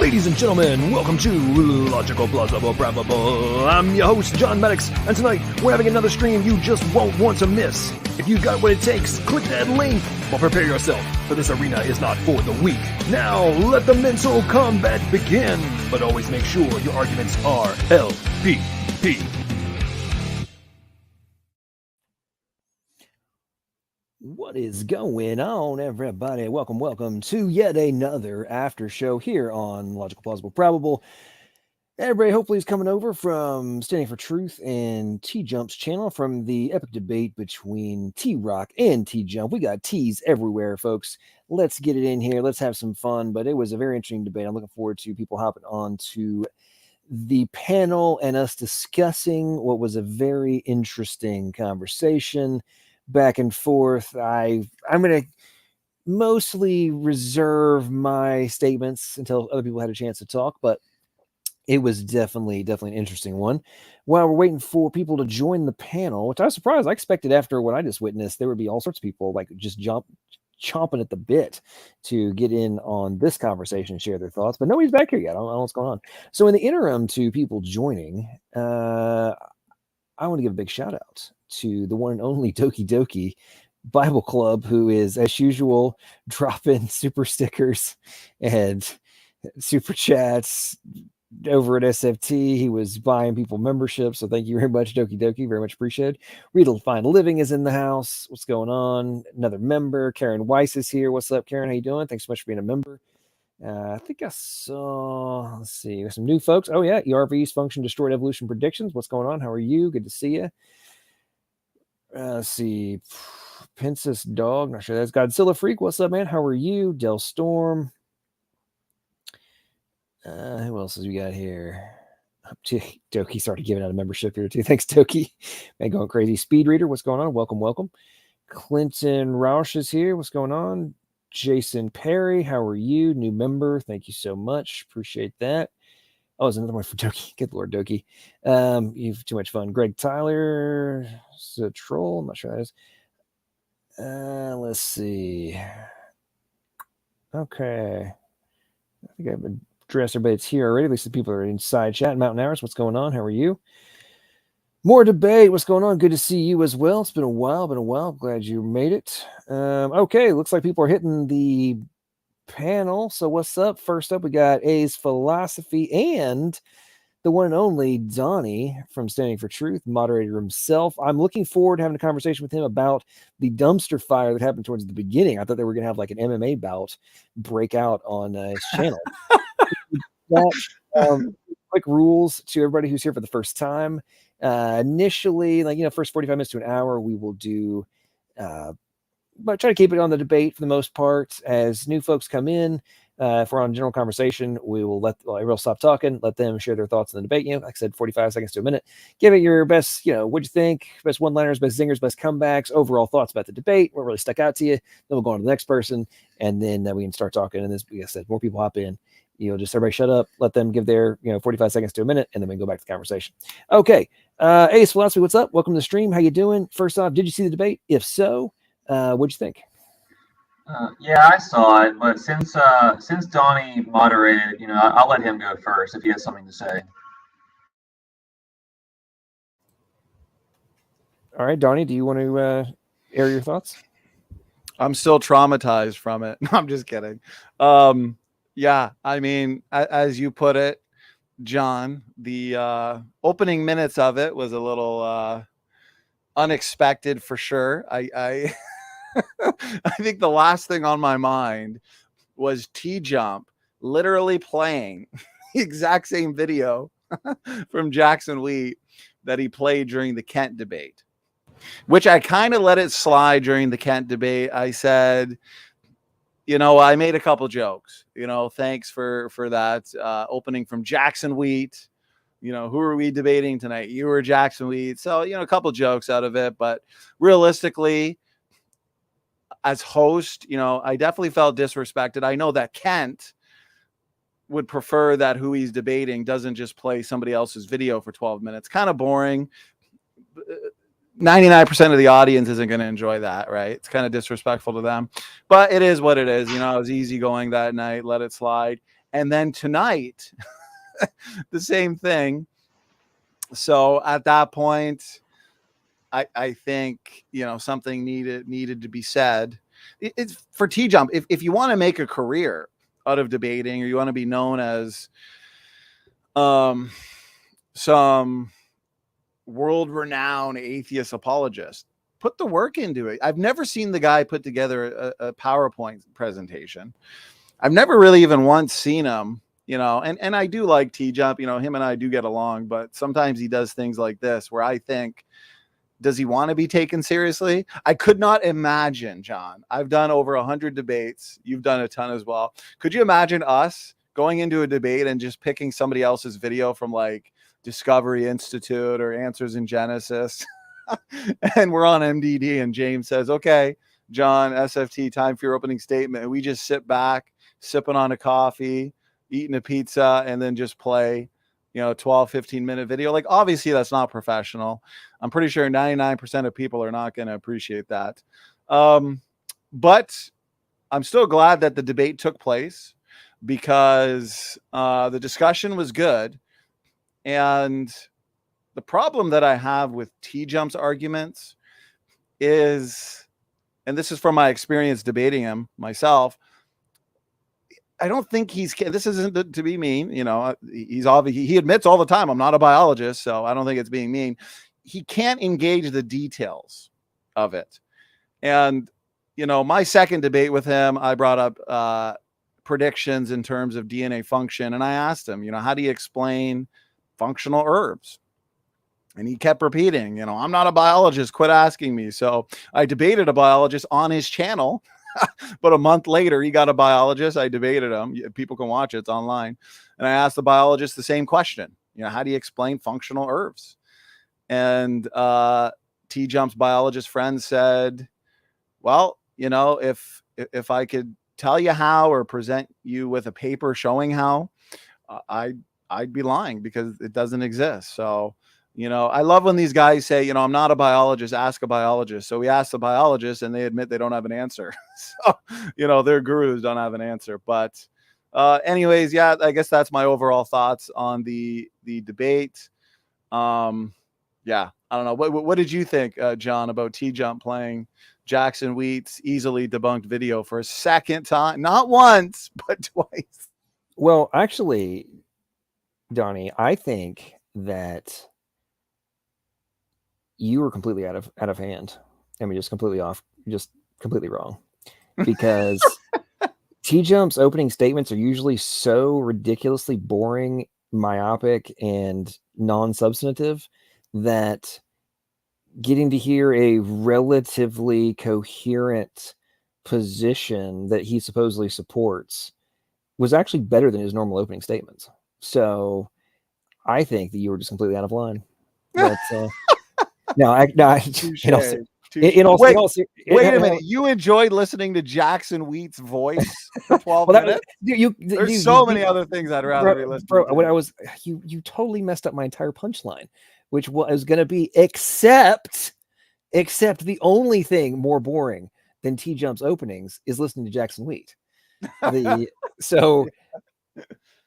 Ladies and gentlemen, welcome to Logical Plausible Probable. I'm your host, John Maddox, and tonight we're having another stream you just won't want to miss. If you got what it takes, click that link, but prepare yourself, for this arena is not for the weak. Now, let the mental combat begin, but always make sure your arguments are LPP. What is going on, everybody? Welcome to yet another after show here on Logical Plausible Probable. Everybody hopefully is coming over from Standing for Truth and T-Jump's channel from the epic debate between T-Rock and T-Jump. We got T's everywhere, folks. Let's get it in here. Let's have some fun. But it was a very interesting debate. I'm looking forward to people hopping on to the panel and us discussing what was a very interesting conversation. Back and forth. I'm going to mostly reserve my statements until other people had a chance to talk, but it was definitely an interesting one. While we're waiting for people to join the panel, which I was surprised. I expected after what I just witnessed, there would be all sorts of people like just chomping at the bit to get in on this conversation and share their thoughts, but nobody's back here yet. I don't know what's going on. So in the interim to people joining, I want to give a big shout out to the one and only Doki Doki Bible Club, who is, as usual, dropping super stickers and super chats over at SFT. He was buying people memberships, so thank you very much, Doki Doki. Very much appreciated. Real Fine Living is in the house. What's going on? Another member. Karen Weiss is here. What's up, Karen? How you doing? Thanks so much for being a member. I think I saw, let's see, some new folks. Oh, yeah, ERV's Function Destroyed Evolution Predictions. What's going on? How are you? Good to see you. Let's see, Princess Dog. Not sure that's Godzilla Freak. What's up, man? How are you? Del Storm. Who else has we got here? Doki started giving out a membership here too. Thanks, Doki. Man, going crazy. Speed Reader, what's going on? Welcome, welcome. Clinton Roush is here. What's going on? Jason Perry, how are you? New member. Thank you so much. Appreciate that. Oh, there's another one for Doki. Good Lord, Doki. You've too much fun. Greg Tyler, Troll. I'm not sure that is. Let's see. Okay. I think I've addressed everybody that's here already. At least the people are inside chat. Mountain Hours, what's going on? How are you? More debate. What's going on? Good to see you as well. It's been a while. Glad you made it. Okay. Looks like people are hitting the panel. So what's up? First up, we got A's Philosophy and the one and only Donnie from Standing for Truth, moderator himself. I'm looking forward to having a conversation with him about the dumpster fire that happened towards the beginning. I thought they were going to have like an MMA bout break out on his channel. Quick rules to everybody who's here for the first time. Initially, first 45 minutes to an hour, we will do but try to keep it on the debate for the most part. As new folks come in, if we're on general conversation, we will everyone stop talking, let them share their thoughts in the debate. Like I said, 45 seconds to a minute. Give it your best, what'd you think? Best one-liners, best zingers, best comebacks, overall thoughts about the debate, what really stuck out to you. Then we'll go on to the next person, and then we can start talking. And this, like I said, more people hop in. Just everybody shut up, let them give their 45 seconds to a minute, and then we can go back to the conversation. Okay. Ace Philosophy, what's up? Welcome to the stream. How you doing? First off, did you see the debate? If so, what'd you think? Yeah, I saw it, but since Donnie moderated, I'll let him go first if he has something to say. All right, Donnie, do you want to air your thoughts? I'm still traumatized from it. I'm just kidding. Yeah, I mean, as you put it, John, the opening minutes of it was a little unexpected for sure. I I think the last thing on my mind was T-Jump literally playing the exact same video from Jackson Wheat that he played during the Kent debate, which I kind of let it slide during the Kent debate. I said, I made a couple jokes, thanks for that opening from Jackson Wheat. Who are we debating tonight? You or Jackson Wheat. So, a couple jokes out of it, but realistically, as host, I definitely felt disrespected. I know that Kent would prefer that who he's debating doesn't just play somebody else's video for 12 minutes. Kind of boring. 99% of the audience isn't going to enjoy that, right? It's kind of disrespectful to them, but it is what it is. I was easygoing that night, let it slide. And then tonight, the same thing. So at that point, I think, something needed to be said. It's for T-Jump. If you want to make a career out of debating, or you want to be known as some world-renowned atheist apologist, put the work into it. I've never seen the guy put together a PowerPoint presentation. I've never really even once seen him, and I do like T-Jump, him and I do get along, but sometimes he does things like this where I think, does he want to be taken seriously? I could not imagine, John. I've done over 100 debates. You've done a ton as well. Could you imagine us going into a debate and just picking somebody else's video from like Discovery Institute or Answers in Genesis? And we're on MDD and James says, okay, John, SFT, time for your opening statement. And we just sit back, sipping on a coffee, eating a pizza, and then just play 12, 15-minute video. Like, obviously that's not professional. I'm pretty sure 99% of people are not going to appreciate that. But I'm still glad that the debate took place because the discussion was good. And the problem that I have with T-Jump's arguments is and this is from my experience debating him myself, I don't think this isn't to be mean, he's obviously, he admits all the time, I'm not a biologist, so I don't think it's being mean. He can't engage the details of it. And, my second debate with him, I brought up predictions in terms of DNA function. And I asked him, how do you explain functional herbs? And he kept repeating, I'm not a biologist, quit asking me. So I debated a biologist on his channel. But a month later, he got a biologist. I debated him. People can watch it. It's online. And I asked the biologist the same question. How do you explain functional herbs? And T-Jump's biologist friend said, well, if I could tell you how or present you with a paper showing how, I'd be lying because it doesn't exist. So, I love when these guys say, I'm not a biologist, ask a biologist. So we ask the biologist and they admit they don't have an answer. So, their gurus don't have an answer. But anyways, yeah, I guess that's my overall thoughts on the debate. Yeah, I don't know. What did you think, John, about T-Jump playing Jackson Wheat's easily debunked video for a second time? Not once, but twice. Well, actually, Donnie, I think that you were completely out of hand. I mean, just completely wrong. Because T-Jump's opening statements are usually so ridiculously boring, myopic, and non-substantive that getting to hear a relatively coherent position that he supposedly supports was actually better than his normal opening statements. So I think that you were just completely out of line. But wait a minute. You enjoyed listening to Jackson Wheat's voice for 12 minutes? There's so many other things I'd rather be listening to. You totally messed up my entire punchline, which was going to be except the only thing more boring than T-Jump's openings is listening to Jackson Wheat.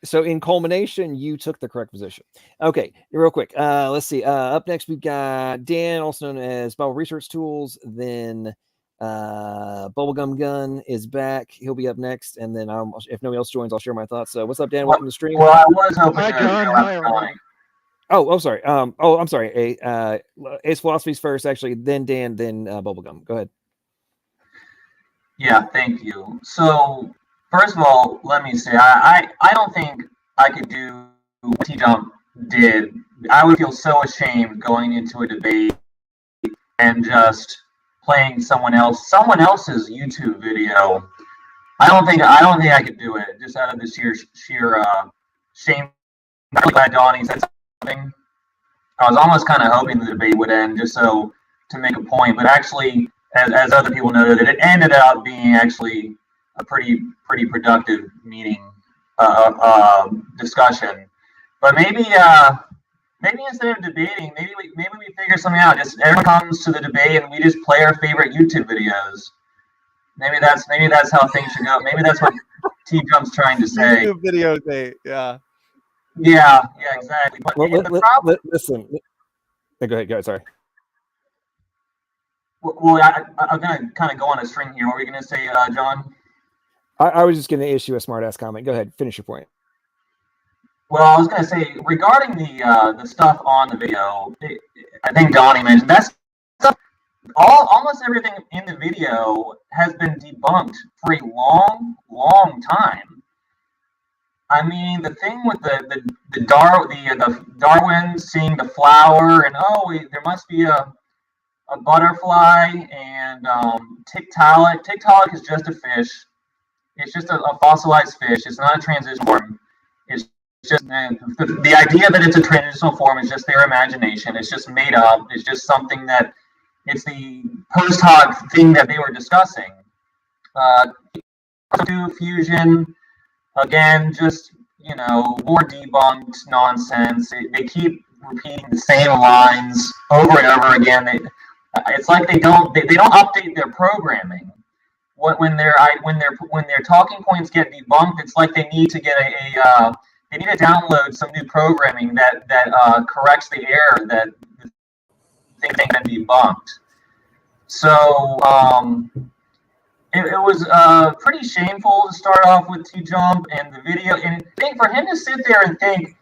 So in culmination, you took the correct position. Okay, real quick. Let's see. Up next, we've got Dan, also known as Bible Research Tools. Then Bubblegum Gun is back. He'll be up next. And then if nobody else joins, I'll share my thoughts. So what's up, Dan? Welcome to the stream. Well, I was hoping Hi, John. Hi, everybody. Oh, sorry. I'm sorry. Ace Philosophy's first, actually. Then Dan, then Bubblegum. Go ahead. Yeah, thank you. So, first of all, let me say, I don't think I could do what T-Jump did. I would feel so ashamed going into a debate and just playing someone else's YouTube video. I don't think I could do it just out of the sheer shame. I'm glad Donnie said something. I was almost kind of hoping the debate would end just so to make a point, but actually, as other people noted, it ended up being actually a pretty productive meeting discussion. But maybe instead of debating, maybe we figure something out. Just everyone comes to the debate and we just play our favorite YouTube videos. Maybe that's how things should go. Maybe that's what T-Jump's trying to say. YouTube video debate, yeah. Yeah, exactly. But listen. Go ahead. Sorry. Well, I'm going to kind of go on a string here. What were you going to say, John? I was just going to issue a smart-ass comment. Go ahead. Finish your point. Well, I was going to say, regarding the stuff on the video, I think Donnie mentioned, almost everything in the video has been debunked for a long, long time. I mean, the thing with the Darwin seeing the flower and there must be a butterfly and Tiktaalik. Tiktaalik is just a fish. It's just a fossilized fish. It's not a transition form. It's just the idea that it's a transitional form is just their imagination. It's just made up. It's just something that it's the post hoc thing that they were discussing. Fusion, again, just more debunked nonsense. They keep repeating the same lines over and over again. It's like they don't update their programming. When their talking points get debunked, it's like they need to get they need to download some new programming that corrects the error that thing been debunked. So it was pretty shameful to start off with T-Jump and the video. And I think for him to sit there and think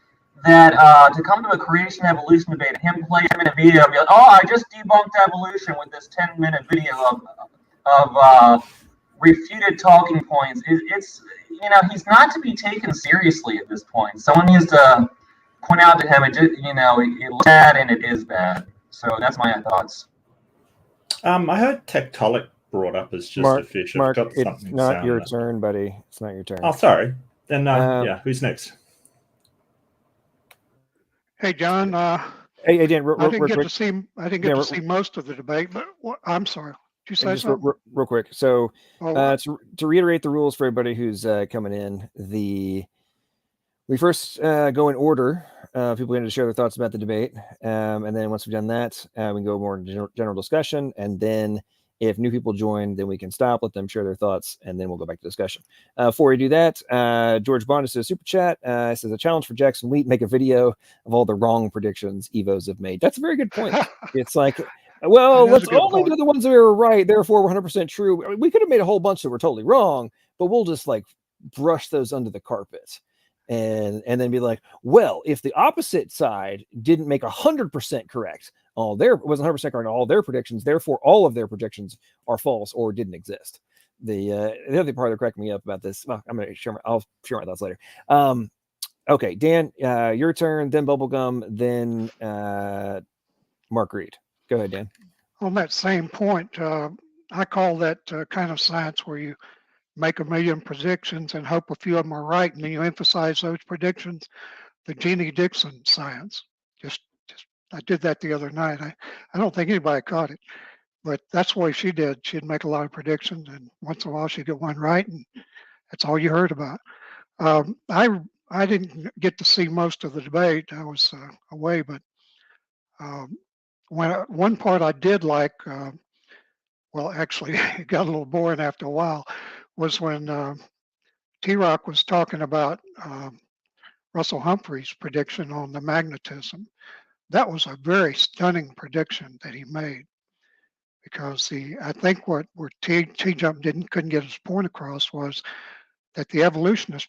that to come to a creation evolution debate, him play 10-minute video and be like, oh, I just debunked evolution with this 10-minute video of refuted talking points. It's he's not to be taken seriously at this point. Someone needs to point out to him it just it looks bad and it is bad. So that's my thoughts. I heard Tectonic brought up as just a fish. Mark, I've got it's something not your turn, buddy. It's not your turn. Oh, sorry. Then yeah, who's next? Hey, John. Hey, Dan. I didn't get to see most of the debate, but I'm sorry. Did you say something? Real quick. So, Oh, to reiterate the rules for everybody who's coming in, we first go in order. People going to share their thoughts about the debate, and then once we've done that, we can go more into general discussion, and then if new people join, then we can stop, let them share their thoughts, and then we'll go back to discussion. Before we do that, George Bond says super chat. Says a challenge for Jackson Wheat: make a video of all the wrong predictions Evos have made. That's a very good point. It's like, well, let's only do the ones that were right, therefore 100% true. I mean, we could have made a whole bunch that were totally wrong, but we'll just like brush those under the carpet. And then be like, well, if the opposite side didn't make 100% correct, wasn't 100% correct on all their predictions, therefore all of their predictions are false or didn't exist. The other part that cracked me up about this, well, I'll share my thoughts later. Okay, Dan, your turn, then Bubblegum, then Mark Reed. Go ahead, Dan. on that same point, I call that kind of science where you make a million predictions and hope a few of them are right, and then you emphasize those predictions. The Jeannie Dixon science. Just I did that the other night. I don't think anybody caught it, but that's the way she did. She'd make a lot of predictions, and once in a while she'd get one right, and that's all you heard about. I didn't get to see most of the debate. I was away, but one part I did like, well, actually, it got a little boring after a while, was when TROCK was talking about Russell Humphrey's prediction on the magnetism. That was a very stunning prediction that he made, because I think where T-Jump couldn't get his point across was that the evolutionists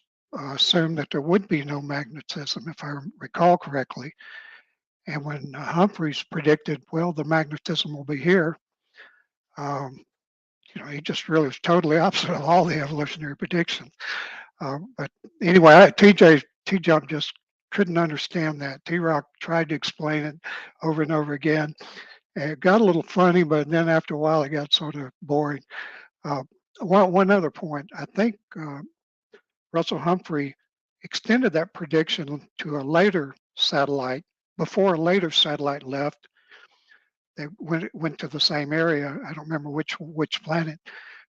assumed that there would be no magnetism, if I recall correctly. And when Humphreys predicted, well, the magnetism will be here, he just really was totally opposite of all the evolutionary predictions. But anyway, T-Jump just couldn't understand that. T-Rock tried to explain it over and over again. And it got a little funny, but then after a while, it got sort of boring. One other point, I think Russell Humphrey extended that prediction to a later satellite. Before a later satellite left, they went to the same area. I don't remember which planet,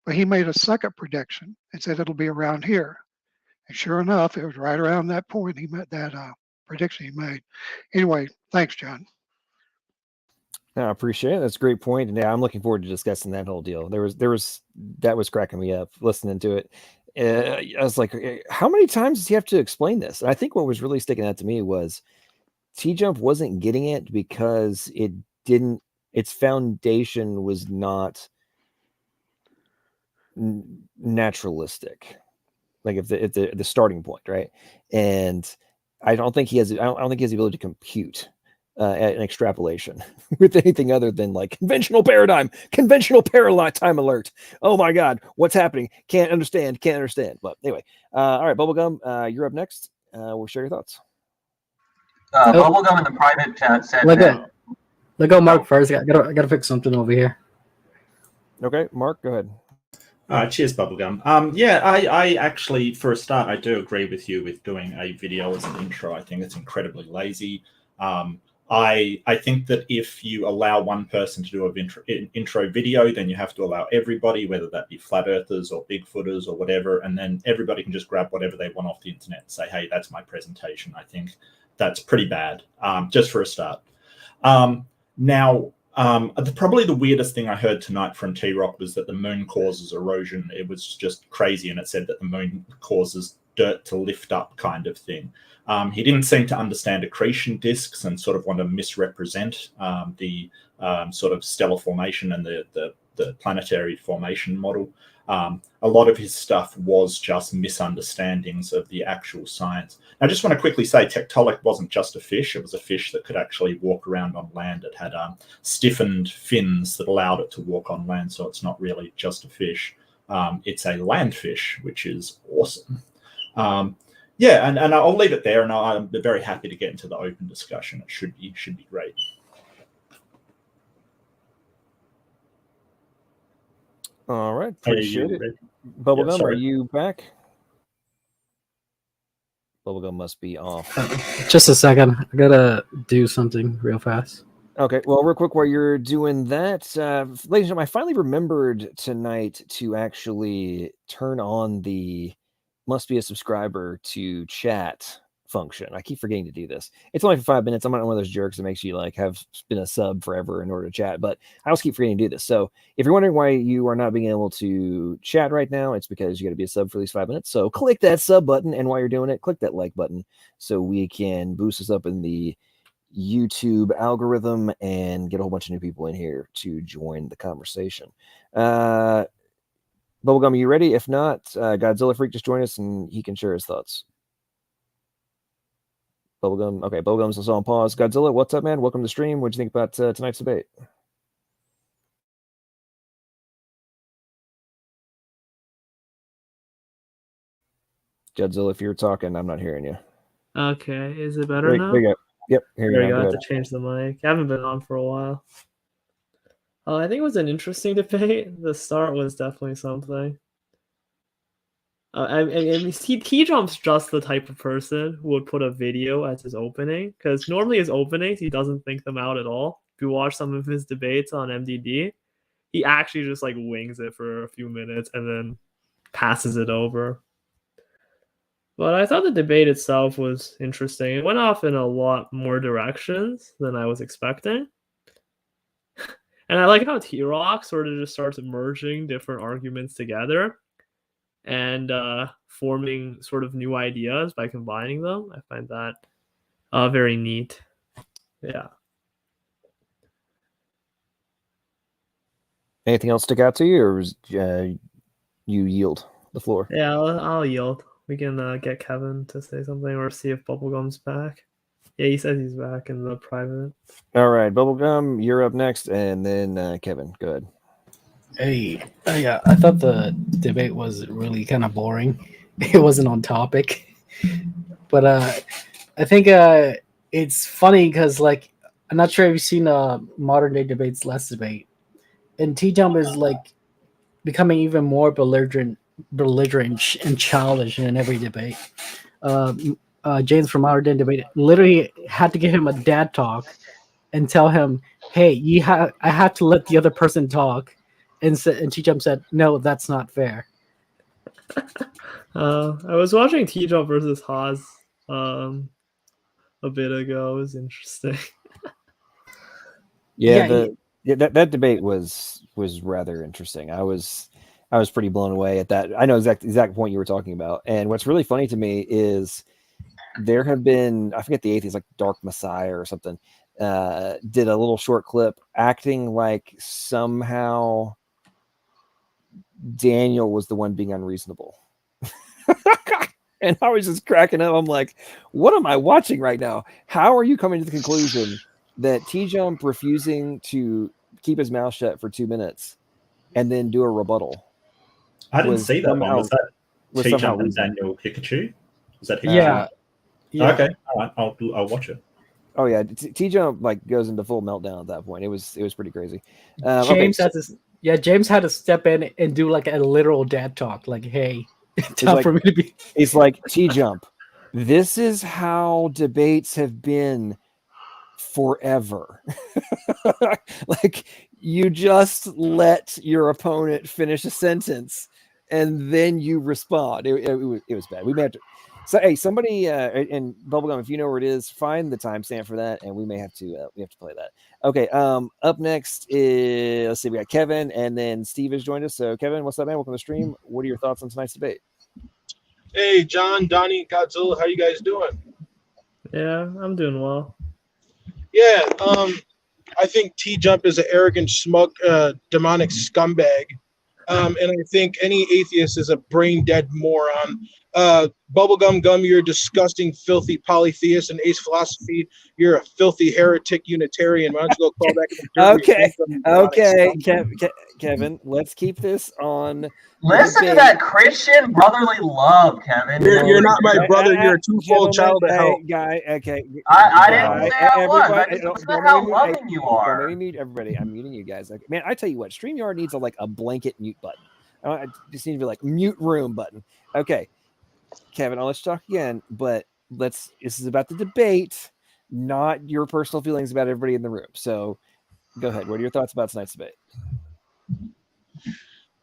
but he made a second prediction and said it'll be around here. And sure enough, it was right around that point he met that prediction he made. Anyway, thanks, John. I appreciate it. That's a great point. And yeah, I'm looking forward to discussing that whole deal. That was cracking me up listening to it. I was like, how many times does he have to explain this? And I think what was really sticking out to me was T-Jump wasn't getting it because its foundation was not naturalistic, like if the starting point, right? And I don't think he has the ability to compute an extrapolation with anything other than like conventional paradigm alert. Oh my God, what's happening? Can't understand. But anyway, all right, Bubblegum, you're up next. We'll share your thoughts. Bubblegum in the private chat said Let go, Mark first. I gotta fix something over here. Okay, Mark, go ahead. Cheers, Bubblegum. Yeah, I actually, for a start, I do agree with you with doing a video as an intro. I think it's incredibly lazy. I think that if you allow one person to do an intro video, then you have to allow everybody, whether that be flat earthers or Bigfooters or whatever, and then everybody can just grab whatever they want off the internet and say, hey, that's my presentation. I think that's pretty bad, just for a start. Now, probably the weirdest thing I heard tonight from T-Rock was that the moon causes erosion. It was just crazy, and it said that the moon causes dirt to lift up kind of thing. He didn't seem to understand accretion disks and sort of want to misrepresent the sort of stellar formation and the planetary formation model. A lot of his stuff was just misunderstandings of the actual science. I just want to quickly say Tiktaalik wasn't just a fish. It was a fish that could actually walk around on land. It had stiffened fins that allowed it to walk on land, so it's not really just a fish. It's a land fish, which is awesome. Yeah, and I'll leave it there, and I'm very happy to get into the open discussion. It should be great. All right, appreciate it. Bubblegum, are you back? Bubblegum must be off. Just a second. I gotta do something real fast. Okay, well, real quick, while you're doing that, ladies and gentlemen, I finally remembered tonight to actually turn on the must be a subscriber to chat function. I keep forgetting to do this. It's only for 5 minutes. I'm not one of those jerks that makes you like have been a sub forever in order to chat, but I also keep forgetting to do this. So if you're wondering why you are not being able to chat right now, it's because you got to be a sub for at least 5 minutes. So click that sub button, and while you're doing it, click that like button so we can boost us up in the YouTube algorithm and get a whole bunch of new people in here to join the conversation. Bubblegum, are you ready? If not, Godzilla Freak just joined us and he can share his thoughts. Bubblegum, okay, Bubblegum's also on pause. Godzilla, what's up, man? Welcome to the stream. What'd you think about tonight's debate? Godzilla, if you're talking, I'm not hearing you. Okay, is it better now? There you go. Yep, here There you we go. go. I have to change the mic. I haven't been on for a while. I think it was an interesting debate. The start was definitely something. I mean, T-Jump's just the type of person who would put a video as his opening, because normally his openings, he doesn't think them out at all. If you watch some of his debates on MDD, he actually just like wings it for a few minutes and then passes it over. But I thought the debate itself was interesting. It went off in a lot more directions than I was expecting. And I like how TROCK sort of just starts merging different arguments together and forming sort of new ideas by combining them. I find that very neat. Yeah. Anything else stick out to you, or was, you yield the floor? Yeah, I'll yield. We can get Kevin to say something or see if Bubblegum's back. Yeah, he says he's back in the private. All right, Bubblegum, you're up next, and then Kevin, go ahead. Hey, yeah, I thought the debate was really kind of boring. It wasn't on topic, but I think it's funny because, like, I'm not sure if you've seen Modern Day Debate's last debate, and T-Jump is like becoming even more belligerent and childish in every debate. James from Modern Day Debate literally had to give him a dad talk and tell him, "Hey, I have to let the other person talk." And T-Jump said, "No, that's not fair." I was watching T-Jump versus Haas a bit ago. It was interesting. That debate was rather interesting. I was pretty blown away at that. I know exact point you were talking about. And what's really funny to me is there have been, I forget the atheist, like Dark Messiah or something, did a little short clip acting like somehow Daniel was the one being unreasonable. And I was just cracking up. I'm like, what am I watching right now? How are you coming to the conclusion that T-Jump refusing to keep his mouth shut for 2 minutes and then do a rebuttal? I didn't see that one. Was that T-Jump and Daniel Hikachu? Was that Hikachu? Yeah. Okay. All right. I'll watch it. Oh yeah, T-Jump like goes into full meltdown at that point. It was pretty crazy. James had to step in and do like a literal dad talk. Like, hey, time for me to be. It's like, T-Jump, this is how debates have been forever. Like, you just let your opponent finish a sentence and then you respond. It was bad. We may have to. So hey, somebody and Bubblegum, if you know where it is, find the timestamp for that, and we may have to play that. Okay. Up next is, let's see, we got Kevin, and then Steve has joined us. So Kevin, what's up, man? Welcome to the stream. What are your thoughts on tonight's debate? Hey, John, Donnie, Godzilla, how you guys doing? Yeah, I'm doing well. Yeah, I think T-Jump is an arrogant, smug, demonic scumbag. And I think any atheist is a brain dead moron. Bubblegum Gum, you're a disgusting, filthy polytheist, and Ace Philosophy, you're a filthy heretic Unitarian. Why don't you go crawl back in the dirt? Okay, Kevin, let's keep this on. Listen to that Christian brotherly love, Kevin. You're not my brother. You're a twofold child of hell. Okay. I didn't say I was. I just don't said how loving you Don't are. make me mute everybody. I'm muting you guys. Man, I tell you what, StreamYard needs a blanket mute button. I just need to be like mute room button. Okay, Kevin, I'll let you talk again, but this is about the debate, not your personal feelings about everybody in the room. So go ahead. What are your thoughts about tonight's debate?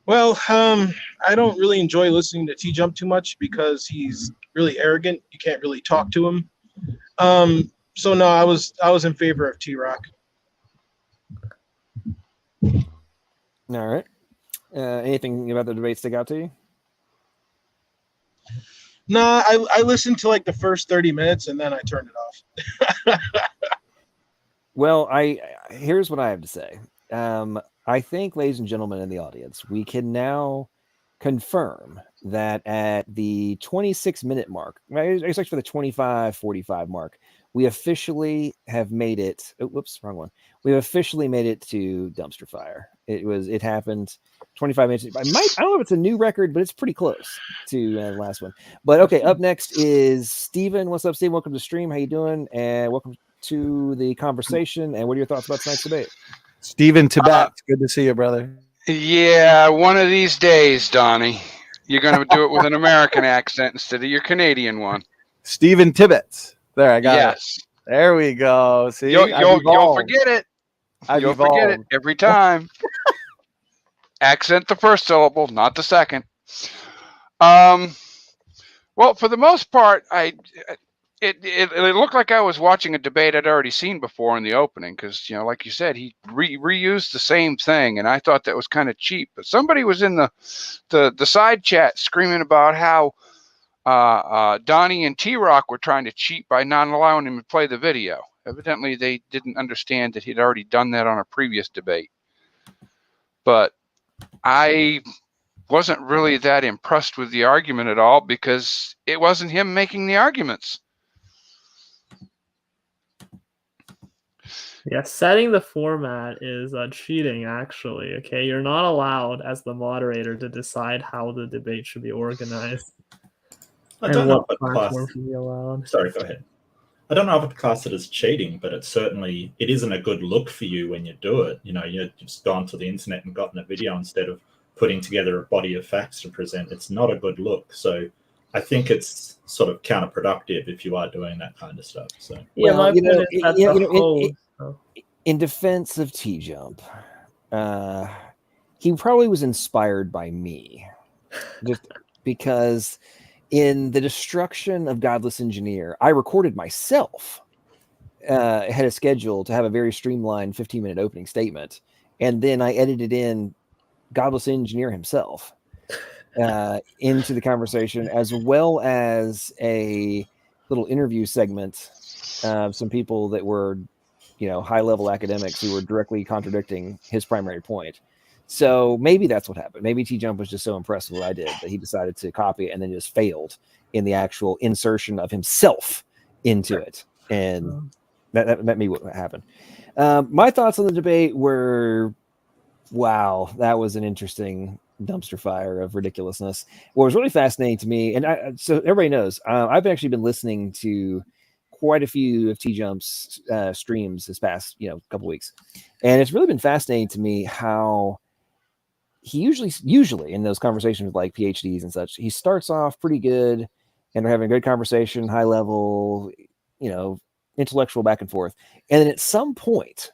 Well, I don't really enjoy listening to T-Jump too much because he's really arrogant. You can't really talk to him. So no, I was in favor of T-Rock. All right. Anything about the debate stick out to you? No, I listened to like the first 30 minutes and then I turned it off. Well, here's what I have to say. I think, ladies and gentlemen in the audience, we can now confirm that at the 26-minute mark, right, it's actually for the 25:45 mark, we officially have made it. Oh, whoops, wrong one. We have officially made it to dumpster fire. It happened 25 minutes. I don't know if it's a new record, but it's pretty close to the last one. But okay, up next is Steven. What's up, Steven? Welcome to the stream. How you doing? And welcome to the conversation. And what are your thoughts about tonight's debate? Stephen Tibet, good to see you, brother. Yeah, one of these days, Donnie, you're going to do it with an American accent instead of your Canadian one. Stephen Tibbetts. There, I got it. Yes. There we go. See, You'll forget it. You'll forget it every time. Accent the first syllable, not the second. Well, for the most part, it looked like I was watching a debate I'd already seen before in the opening because, like you said, he reused the same thing, and I thought that was kind of cheap. But somebody was in the side chat screaming about how Donnie and T-Rock were trying to cheat by not allowing him to play the video. Evidently, they didn't understand that he'd already done that on a previous debate. But I wasn't really that impressed with the argument at all because it wasn't him making the arguments. Yeah, setting the format is cheating, actually. Okay, you're not allowed as the moderator to decide how the debate should be organized. I don't know if platform should be allowed. Sorry, go ahead. I don't know if I'd class it as cheating, but it isn't a good look for you when you do it. You've just gone to the internet and gotten a video instead of putting together a body of facts to present. It's not a good look. So I think it's sort of counterproductive if you are doing that kind of stuff. So yeah, my point is that's a host. In defense of T-Jump, he probably was inspired by me, just because in the destruction of Godless Engineer, I recorded myself. Had a schedule to have a very streamlined 15-minute opening statement, and then I edited in Godless Engineer himself into the conversation, as well as a little interview segment of some people that were, high-level academics who were directly contradicting his primary point. So maybe that's what happened. Maybe T-Jump was just so impressed with what I did that he decided to copy it and then just failed in the actual insertion of himself into it. And that may be what happened. My thoughts on the debate were, wow, that was an interesting dumpster fire of ridiculousness. What was really fascinating to me, and so everybody knows, I've actually been listening to quite a few of T-Jump's streams this past couple weeks, and it's really been fascinating to me how he usually in those conversations with like PhDs and such, he starts off pretty good and they're having a good conversation, high level, intellectual back and forth, and then at some point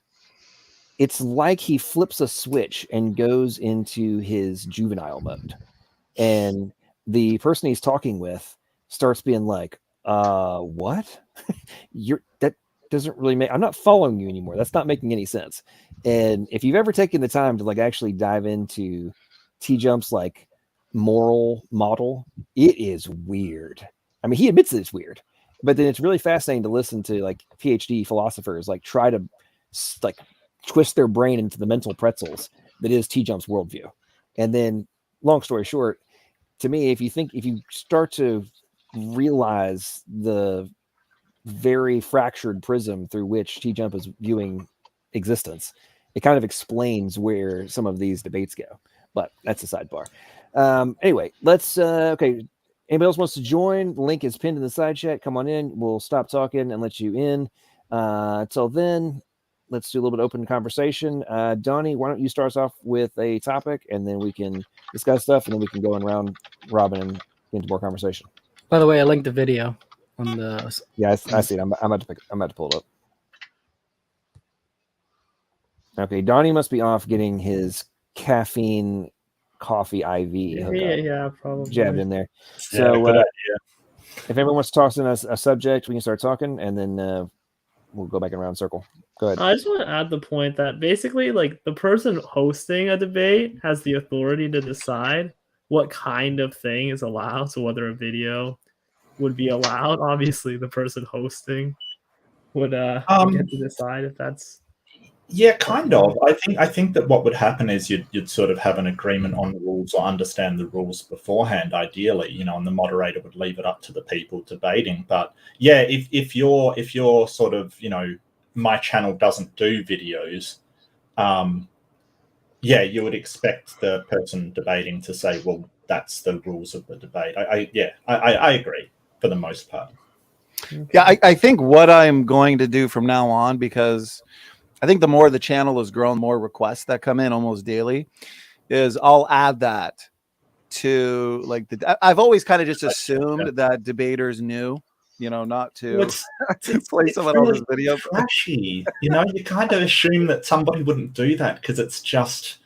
it's like he flips a switch and goes into his juvenile mode, and the person he's talking with starts being like, what? That doesn't really make, I'm not following you anymore. That's not making any sense. And if you've ever taken the time to like actually dive into T-Jump's like moral model, it is weird. I mean, he admits that it's weird, but then it's really fascinating to listen to like PhD philosophers like try to like twist their brain into the mental pretzels that is T-Jump's worldview. And then, long story short, to me, if you start to realize the very fractured prism through which T-Jump is viewing existence, it kind of explains where some of these debates go. But that's a sidebar. Anyway, let's okay. Anybody else wants to join? The link is pinned in the side chat. Come on in. We'll stop talking and let you in. Till then, let's do a little bit of open conversation. Donnie, why don't you start us off with a topic, and then we can discuss stuff, and then we can go in round robin and get into more conversation. By the way, I linked the video on the. Yeah, I see it. I'm about to pull it up. Okay, Donnie must be off getting his caffeine coffee IV hookup. Yeah, probably jabbed in there. Yeah, So good idea. if everyone wants to toss in a subject, we can start talking, and then we'll go back in a round circle. Go ahead. I just want to add the point that basically, like, the person hosting a debate has the authority to decide what kind of thing is allowed. So whether a video would be allowed, obviously the person hosting would get to decide if that's. Yeah, kind of. I think that what would happen is you'd sort of have an agreement on the rules or understand the rules beforehand, ideally, and the moderator would leave it up to the people debating. But yeah, if you're sort of, my channel doesn't do videos, yeah, you would expect the person debating to say, well, that's the rules of the debate. I agree for the most part. Yeah, I think what I'm going to do from now on, because I think the more the channel has grown, more requests that come in almost daily, is I'll add that to I've always kind of just assumed that debaters knew, not to play someone else's video. Flashy, you kind of assume that somebody wouldn't do that because it's just,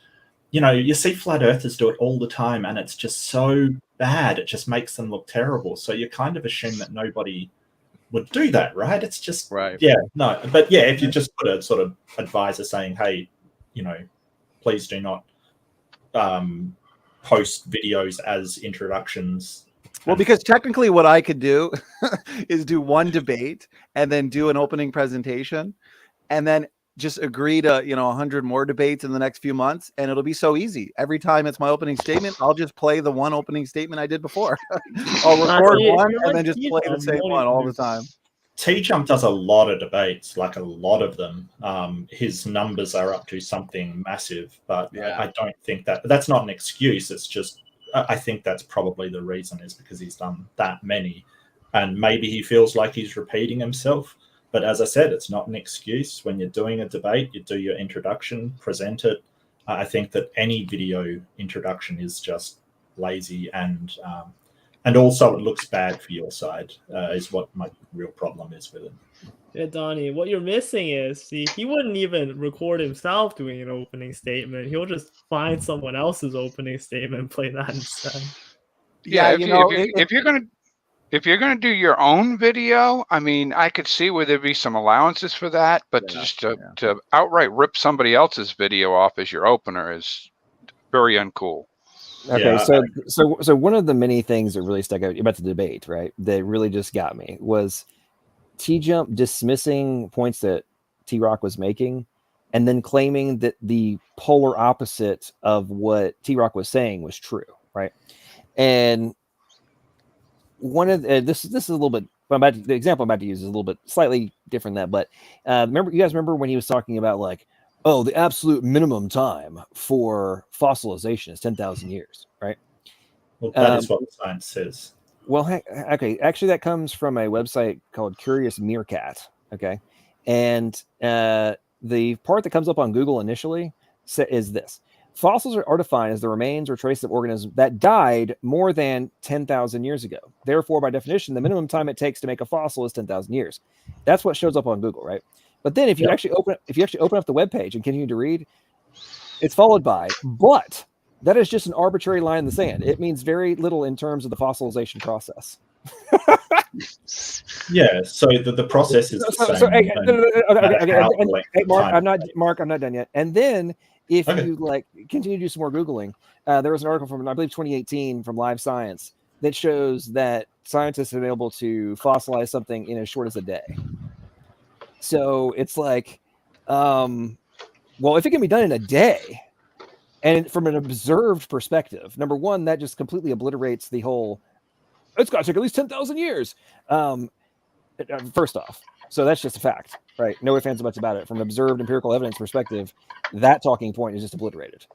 you see flat earthers do it all the time and it's just so bad. It just makes them look terrible. So you kind of assume that nobody would do that, right? It's just right. Yeah, no, but yeah, if you just put a sort of advisor saying, hey, please do not post videos as introductions. Well, because technically what I could do is do one debate and then do an opening presentation and then just agree to 100 more debates in the next few months, and it'll be so easy. Every time it's my opening statement, I'll just play the one opening statement I did before. I'll record one and then just play the same one all the time. T-Jump does a lot of debates, like a lot of them. His numbers are up to something massive, but yeah. I don't think that's not an excuse. It's just, I think that's probably the reason, is because he's done that many, and maybe he feels like he's repeating himself. But as I said, it's not an excuse. When you're doing a debate, you do your introduction, present it. I think that any video introduction is just lazy, and also it looks bad for your side, is what my real problem is with it. Yeah, Donnie, what you're missing is, he wouldn't even record himself doing an opening statement. He'll just find someone else's opening statement and play that instead. Yeah, if you're gonna do your own video, I mean, I could see where there'd be some allowances for that, but just to outright rip somebody else's video off as your opener is very uncool. Okay, so one of the many things that really stuck out about the debate, right, that really just got me, was T-Jump dismissing points that T-Rock was making and then claiming that the polar opposite of what T-Rock was saying was true, right? And one of this is a little bit, the example I'm about to use is a little bit slightly different than that, but you guys remember when he was talking about, like, oh, the absolute minimum time for fossilization is 10,000 years, right? Well, that is what science says. Well, okay, actually that comes from a website called Curious Meerkat, okay? And the part that comes up on Google initially is this: fossils are defined as the remains or traces of organisms that died more than 10,000 years ago. Therefore, by definition, the minimum time it takes to make a fossil is 10,000 years. That's what shows up on Google, right? But then if you actually open up the web page and continue to read, it's followed by, but that is just an arbitrary line in the sand. It means very little in terms of the fossilization process. Yeah, so the process is the same. Mark, I'm not done yet. And then if you continue to do some more Googling, there was an article from, I believe, 2018 from Live Science that shows that scientists have been able to fossilize something in as short as a day. So it's like, well, if it can be done in a day, And from an observed perspective, number one, that just completely obliterates the whole, it's got to take at least 10,000 years. First off, so that's just a fact, right? No ifs, ands, or buts about it. From an observed empirical evidence perspective, that talking point is just obliterated.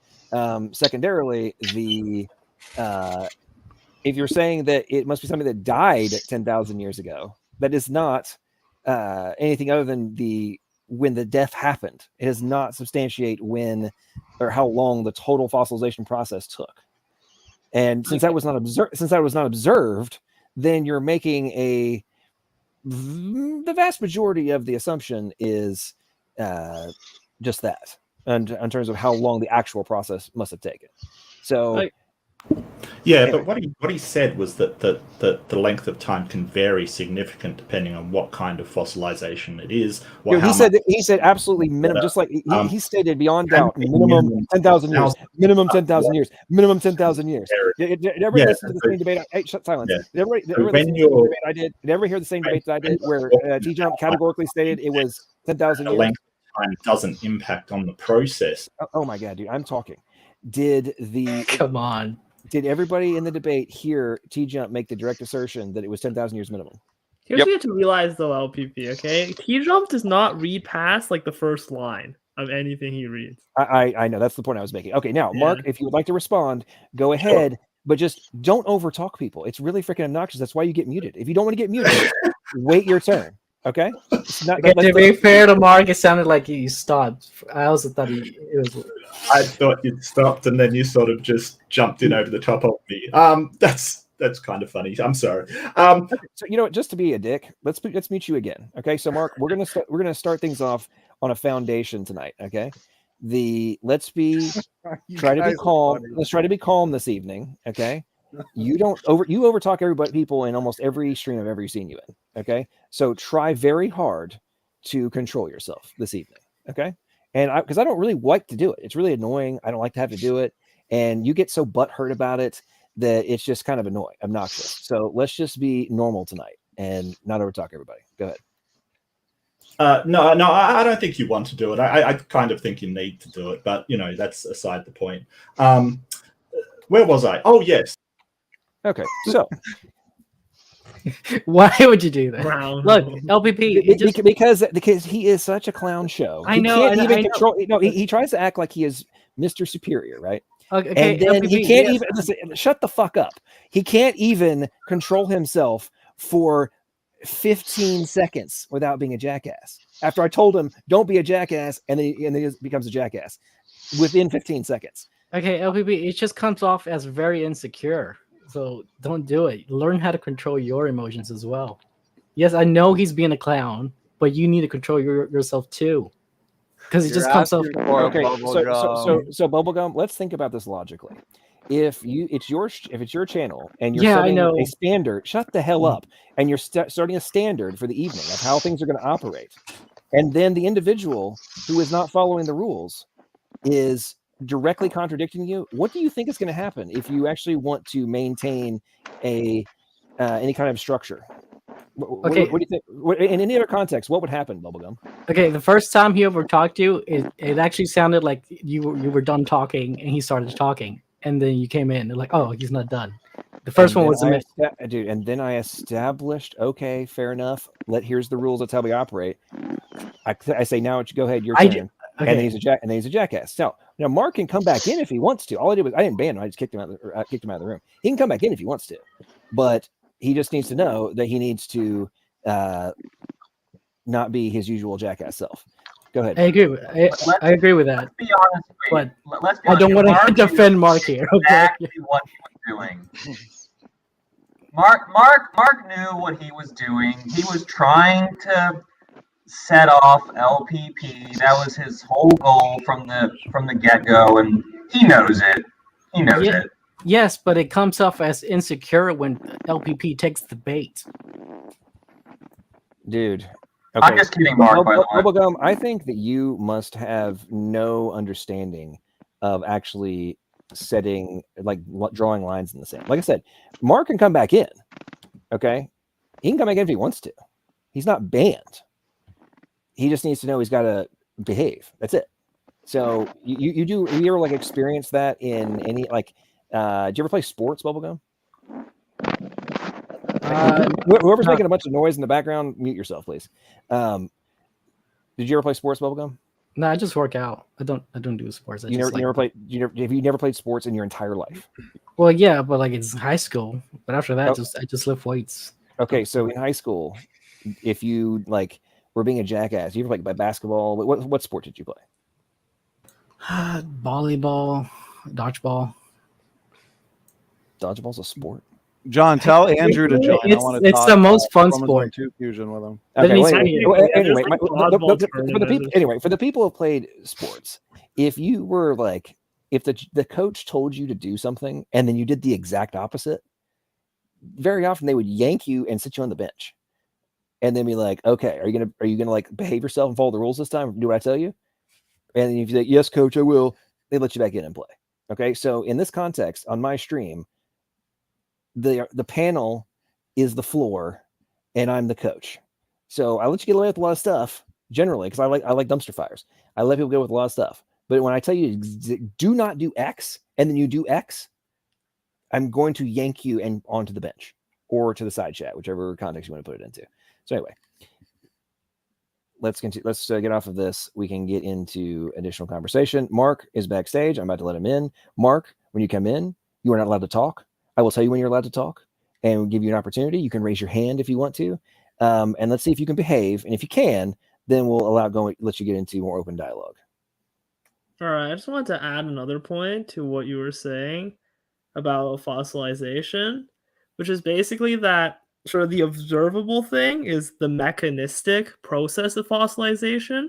Secondarily, if you're saying that it must be something that died 10,000 years ago, that is not anything other than when the death happened. It does not substantiate when or how long the total fossilization process took. And since that was not observed, then you're making the vast majority of the assumption is just that, and in terms of how long the actual process must have taken. So. Yeah, anyway. but what he said was that the length of time can vary significant depending on what kind of fossilization it is. He said absolutely minimum, just like he stated beyond doubt, minimum 10,000 years, minimum 10,000 years, minimum 10,000 years. Did everybody listen to the same debate? Hey, silence. Yeah. Did everybody listen to the same debate I did? Did everybody hear the same debate that I did, where T-Jump categorically stated it was 10,000 years? The length of time doesn't impact on the process. Oh my God, dude, I'm talking. Come on. Did everybody in the debate hear T-Jump make the direct assertion that it was 10,000 years minimum? Here's what you have to realize, though, LPP, okay? T-Jump does not read past, like, the first line of anything he reads. I know. That's the point I was making. Okay, now, Mark, if you would like to respond, go ahead, but just don't overtalk people. It's really freaking obnoxious. That's why you get muted. If you don't want to get muted, wait your turn, okay? To be fair to Mark, it sounded like he stopped. I also thought it was... I thought you'd stopped, and then you sort of just jumped in over the top of me. That's kind of funny. I'm sorry. Okay, so you know what? Just to be a dick, let's meet you again. Okay, so Mark, we're gonna start things off on a foundation tonight. Okay, let's try to be calm. Let's try to be calm this evening. Okay, you overtalk everybody, people in almost every stream I've ever seen you in. Okay, so try very hard to control yourself this evening. Okay. And because I don't really like to do it. It's really annoying. I don't like to have to do it. And you get so butthurt about it that it's just kind of obnoxious. So let's just be normal tonight and not overtalk everybody. Go ahead. No, I don't think you want to do it. I kind of think you need to do it, but that's aside the point. Where was I? Oh, yes. Okay, so why would you do that? Brown. Look, LPP, because he is such a clown show. I know. He can't even control. No, he tries to act like he is Mr. Superior, right? Okay, and then LPP, he can't even listen. Shut the fuck up. He can't even control himself for 15 seconds without being a jackass. After I told him don't be a jackass, and then he becomes a jackass within 15 seconds. Okay, LPP, it just comes off as very insecure. So don't do it. Learn how to control your emotions as well. Yes, I know he's being a clown, but you need to control yourself too, because it just comes off. Okay, so Bubblegum, let's think about this logically. If it's your channel and you're setting a standard, shut the hell up, and you're starting a standard for the evening of how things are going to operate, and then the individual who is not following the rules is directly contradicting you, what do you think is going to happen if you actually want to maintain any kind of structure? Okay. What do you think? In any other context, what would happen, Bubblegum? Okay, the first time he ever talked to you, it actually sounded like you were done talking, and he started talking, and then you came in, and like, oh, he's not done. The first one was dude, and then I established, okay, fair enough. Here's the rules. That's how we operate. I say now, go ahead, your turn. Okay. And then he's a jackass. So now Mark can come back in if he wants to. All I did was I didn't ban him. I just kicked him out of the room. He can come back in if he wants to, but he just needs to know that he needs to not be his usual jackass self. Go ahead. I agree with that. Let's be honest, but let's be I don't want to defend Mark here. Okay? Exactly what he was doing. Mark knew what he was doing. He was trying to set off LPP. That was his whole goal from the get-go, and he knows it. He knows it. Yes, but it comes off as insecure when LPP takes the bait. Dude. Okay. I'm just kidding, Mark, by the way. Bubblegum, I think that you must have no understanding of actually setting, like, drawing lines in the sand. Like I said, Mark can come back in, okay? He can come back in if he wants to. He's not banned. He just needs to know he's got to behave. That's it. So you ever like experience that in any like? Do you ever play sports, Bubblegum? Whoever's no. making a bunch of noise in the background, mute yourself, please. Did you ever play sports, Bubblegum? No, I just work out. I don't do sports. I You just never played. Have you never played sports in your entire life? Well, yeah, but like it's high school. But after that, Oh. I just lift weights. Okay, so in high school, if you like were being a jackass, you ever played by basketball? What sport did you play? Volleyball, dodgeball. Dodgeball's a sport. John, tell Andrew to join. I want to talk. It's the most fun Women's sport. 1-2 fusion with him. Okay, well, anyway, tournament. For the people who have played sports, if you were like, if the coach told you to do something and then you did the exact opposite, very often they would yank you and sit you on the bench, and then be like, "Okay, are you gonna like behave yourself and follow the rules this time? Do what I tell you?" And then if you say, "Yes, coach, I will," they let you back in and play. Okay, so in this context, on my stream, the panel is the floor and I'm the coach. So I let you get away with a lot of stuff generally because I like dumpster fires. I let people go with a lot of stuff. But when I tell you do not do X and then you do X, I'm going to yank you and onto the bench or to the side chat, whichever context you want to put it into. So anyway, let's continue. Let's get off of this. We can get into additional conversation. Mark is backstage. I'm about to let him in. Mark, when you come in, you are not allowed to talk. I will tell you when you're allowed to talk and we'll give you an opportunity. You can raise your hand if you want to. And let's see if you can behave. And if you can, then we'll let you get into more open dialogue. All right. I just wanted to add another point to what you were saying about fossilization, which is basically that sort of the observable thing is the mechanistic process of fossilization,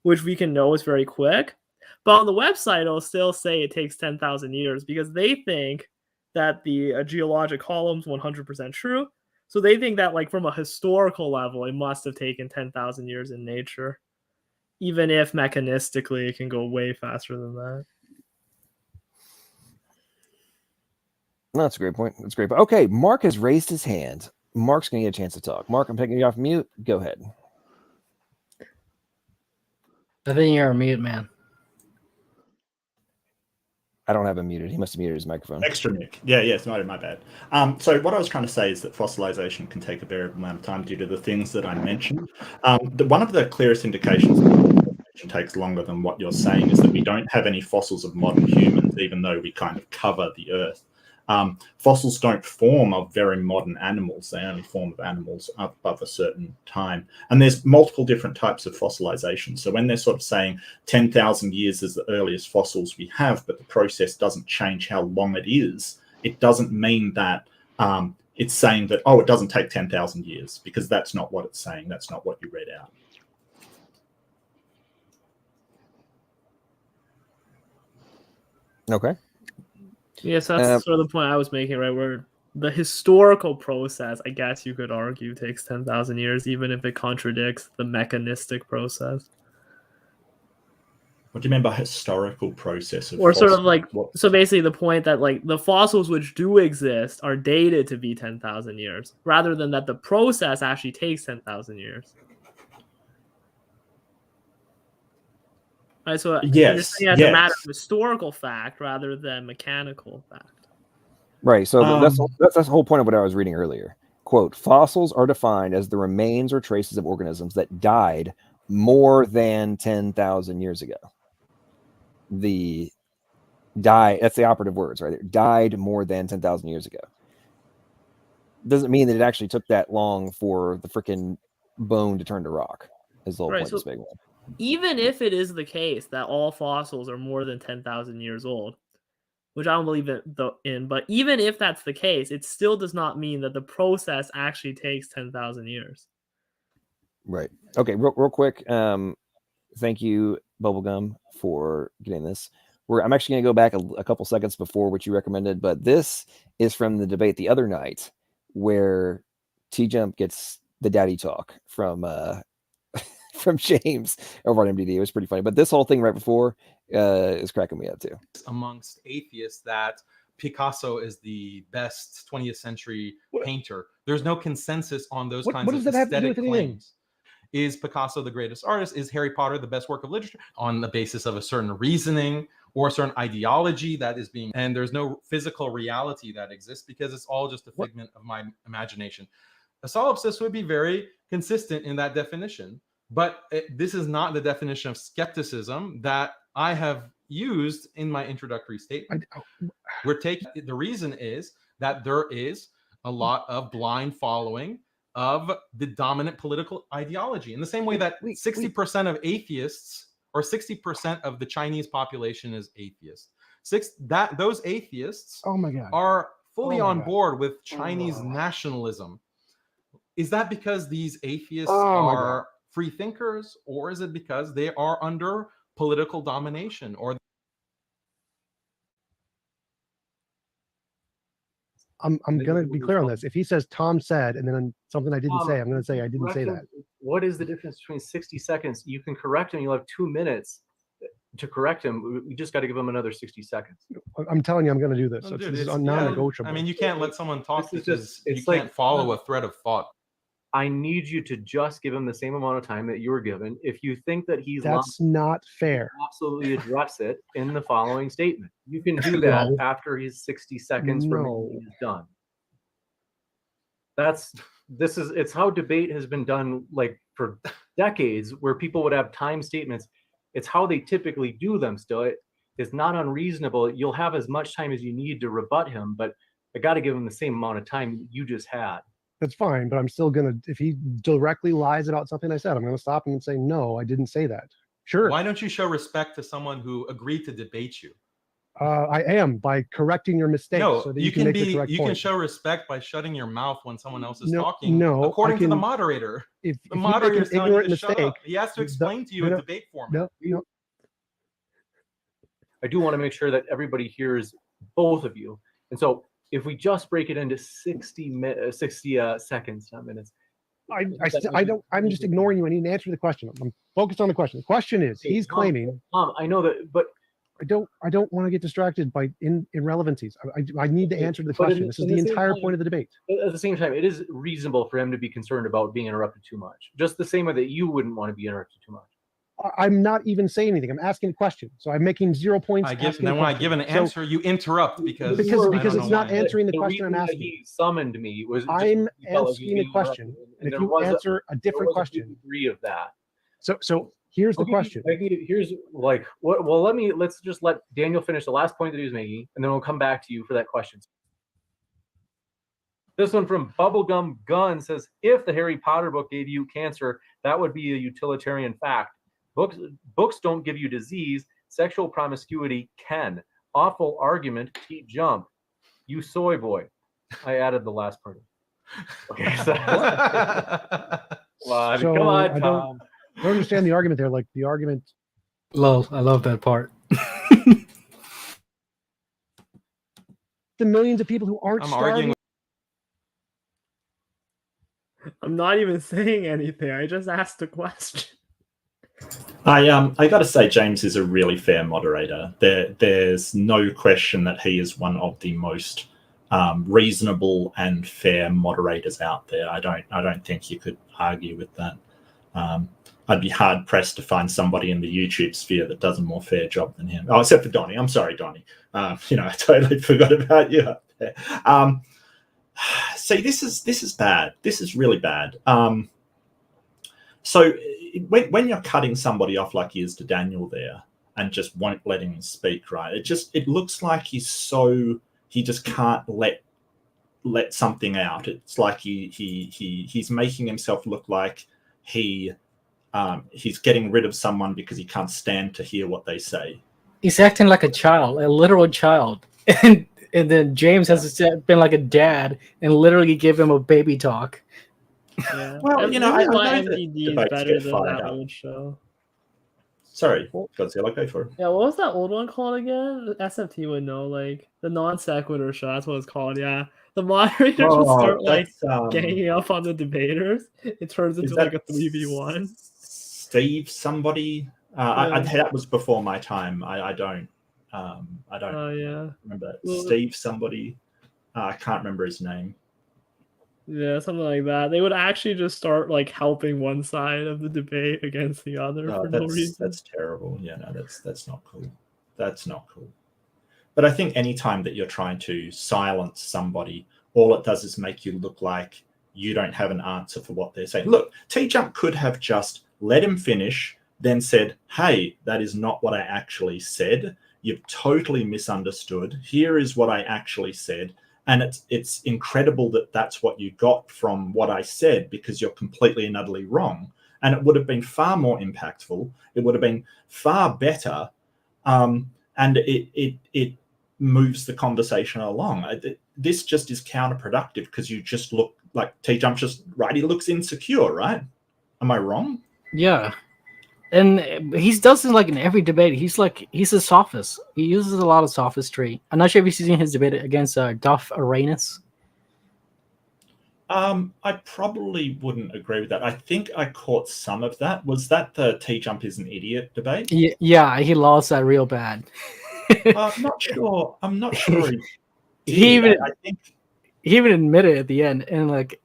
which we can know is very quick. But on the website, it'll still say it takes 10,000 years because they think that the geologic column's 100% true. So they think that like from a historical level, it must have taken 10,000 years in nature, even if mechanistically it can go way faster than that. No, that's a great point. That's a great point. Okay, Mark has raised his hand. Mark's going to get a chance to talk. Mark, I'm taking you off mute. Go ahead. I think you're on mute, man. I don't have him muted. He must have muted his microphone. Extra mic. Yeah, it's my bad. So what I was trying to say is that fossilization can take a variable amount of time due to the things that I mentioned. One of the clearest indications that it takes longer than what you're saying is that we don't have any fossils of modern humans, even though we kind of cover the Earth. Fossils don't form of very modern animals. They only form of animals above a certain time. And there's multiple different types of fossilization. So when they're sort of saying 10,000 years is the earliest fossils we have, but the process doesn't change how long it is, it doesn't mean that it's saying that, oh, it doesn't take 10,000 years, because that's not what it's saying. That's not what you read out. Okay. Yes, that's sort of the point I was making, right? Where the historical process, I guess you could argue, takes 10,000 years, even if it contradicts the mechanistic process. What do you mean by historical process? Or sort of like, so basically the point that like the fossils which do exist are dated to be 10,000 years, rather than that the process actually takes 10,000 years. Right, so yes, as a matter of historical fact rather than mechanical fact. Right. So that's the whole point of what I was reading earlier. Quote, fossils are defined as the remains or traces of organisms that died more than 10,000 years ago. That's the operative words, right? It died more than 10,000 years ago. Doesn't mean that it actually took that long for the freaking bone to turn to rock, is the whole point of this big one. Even if it is the case that all fossils are more than 10,000 years old, which I don't believe in, but even if that's the case, it still does not mean that the process actually takes 10,000 years. Right. Okay, real quick. Thank you, Bubblegum, for getting this. I'm actually going to go back a couple seconds before what you recommended, but this is from the debate the other night where T-Jump gets the daddy talk from James over on MDD. It was pretty funny, but this whole thing right before is cracking me up too. Amongst atheists that Picasso is the best 20th century painter. There's no consensus on those kinds of aesthetic claims. Is Picasso the greatest artist? Is Harry Potter the best work of literature? On the basis of a certain reasoning or a certain ideology that is being, and there's no physical reality that exists because it's all just a figment of my imagination. A solipsist would be very consistent in that definition, but this is not the definition of skepticism that I have used in my introductory statement. We're taking, the reason is that there is a lot of blind following of the dominant political ideology, in the same way that 60% of atheists, or 60% of the Chinese population is atheist. Those atheists are fully on board with Chinese nationalism. Is that because these atheists are free thinkers, or is it because they are under political domination? Or I'm going to be clear on this. If he says Tom said, and then something I didn't say, I'm going to say I didn't say that. What is the difference between 60 seconds? You can correct him. You'll have 2 minutes to correct him. We just got to give him another 60 seconds. I'm telling you, I'm going to do this. This is non-negotiable. I mean, you can't let someone talk because you can't follow a thread of thought. I need you to just give him the same amount of time that you were given. If you think that he's that's not fair. Absolutely address it in the following statement. You can do that after his 60 seconds remaining is done. It's how debate has been done like for decades, where people would have time statements. It's how they typically do them still. It's not unreasonable. You'll have as much time as you need to rebut him, but I got to give him the same amount of time you just had. That's fine, but I'm still going to, if he directly lies about something I said, I'm going to stop him and say, no, I didn't say that. Sure. Why don't you show respect to someone who agreed to debate you? I am, by correcting your mistake. No, so that you can make the correct you point. can show respect by shutting your mouth when someone else is No, talking. no, according to the moderator. If the moderator is telling you to shut up. He has to it's explain to you a debate format. No. I do want to make sure that everybody hears both of you. And so if we just break it into 60 seconds, not minutes. I'm just ignoring you. I need to answer the question. I'm focused on the question. The question is, he's claiming. I know that, but I don't want to get distracted by irrelevancies. I need to answer the question. This is the entire point of the debate. At the same time, it is reasonable for him to be concerned about being interrupted too much. Just the same way that you wouldn't want to be interrupted too much. I'm not even saying anything. I'm asking a question. So I'm making 0 points. Then when I give an answer, you interrupt because it's not answering the question I'm asking. He summoned me was I'm asking a question, and if you answer a different question, degree of that. So here's the question. Here's like what? Well, let's just let Daniel finish the last point that he was making, and then we'll come back to you for that question. This one from Bubblegum Gun says, if the Harry Potter book gave you cancer, that would be a utilitarian fact. Books don't give you disease. Sexual promiscuity can. Awful argument. Jump. You soy boy. I added the last part. Okay. So, come on, Tom. I don't understand the argument there. Like the argument. Lol. I love that part. The millions of people who aren't starving. I'm not even saying anything. I just asked a question. I got to say, James is a really fair moderator. There's no question that he is one of the most reasonable and fair moderators out there. I don't think you could argue with that. I'd be hard pressed to find somebody in the YouTube sphere that does a more fair job than him. Oh, except for Donnie. I'm sorry, Donnie. I totally forgot about you up there. See, this is bad. This is really bad. So when you're cutting somebody off like he is to Daniel there and just won't let him speak, right? It looks like he just can't let something out. It's like he's making himself look like he's getting rid of someone because he can't stand to hear what they say. He's acting like a child, a literal child. And then James has been like a dad and literally give him a baby talk. Yeah. Well, I know MDD is better than that old show. Sorry, Godzilla, go for it. Yeah, what was that old one called again? SFT would know, like the non sequitur show. That's what it's called. Yeah, the moderators would start like ganging up on the debaters. It turns into like a 3v1. Steve, somebody. That was before my time. I don't. Oh yeah. Remember Steve, somebody. I can't remember his name. Yeah, something like that. They would actually just start like helping one side of the debate against the other for no reason. That's terrible. Yeah, no, that's not cool. That's not cool. But I think anytime that you're trying to silence somebody, all it does is make you look like you don't have an answer for what they're saying. Look, T-Jump could have just let him finish, then said, hey, that is not what I actually said. You've totally misunderstood. Here is what I actually said. And it's incredible that that's what you got from what I said, because you're completely and utterly wrong. And it would have been far more impactful. It would have been far better. And it moves the conversation along. This just is counterproductive, because you just look like T-Jump just, right? He looks insecure, right? Am I wrong? Yeah. And he does it like in every debate. He's a sophist. He uses a lot of sophistry. I'm not sure if you've seen his debate against Duff Arenas. I probably wouldn't agree with that. I think I caught some of that. Was that the T-Jump is an idiot debate? Yeah, he lost that real bad. I'm not sure. He I even admitted at the end, and like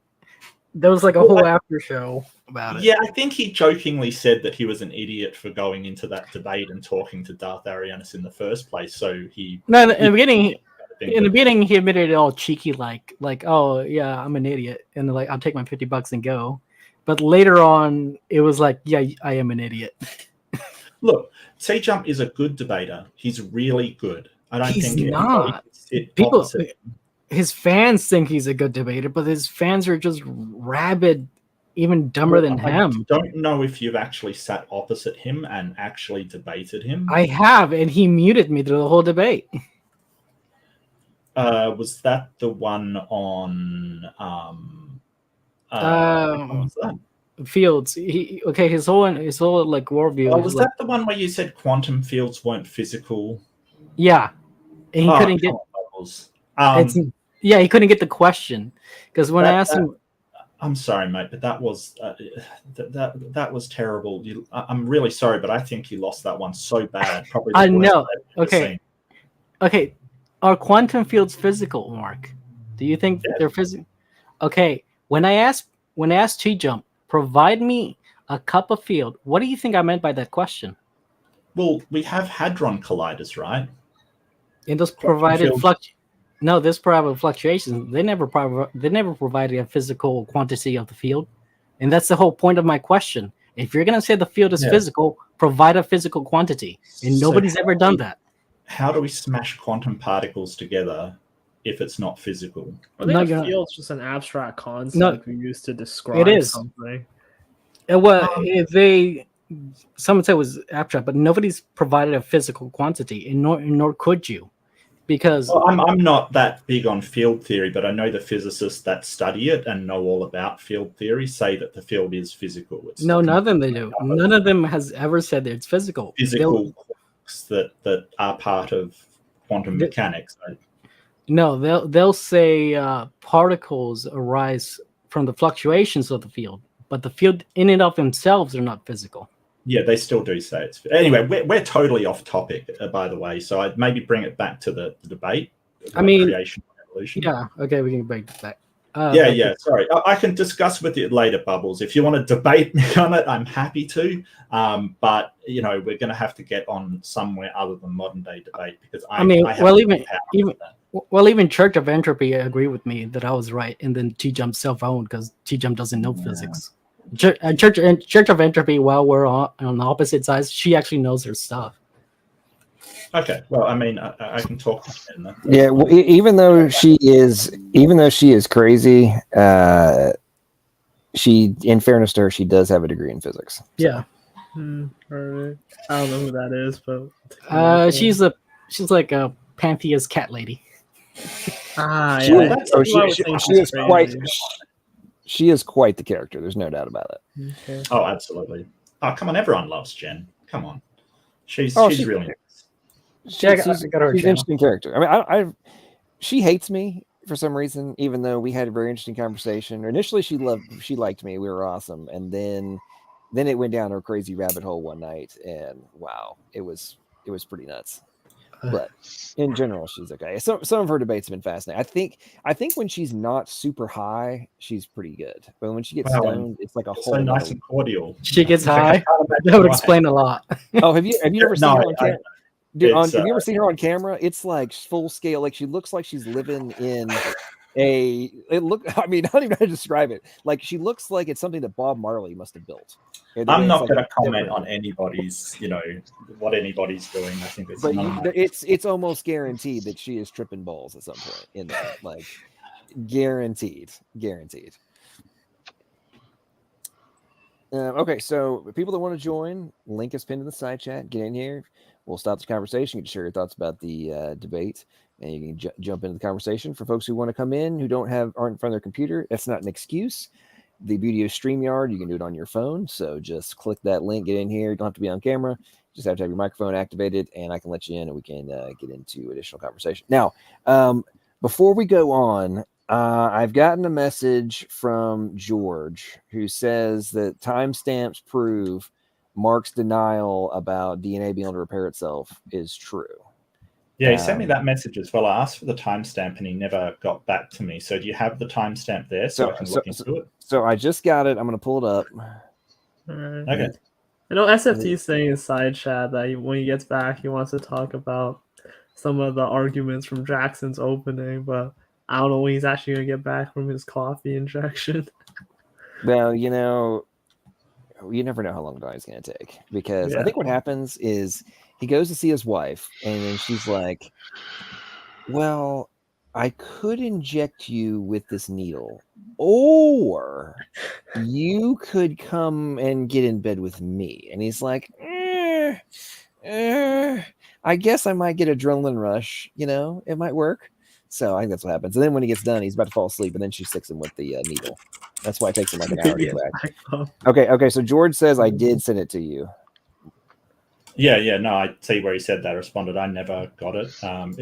there was like a whole after show about it. Yeah, I think he jokingly said that he was an idiot for going into that debate and talking to Darth Arianis in the first place. So in the beginning, he admitted it all cheeky, like, oh yeah, I'm an idiot, and like I'll take my $50 and go. But later on, it was like, yeah, I am an idiot. Look, T-Jump is a good debater. He's really good. I don't think not. People, his fans think he's a good debater, but his fans are just rabid, even dumber than him. I don't know if you've actually sat opposite him and actually debated him. I have, and he muted me through the whole debate. Was that the one on what was that? Fields? His whole like worldview. Oh, was that the one where you said quantum fields weren't physical? Yeah, and he couldn't get. He couldn't get the question, because when I asked him, I'm sorry, mate, but that was that was terrible. I'm really sorry, but I think you lost that one so bad. Probably. I know. Okay. Are quantum fields physical, Mark? Do you think they're physical? Okay. When I asked T-Jump, provide me a cup of field, what do you think I meant by that question? Well, we have hadron colliders, right? And those provided fluctuations. They never provided a physical quantity of the field, and that's the whole point of my question. If you're gonna say the field is physical, provide a physical quantity, and nobody's ever done that. How do we smash quantum particles together if it's not physical? I think a field's just an abstract concept we use to describe something. Someone said it was abstract, but nobody's provided a physical quantity, and nor could you. Because I'm not that big on field theory, but I know the physicists that study it and know all about field theory say that the field is physical. None of them they do. None of them has ever said that it's physical. Physical quarks that are part of quantum mechanics. No, they'll say particles arise from the fluctuations of the field, but the field in and of themselves are not physical. Yeah, they still do say it's. Anyway, we're totally off topic, by the way. So I'd maybe bring it back to the debate. Creation and evolution. Yeah. Okay, we can bring it back. Sorry, I can discuss with you later, Bubbles. If you want to debate me on it, I'm happy to. But we're going to have to get on somewhere other than modern day debate, because even Church of Entropy agree with me that I was right, and then T-Jump self-owned because T-Jump doesn't know physics. Church of Entropy, while we're on the opposite sides, she actually knows her stuff. Okay, well, I mean, I can talk. Yeah, well, even though she is crazy, she, in fairness to her, she does have a degree in physics. So. Yeah. All right. I don't know who that is, but she's like a Panthea's cat lady. She is quite the character. There's no doubt about it. Okay. Oh, absolutely. Oh, come on. Everyone loves Jen. Come on. She's really nice. She's an interesting character. I mean, she hates me for some reason, even though we had a very interesting conversation. Initially, she liked me. We were awesome. And then it went down a crazy rabbit hole one night. And wow, it was pretty nuts. But in general, she's okay. Some of her debates have been fascinating. I think when she's not super high, she's pretty good. But when she gets stoned, it's like a whole. So nice and cordial. She gets high. That would explain a lot. Oh, have you ever seen her on camera? Dude, It's, have you ever seen her on camera? It's like full scale. Like she looks like she's living in I mean, I don't even know how to describe it. Like she looks like it's something that Bob Marley must have built. I'm not going to comment on anybody's, what anybody's doing. I think it's. But it's almost guaranteed that she is tripping balls at some point in that. Like guaranteed. Okay, so people that want to join, link is pinned in the side chat. Get in here. We'll stop the conversation. You can share your thoughts about the debate, and you can jump into the conversation. For folks who want to come in who aren't in front of their computer, that's not an excuse. The beauty of StreamYard, you can do it on your phone. So just click that link, get in here. You don't have to be on camera. Just have to have your microphone activated, and I can let you in, and we can get into additional conversation. Now, before we go on, I've gotten a message from George who says that timestamps prove Mark's denial about DNA being able to repair itself is true. Yeah, he sent me that message as well. I asked for the timestamp and he never got back to me. So do you have the timestamp there so I can look into it? So I just got it. I'm going to pull it up. All right. Okay. I know SFT is saying in side chat that when he gets back, he wants to talk about some of the arguments from Jackson's opening, but I don't know when he's actually going to get back from his coffee injection. Well, you never know how long it's going to take, because I think what happens is he goes to see his wife, and then she's like, well, I could inject you with this needle, or you could come and get in bed with me. And he's like, I guess I might get adrenaline rush, it might work. So I think that's what happens. And then when he gets done, he's about to fall asleep, and then she sticks him with the needle. That's why it takes him like an hour to get back. Okay. So George says I did send it to you. Yeah. No, I see where he said that. I responded, I never got it.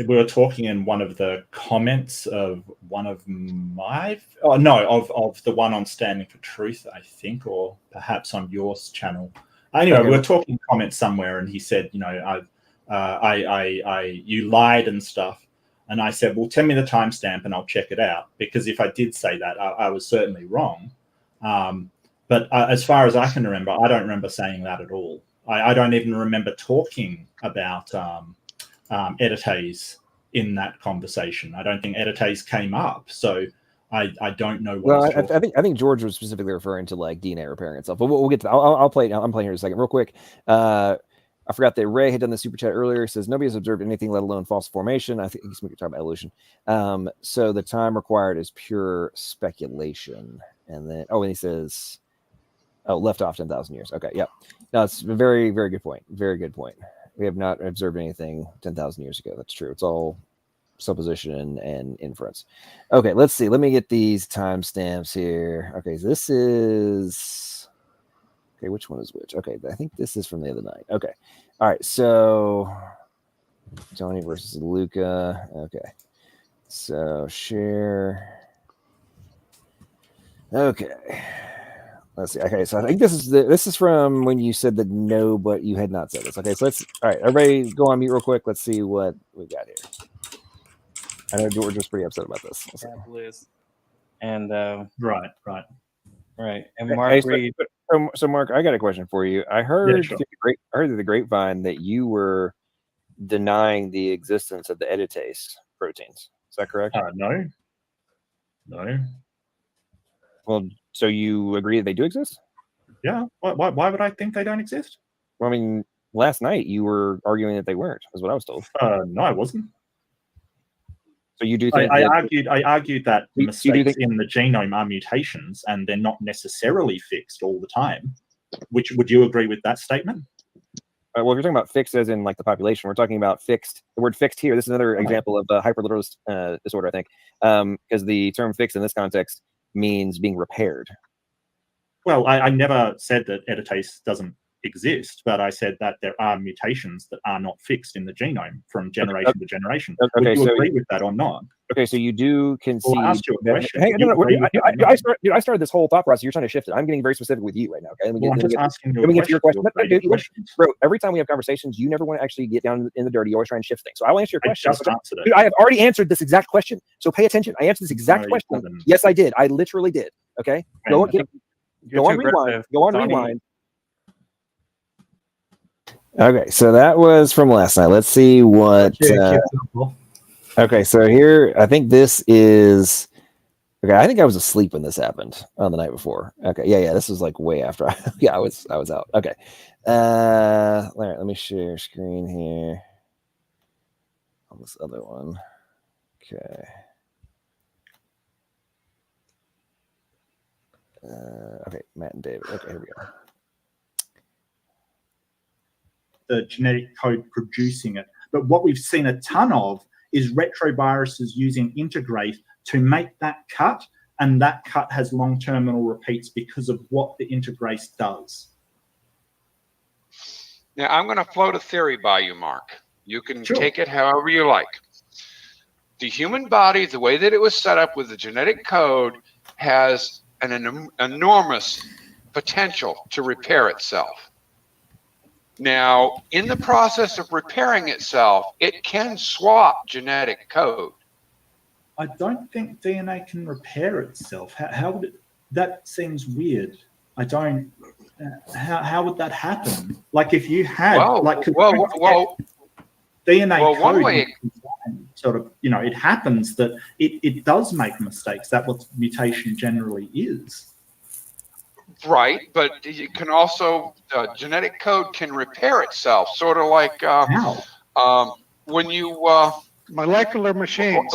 We were talking in one of the comments of one of my, of the one on Standing for Truth, I think, or perhaps on yours channel. Anyway, we were talking comments somewhere, and he said, you lied and stuff. And I said, well, tell me the timestamp and I'll check it out. Because if I did say that, I was certainly wrong. But as far as I can remember, I don't remember saying that at all. I don't even remember talking about edites in that conversation. I don't think edites came up. So I don't know what. Well, I think George was specifically referring to like DNA repairing itself. But we'll get to that. I'll play it. I'm playing here in a second. Real quick. I forgot that Ray had done the super chat earlier. It says nobody has observed anything, let alone false formation. I think he's talking about evolution. So the time required is pure speculation. And then, and he says, left off 10,000 years. Okay, yeah. No, it's a very, very good point. Very good point. We have not observed anything 10,000 years ago. That's true. It's all supposition and inference. Okay, let's see. Let me get these timestamps here. Okay, this is... Okay, which one is which? Okay, I think this is from the other night. Okay. All right, so Tony versus Luca. Okay. So share. Okay. Let's see. Okay, so I think this is from when you said that no, but you had not said this. Okay, so all right, everybody go on mute real quick. Let's see what we got here. I know George was pretty upset about this. And right. And Mark Reed. So Mark, I got a question for you. I heard through the grapevine that you were denying the existence of the editase proteins. Is that correct? No. Well, so you agree that they do exist? Yeah. Why would I think they don't exist? Well, I mean, last night you were arguing that they weren't, is what I was told. No, I wasn't. So you do think I argued that mistakes in the genome are mutations and they're not necessarily fixed all the time. Which would you agree with that statement? Well, if you're talking about fixed as in like the population, we're talking about fixed. The word fixed here, this is another example of a hyperliteralist disorder, I think, because the term fixed in this context means being repaired. Well, I never said that editase doesn't exist, but I said that there are mutations that are not fixed in the genome from generation to generation. Would you agree with that or not? Okay, so you do concede. Well, I asked you a question. Hey, I started this whole thought process. You're trying to shift it. I'm getting very specific with you right now. Okay, I'm just asking you your question. Bro, every time we have conversations, you never want to actually get down in the dirty. You always try and shift things. So I will answer your question. Dude, I have already answered this exact question. So pay attention. I answered this exact question. Yes, I did. I literally did. Okay, go on rewind. Okay, so that was from last night. Let's see what. Okay, so here I think this is. Okay, I think I was asleep when this happened on the night before. Okay, yeah, this was like way after. I was out. Okay, all right, let me share screen here on this other one. Okay. Okay, Matt and David. Okay, here we go. The genetic code producing it. But what we've seen a ton of is retroviruses using integrase to make that cut, and that cut has long terminal repeats because of what the integrase does. Now, I'm going to float a theory by you, Mark. You can take it however you like. The human body, the way that it was set up with the genetic code, has an enormous potential to repair itself. Now, in the process of repairing itself, it can swap genetic code. I don't think DNA can repair itself. How would it? That seems weird. I don't. How would that happen? Like if you had DNA code, sort of, it happens that it does make mistakes. That's what mutation generally is. Right, but it can also genetic code can repair itself, sort of like when you molecular machines.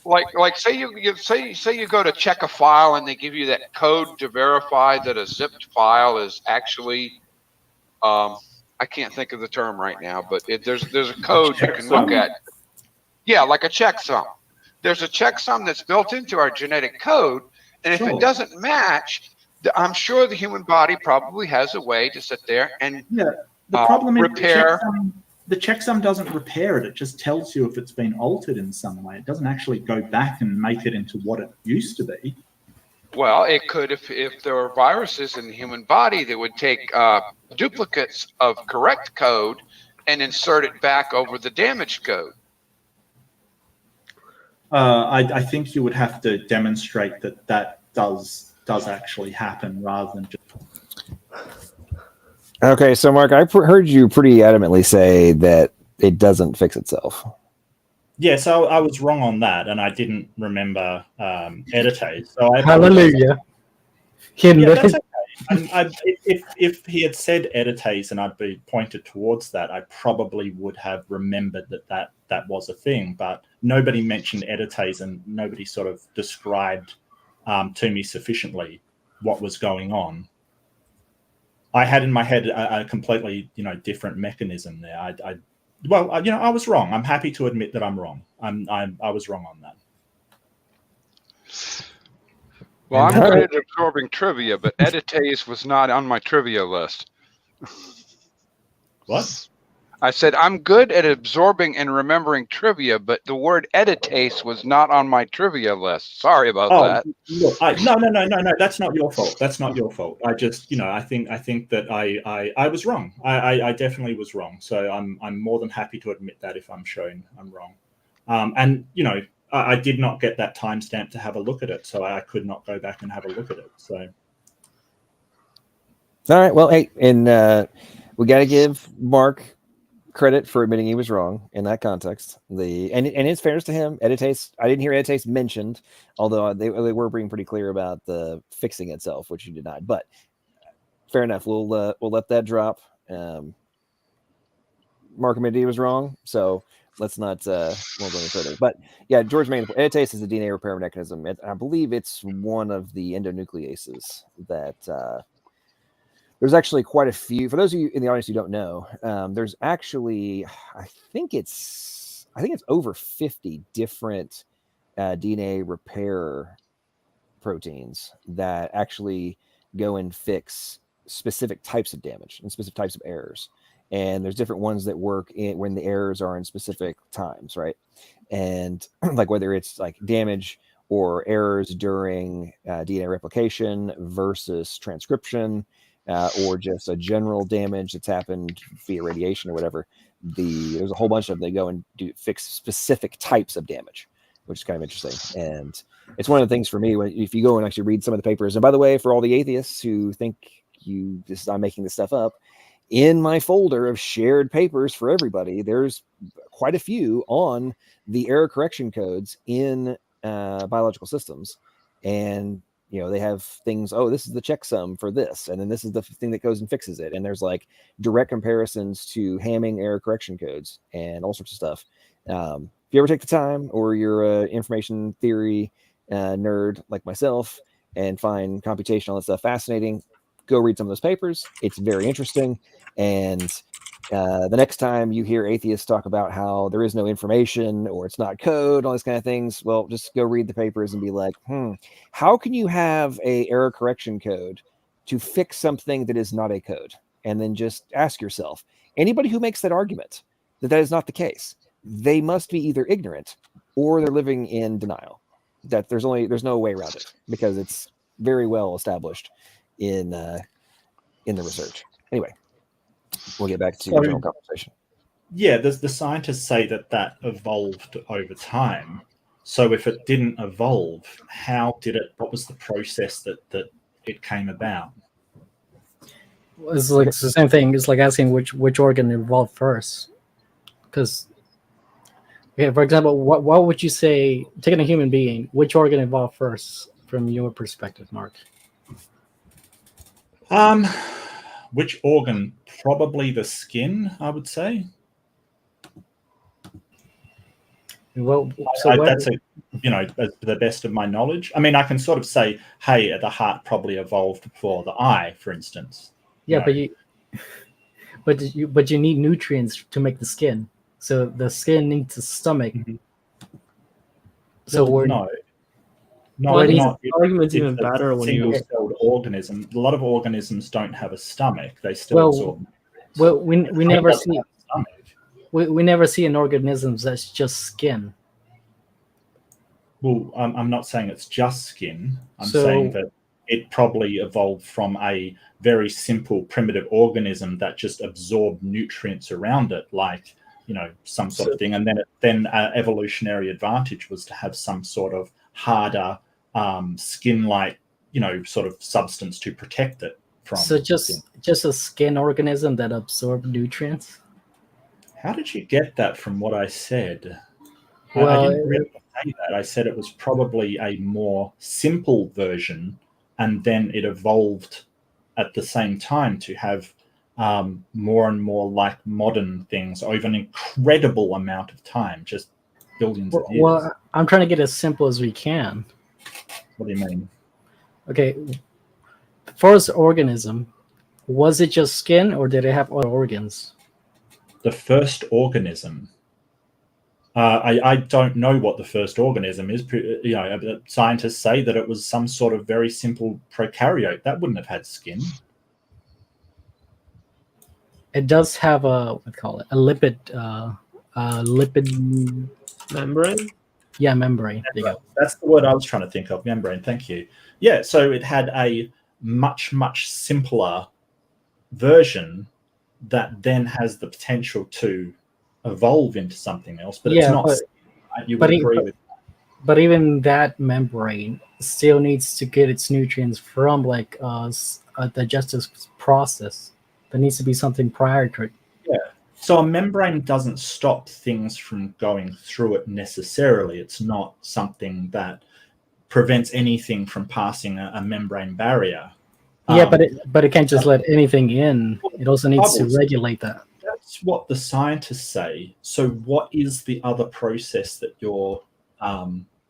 Like say you go to check a file and they give you that code to verify that a zipped file is actually I can't think of the term right now, but there's a code you can look at. Yeah, like a checksum. There's a checksum that's built into our genetic code, and if it doesn't match, I'm sure the human body probably has a way to sit there and the problem repair. The checksum doesn't repair it. It just tells you if it's been altered in some way. It doesn't actually go back and make it into what it used to be. Well, it could if there were viruses in the human body that would take duplicates of correct code and insert it back over the damaged code. I think you would have to demonstrate that does actually happen rather than just. Okay, so Mark, I heard you pretty adamantly say that it doesn't fix itself. Yeah, so I was wrong on that, and I didn't remember editase. So hallelujah. That's okay. If he had said editase and I'd be pointed towards that, I probably would have remembered that was a thing. But nobody mentioned editase, and nobody sort of described to me sufficiently what was going on. I had in my head a completely, different mechanism there. I was wrong. I'm happy to admit that I'm wrong. I was wrong on that. Well, I'm good at absorbing trivia, but editase was not on my trivia list. What? I said I'm good at absorbing and remembering trivia, but the word editase was not on my trivia list. Sorry about that. Look, no. That's not your fault. That's not your fault. I just, I think that I was wrong. I definitely was wrong. So I'm more than happy to admit that if I'm shown I'm wrong. And I did not get that timestamp to have a look at it, so I could not go back and have a look at it. So. All right. Well, hey, and we got to give Mark credit for admitting he was wrong in that context. And it's fairness to him. Editase, I didn't hear editase mentioned, although they were being pretty clear about the fixing itself, which you denied. But fair enough. We'll let that drop. Mark admitted he was wrong, so let's not won't go any further. But yeah, George made editase is a DNA repair mechanism. I believe it's one of the endonucleases that. There's actually quite a few. For those of you in the audience who don't know, there's actually, I think it's over 50 different DNA repair proteins that actually go and fix specific types of damage and specific types of errors. And there's different ones that work when the errors are in specific times, right? And like whether it's like damage or errors during DNA replication versus transcription, or just a general damage that's happened via radiation or whatever. There's a whole bunch of them. They go and fix specific types of damage, which is kind of interesting. And it's one of the things for me if you go and actually read some of the papers. And by the way, for all the atheists who think I'm making this stuff up, in my folder of shared papers for everybody, there's quite a few on the error correction codes in biological systems. And they have things, this is the checksum for this, and then this is the thing that goes and fixes it. And there's like direct comparisons to Hamming error correction codes and all sorts of stuff. If you ever take the time, or you're an information theory nerd like myself and find computation, all that stuff fascinating, go read some of those papers. It's very interesting. And the next time you hear atheists talk about how there is no information or it's not code, all these kind of things, well, just go read the papers and be like, how can you have a error correction code to fix something that is not a code? And then just ask yourself, anybody who makes that argument that is not the case, they must be either ignorant or they're living in denial. That there's no way around it, because it's very well established in the research. Anyway, we'll get back to the general conversation. Yeah, the scientists say that evolved over time. So if it didn't evolve, what was the process that it came about? It's like it's the same thing. It's like asking which organ evolved first. Because, for example, what would you say, taking a human being, which organ evolved first from your perspective, Mark? Which organ? Probably the skin, I would say. Well, that's the best of my knowledge. I mean, I can sort of say, hey, the heart probably evolved before the eye, for instance. Yeah, but you need nutrients to make the skin. So the skin needs a stomach. Mm-hmm. So the argument's even better when you single-celled organism. A lot of organisms don't have a stomach; they still absorb. Well, we never see we never see an organism that's just skin. Well, I'm not saying it's just skin. I'm saying that it probably evolved from a very simple, primitive organism that just absorbed nutrients around it, like some sort of thing, and then evolutionary advantage was to have some sort of harder skin-like sort of substance to protect it from. So just a skin organism that absorbs nutrients. How did you get that from what I said? Well, I didn't really say that. I said it was probably a more simple version, and then it evolved at the same time to have more and more like modern things over an incredible amount of time, just billions of years. Well, I'm trying to get as simple as we can. What do you mean? Okay, the first organism, was it just skin, or did it have other organs? The first organism. I don't know what the first organism is. Scientists say that it was some sort of very simple prokaryote that wouldn't have had skin. It does have a a lipid membrane. Yeah, membrane. There you go. That's the word I was trying to think of. Membrane. Thank you. Yeah. So it had a much simpler version that then has the potential to evolve into something else, but it's not. You would agree with that. But even that membrane still needs to get its nutrients from like a digestive process. There needs to be something prior to it. Yeah. So a membrane doesn't stop things from going through it necessarily. It's not something that prevents anything from passing a membrane barrier. Yeah, but it can't just let anything in. It also needs to regulate that. That's what the scientists say. So what is the other process that you're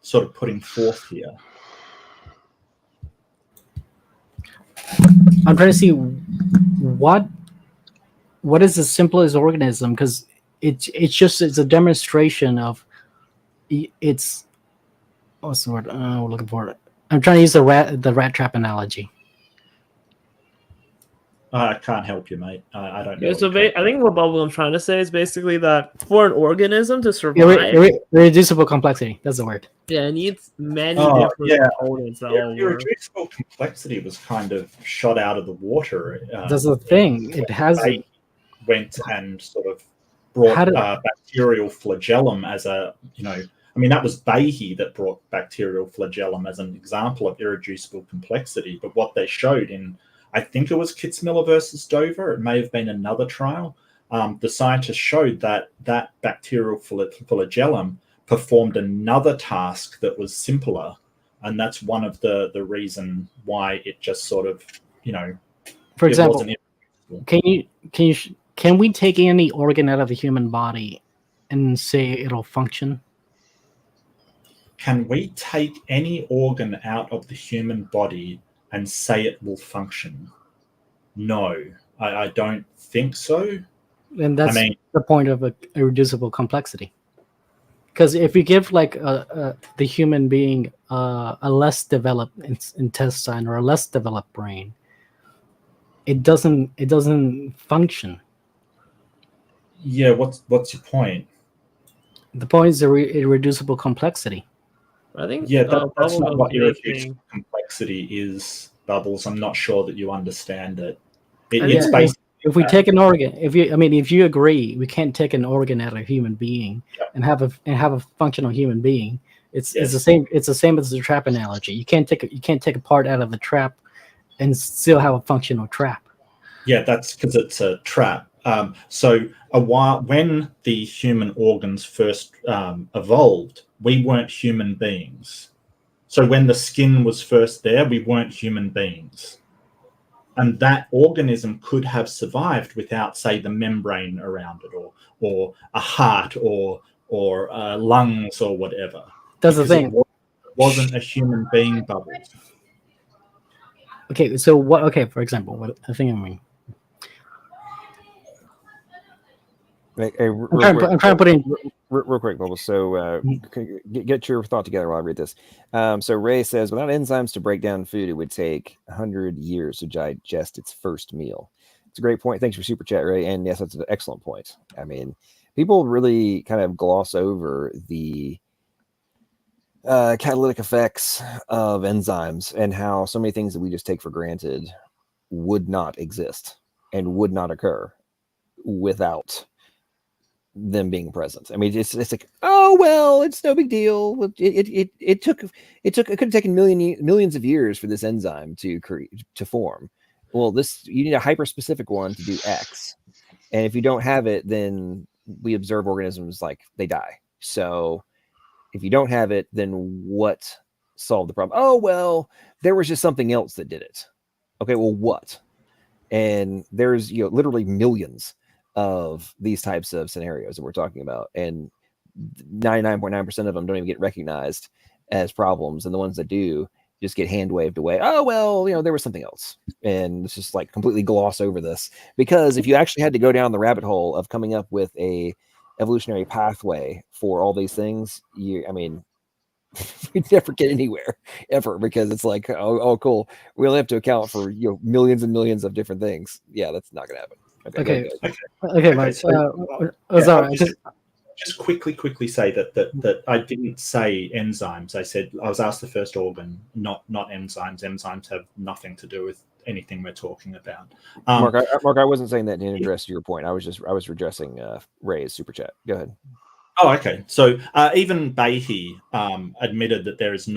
sort of putting forth here? I'm trying to see what is the simplest organism, because it's a demonstration of it's what's the word we're looking for. I'm trying to use the rat trap analogy. I can't help you, mate. I don't know. Yeah, so I think what Bubblegum's trying to say is basically that for an organism to survive, irreducible complexity. That's the word. Yeah, it needs many different components that all work. Irreducible complexity was kind of shot out of the water. That's the thing. It has went and sort of brought bacterial flagellum as a, I mean, that was Behe that brought bacterial flagellum as an example of irreducible complexity. But what they showed in, I think it was Kitzmiller versus Dover, it may have been another trial, the scientists showed that that bacterial flagellum performed another task that was simpler. And that's one of the reason why it just sort of, for example, can we take any organ out of the human body and say it'll function? Can we take any organ out of the human body and say it will function? No, I don't think so. And that's the point of a irreducible complexity. Because if you give the human being a less developed intestine or a less developed brain, it doesn't function. Yeah, what's your point? The point is irreducible complexity. I think that's not what irreducible complexity is, Bubbles. I'm not sure that you understand it. It's basically, if we take an organ, if you agree, we can't take an organ out of a human being and have a functional human being. It's the same. It's the same as the trap analogy. You can't take a part out of the trap and still have a functional trap. Yeah, that's because it's a trap. So when the human organs first evolved, we weren't human beings. So when the skin was first there, we weren't human beings. And that organism could have survived without, say, the membrane around it, or a heart, or lungs, or whatever. That's the thing. It wasn't a human being, Bubbles. Okay, so what? Okay, for example, what I think I mean. I'm trying to put in real quick, Bubbles. So get your thought together while I read this. So Ray says, without enzymes to break down food, it would take 100 years to digest its first meal. It's a great point. Thanks for super chat, Ray. And yes, that's an excellent point. I mean, people really kind of gloss over the catalytic effects of enzymes and how so many things that we just take for granted would not exist and would not occur without them being present. I mean, it's like, oh well, it's no big deal. It could have taken millions of years for this enzyme to form. Well, you need a hyper specific one to do X, and if you don't have it, then we observe organisms like they die. So if you don't have it, then what solved the problem? Oh well, there was just something else that did it. Okay, well what? And there's literally millions of these types of scenarios that we're talking about, and 99.9% of them don't even get recognized as problems, and the ones that do just get hand waved away. Oh well, there was something else, and it's just like completely gloss over this, because if you actually had to go down the rabbit hole of coming up with a evolutionary pathway for all these things, we'd never get anywhere ever, because it's like, oh cool, we only have to account for millions and millions of different things. Yeah, that's not gonna happen. Okay, Mike. Just quickly say that I didn't say enzymes. I was asked the first organ, not enzymes. Enzymes have nothing to do with anything we're talking about. Mark, I wasn't saying that to address your point. I was addressing Ray's super chat. Go ahead. Oh, okay. So even Behe admitted that there is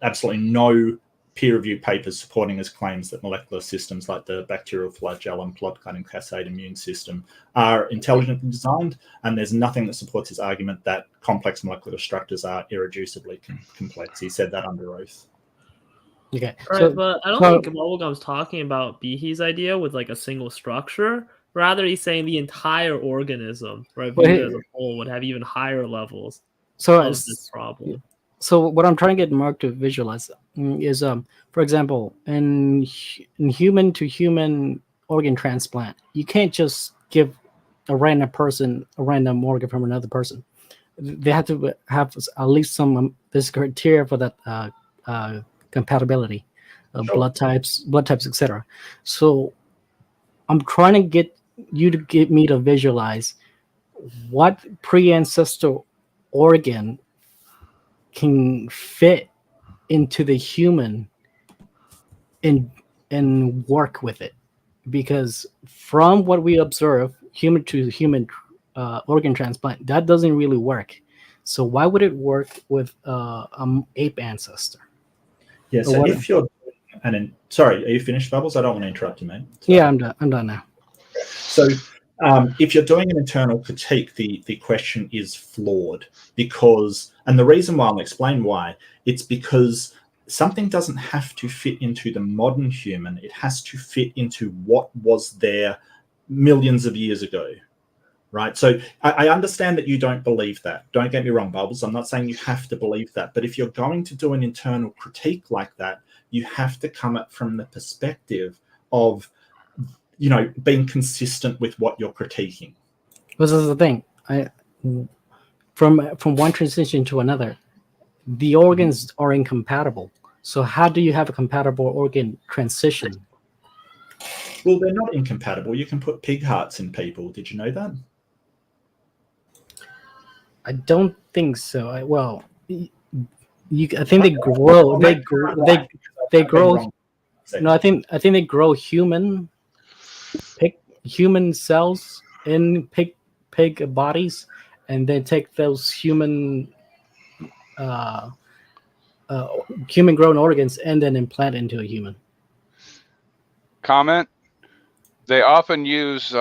absolutely no peer-reviewed papers supporting his claims that molecular systems like the bacterial flagellum, blood-clotting cascade immune system are intelligently designed, and there's nothing that supports his argument that complex molecular structures are irreducibly complex. He said that under oath. Okay. Right, but I don't think Bubblegum's talking about Behe's idea with like a single structure. Rather, he's saying the entire organism, right, viewed as a whole, would have even higher levels of this problem. So what I'm trying to get Mark to visualize is, for example, in human to human organ transplant, you can't just give a random person a random organ from another person. They have to have at least some this criteria for that compatibility. blood types, etc. So I'm trying to get you to get me to visualize what pre-ancestral organ can fit into the human and work with it, because from what we observe, human to human organ transplant, that doesn't really work. So why would it work with ape ancestor? Yeah. So if you're sorry, are you finished, Bubbles? I don't want to interrupt you, mate. So, yeah, I'm done now. So if you're doing an internal critique, the question is flawed, because, and the reason why I'll explain why, it's because something doesn't have to fit into the modern human. It has to fit into what was there millions of years ago, right? So I understand that you don't believe that. Don't get me wrong, Bubbles. I'm not saying you have to believe that. But if you're going to do an internal critique like that, you have to come at from the perspective of, you know, being consistent with what you're critiquing. This is the thing. From one transition to another, the organs are incompatible. So how do you have a compatible organ transition? Well, they're not incompatible. You can put pig hearts in people. Did you know that? I don't think so. I think they grow. They grow. No, I think they grow human cells in pig bodies, and then take those human grown organs and then implant into a human. Comment. They often use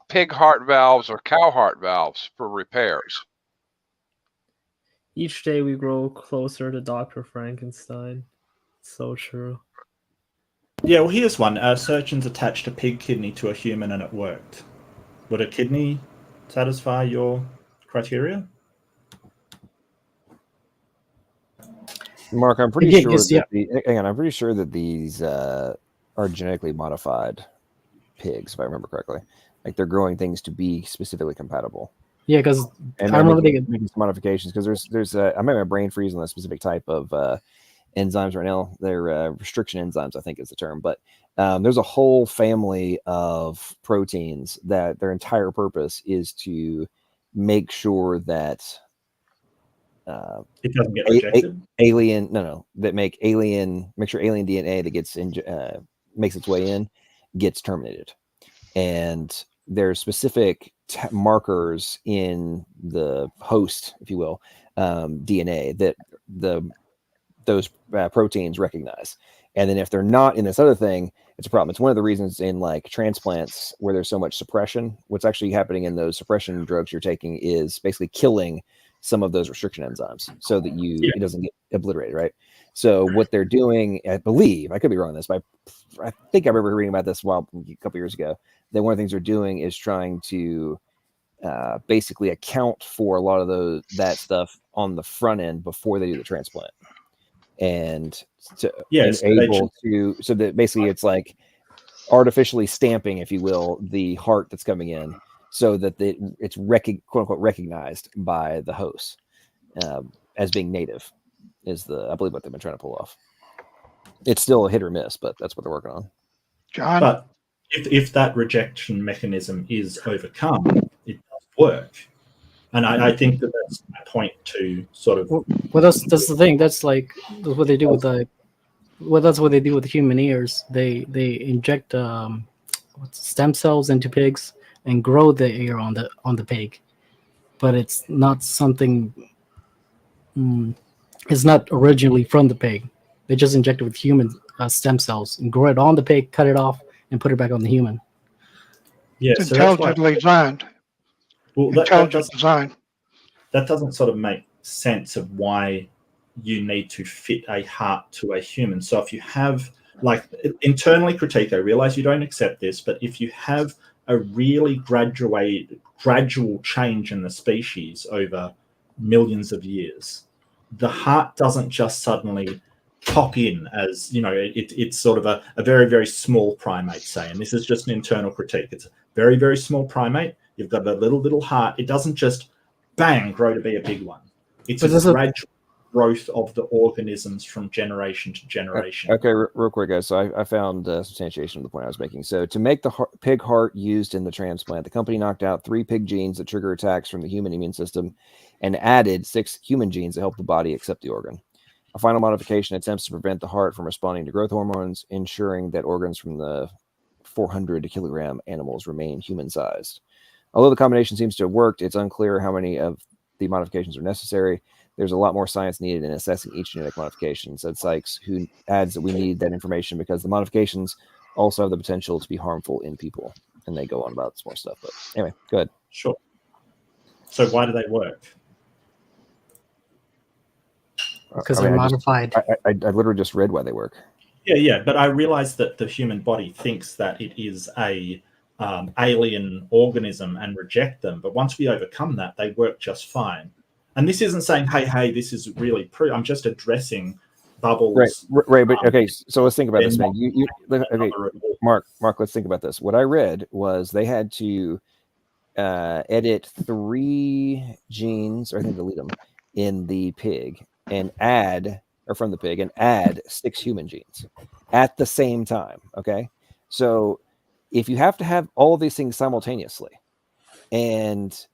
pig heart valves or cow heart valves for repairs. Each day we grow closer to Dr. Frankenstein. So true. Yeah, well, here's one. Surgeons attached a pig kidney to a human and it worked. Would a kidney satisfy your criteria? Mark, I'm pretty sure that I'm pretty sure that these are genetically modified pigs, if I remember correctly. Like they're growing things to be specifically compatible. Yeah, because I remember making some modifications, because there's I'm having a brain freeze on a specific type of enzymes right now. They're restriction enzymes, I think is the term. But there's a whole family of proteins that their entire purpose is to make sure that it doesn't get rejected. Make sure alien DNA that gets makes its way in gets terminated. And there's specific markers in the host, if you will, DNA that those proteins recognize. And then if they're not in this other thing, it's a problem. It's one of the reasons in like transplants where there's so much suppression. What's actually happening in those suppression drugs you're taking is basically killing some of those restriction enzymes so that it doesn't get obliterated, right? So what they're doing, I believe, I could be wrong on this, but I think I remember reading about this a couple years ago, that one of the things they're doing is trying to basically account for a lot of that stuff on the front end before they do the transplant. And so that basically it's like artificially stamping, if you will, the heart that's coming in, so that it's quote unquote recognized by the host as being native, I believe what they've been trying to pull off. It's still a hit or miss, but that's what they're working on. John? But if that rejection mechanism is overcome, it does work. And I think that's my point to sort of. Well, that's the thing. That's like what they do with that's what they do with human ears. They inject stem cells into pigs and grow the ear on the pig, but it's not something. It's not originally from the pig. They just inject it with human stem cells and grow it on the pig, cut it off, and put it back on the human. Yeah, it's intelligently designed. Well, that doesn't sort of make sense of why you need to fit a heart to a human. So if you have, like, internally critique, I realize you don't accept this, but if you have a really gradual change in the species over millions of years, the heart doesn't just suddenly pop in as, you know, it's sort of a very, very small primate, say, and this is just an internal critique. It's a very, very small primate. You've got a little heart. It doesn't just bang grow to be a big one. It's gradual. growth of the organisms from generation to generation. Okay, real quick, guys. So I found substantiation of the point I was making. So to make the pig heart used in the transplant, the company knocked out 3 pig genes that trigger attacks from the human immune system and added 6 human genes that help the body accept the organ. A final modification attempts to prevent the heart from responding to growth hormones, ensuring that organs from the 400 kilogram animals remain human-sized. Although the combination seems to have worked, it's unclear how many of the modifications are necessary. There's a lot more science needed in assessing each genetic modification, said Sykes, who adds that we need that information because the modifications also have the potential to be harmful in people. And they go on about some more stuff. But anyway, go ahead. Sure. So why do they work? Because they're modified. I literally just read why they work. Yeah, but I realize that the human body thinks that it is a alien organism and reject them. But once we overcome that, they work just fine. And this isn't saying, hey, this is really true. I'm just addressing Bubbles. Right. But okay, so let's think about this, man. Okay, Mark, let's think about this. What I read was they had to edit 3 genes, or I think delete them, in the pig and add 6 human genes at the same time. Okay, so if you have to have all of these things simultaneously, and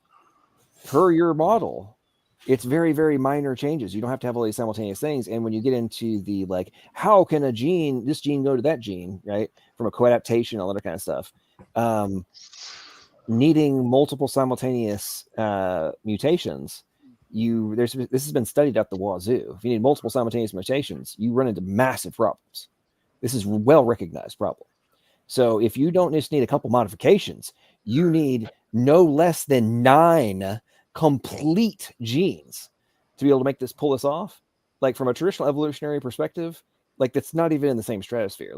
per your model, it's very, very minor changes. You don't have to have all these simultaneous things. And when you get into the how can this gene go to that gene, right? From a coadaptation, all that kind of stuff. Needing multiple simultaneous mutations, this has been studied at the wazoo. If you need multiple simultaneous mutations, you run into massive problems. This is a well-recognized problem. So if you don't just need a couple modifications, you need no less than 9 complete genes to be able to pull this off. Like from a traditional evolutionary perspective, that's not even in the same stratosphere.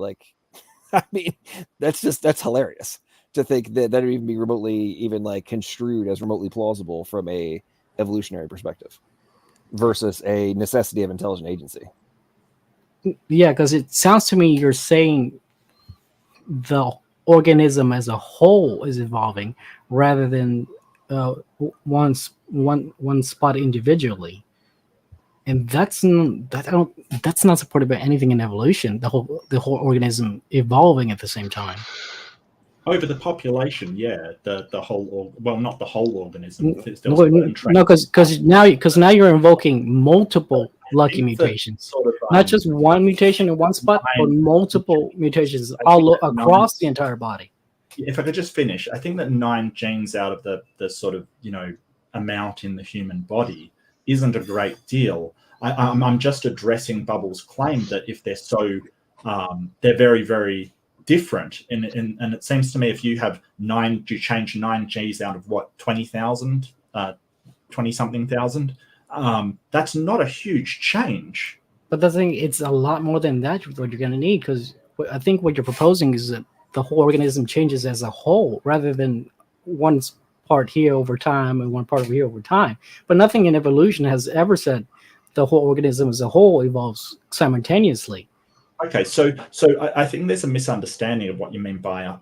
I mean, that's hilarious to think that would even be remotely construed as remotely plausible from a evolutionary perspective versus a necessity of intelligent agency. Yeah, because it sounds to me you're saying the organism as a whole is evolving rather than one spot individually, and that's not supported by anything in evolution. The whole organism evolving at the same time. Over the population, yeah, the whole, not the whole organism. No, because now you're invoking multiple lucky mutations, not just one mutation in one spot, but multiple mutations all across the entire body. If I could just finish, I think that 9 genes out of the sort of amount in the human body isn't a great deal. I'm just addressing Bubbles' claim that if they're so they're very, very different, and it seems to me if you have 9, you change 9 G's out of what 20,000, 20-something thousand, that's not a huge change. But the thing, it's a lot more than that. What you're going to need, because I think what you're proposing is that the whole organism changes as a whole rather than one part here over time and one part over here over time. But nothing in evolution has ever said the whole organism as a whole evolves simultaneously. Okay, so I think there's a misunderstanding of what you mean by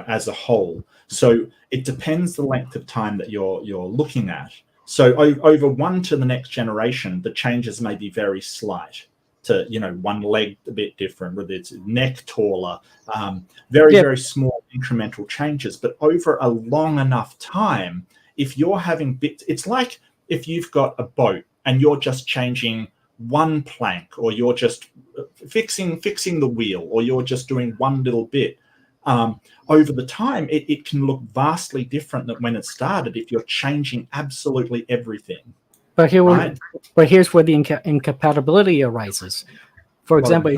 as a whole. So it depends the length of time that you're looking at. So over one to the next generation, the changes may be very slight. To one leg a bit different, whether it's neck taller, very small incremental changes. But over a long enough time, if you're having bits, it's like if you've got a boat and you're just changing one plank, or you're just fixing the wheel, or you're just doing one little bit. Over the time, it can look vastly different than when it started if you're changing absolutely everything. But here's where the incompatibility arises. For example,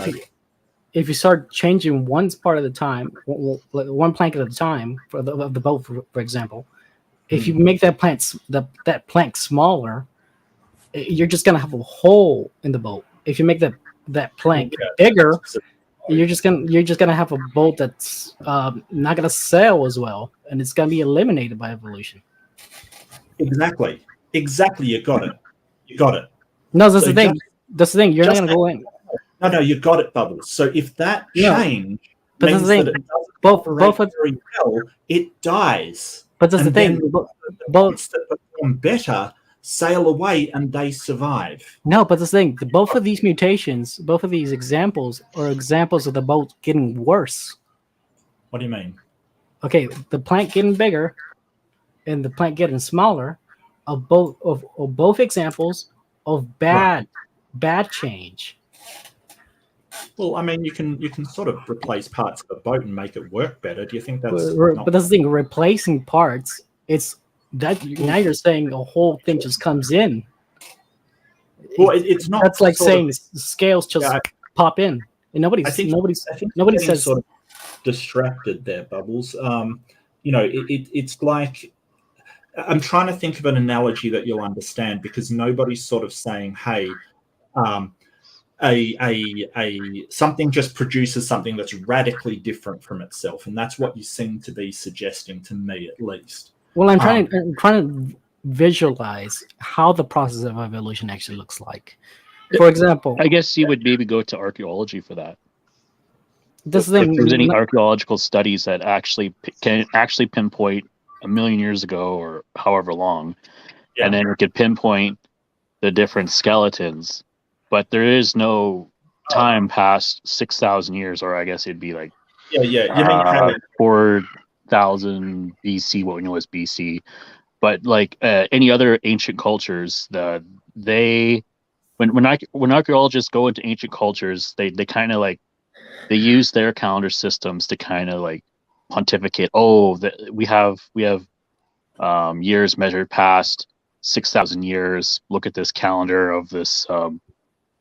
if you start changing one part at a time, one plank at a time of the boat, for example, if you make that plank smaller, you're just gonna have a hole in the boat. If you make that plank bigger, you're just gonna have a boat that's not gonna sail as well, and it's gonna be eliminated by evolution. Exactly. You got it. No, that's the thing. That's the thing. You're not going to go in. No, you got it, Bubbles. So if that change means that it both very well, it dies. But that's the thing. Both that perform better, sail away and they survive. No, but the thing, both of these mutations, both of these examples are examples of the boat getting worse. What do you mean? Okay, the plant getting bigger and the plant getting smaller are both examples of bad change. Well, I mean, you can sort of replace parts of the boat and make it work better. Do you think that's? But that's the thing, replacing parts. It's that now you're saying the whole thing just comes in. Well, it's not. That's like saying scales just pop in, and nobody says. Sort of distracted there, Bubbles. You know, it's like I'm trying to think of an analogy that you'll understand, because nobody's sort of saying, hey. Something just produces something that's radically different from itself, and that's what you seem to be suggesting to me, at least. Well, I'm trying to visualize how the process of evolution actually looks like. For example, I guess you would maybe go to archaeology for that. If there's any archaeological studies that can pinpoint 1 million years ago or however long, and then it could pinpoint the different skeletons. But there is no time past 6,000 years, or I guess it'd be like 4,000 BC. What we know as BC, but like any other ancient cultures, when archaeologists go into ancient cultures, they kind of like they use their calendar systems to kind of like pontificate. Oh, we have years measured past 6,000 years. Look at this calendar of this.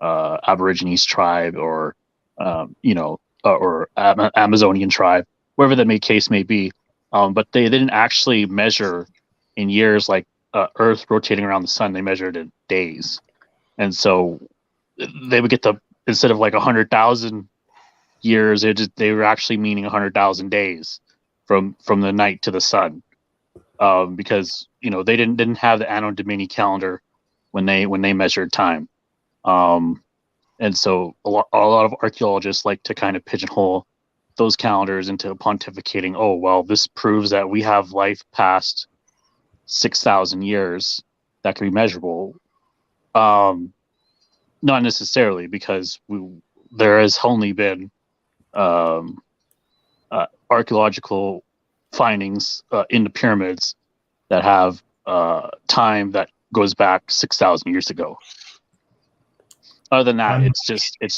Aborigines tribe or Amazonian tribe, wherever that case may be. But they didn't actually measure in years like Earth rotating around the sun. They measured in days. And so they would get instead of like 100,000 years, they were actually meaning 100,000 days from the night to the sun. Because, they didn't have the Anno Domini calendar when they measured time. And so a lot of archaeologists like to kind of pigeonhole those calendars into pontificating, oh, well, this proves that we have life past 6,000 years that can be measurable. Not necessarily, because there has only been archaeological findings in the pyramids that have time that goes back 6,000 years ago. Other than that, it's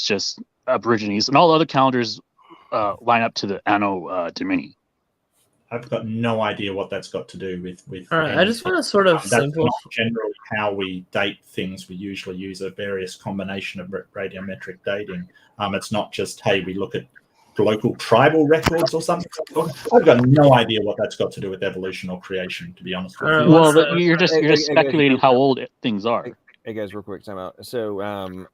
just Aborigines, and all other calendars line up to the Anno Domini. I've got no idea what that's got to do with. All right, I just want to sort of that's not generally how we date things. We usually use a various combination of radiometric dating. It's not just, hey, we look at local tribal records or something. I've got no idea what that's got to do with evolution or creation, to be honest with you. Well, you're just speculating how old things are. Hey guys, real quick, time out. So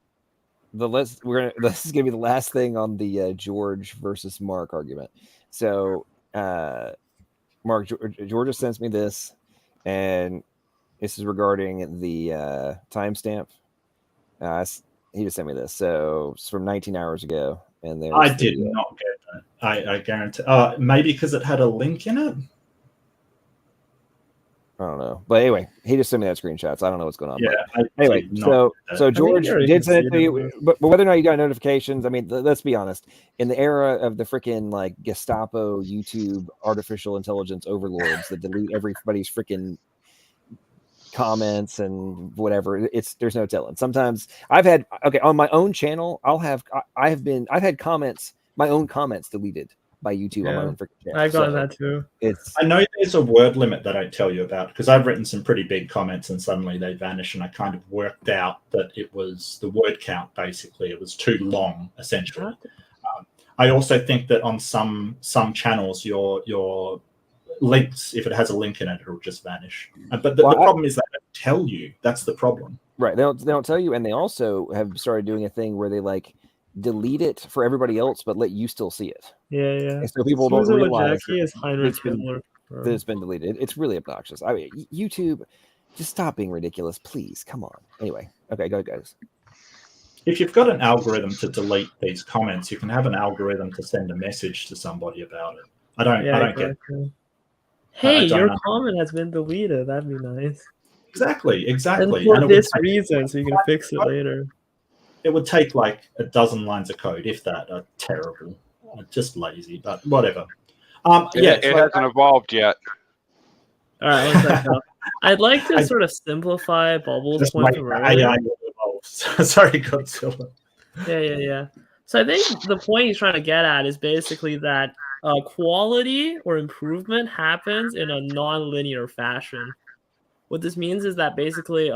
this is gonna be the last thing on the George versus Mark argument. So Mark, Georgia sends me this, and this is regarding the timestamp. He just sent me this, so it's from 19 hours ago, and there. I did not get that. I guarantee. Maybe because it had a link in it. I don't know, but anyway, he just sent me that screenshot, so I don't know what's going on. Yeah. Anyway, so George did send it to you, but whether or not you got notifications, I mean, let's be honest. In the era of the freaking like Gestapo, YouTube, artificial intelligence overlords that delete everybody's freaking comments and whatever, there's no telling. Sometimes I've had on my own channel, I've had comments, my own comments deleted by YouTube on my own freaking channel. I've gotten that too. I know there's a word limit that I tell you about, because I've written some pretty big comments and suddenly they vanish, and I kind of worked out that it was the word count. Basically, it was too long, essentially. I also think that on some channels, your links, if it has a link in it, it'll just vanish. But the problem is that they don't tell you. That's the problem. Right? They don't tell you, and they also have started doing a thing where they like delete it for everybody else, but let you still see it. Yeah. And so people don't realize that it's been deleted. It's really obnoxious. I mean, YouTube, just stop being ridiculous, please. Come on. Anyway, okay, go guys. If you've got an algorithm to delete these comments, you can have an algorithm to send a message to somebody about it. I don't get. Hey, your comment has been deleted. That'd be nice. Exactly. And And for it would this take, reason, so you can fix it later. it would take like a dozen lines of code, if that. Are terrible, just lazy, but whatever. It hasn't evolved yet. All right, one second. I'd like to I- sort of simplify Bubble's just point wait from for earlier. AI will evolve. Sorry, Godzilla. Yeah. So I think the point he's trying to get at is basically that quality or improvement happens in a non-linear fashion. What this means is that basically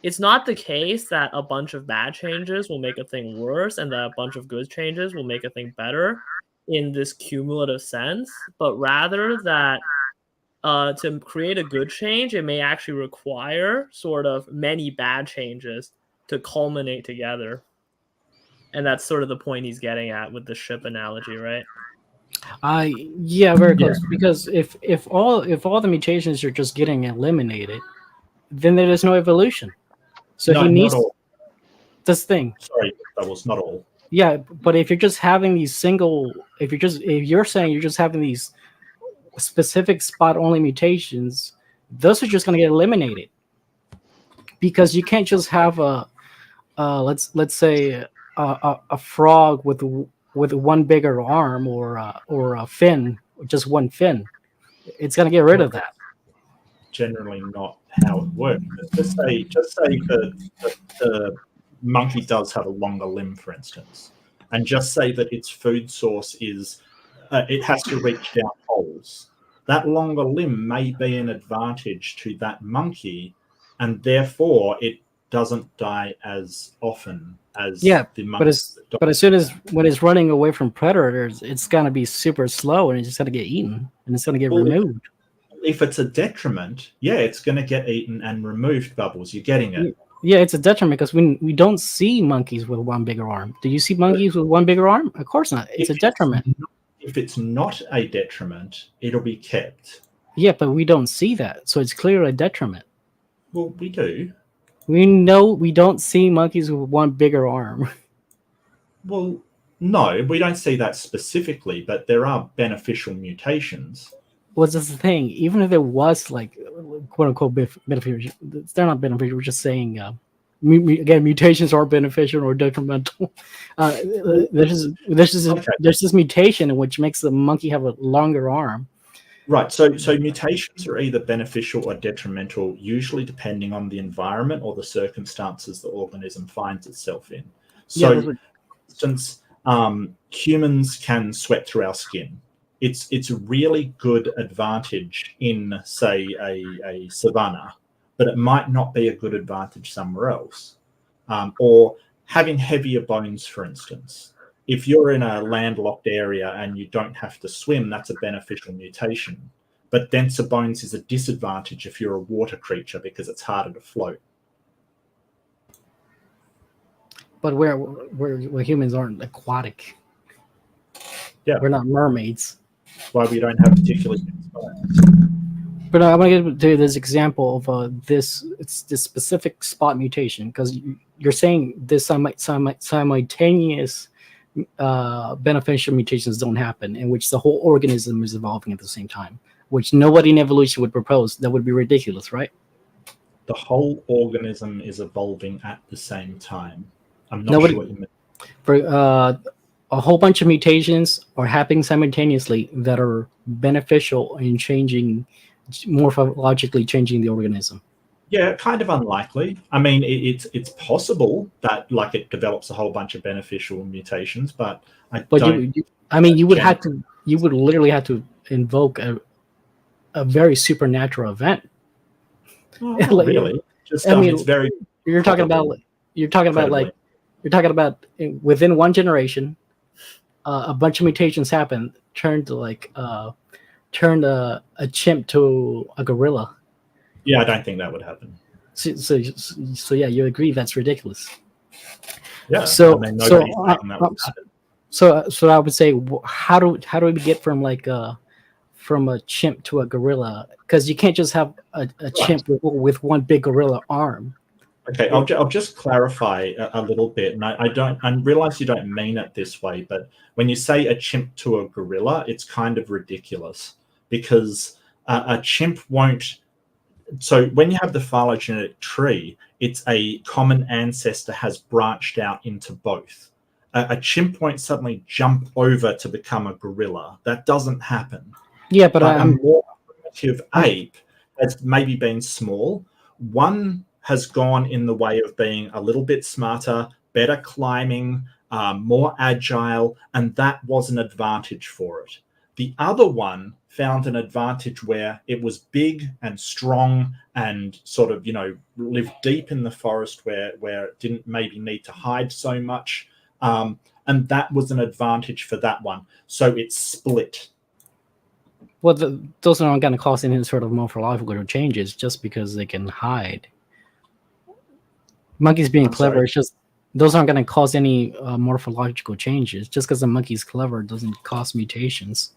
it's not the case that a bunch of bad changes will make a thing worse and that a bunch of good changes will make a thing better in this cumulative sense, but rather that to create a good change, it may actually require sort of many bad changes to culminate together. And that's sort of the point he's getting at with the ship analogy, right? Yeah, very close. Because if all the mutations are just getting eliminated, then there is no evolution. So No, he needs not all. this thing. Sorry, that was not all. Yeah, but if you're just having these if you're saying you're just having these specific spot only mutations, those are just going to get eliminated. Because you can't just have let's say a frog with one bigger arm or a fin, just one fin. It's going to get rid of that. Generally not how it works. But just say the monkey does have a longer limb, for instance, and just say that its food source is it has to reach down holes. That longer limb may be an advantage to that monkey, and therefore it doesn't die as often as the monkey. But as soon as when it's running away from predators, it's gonna be super slow and it's just gonna get eaten and it's gonna get removed. If it's a detriment, yeah, it's gonna get eaten and removed. Bubbles, you're getting it. Yeah, it's a detriment because we don't see monkeys with one bigger arm. Do you see monkeys with one bigger arm? Of course not. It's a detriment. If it's not a detriment, it'll be kept. Yeah, but we don't see that, so it's clearly a detriment. Well, we do. We know we don't see monkeys with one bigger arm. Well, no, we don't see that specifically, but there are beneficial mutations. What's the thing? Even if there was like quote unquote beneficial, they're not beneficial. We're just saying again, mutations are beneficial or detrimental. There's this mutation which makes the monkey have a longer arm. Right. So mutations are either beneficial or detrimental, usually depending on the environment or the circumstances the organism finds itself in. So, for instance, humans can sweat through our skin. It's a really good advantage in, say, a savanna, but it might not be a good advantage somewhere else. Or having heavier bones, for instance. If you're in a landlocked area and you don't have to swim, that's a beneficial mutation. But denser bones is a disadvantage if you're a water creature because it's harder to float. But we're humans aren't aquatic. Yeah, we're not mermaids. That's why we don't have particularly dense bones. But I want to give this example of this specific spot mutation because you're saying this simultaneous beneficial mutations don't happen in which the whole organism is evolving at the same time, which nobody in evolution would propose. That would be ridiculous, right? The whole organism is evolving at the same time. I'm not sure what you mean. For a whole bunch of mutations are happening simultaneously that are beneficial in changing, morphologically changing the organism. Yeah, kind of unlikely. I mean, it's possible that like it develops a whole bunch of beneficial mutations, but you would literally have to invoke a very supernatural event. Oh, really? Just it's very. You're talking about within one generation, a bunch of mutations happen, turned a chimp to a gorilla. Yeah, I don't think that would happen. So yeah, you agree that's ridiculous. Yeah. So I mean, so I would say, how do we get from from a chimp to a gorilla? Because you can't just have a chimp with one big gorilla arm. Okay, I'll just clarify a little bit, and I realize you don't mean it this way, but when you say a chimp to a gorilla, it's kind of ridiculous because a chimp won't So when you have the phylogenetic tree, it's a common ancestor has branched out into both. A chimp won't suddenly jump over to become a gorilla. That doesn't happen. Yeah, but A more primitive ape has maybe been small. One has gone in the way of being a little bit smarter, better climbing, more agile, and that was an advantage for it. The other one found an advantage where it was big and strong and sort of, lived deep in the forest where it didn't maybe need to hide so much. And that was an advantage for that one. So it's split. Well, those aren't going to cause any sort of morphological changes just because they can hide. Monkeys being clever, it's just those aren't going to cause any morphological changes. Just because a monkey's clever doesn't cause mutations.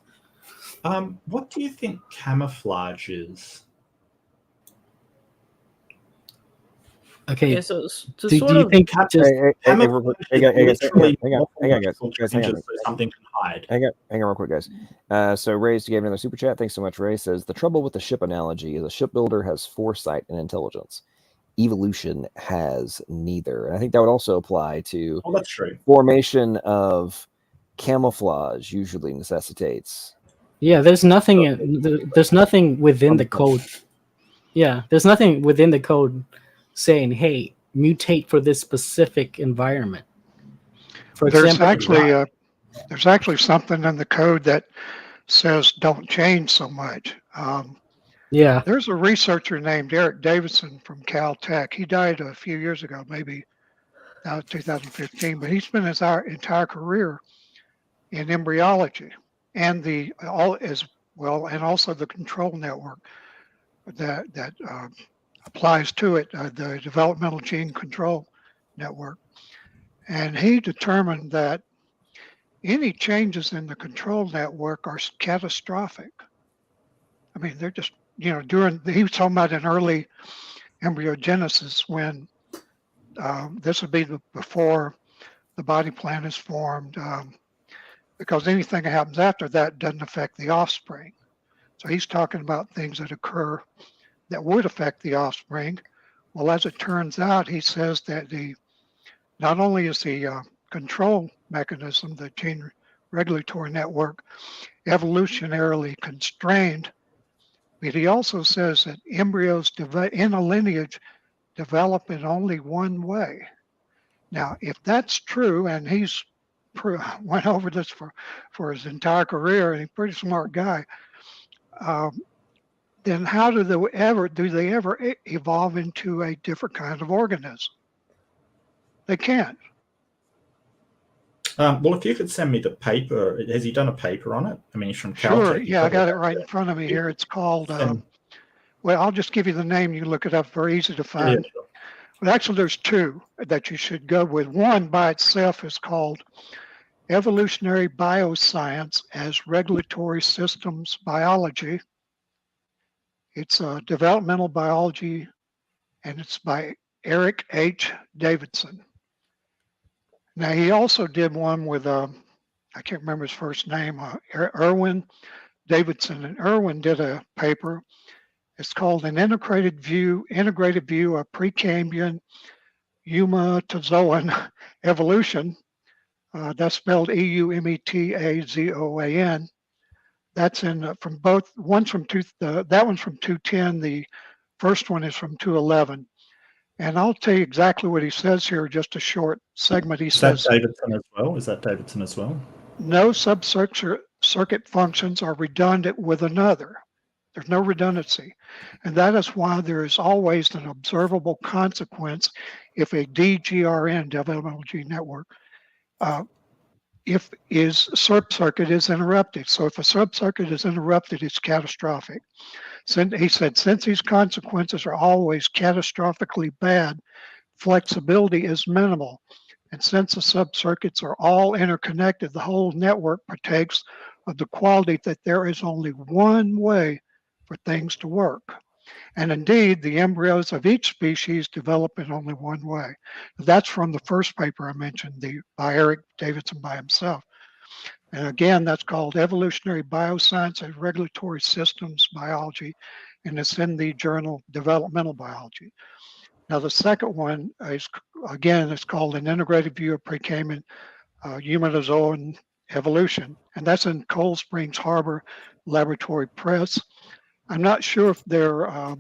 What do you think camouflage is? Okay. Yeah, so to do sort you of think just Hang on, guys. Something can hide. Hang on real quick, guys. So Ray's gave another super chat. Thanks so much, Ray. Says the trouble with the ship analogy is a shipbuilder has foresight and intelligence. Evolution has neither. And I think that would also apply to that's true. Formation of camouflage usually necessitates. Yeah, there's nothing. There's nothing within the code. Yeah, there's nothing within the code saying, "Hey, mutate for this specific environment." For example, there's actually something in the code that says don't change so much. Yeah, there's a researcher named Eric Davidson from Caltech. He died a few years ago, maybe now 2015, but he spent his entire career in embryology and and also the control network that applies to it, the developmental gene control network. And he determined that any changes in the control network are catastrophic. I mean, they're just, he was talking about an early embryogenesis when this would be before the body plan is formed, because anything that happens after that doesn't affect the offspring. So he's talking about things that occur that would affect the offspring. Well, as it turns out, he says that not only is the control mechanism, the gene regulatory network, evolutionarily constrained, but he also says that embryos in a lineage develop in only one way. Now, if that's true, and he's went over this for his entire career, and he's a pretty smart guy, then how do they ever evolve into a different kind of organism? They can't. Well, if you could send me the paper, has he done a paper on it? I mean, he's from Caltech. Sure, yeah, I got it right in front of me here. It's called, well, I'll just give you the name. You can look it up, very easy to find. Yeah, sure. But actually, there's two that you should go with. One by itself is called Evolutionary Bioscience as Regulatory Systems Biology. It's developmental biology, and it's by Eric H. Davidson. Now, he also did one with, I can't remember his first name, Irwin Davidson. And Irwin did a paper. It's called An Integrated View of Precambrian Eumetozoan Evolution. That's spelled Eumetazoan. That's in from both. One's from that one's from 210. The first one is from 211. And I'll tell you exactly what he says here. Just a short segment. He says, Davidson as well? Is that Davidson as well? No subcircuit functions are redundant with another. There's no redundancy. And that is why there is always an observable consequence if a DGRN, developmental gene network, if subcircuit is interrupted. So if a subcircuit is interrupted, it's catastrophic. He said, since these consequences are always catastrophically bad, flexibility is minimal. And since the subcircuits are all interconnected, the whole network partakes of the quality that there is only one way for things to work. And indeed, the embryos of each species develop in only one way. That's from the first paper I mentioned, by Eric Davidson by himself. And again, that's called Evolutionary Bioscience and Regulatory Systems Biology. and it's in the journal Developmental Biology. Now, the second one is, again, it's called An Integrated View of Precambrian Humanozoan Evolution, and that's in Cold Springs Harbor Laboratory Press. I'm not sure if they're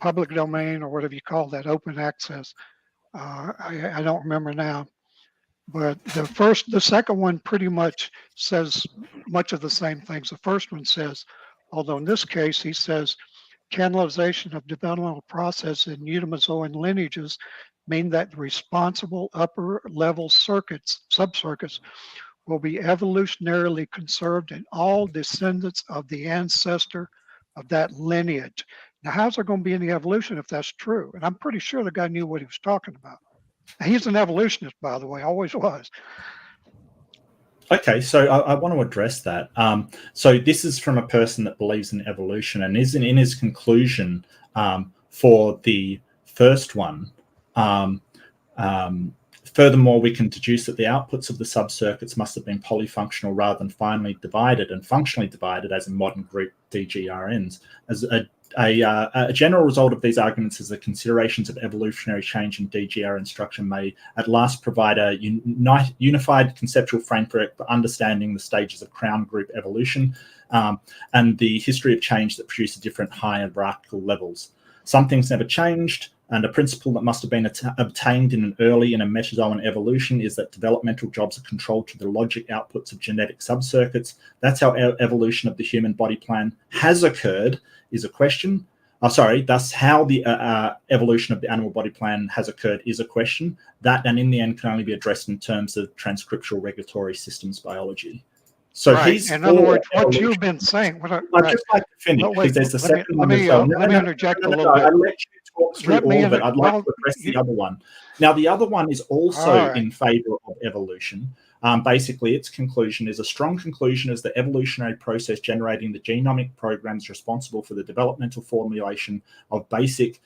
public domain or whatever you call that, open access. I don't remember now. But the second one pretty much says much of the same things the first one says, although in this case he says canalization of developmental process in Eudemozoan lineages mean that the responsible upper level subcircuits, will be evolutionarily conserved in all descendants of the ancestor of that lineage. Now, how's there going to be any evolution if that's true? And I'm pretty sure the guy knew what he was talking about. He's an evolutionist, by the way, always was. Okay, so I want to address that. So this is from a person that believes in evolution, and isn't in his conclusion for the first one. Furthermore, we can deduce that the outputs of the subcircuits must have been polyfunctional rather than finely divided and functionally divided, as in modern group DGRNs. As a general result of these arguments is that considerations of evolutionary change in DGRN structure may at last provide a unified conceptual framework for understanding the stages of crown group evolution and the history of change that produce different hierarchical levels. Some things never changed, and a principle that must have been obtained in a Metazoan evolution is that developmental jobs are controlled to the logic outputs of genetic subcircuits. That's how evolution of the human body plan has occurred, is a question. Thus how the evolution of the animal body plan has occurred is a question. That, and in the end, can only be addressed in terms of transcriptional regulatory systems biology. So right. he's in other words, what you've been saying. I'd just like to finish, because there's the second one as well. Let me interject a little bit. I'll let you talk through all of it. I'd like to address the other one. Now, the other one is also in favor of evolution. Basically, its conclusion is a strong conclusion is the evolutionary process generating the genomic programs responsible for the developmental formulation of basic,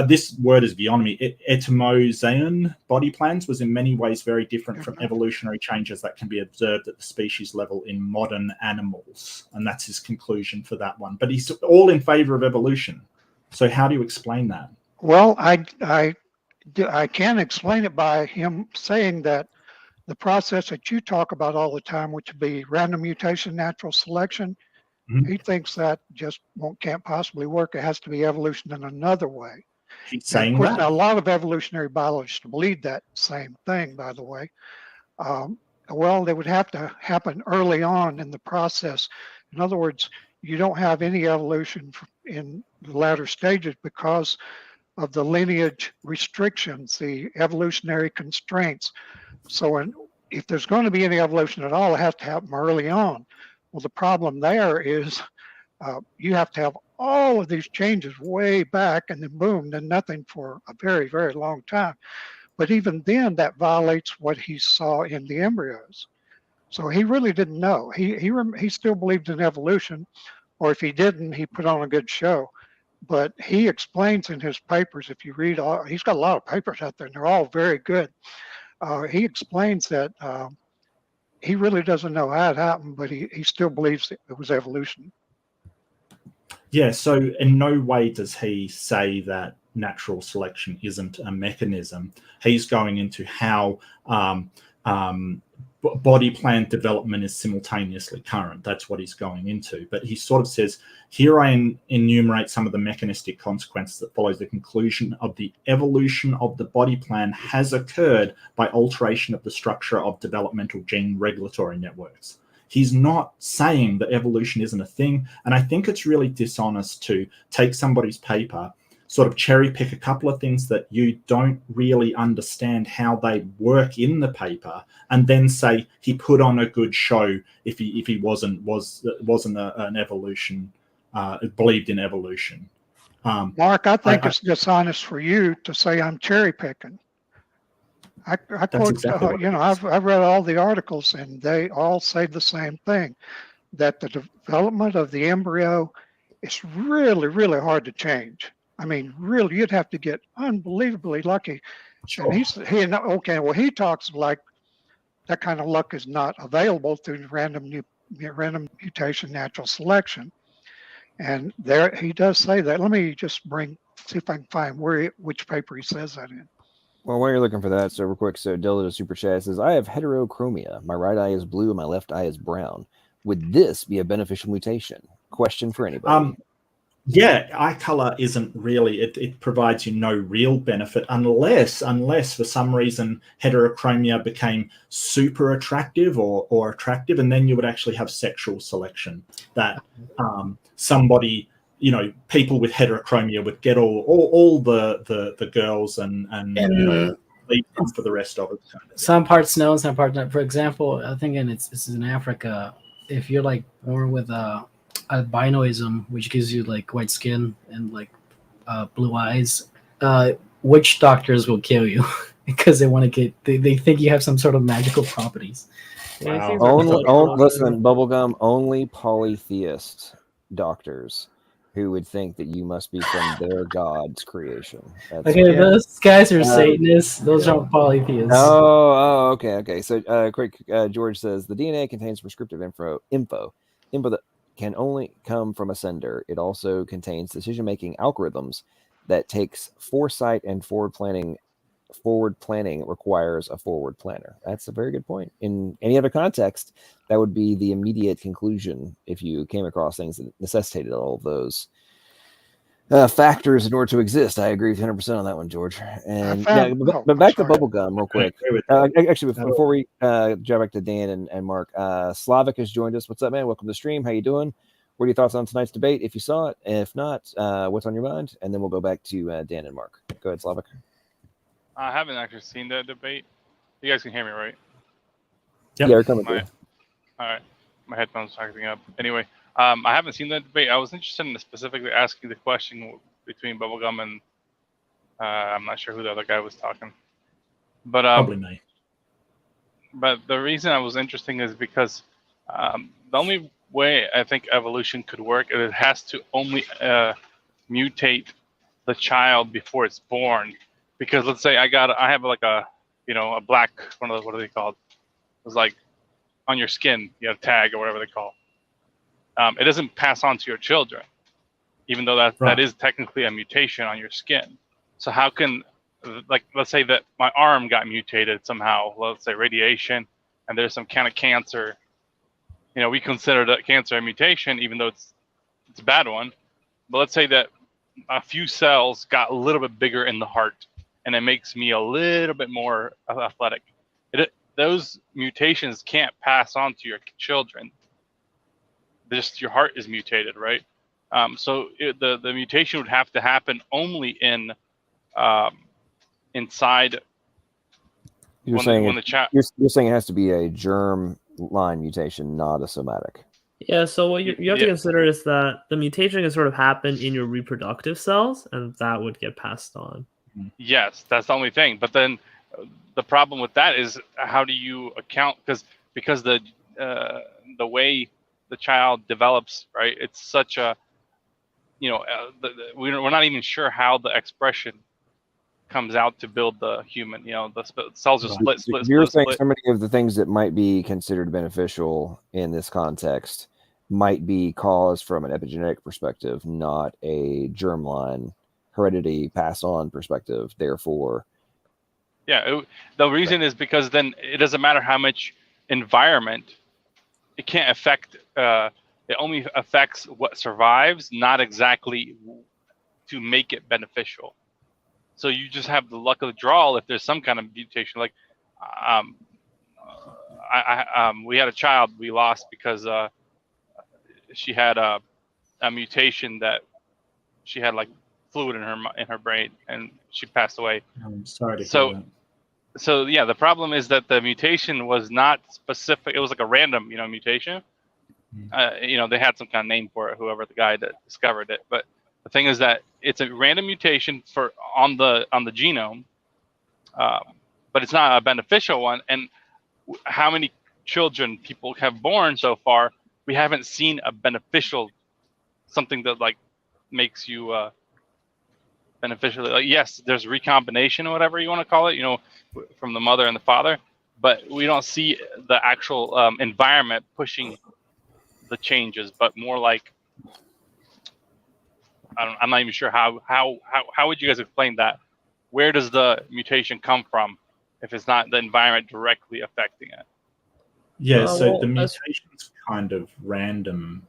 this word is beyond me, etemozoan body plans was in many ways very different from evolutionary changes that can be observed at the species level in modern animals. And that's his conclusion for that one. But he's all in favor of evolution. So how do you explain that? Well, I can explain it by him saying that the process that you talk about all the time, which would be random mutation, natural selection, he thinks that just can't possibly work. It has to be evolution in another way. He's saying of course, that. now, a lot of evolutionary biologists believe that same thing, by the way. Well, they would have to happen early on in the process. In other words, you don't have any evolution in the latter stages because of the lineage restrictions, the evolutionary constraints. So if there's going to be any evolution at all, it has to happen early on. Well, the problem there is you have to have all of these changes way back, and then boom, then nothing for a very, very long time. But even then, that violates what he saw in the embryos. So he really didn't know. He still believed in evolution, or if he didn't, he put on a good show. But he explains in his papers, if you read all, he's got a lot of papers out there, and they're all very good. He explains that he really doesn't know how it happened, but he still believes it was evolution. Yeah, so in no way does he say that natural selection isn't a mechanism. He's going into how body plan development is simultaneously current. That's what he's going into. But he sort of says, here I enumerate some of the mechanistic consequences that follows the conclusion of the evolution of the body plan has occurred by alteration of the structure of developmental gene regulatory networks. He's not saying that evolution isn't a thing. And I think it's really dishonest to take somebody's paper, sort of cherry pick a couple of things that you don't really understand how they work in the paper, and then say he put on a good show if he wasn't an evolution, believed in evolution. Mark, I think it's dishonest for you to say I'm cherry picking. I quote, exactly I've read all the articles, and they all say the same thing, that the development of the embryo is really, really hard to change. I mean, really, you'd have to get unbelievably lucky. Sure. And he talks like that kind of luck is not available through random mutation, natural selection. And there he does say that. Let me just see if I can find which paper he says that in. Well, while you're looking for that, so real quick, so Dildo Super Chat says, I have heterochromia. My right eye is blue and my left eye is brown. Would this be a beneficial mutation? Question for anybody. Yeah, eye color isn't really, it provides you no real benefit unless for some reason heterochromia became super attractive or attractive, and then you would actually have sexual selection that somebody, people with heterochromia would get all the girls and leave them for the rest of it. Some parts no, some parts not. For example, I think it's in Africa. If you're like born with albinoism, which gives you like white skin and like blue eyes, witch doctors will kill you because they want to get they think you have some sort of magical properties. Wow. Listen, Bubblegum, only polytheist doctors who would think that you must be from their god's creation. Those guys are Satanists. Those aren't polytheists. Oh, okay. So, quick, George says the DNA contains prescriptive info that can only come from a sender. It also contains decision-making algorithms that takes foresight and forward planning. Forward planning requires a forward planner. That's a very good point. In any other context, that would be the immediate conclusion if you came across things that necessitated all of those factors in order to exist. I agree with 100% on that one, George. And but back to Bubblegum real quick. Actually, before we jump back to Dan and Mark, Slavic has joined us. What's up, man? Welcome to the stream. How you doing? What are your thoughts on tonight's debate? If you saw it, if not, what's on your mind? And then we'll go back to Dan and Mark. Go ahead, Slavic. I haven't actually seen the debate. You guys can hear me, right? Yep. Yeah, we're coming through. All right. My headphones are acting up. Anyway, I haven't seen that debate. I was interested in specifically asking the question between Bubblegum and I'm not sure who the other guy was talking. But probably me. But the reason I was interested is because the only way I think evolution could work is it has to only mutate the child before it's born. Because let's say I have like a black one of those, what are they called? It's like on your skin, you have a tag or whatever they call. It doesn't pass on to your children, even though that is technically a mutation on your skin. So how can, like, let's say that my arm got mutated somehow, let's say radiation, and there's some kind of cancer. We consider that cancer a mutation, even though it's a bad one. But let's say that a few cells got a little bit bigger in the heart, and it makes me a little bit more athletic. Those mutations can't pass on to your children. Just your heart is mutated, right? So the mutation would have to happen only inside. You're saying it has to be a germ line mutation, not a somatic. Yeah, so what you have to consider is that the mutation can sort of happen in your reproductive cells, and that would get passed on. Yes, that's the only thing. But then the problem with that is how do you account because the way the child develops, right? It's such a we're not even sure how the expression comes out to build the human. The cells are split. You're saying so many of the things that might be considered beneficial in this context might be caused from an epigenetic perspective, not a germline heredity pass on perspective. Therefore, the reason is because then it doesn't matter how much environment, it can't affect. It only affects what survives, not exactly to make it beneficial. So you just have the luck of the draw if there's some kind of mutation. Like, we had a child we lost because she had a mutation that she had like fluid in her brain, and she passed away. I'm sorry to hear that. So yeah, the problem is that the mutation was not specific. It was like a random, mutation. They had some kind of name for it, whoever the guy that discovered it. But the thing is that it's a random mutation on the genome, but it's not a beneficial one. And how many children people have born so far, we haven't seen a beneficial, something that like makes you beneficial. Like, yes, there's recombination or whatever you want to call it, from the mother and the father, but we don't see the actual environment pushing the changes, but more like I'm not even sure how would you guys explain that? Where does the mutation come from if it's not the environment directly affecting it? Yeah, so well, the mutation's kind of random.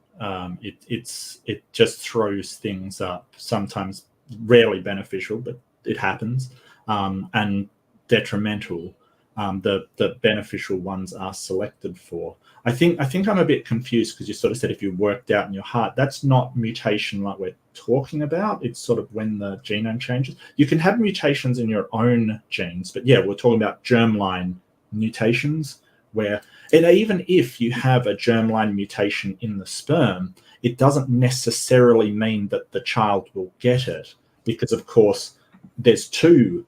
It just throws things up. Sometimes rarely beneficial, but it happens, and detrimental. The beneficial ones are selected for. I think I'm a bit confused because you sort of said if you worked out in your heart, that's not mutation like we're talking about. It's sort of when the genome changes. You can have mutations in your own genes, but yeah, we're talking about germline mutations where, and even if you have a germline mutation in the sperm, it doesn't necessarily mean that the child will get it, because of course there's two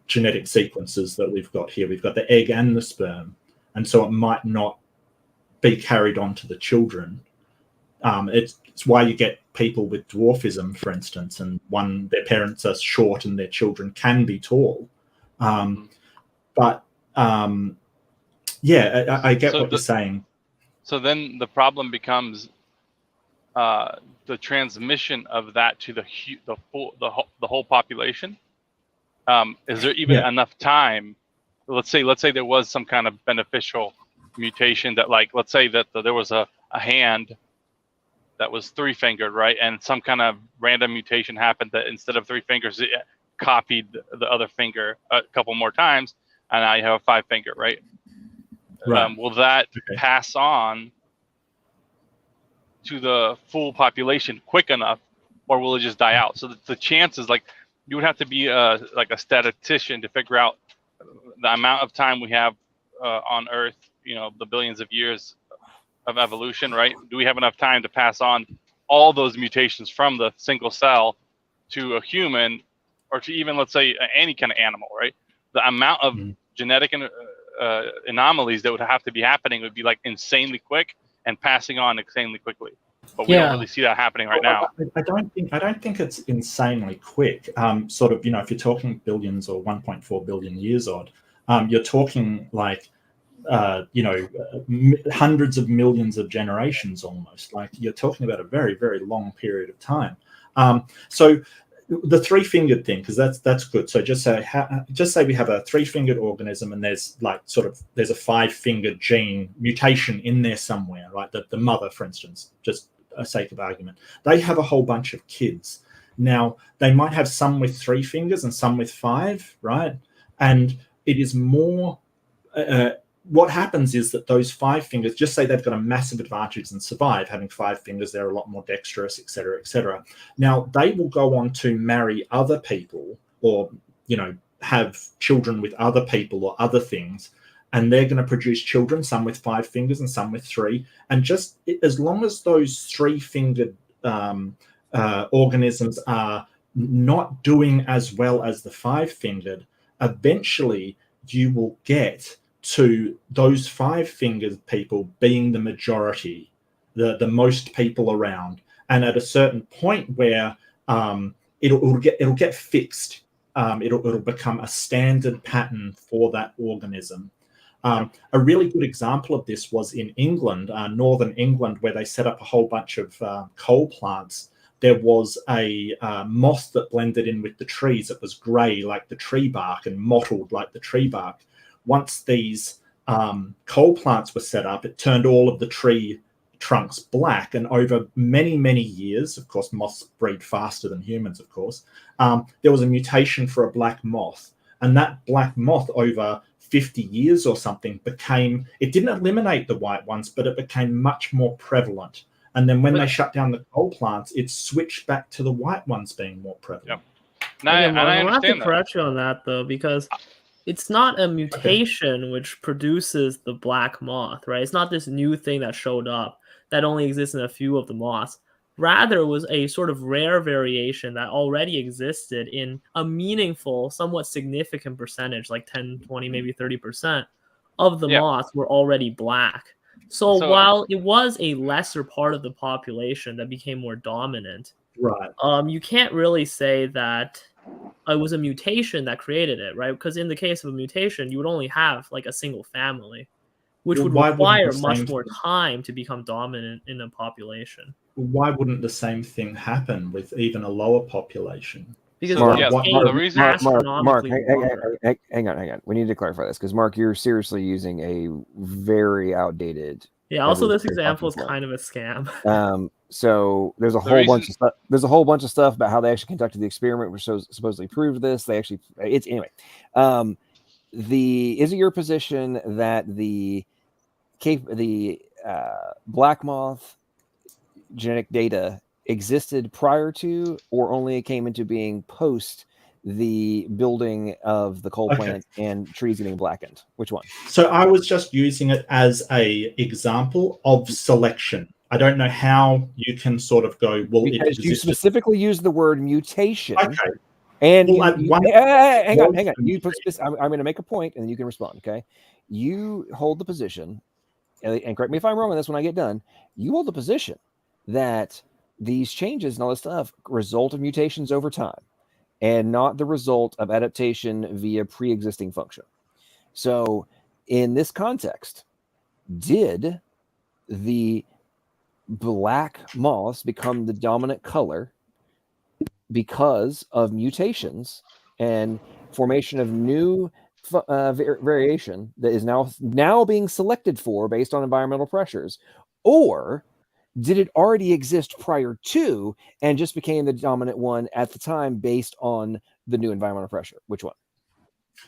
genetic sequences that we've got here. We've got the egg and the sperm, and so it might not be carried on to the children. It's why you get people with dwarfism, for instance, and their parents are short and their children can be tall. Yeah, I get what you're saying. So then the problem becomes the transmission of that to the whole population. Is there even enough time? Let's say there was some kind of beneficial mutation that, like, let's say that there was a hand that was 3-fingered, right? And some kind of random mutation happened that instead of 3 fingers, it copied the other finger a couple more times, and now you have a 5-finger, right? Will that pass on to the full population quick enough, or will it just die out? So the chances, like, you would have to be like a statistician to figure out the amount of time we have on Earth, the billions of years of evolution, right? Do we have enough time to pass on all those mutations from the single cell to a human, or to even, let's say, any kind of animal, right? The amount of genetic anomalies that would have to be happening would be like insanely quick and passing on insanely quickly. But we don't really see that happening right now. I don't think it's insanely quick. Sort of, if you're talking billions or 1.4 billion years odd, you're talking like, hundreds of millions of generations almost. Like, you're talking about a very, very long period of time. So the 3-fingered thing, because that's good. So just say we have a 3-fingered organism, and there's a 5-fingered gene mutation in there somewhere, right? The mother, for instance, just a sake of argument, they have a whole bunch of kids. Now they might have some with 3 fingers and some with 5, right? And it is more. What happens is that those 5 fingers, just say they've got a massive advantage and survive having 5 fingers, they're a lot more dexterous, etc., etc. Now they will go on to marry other people, or have children with other people or other things, and they're going to produce children, some with 5 fingers and some with 3. And just as long as those 3-fingered organisms are not doing as well as the 5-fingered, eventually you will get to those 5-fingered people being the majority, the most people around, and at a certain point where it'll get fixed, it'll become a standard pattern for that organism. A really good example of this was in England, northern England, where they set up a whole bunch of coal plants. There was a moth that blended in with the trees. It was grey like the tree bark and mottled like the tree bark. Once these coal plants were set up, it turned all of the tree trunks black. And over many, many years, of course, moths breed faster than humans, of course, there was a mutation for a black moth. And that black moth, over 50 years or something, it didn't eliminate the white ones, but it became much more prevalent. And then when they shut down the coal plants, it switched back to the white ones being more prevalent. I have to correct you on that, though, because it's not a mutation which produces the black moth, right? It's not this new thing that showed up that only exists in a few of the moths. Rather, it was a sort of rare variation that already existed in a meaningful, somewhat significant percentage, like 10, 20, maybe 30% of the moths were already black. So while it was a lesser part of the population that became more dominant, right? You can't really say that it was a mutation that created it, right? Because in the case of a mutation, you would only have like a single family. which would why wouldn't require the much same more thing- time to become dominant in a population. Why wouldn't the same thing happen with even a lower population? Because So, it yeah, became the reason astronomically hang on. We need to clarify this because Mark, you're seriously using a very outdated. Yeah. Also, this evolutionary example is functional kind of a scam. So there's a whole bunch of stuff. There's a whole bunch of stuff about how they actually conducted the experiment, which supposedly proved this. They actually, it's anyway. Is it your position that the black moth genetic data existed prior to, or only came into being post the building of the coal plant and trees getting blackened? Which one? So I was just using it as a example of selection. I don't know how you can sort of go, well, Because it you existed. specifically use the word mutation. Okay. And Well, hang on. You put I'm going to make a point, and then you can respond. Okay, you hold the position, and correct me if I'm wrong on this when I get done. You hold the position that these changes and all this stuff result of mutations over time, and not the result of adaptation via pre-existing function. So, in this context, did the black moths become the dominant color because of mutations and formation of new variation that is now being selected for based on environmental pressures, or did it already exist prior to and just became the dominant one at the time based on the new environmental pressure? Which one?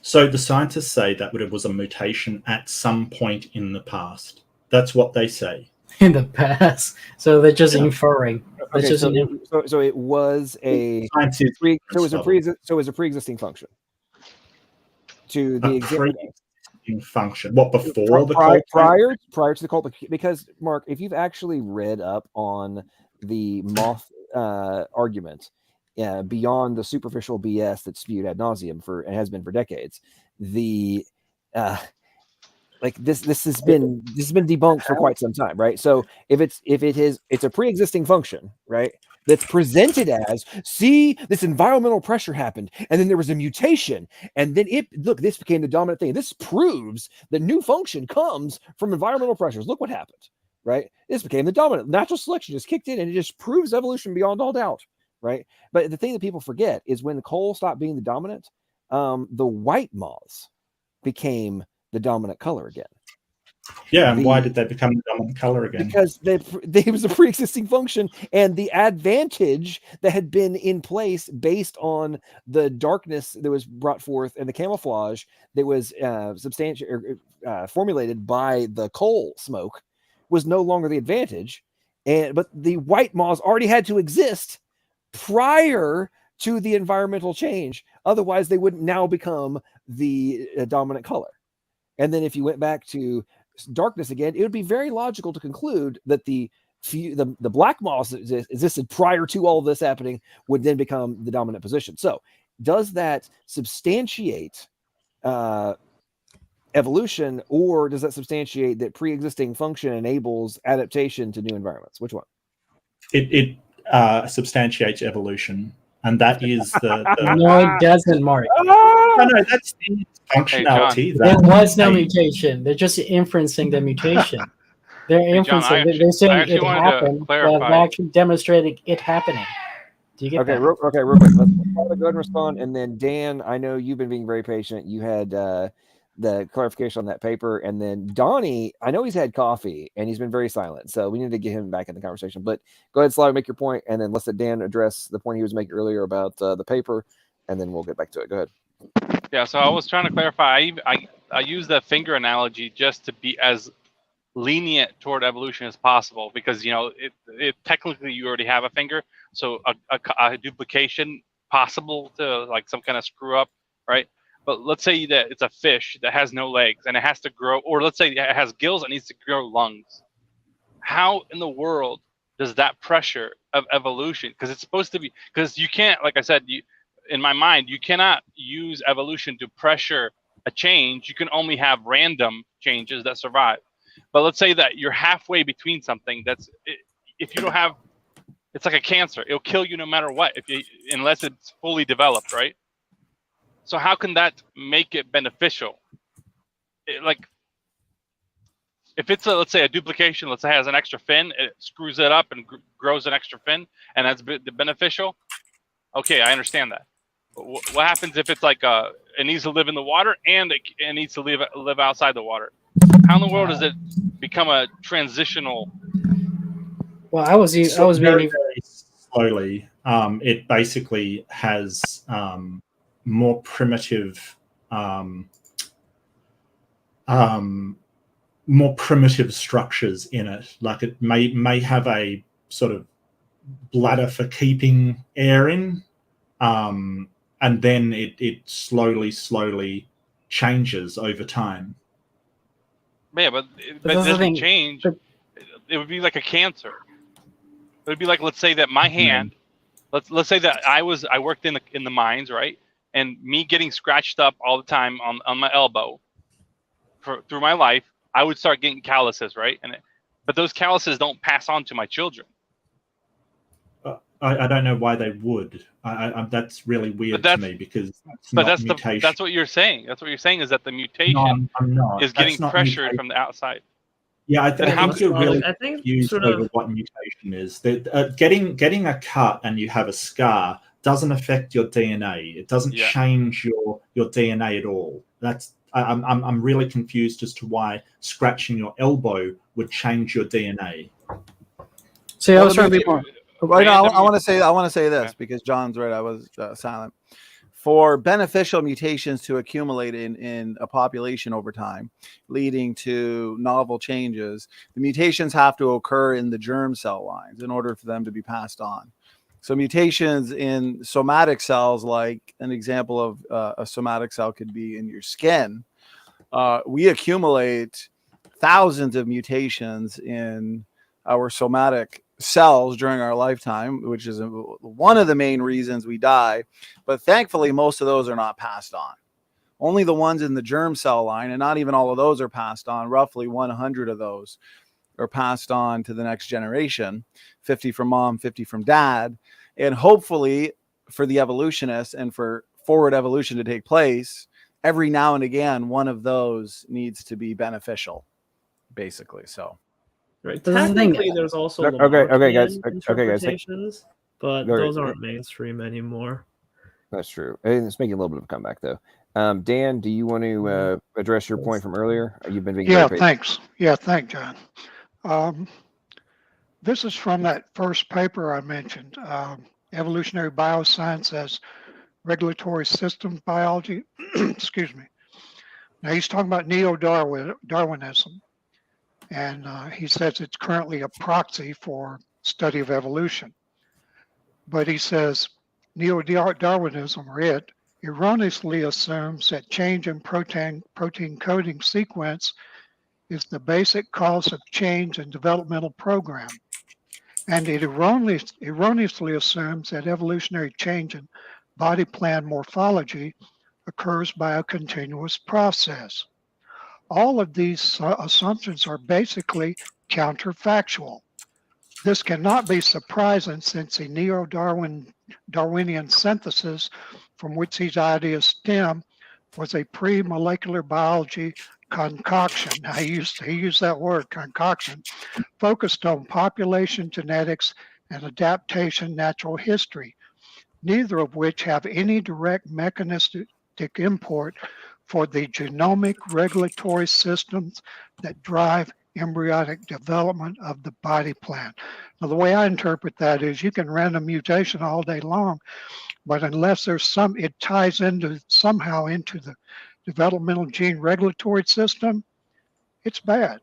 So the scientists say that it was a mutation at some point in the past. That's what they say. In the past, so they're just inferring. Okay, It's just so it was a pre-existing function to the pre-existing function. What, before the coal plant? prior to the coal? Because Mark, if you've actually read up on the moth argument, beyond the superficial BS that's spewed ad nauseum and has been for decades, the like this has been debunked for quite some time, right? So if it's a pre-existing function, right, that's presented as, see, this environmental pressure happened, and then there was a mutation, and then this became the dominant thing. This proves that new function comes from environmental pressures. Look what happened, right? This became the dominant. Natural selection just kicked in, and it just proves evolution beyond all doubt, right? But the thing that people forget is when coal stopped being the dominant, the white moths became the dominant color again. Yeah, and why did they become the dominant color again? Because they was a pre-existing function, and the advantage that had been in place based on the darkness that was brought forth and the camouflage that was formulated by the coal smoke was no longer the advantage, but the white moths already had to exist prior to the environmental change. Otherwise, they wouldn't now become the dominant color. And then if you went back to darkness again, it would be very logical to conclude that the black moths that existed prior to all of this happening would then become the dominant position. So does that substantiate evolution, or does that substantiate that pre-existing function enables adaptation to new environments? Which one? It substantiates evolution. And that is the No, it doesn't, Mark. No, that's the functionality. There was no mutation. They're just inferencing the mutation. They're inferencing. They're saying it happened, but they actually demonstrated it happening. Do you get that? Real quick. Let's go ahead and respond. And then Dan, I know you've been being very patient. You had the clarification on that paper. And then Donnie, I know he's had coffee and he's been very silent. So we need to get him back in the conversation. But go ahead, Sly, make your point, and then let's let Dan address the point he was making earlier about the paper, and then we'll get back to it. Go ahead. Yeah, so I was trying to clarify. I use the finger analogy just to be as lenient toward evolution as possible, because it technically you already have a finger, so a duplication possible to like some kind of screw up, right? But let's say that it's a fish that has no legs and it has to grow, or let's say it has gills and needs to grow lungs. How in the world does that pressure of evolution? Because it's supposed to be, because you can't, like I said, in my mind, you cannot use evolution to pressure a change. You can only have random changes that survive. But let's say that you're halfway between something if you don't have, it's like a cancer. It'll kill you no matter what, unless it's fully developed, right? So how can that make it beneficial? if it's let's say a duplication, let's say it has an extra fin, it screws it up and grows an extra fin, and that's beneficial. Okay, I understand that. But what happens if it's like it needs to live in the water and it needs to live outside the water? How in the world does it become a transitional? Well, I was very slowly. It basically has more primitive structures in it. Like it may have a sort of bladder for keeping air in, and then it slowly changes over time. Yeah, but it doesn't change. It would be like a cancer. It would be like, let's say that my hand, let's say that I worked in the mines, right? And me getting scratched up all the time on my elbow through my life, I would start getting calluses, right? But those calluses don't pass on to my children. I don't know why they would. That's really weird to me because that's mutation. That's what you're saying. That's what you're saying is that the mutation is getting pressured from the outside. Yeah, I think you're really confused over what mutation is. That getting a cut and you have a scar doesn't affect your DNA. It doesn't change your DNA at all. I'm really confused as to why scratching your elbow would change your DNA. See, I was trying to be more. Right now, I want to say this because John's right. I was silent. For beneficial mutations to accumulate in a population over time, leading to novel changes, the mutations have to occur in the germ cell lines in order for them to be passed on. So mutations in somatic cells, like an example of a somatic cell could be in your skin, we accumulate thousands of mutations in our somatic cells during our lifetime, which is one of the main reasons we die. But thankfully, most of those are not passed on. Only the ones in the germ cell line, and not even all of those are passed on. Roughly 100 of those are passed on to the next generation, 50 from mom, 50 from dad. And hopefully for the evolutionists and for forward evolution to take place, every now and again, one of those needs to be beneficial, basically. So. Right. Technically, there's also okay, guys. Interpretations, but those aren't mainstream anymore. That's true. And it's making a little bit of a comeback, though. Dan, do you want to address your point from earlier? You've been being thanks. Yeah, thanks, John. This is from that first paper I mentioned, Evolutionary Bioscience as Regulatory Systems Biology. Excuse me. Now, he's talking about neo-Darwinism. And he says it's currently a proxy for study of evolution. But he says neo-Darwinism, or it, erroneously assumes that change in protein coding sequence is the basic cause of change in developmental program. And it erroneously assumes that evolutionary change in body plan morphology occurs by a continuous process. All of these assumptions are basically counterfactual. This cannot be surprising since the neo-Darwinian synthesis from which these ideas stem was a pre-molecular biology concoction. He used that word, concoction, focused on population genetics and adaptation natural history, neither of which have any direct mechanistic import for the genomic regulatory systems that drive embryonic development of the body plan. Now, the way I interpret that is you can random mutation all day long, but unless there's it ties somehow into the developmental gene regulatory system, it's bad.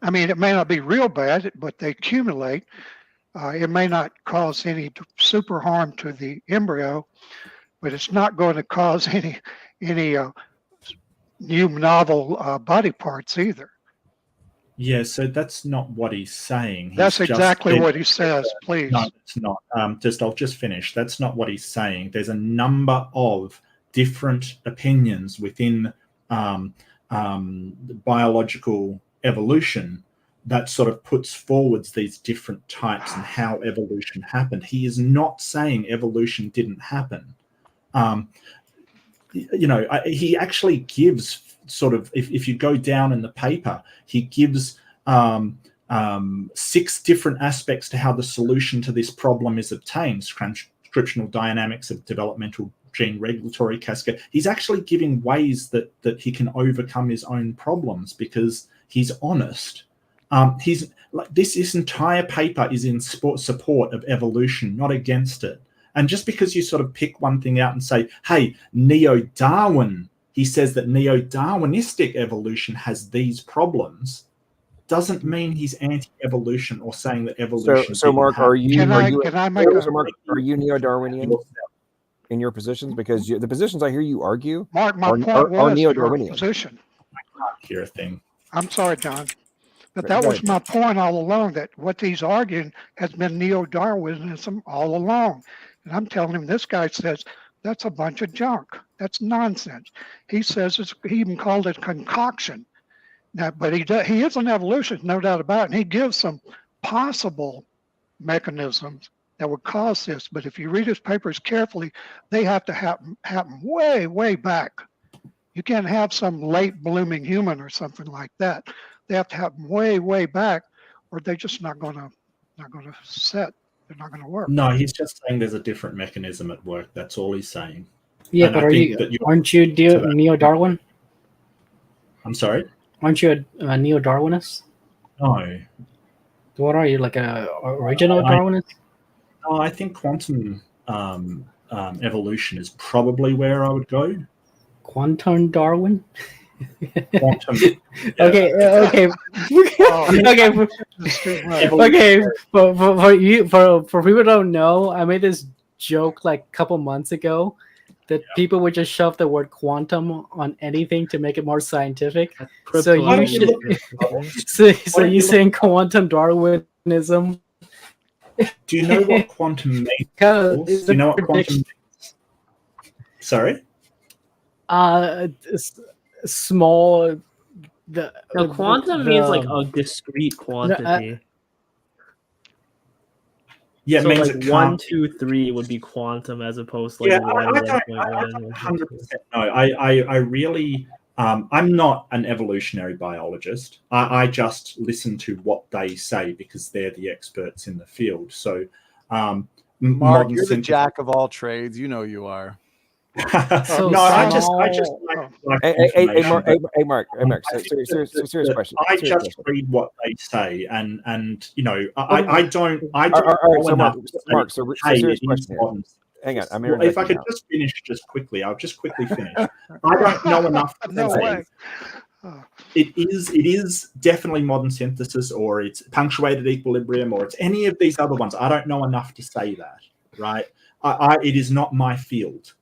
I mean, it may not be real bad, but they accumulate. It may not cause any super harm to the embryo, but it's not going to cause any new novel body parts either. Yeah, so that's not what he's saying. That's exactly what he says, please. No, it's not. I'll just finish. That's not what he's saying. There's a number of different opinions within biological evolution that sort of puts forwards these different types and how evolution happened. He is not saying evolution didn't happen. he actually gives sort of, if you go down in the paper, he gives 6 different aspects to how the solution to this problem is obtained. Transcriptional dynamics of developmental gene regulatory cascade. He's actually giving ways that he can overcome his own problems because he's honest. He's like, this entire paper is in support of evolution, not against it. And just because you sort of pick one thing out and say, hey, neo-Darwin, he says that neo-Darwinistic evolution has these problems, doesn't mean he's anti-evolution or saying that evolution. So Mark, are you neo-Darwinian Yourself. in your positions? Because the positions I hear you argue Mark, my point are was your neo-Darwinian. position. I can't hear a thing. I'm sorry, John. But that was my point all along, that what he's arguing has been neo-Darwinism all along. And I'm telling him, this guy says, that's a bunch of junk. That's nonsense. He says, he even called it concoction. Now, but he is an evolutionist, no doubt about it. And he gives some possible mechanisms that would cause this. But if you read his papers carefully, they have to happen way, way back. You can't have some late blooming human or something like that. They have to happen way, way back, or they're just not going to set. They're not going to work. No, he's just saying there's a different mechanism at work. That's all he's saying. Yeah, And but aren't you neo-Darwin? I'm sorry? Aren't you a neo-Darwinist? No. What are you, like a original Darwinist? No, I think quantum evolution is probably where I would go. Quantum Darwin? Quantum. Okay. Okay. For people who don't know, I made this joke like a couple months ago that people would just shove the word quantum on anything to make it more scientific. So you should. So you saying quantum Darwinism? Do you know what quantum means? Do you know what quantum means? Sorry? Small. Quantum means like a discrete quantity. Yeah, so it means like it can't 1, 2, 3 would be quantum as opposed to like 1, 1.1. 100% no. I really I'm not an evolutionary biologist. I just listen to what they say because they're the experts in the field. So Mark, you're the jack of all trades. You know you are. Hey, Mark. Serious question. I just read what they say, and I don't. Mark, serious question here. Hang on, I'm if I could just finish just quickly, I'll just quickly finish. I don't know enough to say. It is definitely modern synthesis, or it's punctuated equilibrium, or it's any of these other ones. I don't know enough to say that, right? It is not my field.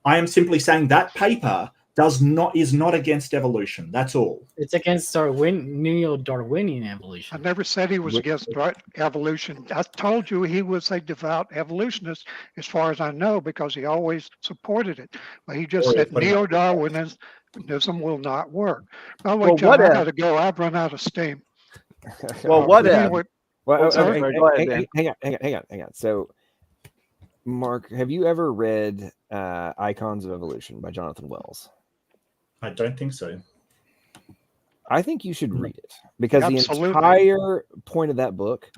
I am simply saying that paper is not against evolution. That's all. It's against neo-Darwinian evolution. I never said he was against evolution. I told you he was a devout evolutionist, as far as I know, because he always supported it. But he just said neo-Darwinism will not work. By the way, John, I got to go. I've run out of steam. Well, what if? Hang on. So, Mark, have you ever read Icons of Evolution by Jonathan Wells? I don't think so. I think you should read it because the entire point of that book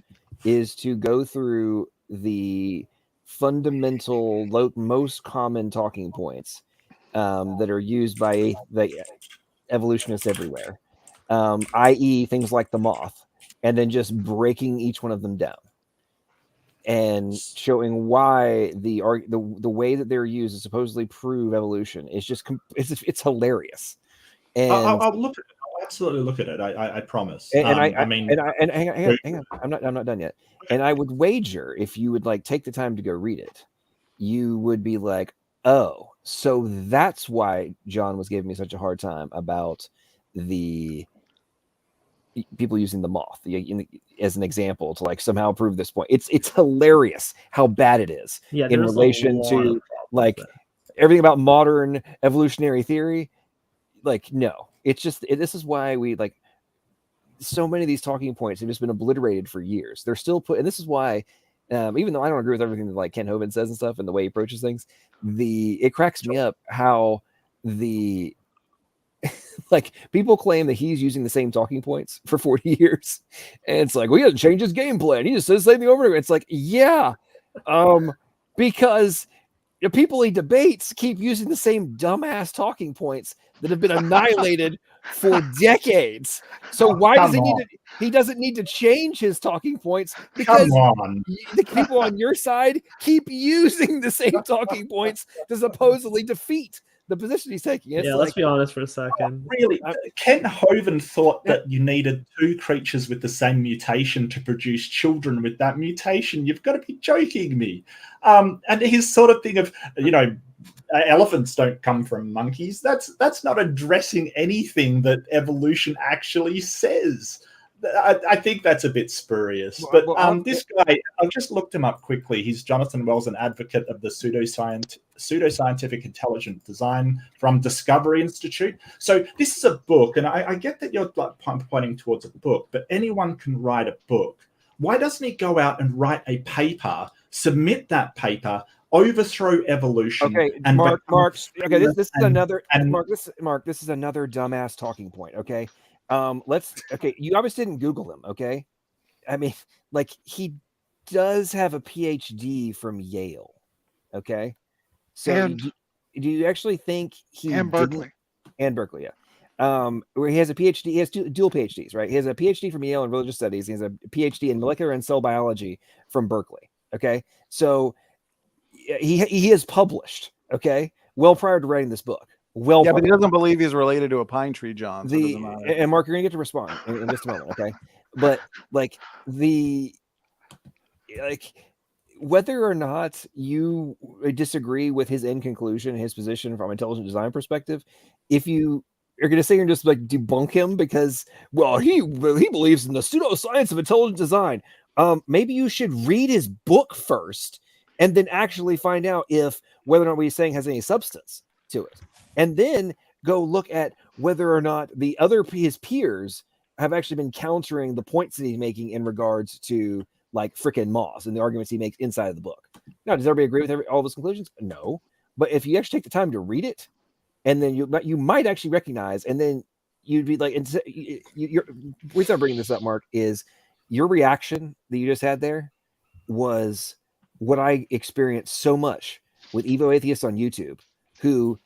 is to go through the fundamental, most common talking points that are used by the evolutionists everywhere, i.e. things like the moth, and then just breaking each one of them down and showing why the way that they're used to supposedly prove evolution is just it's hilarious. And I'll look at it. I'll absolutely look at it. I promise. And hang on. I'm not done yet. And I would wager if you would like take the time to go read it, you would be like, oh, so that's why John was giving me such a hard time about the people using the moth as an example to like somehow prove this point. It's hilarious how bad it is in relation to like everything about modern evolutionary theory. Like, no, it's just this is why we like so many of these talking points have just been obliterated for years. They're still put, and this is why even though I don't agree with everything that like Ken Hovind says and stuff and the way he approaches things, it cracks me up how the like people claim that he's using the same talking points for 40 years, and it's like, well, he doesn't change his game plan. He just says the same thing over and over. It's like, yeah, because the people he debates keep using the same dumbass talking points that have been annihilated for decades. So why does he need to? He doesn't need to change his talking points because the people on your side keep using the same talking points to supposedly defeat the position he's taking. It's let's be honest for a second. Really, Kent Hovind thought that you needed two creatures with the same mutation to produce children with that mutation. You've got to be joking me. And his sort of thing of, elephants don't come from monkeys. That's not addressing anything that evolution actually says. I think that's a bit spurious. But this guy, I've just looked him up quickly. He's Jonathan Wells, an advocate of the pseudoscientific intelligent design from Discovery Institute. So this is a book, and I get that you're like pointing towards a book, but anyone can write a book. Why doesn't he go out and write a paper, submit that paper, overthrow evolution? Okay, and Mark. Okay, this is another Mark. This is another dumbass talking point. Okay. You obviously didn't Google him, okay? I mean, like, he does have a PhD from Yale, okay? So do you actually think he and Berkeley? And Berkeley, yeah. Where he has a PhD, he has dual PhDs, right? He has a PhD from Yale in religious studies. He has a PhD in molecular and cell biology from Berkeley, okay? So he is published, okay? Well prior to writing this book. But he doesn't believe he's related to a pine tree, John. So and Mark, you're gonna get to respond in just a moment, okay? But whether or not you disagree with his end conclusion, his position from an intelligent design perspective, if you are gonna sit here and just like debunk him because, well, he believes in the pseudoscience of intelligent design, maybe you should read his book first and then actually find out if whether or not what he's saying has any substance to it. And then go look at whether or not his peers have actually been countering the points that he's making in regards to like frickin' Moss and the arguments he makes inside of the book. Now, does everybody agree with all of his conclusions? No. But if you actually take the time to read it, and then you might actually recognize, and then you'd be like, the reason I'm bringing this up, Mark, is your reaction that you just had there was what I experienced so much with Evo atheists on YouTube who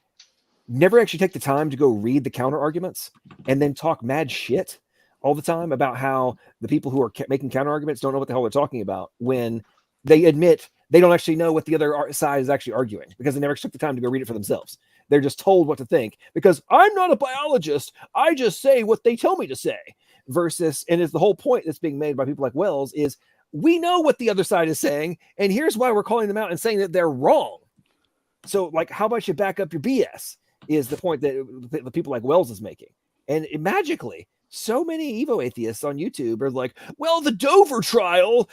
never actually take the time to go read the counter arguments and then talk mad shit all the time about how the people who are making counter arguments don't know what the hell they're talking about when they admit they don't actually know what the other side is actually arguing because they never took the time to go read it for themselves. They're just told what to think because I'm not a biologist. I just say what they tell me to say versus, and it's the whole point that's being made by people like Wells is we know what the other side is saying. And here's why we're calling them out and saying that they're wrong. So like, how about you back up your BS? Is the point that the people like Wells is making. And magically, so many Evo atheists on YouTube are like, well, the Dover trial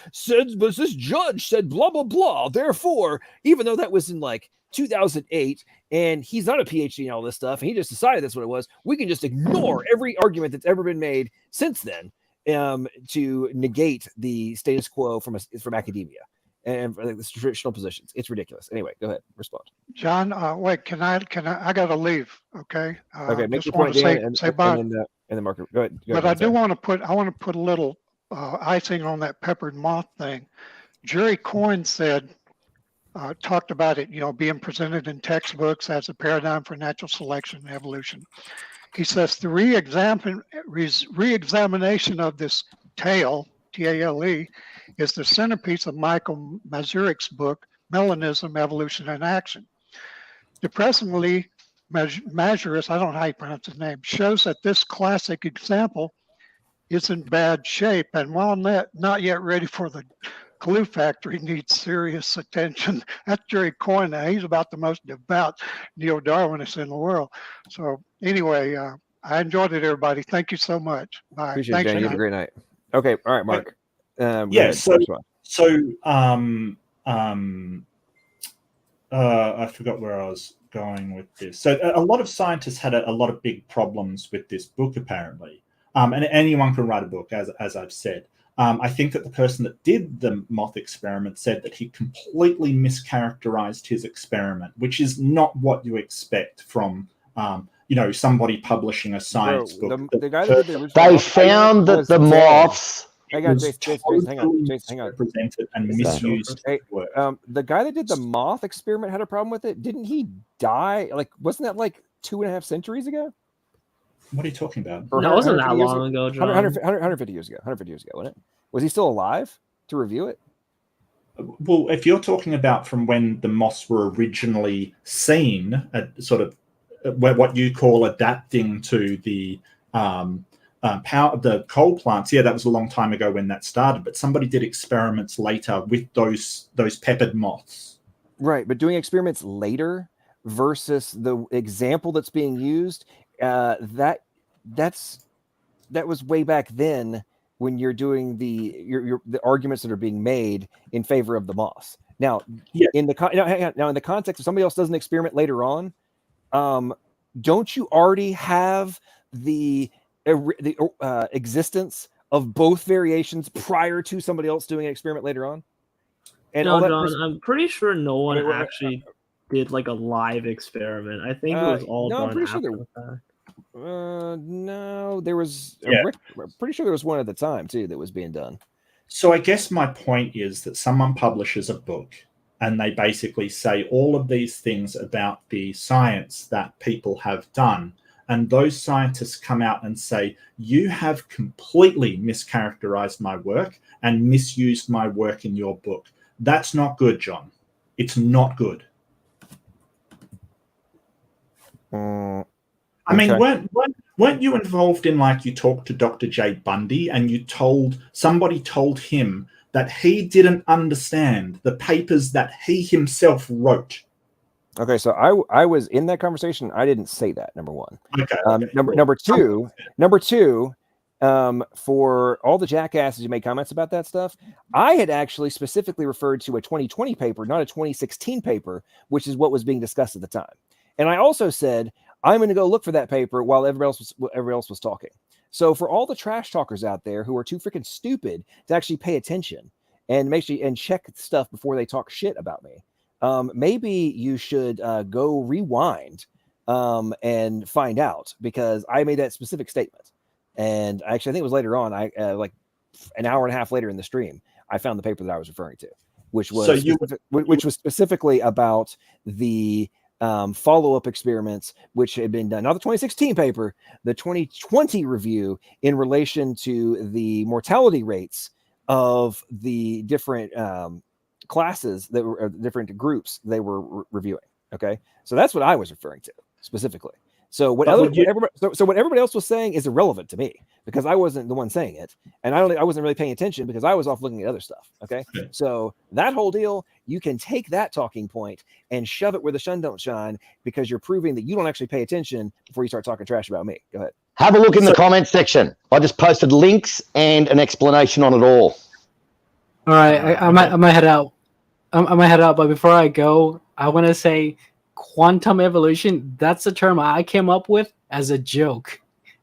was this judge said blah, blah, blah. Therefore, even though that was in like 2008 and he's not a PhD in all this stuff, and he just decided that's what it was, we can just ignore every argument that's ever been made since then to negate the status quo from academia. And the traditional positions. It's ridiculous. Anyway, go ahead. Respond. John, wait, can I got to leave. Okay. Okay. Make just your point, Dan, say bye. And then Mark, go ahead. But I do want to put a little icing on that peppered moth thing. Jerry Coyne said, talked about it, being presented in textbooks as a paradigm for natural selection and evolution. He says the re-examination of this tale, T-A-L-E, is the centerpiece of Michael Mazurek's book, Melanism, Evolution, and Action. Depressingly, Mazurek, I don't know how you pronounce his name, shows that this classic example is in bad shape, and while not yet ready for the glue factory, needs serious attention. That's Jerry Coyne. He's about the most devout neo-Darwinist in the world. So anyway, I enjoyed it, everybody. Thank you so much. Bye. Appreciate it, Dan. You have a great night. Okay. All right, Mark. I forgot where I was going with this. So a lot of scientists had a lot of big problems with this book, apparently. And anyone can write a book, as I've said. I think that the person that did the moth experiment said that he completely mischaracterized his experiment, which is not what you expect from somebody publishing a science book. The guy that did the original, They found that the moths. Hang on, Jason, hang on, Jason, hang on. Represented and misused. Hey, the guy that did the moth experiment had a problem with it. Didn't he die? Like, wasn't that like 2.5 centuries ago? What are you talking about? Or that wasn't that long ago, John. 150 years ago. 150 years ago, wasn't it? Was he still alive to review it? Well, if you're talking about from when the moths were originally seen, sort of what you call adapting to the power of the coal plants, yeah, that was a long time ago when that started. But somebody did experiments later with those peppered moths. Right, but doing experiments later versus the example that's being used, that was way back then when you're doing the arguments that are being made in favor of the moths. Now, in the context of somebody else does an experiment later on, don't you already have the existence of both variations prior to somebody else doing an experiment later on? And no, John, I'm pretty sure no one actually did like a live experiment. I think it was all done after the fact. No, there was. I'm pretty sure there was one at the time too that was being done. So I guess my point is that someone publishes a book and they basically say all of these things about the science that people have done. And those scientists come out and say, you have completely mischaracterized my work and misused my work in your book. That's not good, John. It's not good. I mean, weren't you involved in, like, you talked to Dr. J. Bundy and somebody told him that he didn't understand the papers that he himself wrote? Okay, so I was in that conversation. I didn't say that, number one. Okay. Number two, for all the jackasses who made comments about that stuff, I had actually specifically referred to a 2020 paper, not a 2016 paper, which is what was being discussed at the time. And I also said, I'm going to go look for that paper while everybody else was talking. So for all the trash talkers out there who are too freaking stupid to actually pay attention and make sure and check stuff before they talk shit about me, maybe you should go rewind and find out, because I made that specific statement. And actually, I think it was later on, like an hour and a half later in the stream, I found the paper that I was referring to, which was specifically about the follow-up experiments which had been done, not the 2016 paper, the 2020 review in relation to the mortality rates of the different classes that were different groups they were reviewing. Okay, so that's what I was referring to specifically. So what everybody else was saying is irrelevant to me, because I wasn't the one saying it, and I wasn't really paying attention because I was off looking at other stuff. Okay, so that whole deal, you can take that talking point and shove it where the sun don't shine, because you're proving that you don't actually pay attention before you start talking trash about me. Go ahead. Have a look in the comments section. I just posted links and an explanation on it all. All right, I might head out. I might head out, but before I go, I want to say quantum evolution, that's a term I came up with as a joke.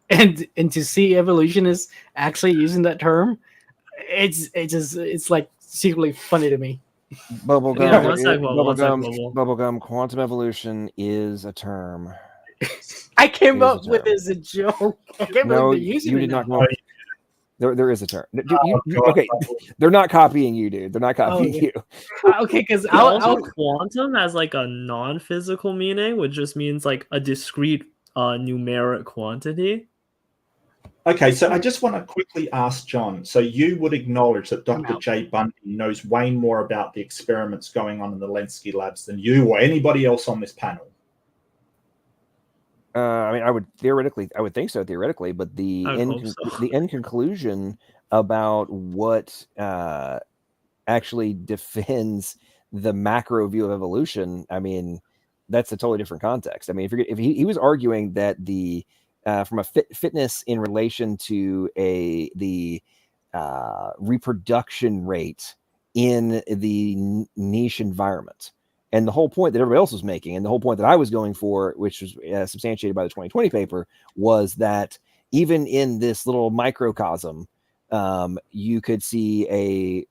And to see evolutionists actually using that term, it's like secretly funny to me. Bubblegum, quantum evolution is a term. I came up with it as a joke. I can't believe they're using it. You did not come up. There is a term. Okay, they're not copying you, dude. They're not copying you. Okay, because quantum has like a non-physical meaning, which just means like a discrete numeric quantity. Okay, so I just want to quickly ask John. So you would acknowledge that Dr. J. Bundy knows way more about the experiments going on in the Lenski labs than you or anybody else on this panel? I mean, I would think so theoretically, but the end conclusion about what actually defends the macro view of evolution, I mean, that's a totally different context. I mean, if he was arguing that the from a fitness in relation to the reproduction rate in the niche environment. And the whole point that everybody else was making, and the whole point that I was going for, which was substantiated by the 2020 paper, was that even in this little microcosm, you could see a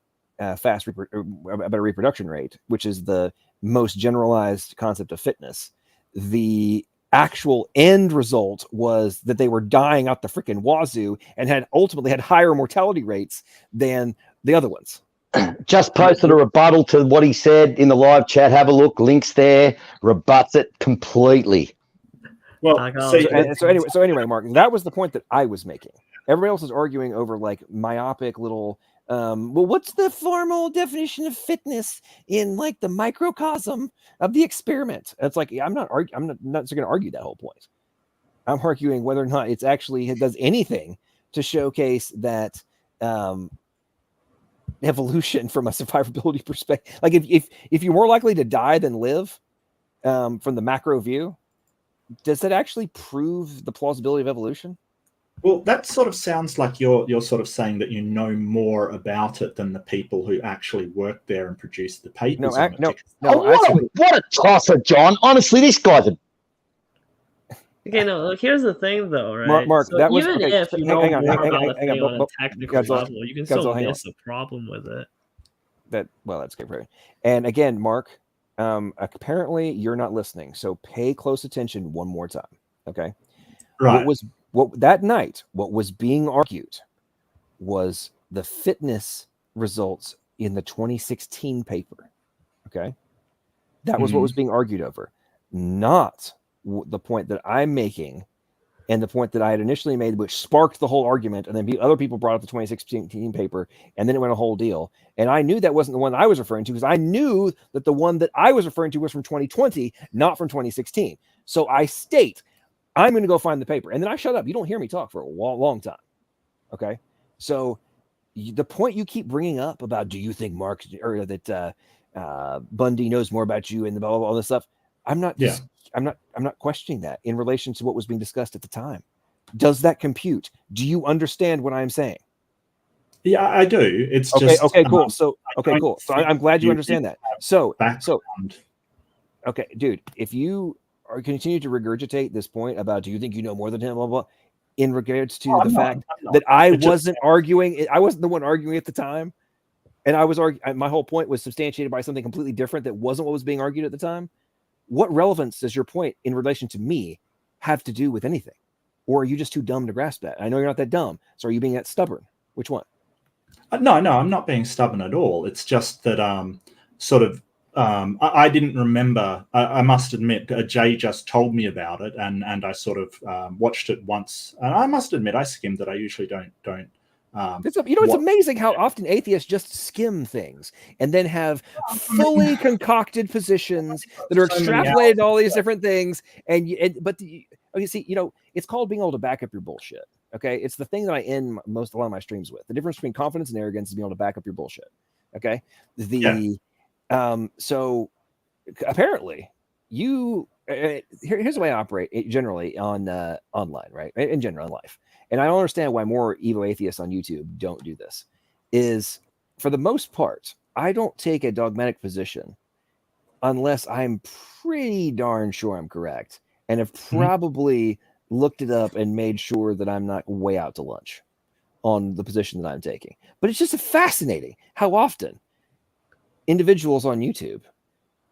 better reproduction rate, which is the most generalized concept of fitness. The actual end result was that they were dying out the freaking wazoo and had ultimately had higher mortality rates than the other ones. Just posted a rebuttal to what he said in the live chat. Have a look. Links there. Rebuts it completely. Well, so anyway, Mark, that was the point that I was making. Everybody else is arguing over like myopic little. Well, what's the formal definition of fitness in like the microcosm of the experiment? It's like I'm not going to argue that whole point. I'm arguing whether or not it does anything to showcase that evolution from a survivability perspective. Like if you're more likely to die than live, from the macro view, does that actually prove the plausibility of evolution? Well, that sort of sounds like you're sort of saying that you know more about it than the people who actually work there and produce the papers. What a tosser, John. Honestly, this guy's a... Okay, no, look, here's the thing, though, right? Mark, so that was even okay. if you know Hang on, more hang about on, a thing on a technical level, you can still miss a problem with it. That's good for you. And again, Mark, apparently you're not listening, so pay close attention one more time. Okay. Right. What that night, what was being argued was the fitness results in the 2016 paper. Okay. That was what was being argued over, not the point that I'm making and the point that I had initially made, which sparked the whole argument. And then other people brought up the 2016 paper, and then it went a whole deal. And I knew that wasn't the one I was referring to, because I knew that the one that I was referring to was from 2020, not from 2016. So I state, I'm going to go find the paper. And then I shut up. You don't hear me talk for a long time. Okay. So the point you keep bringing up about, do you think Mark or that Bundy knows more about you and blah, blah, blah, all this stuff. I'm not questioning that in relation to what was being discussed at the time. Does that compute? Do you understand what I'm saying? Yeah, I do. It's okay. just Okay, cool. So cool. So I'm glad you understand that. So okay, dude, if you are continue to regurgitate this point about, do you think you know more than him, blah blah, in regards to the fact that I wasn't arguing, I wasn't the one arguing at the time, and I was arguing. My whole point was substantiated by something completely different that wasn't what was being argued at the time. What relevance does your point in relation to me have to do with anything? Or are you just too dumb to grasp that? I know you're not that dumb. So are you being that stubborn? Which one? No, I'm not being stubborn at all. It's just that I didn't remember. I must admit, Jay just told me about it, and I sort of watched it once. And I must admit, I skimmed it. I usually don't. It's amazing how often atheists just skim things and then have fully concocted positions that are extrapolated to all these different things. But you see, it's called being able to back up your bullshit. Okay, it's the thing that I end a lot of my streams with. The difference between confidence and arrogance is being able to back up your bullshit. Okay, so apparently here's the way I operate generally on online, right? In general in life. And I don't understand why more Evo atheists on YouTube don't do this, is for the most part, I don't take a dogmatic position unless I'm pretty darn sure I'm correct and have probably looked it up and made sure that I'm not way out to lunch on the position that I'm taking. But it's just fascinating how often individuals on YouTube,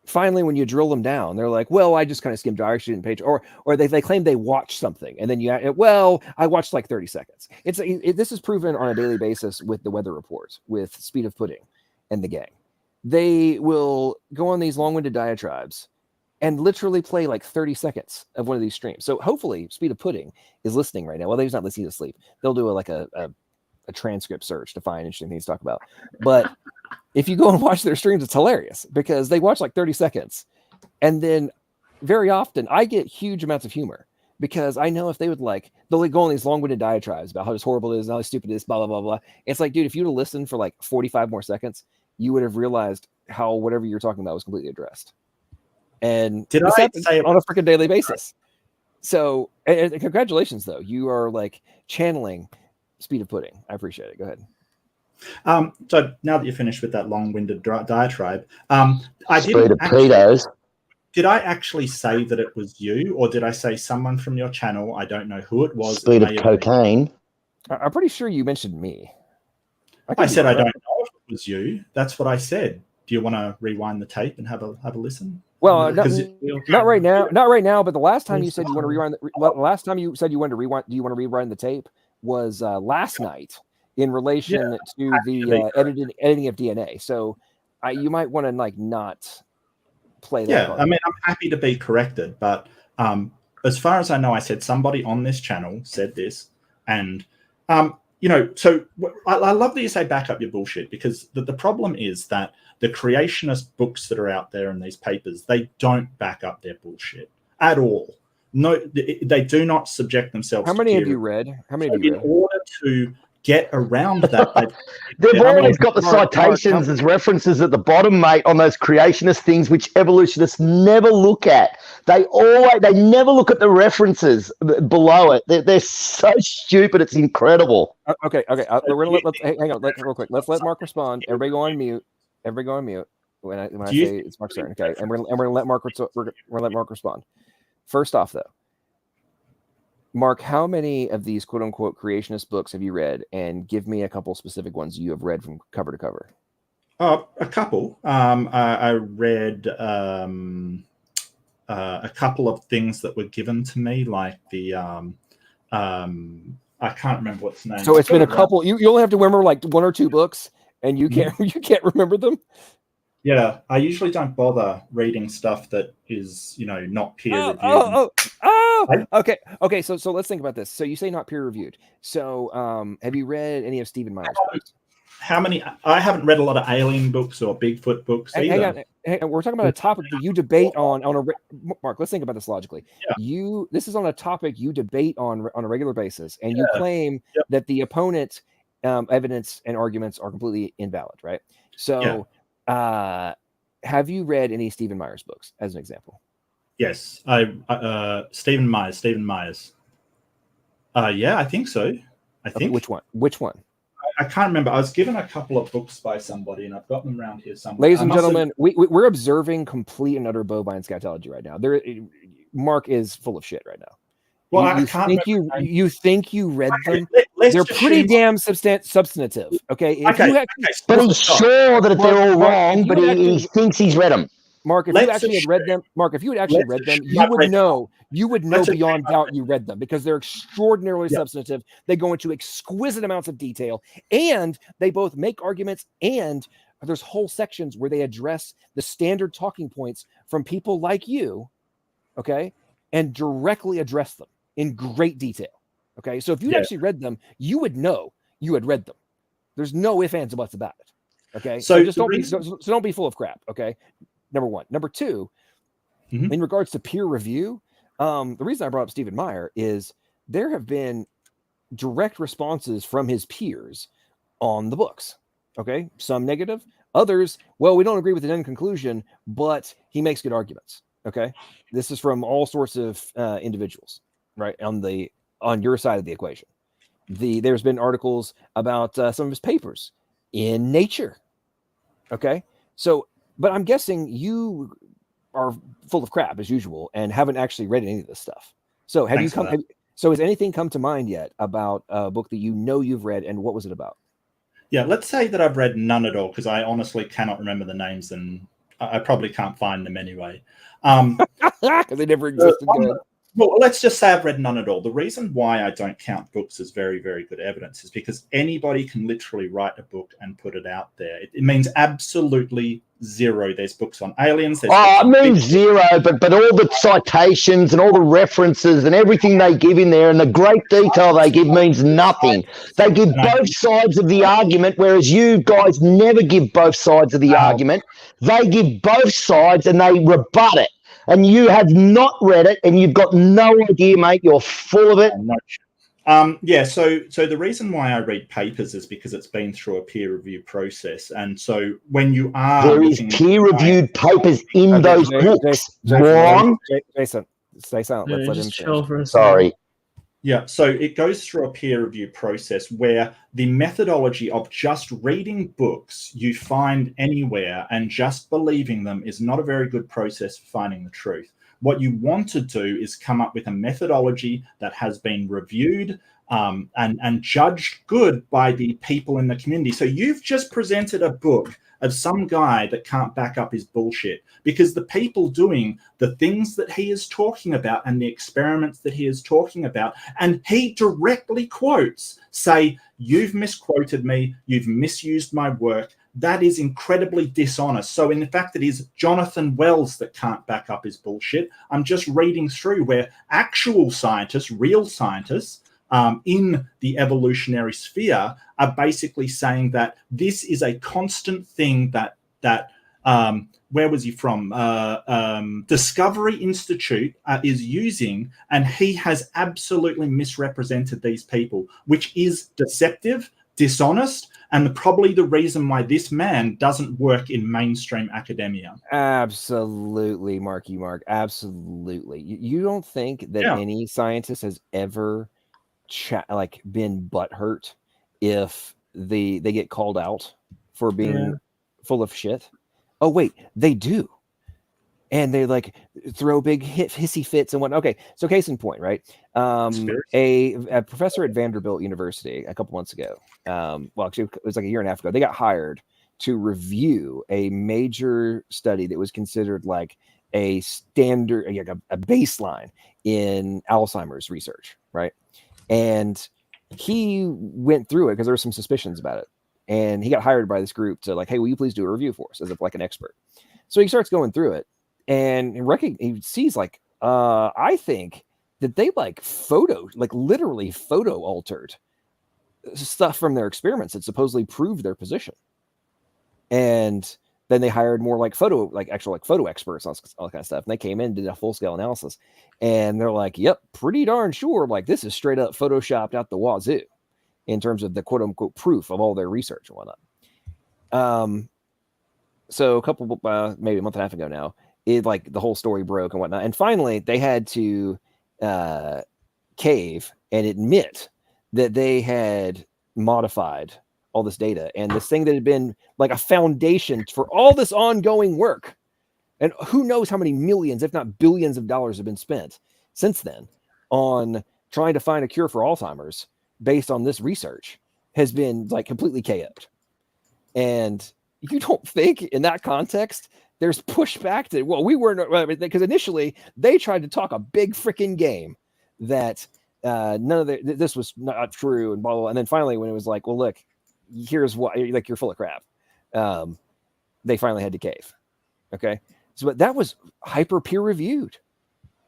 finally, when you drill them down, they're like, well, I just kind of skimmed. I actually didn't page, or they claim they watched something. And then I watched like 30 seconds. This is proven on a daily basis with the weather reports, with Speed of Pudding and the gang. They will go on these long-winded diatribes and literally play like 30 seconds of one of these streams. So hopefully Speed of Pudding is listening right now. Well, he's not listening to sleep. They'll do a transcript search to find interesting things to talk about. But if you go and watch their streams, it's hilarious because they watch like 30 seconds. And then very often I get huge amounts of humor because I know if they would they'll go on these long-winded diatribes about how horrible it is and how stupid it is, blah, blah, blah, blah. It's like, dude, if you'd have listened for like 45 more seconds, you would have realized how whatever you're talking about was completely addressed. And this happens on a freaking daily basis. So and congratulations, though. You are like channeling Speed of Pudding. I appreciate it. Go ahead. So now that you're finished with that long-winded diatribe, did I actually say that it was you, or did I say someone from your channel? I don't know who it was. Speed of cocaine. I'm pretty sure you mentioned me. I said I don't know if it was you. That's what I said. Do you want to rewind the tape and have a listen? Well, don't not right now. Not right now. But the last time you said you want to Sorry. rewind, last time you said you wanted to rewind. Do you want to rewind the tape? Was last night in relation to the editing of DNA. So you might want to like not play that. Yeah, card. I mean, I'm happy to be corrected, but as far as I know, I said somebody on this channel said this, and you know, so I love that you say back up your bullshit, because the problem is that the creationist books that are out there and these papers, they don't back up their bullshit at all. No, they do not subject themselves. How many have you read? How many have you read? In order to get around that, they've always got the citations as references at the bottom, mate, on those creationist things, which evolutionists never look at. They never look at the references below it. They're so stupid. It's incredible. Okay. We're gonna hang on. Real quick. Let's let Mark respond. Everybody go on mute. When I say it's Mark's turn. Okay, and we're gonna let Mark respond. First off, though, Mark, how many of these quote unquote creationist books have you read? And give me a couple specific ones you have read from cover to cover. A couple. I read a couple of things that were given to me, like the I can't remember what's the name. So it's been a couple. You only have to remember like one or two books, and you can't remember them. Yeah, I usually don't bother reading stuff that is, you know, not peer reviewed. Okay. So let's think about this. So you say not peer reviewed. So have you read any of Stephen Meyer's books? How many? I haven't read a lot of alien books or Bigfoot books either. Hang on. We're talking about a topic that you debate on a Mark. Let's think about this logically. Yeah. This is on a topic you debate on a regular basis, and you claim that the opponent's evidence and arguments are completely invalid, right? So. Have you read any Stephen Meyer's books, as an example? Yes, Stephen Myers. Yeah, I think so. I think. Which one? I can't remember. I was given a couple of books by somebody, and I've got them around here somewhere. Ladies and gentlemen, we're observing complete and utter bovine scatology right now. Mark is full of shit right now. Well, you think you read them? They're pretty damn substantive. Okay. But he's sure that they're all wrong, but he thinks he's read them. Mark, if you actually had read them, you would know beyond doubt you read them, because they're extraordinarily substantive. They go into exquisite amounts of detail, and they both make arguments, and there's whole sections where they address the standard talking points from people like you, okay, and directly address them in great detail. Okay, so if you'd actually read them, you would know you had read them. There's no ifs, ands, or buts about it. Okay, so just don't be full of crap. Okay, number one. Number two, in regards to peer review, the reason I brought up Stephen Meyer is there have been direct responses from his peers on the books. Okay, some negative, others, well, we don't agree with the end conclusion, but he makes good arguments. Okay, this is from all sorts of individuals, right, on your side of the equation. There's been articles about some of his papers in Nature. Okay, so, but I'm guessing you are full of crap as usual and haven't actually read any of this stuff. So has anything come to mind yet about a book that you know you've read, and what was it about? Yeah, let's say that I've read none at all, because I honestly cannot remember the names, and I probably can't find them anyway. Because they never existed. Well, let's just say I've read none at all. The reason why I don't count books as very, very good evidence is because anybody can literally write a book and put it out there. It means absolutely zero. There's books on aliens. It means zero, but all the citations and all the references and everything they give in there and the great detail they give means nothing. They give both sides of the argument, whereas you guys never give both sides of the argument. They give both sides and they rebut it. And you have not read it, and you've got no idea, mate. You're full of it. So the reason why I read papers is because it's been through a peer review process. And so when you are... There is peer-reviewed papers in those books, moron. Jason, stay silent. Let's let him finish. Sorry. Yeah, so it goes through a peer review process where the methodology of just reading books you find anywhere and just believing them is not a very good process for finding the truth. What you want to do is come up with a methodology that has been reviewed and judged good by the people in the community. So you've just presented a book of some guy that can't back up his bullshit, because the people doing the things that he is talking about and the experiments that he is talking about, and he directly quotes, say, you've misquoted me, you've misused my work. That is incredibly dishonest. So in fact, it is Jonathan Wells that can't back up his bullshit. I'm just reading through where actual scientists, real scientists, in the evolutionary sphere are basically saying that this is a constant thing that where was he from? Discovery Institute is using, and he has absolutely misrepresented these people, which is deceptive, dishonest, and probably the reason why this man doesn't work in mainstream academia. Absolutely, Marky Mark. Absolutely. You don't think that any scientist has ever been butthurt if they get called out for being full of shit? Oh wait, they do, and they like throw big hissy fits and whatnot. Okay, so case in point, right? A professor at Vanderbilt University a couple months ago, well, actually it was like a year and a half ago, they got hired to review a major study that was considered like a standard, a baseline in Alzheimer's research, right? And he went through it because there were some suspicions about it. And he got hired by this group to like, hey, will you please do a review for us as like an expert? So he starts going through it, and he sees like, I think that they literally photo altered stuff from their experiments that supposedly proved their position. And then they hired more actual photo experts on all that kind of stuff. And they came in and did a full scale analysis. And they're like, yep, pretty darn sure. Like this is straight up photoshopped out the wazoo in terms of the quote unquote proof of all their research and whatnot. So a couple, maybe a month and a half ago now, the whole story broke and whatnot. And finally they had to cave and admit that they had modified all this data, and this thing that had been like a foundation for all this ongoing work, and who knows how many millions, if not billions of dollars have been spent since then on trying to find a cure for Alzheimer's based on this research, has been like completely KO'd. And you don't think in that context there's pushback to, well, we weren't, because initially they tried to talk a big freaking game that none of this was not true and blah, blah, blah. And then finally when it was like, well, look, here's what, like, you're full of crap, they finally had to cave. Okay, so but that was hyper peer reviewed.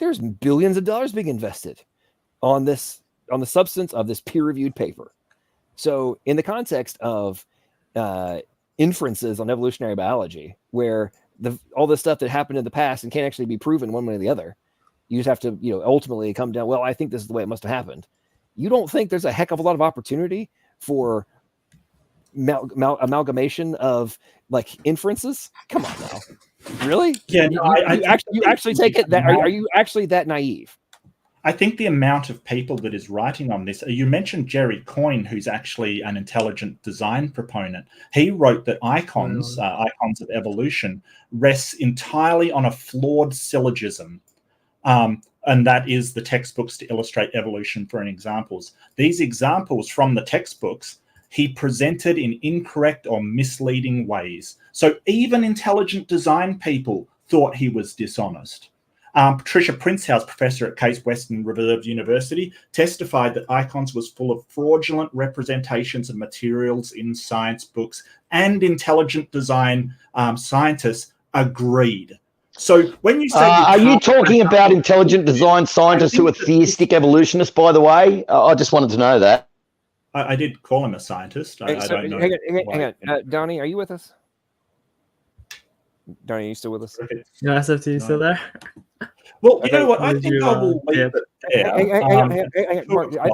There's billions of dollars being invested on this, on the substance of this peer reviewed paper. So in the context of inferences on evolutionary biology, where all this stuff that happened in the past and can't actually be proven one way or the other, you just have to ultimately come down, well, I think this is the way it must have happened. You don't think there's a heck of a lot of opportunity for amalgamation of like inferences? Come on now, really? Yeah, you actually take it that are you actually that naive? I think the amount of people that is writing on this, you mentioned Jerry Coyne, who's actually an intelligent design proponent. He wrote that icons of evolution rests entirely on a flawed syllogism. And that is the textbooks to illustrate evolution for examples. These examples from the textbooks he presented in incorrect or misleading ways. So even intelligent design people thought he was dishonest. Patricia Princehouse, professor at Case Western Reserve University, testified that Icons was full of fraudulent representations of materials in science books, and intelligent design scientists agreed. So when you say... are you talking about intelligent design scientists who are theistic evolutionists, by the way? I just wanted to know that. I did call him a scientist. I don't know. Hang on. Donnie, are you with us? Donnie, are you still with us? Yeah, SFT still there? Well, you know what? I think I will leave it there. Hang on, Mark, I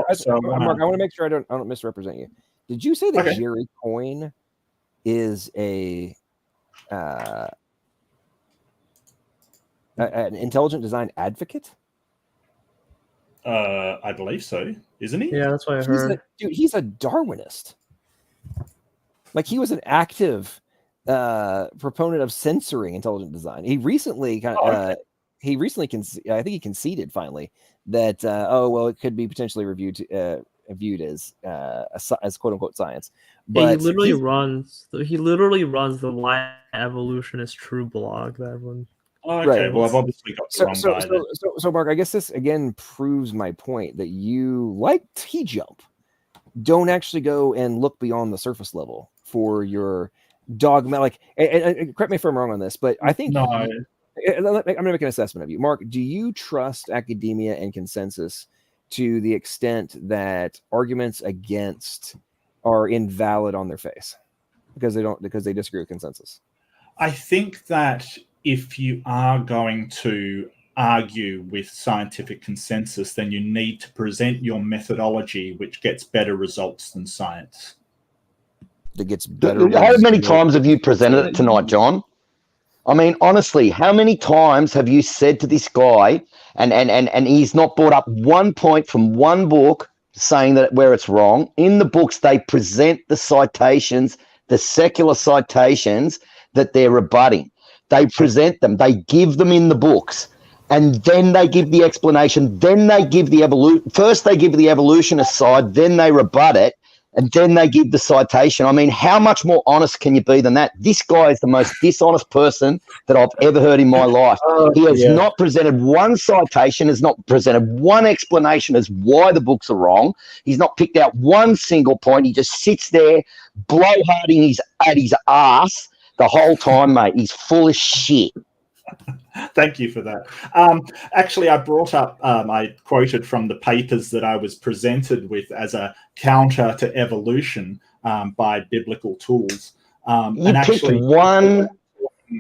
want to make sure I don't misrepresent you. Did you say that Jerry Coyne is an intelligent design advocate? I believe so, isn't he? Yeah, that's what I heard. He's a Darwinist. Like, he was an active proponent of censoring intelligent design. He recently I think he conceded finally that it could be potentially reviewed viewed as as quote unquote science. Yeah, he But literally runs the Why Evolution is True blog. That one. Oh, okay. Right. Well, I've obviously got the wrong guy then. So, Mark, I guess this again proves my point that you, like T-Jump, don't actually go and look beyond the surface level for your dogma. Like, and correct me if I'm wrong on this, but I think No. I'm going to make an assessment of you. Mark, do you trust academia and consensus to the extent that arguments against are invalid on their face because they disagree with consensus? I think that if you are going to argue with scientific consensus, then you need to present your methodology, which gets better results than science. That gets better. How many times have you presented it tonight, John? I mean, honestly, how many times have you said to this guy, and he's not brought up one point from one book saying that where it's wrong? In the books, they present the citations, the secular citations that they're rebutting. They present them. They give them in the books, and then they give the explanation. Then they give the evolution. First, they give the evolutionist side. Then they rebut it, and then they give the citation. I mean, how much more honest can you be than that? This guy is the most dishonest person that I've ever heard in my life. He has not presented one citation, has not presented one explanation as why the books are wrong. He's not picked out one single point. He just sits there blowharding at his ass the whole time, mate. He's full of shit. Thank you for that. Actually, I brought up, I quoted from the papers that I was presented with as a counter to evolution by biblical tools. You picked one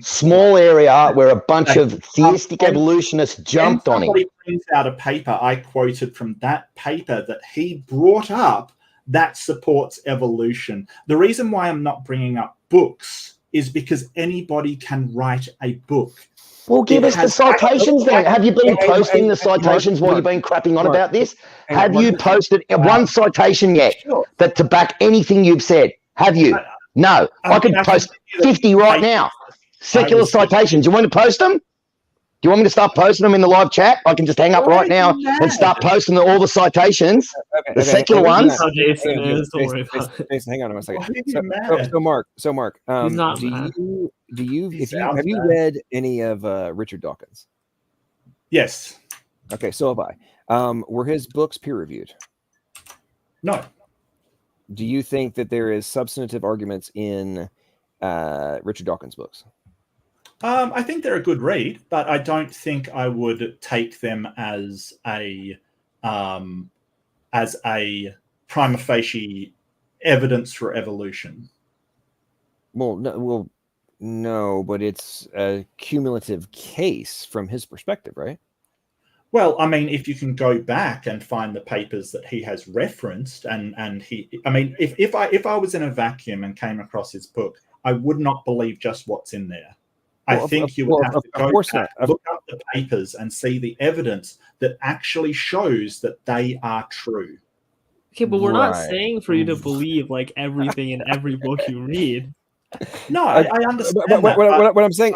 small area where a bunch of theistic evolutionists jumped on him. Somebody brings out a paper, I quoted from that paper that he brought up that supports evolution. The reason why I'm not bringing up books is because anybody can write a book. Well, give us the citations then. Have you been posting the citations while you've been crapping on about this? Have you posted one citation yet that to back anything you've said? Have you? No. I could post 50 right now. Secular citations. You want me to post them? Do you want me to start posting them in the live chat? I can just hang up right now and start posting all the citations, the secular ones. Jason, hang on a second. So Mark, have you read any of Richard Dawkins? Yes. Okay, so have I. Were his books peer reviewed? No. Do you think that there is substantive arguments in Richard Dawkins' books? I think they're a good read, but I don't think I would take them as a prima facie evidence for evolution. Well, no, but it's a cumulative case from his perspective, right? Well, I mean, if you can go back and find the papers that he has referenced, and he, I mean, if I was in a vacuum and came across his book, I would not believe just what's in there. I think you would have to go back, look up the papers and see the evidence that actually shows that they are true. Okay, but we're not saying for you to believe like everything in every book you read. No, I understand. What I'm saying,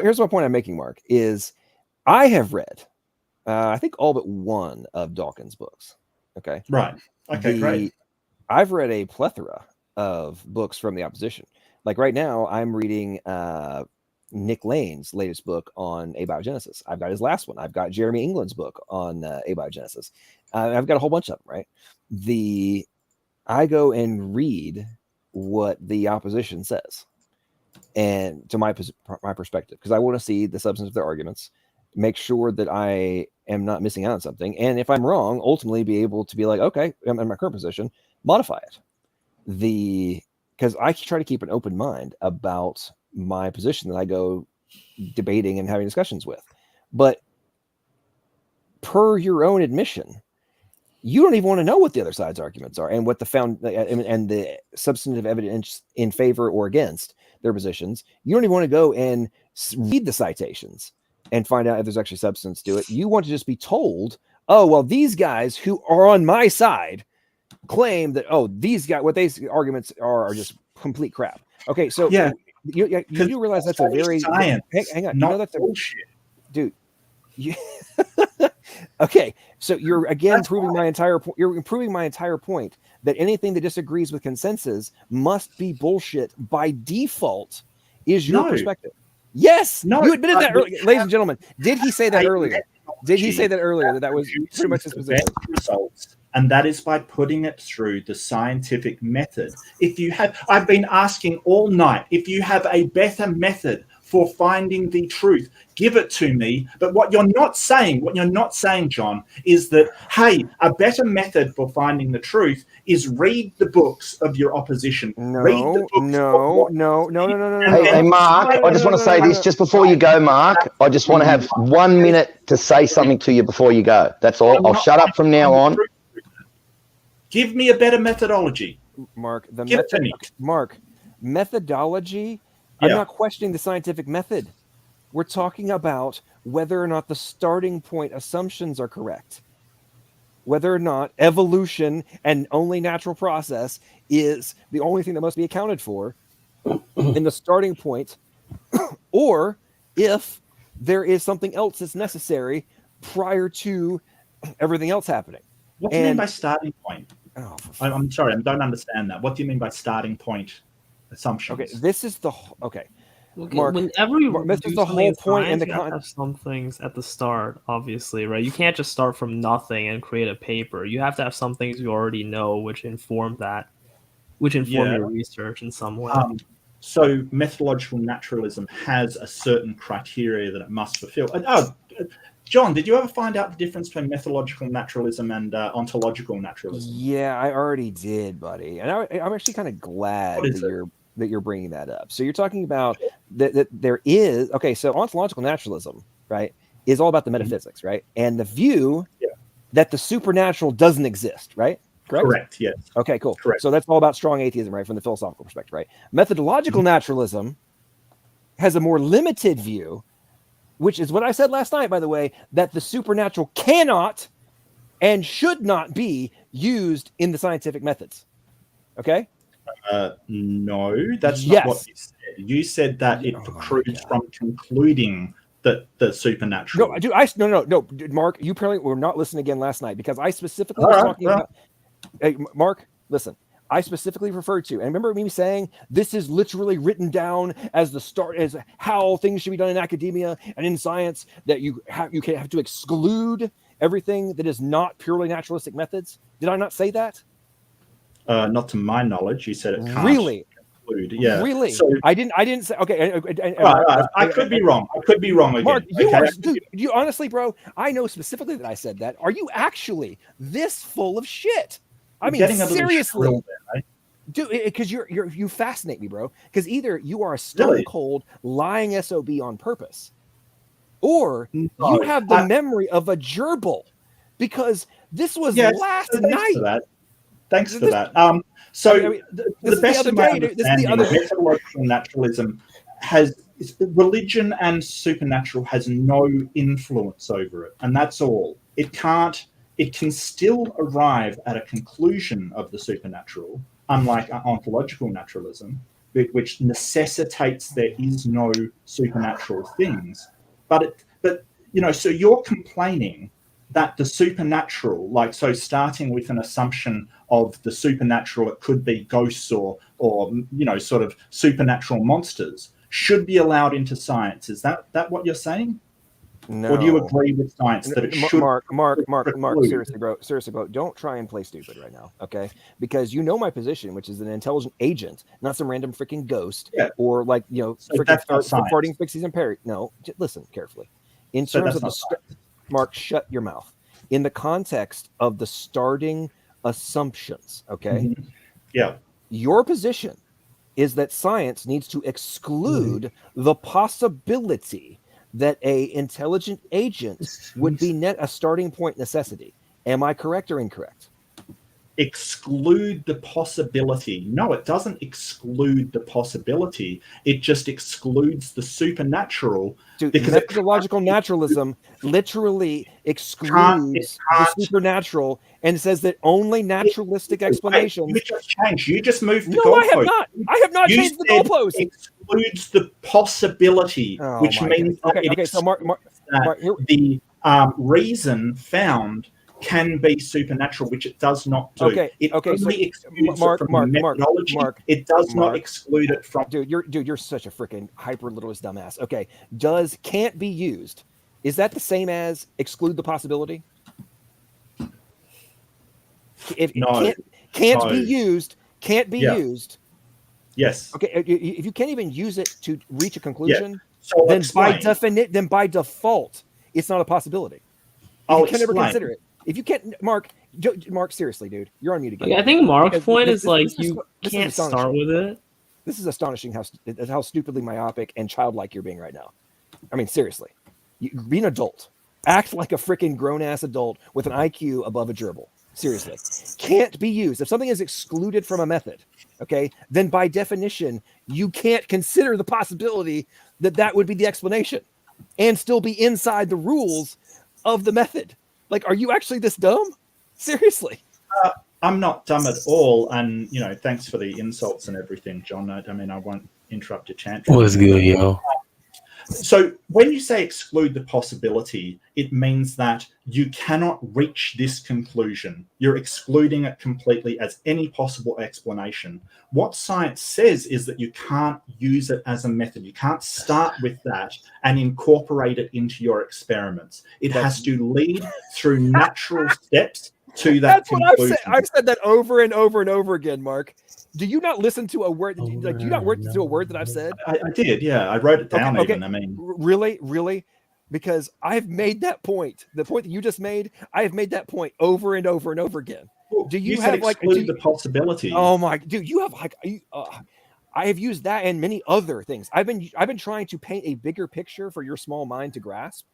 here's my point I'm making, Mark, is I have read, I think all but one of Dawkins' books. Okay. Right. Okay, great. I've read a plethora of books from the opposition. Like right now, I'm reading Nick Lane's latest book on abiogenesis. I've got his last one. I've got Jeremy England's book on abiogenesis. I've got a whole bunch of them, right? I go and read what the opposition says, and to my perspective, because I want to see the substance of their arguments, make sure that I am not missing out on something, and if I'm wrong, ultimately be able to be like, okay, I'm in my current position, modify it. Because I try to keep an open mind about my position that I go debating and having discussions with. But per your own admission, you don't even want to know what the other side's arguments are and what and the substantive evidence in favor or against their positions. You don't even want to go and read the citations and find out if there's actually substance to it. You want to just be told, oh, well, these guys who are on my side claim that, oh, these guys, what these arguments are just complete crap. Okay, so yeah. You do realize that's a very science. Hang on, Not you know that's bullshit, dude. Okay, so you're again proving my entire point. You're proving my entire point that anything that disagrees with consensus must be bullshit by default. Is your perspective? Yes, you admitted that earlier, ladies and gentlemen. Did he say that earlier? Did he say that earlier? That was pretty much his position. Results, and that is by putting it through the scientific method. If you have, I've been asking all night, if you have a better method for finding the truth, give it to me. But what you're not saying, John, is that, hey, a better method for finding the truth is read the books of your opposition. No. Hey, Mark, I just want to say this just before you go, Mark. I just want to have 1 minute to say something to you before you go. That's all. I'll shut up from now on. Give me a better methodology. Mark, methodology. I'm Yeah. not questioning the scientific method. We're talking about whether or not the starting point assumptions are correct. Whether or not evolution and only natural process is the only thing that must be accounted for in the starting point, or if there is something else that's necessary prior to everything else happening. What do you mean by starting point? I'm sorry, I don't understand that. What do you mean by starting point assumptions? Okay, this is the okay. Mark, whenever you this is the whole point in the you have to have some things at the start, obviously, right? You can't just start from nothing and create a paper. You have to have some things you already know, which inform your research in some way. So methodological naturalism has a certain criteria that it must fulfill. John, did you ever find out the difference between methodological naturalism and ontological naturalism? Yeah, I already did, buddy. And I'm actually kind of glad that you're bringing that up. So you're talking about that there is, okay, so ontological naturalism, right, is all about the metaphysics, right? And the view that the supernatural doesn't exist, right? Correct, yes. Okay, cool. Correct. So that's all about strong atheism, right, from the philosophical perspective, right? Methodological naturalism has a more limited view, which is what I said last night, by the way, that the supernatural cannot and should not be used in the scientific methods. Okay? No, that's not what you said. You said that it precludes from concluding that the supernatural. No, Mark, you apparently were not listening again last night because I specifically was talking about. Hey, Mark, listen. I specifically referred to, and remember me saying this is literally written down as the start, as how things should be done in academia and in science, that you have to exclude everything that is not purely naturalistic methods. Did I not say that? Not to my knowledge. You said it can't really include. Yeah, really. So, I didn't say. Okay, I could be wrong. I could be wrong again. Mark, you honestly, bro, I know specifically that I said that. Are you actually this full of shit? I mean, seriously, dude, because you fascinate me, bro. Because either you are a stone cold lying SOB on purpose, or you have the memory of a gerbil. Because this was last night. Thanks for that. The best of my understanding, methodological naturalism has religion and supernatural has no influence over it, and that's all. It can't. It can still arrive at a conclusion of the supernatural, unlike ontological naturalism, which necessitates there is no supernatural things. But so you're complaining that the supernatural, starting with an assumption of the supernatural, it could be ghosts or sort of supernatural monsters, should be allowed into science. Is that what you're saying? No. Or do you agree with science that it should? Mark, seriously, bro, don't try and play stupid right now, okay? Because you know my position, which is an intelligent agent, not some random freaking ghost or freaking farting pixies and parrot. No, listen carefully. In terms of Mark, shut your mouth. In the context of the starting assumptions, okay? Mm-hmm. Yeah. Your position is that science needs to exclude the possibility that a intelligent agent would be a starting point necessity. Am I correct or incorrect? Exclude the possibility. No, it doesn't exclude the possibility. It just excludes the supernatural. Dude, methodological naturalism literally excludes the supernatural and says that only naturalistic explanations. You just changed. You just moved the goalpost. No, I have not. I have not changed the goalpost. Excludes the possibility, which means okay. So Mark, reason found can be supernatural, which it does not do. Okay, It okay, so only excludes Mark, it from Mark, methodology. Mark, it does not Mark. exclude it from. Dude, you're such a freaking hyper literalist dumbass. Okay, can't be used. Is that the same as exclude the possibility? If No, can't no. be used, can't be Yeah. used. Yes. Okay, if you can't even use it to reach a conclusion, So I'll then explain. then by default, it's not a possibility. If I'll you can never explain. consider it. If you can't, Mark, seriously, dude, you're on mute again. I think Mark's point is like this you is can't start astonishing. with it. This is astonishing how stupidly myopic and childlike you're being right now. I mean, seriously, be an adult. Act like a freaking grown-ass adult with an IQ above a gerbil. Seriously. Can't be used. If something is excluded from a method, okay, then by definition, you can't consider the possibility that would be the explanation and still be inside the rules of the method. Like, are you actually this dumb? Seriously. I'm not dumb at all, and thanks for the insults and everything, John. I mean, I won't interrupt your chant. What's good, yo? So when you say exclude the possibility, it means that you cannot reach this conclusion. You're excluding it completely as any possible explanation. What science says is that you can't use it as a method. You can't start with that and incorporate it into your experiments. It has to lead through natural steps to that That's what conclusion. I've said that over and over and over again, Mark. Do you not listen to a word? Do you not listen to a word that I've said? I did, yeah. I wrote it down Okay. even. I mean, really, because I've made that point. The point that you just made, I have made that point over and over and over again. Do you said have like exclude the possibility? Oh my, dude, you have like I have used that and many other things. I've been trying to paint a bigger picture for your small mind to grasp,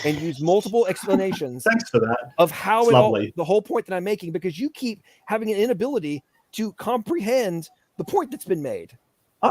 and use multiple explanations. Thanks for that. Of how It's it all, lovely. the whole point that I'm making, because you keep having an inability to comprehend the point that's been made.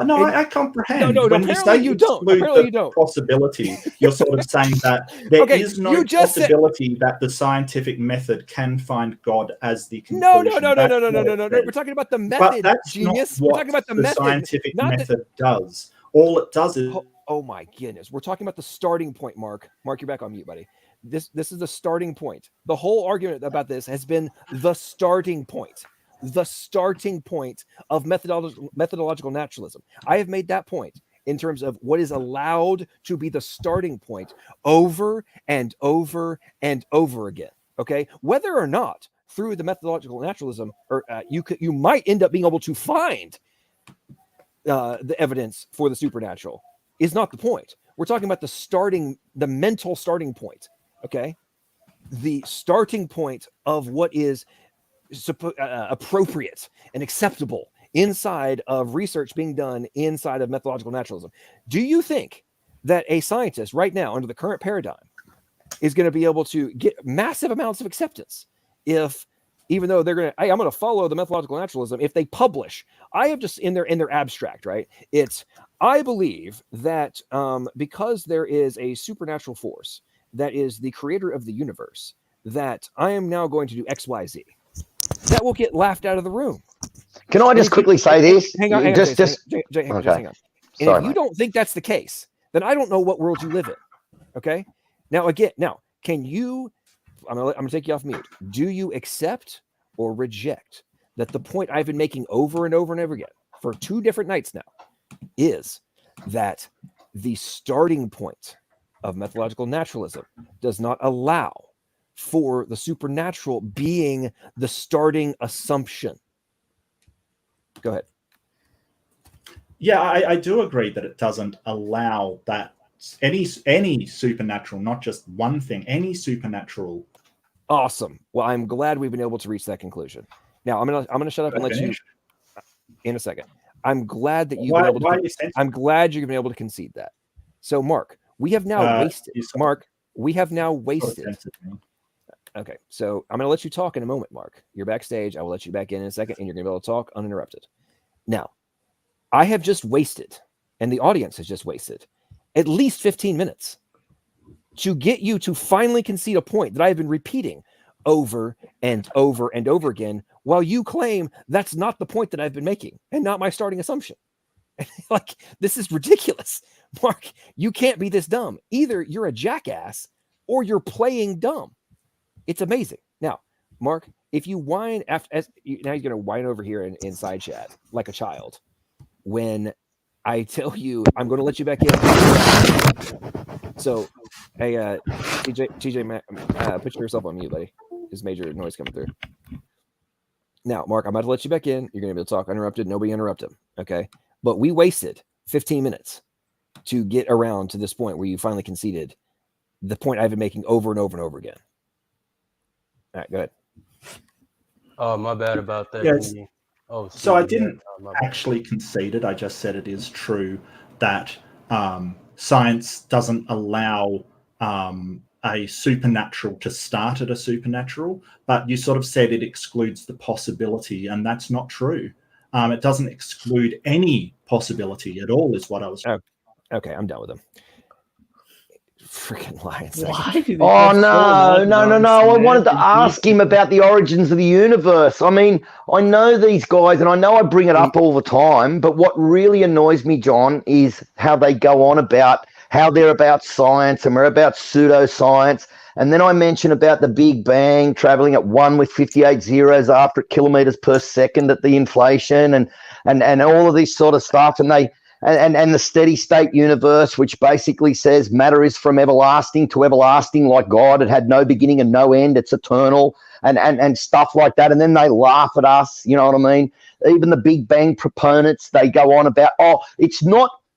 No, I comprehend. No, when you apparently say you don't. exclude Apparently the you don't. possibility, you're sort of saying that there Okay, is no you just said- possibility that the scientific method can find God as the No. conclusion. No. That's what it says. We're talking about the But method, that's genius. not what We're talking about the method, scientific not the- method does. All it does is Oh my goodness. We're talking about the starting point, Mark. Mark, you're back on mute, buddy. This is the starting point. The whole argument about this has been the starting point. The starting point of methodological naturalism. I have made that point in terms of what is allowed to be the starting point over and over and over again. Okay, whether or not through the methodological naturalism, or you might end up being able to find the evidence for the supernatural, is not the point. We're talking about the mental starting point. Okay, the starting point of what is appropriate and acceptable inside of research being done inside of methodological naturalism. Do you think that a scientist right now, under the current paradigm, is going to be able to get massive amounts of acceptance if, even though they're going to, I'm going to follow the methodological naturalism, if they publish? I have just in their abstract, right? It's, I believe that because there is a supernatural force that is the creator of the universe, that I am now going to do XYZ. That will get laughed out of the room. Can I just quickly say this? Hang on. Just hang on. And Sorry, if you mate. don't think that's the case, then I don't know what world you live in. Okay. Now, can you? I'm gonna take you off mute. Do you accept or reject that the point I've been making over and over and over again for 2 different nights now is that the starting point of methodological naturalism does not allow for the supernatural being the starting assumption? Go ahead. Yeah, I do agree that it doesn't allow that any supernatural, not just one thing, any supernatural. Awesome. Well, I'm glad we've been able to reach that conclusion. Now I'm gonna shut up and let you in a second. I'm glad that you've been able to. I'm glad you've been able to concede that. So, Mark, we have now wasted. Mark, we have now wasted. Okay, so I'm going to let you talk in a moment, Mark. You're backstage. I will let you back in a second, and you're going to be able to talk uninterrupted. Now, I have just wasted, and the audience has just wasted, at least 15 minutes to get you to finally concede a point that I have been repeating over and over and over again, while you claim that's not the point that I've been making and not my starting assumption. Like, this is ridiculous. Mark, you can't be this dumb. Either you're a jackass or you're playing dumb. It's amazing. Now, Mark, if you whine now you're going to whine over here in side chat like a child when I tell you I'm going to let you back in. So, hey, TJ, put yourself on mute, buddy. There's major noise coming through. Now, Mark, I'm about to let you back in. You're going to be able to talk uninterrupted. Nobody interrupt him. Okay. But we wasted 15 minutes to get around to this point where you finally conceded the point I've been making over and over and over again. All right, go ahead. Oh, my bad about that. Yes. Oh, so I didn't actually concede it. I just said it is true that science doesn't allow a supernatural to start at a supernatural, but you sort of said it excludes the possibility, and that's not true. It doesn't exclude any possibility at all, is what I was. Okay, I'm done with them. Freaking lions. Oh, no. I wanted to ask him about the origins of the universe. I mean, I know these guys, and I know I bring it up all the time, but what really annoys me, John, is how they go on about how they're about science and we're about pseudoscience. And then I mention about the Big Bang traveling at 1 with 58 zeros after kilometers per second at the inflation and all of this sort of stuff. And and the steady state universe, which basically says matter is from everlasting to everlasting, like God. It had no beginning and no end. It's eternal and stuff like that. And then they laugh at us. You know what I mean? Even the Big Bang proponents, they go on about,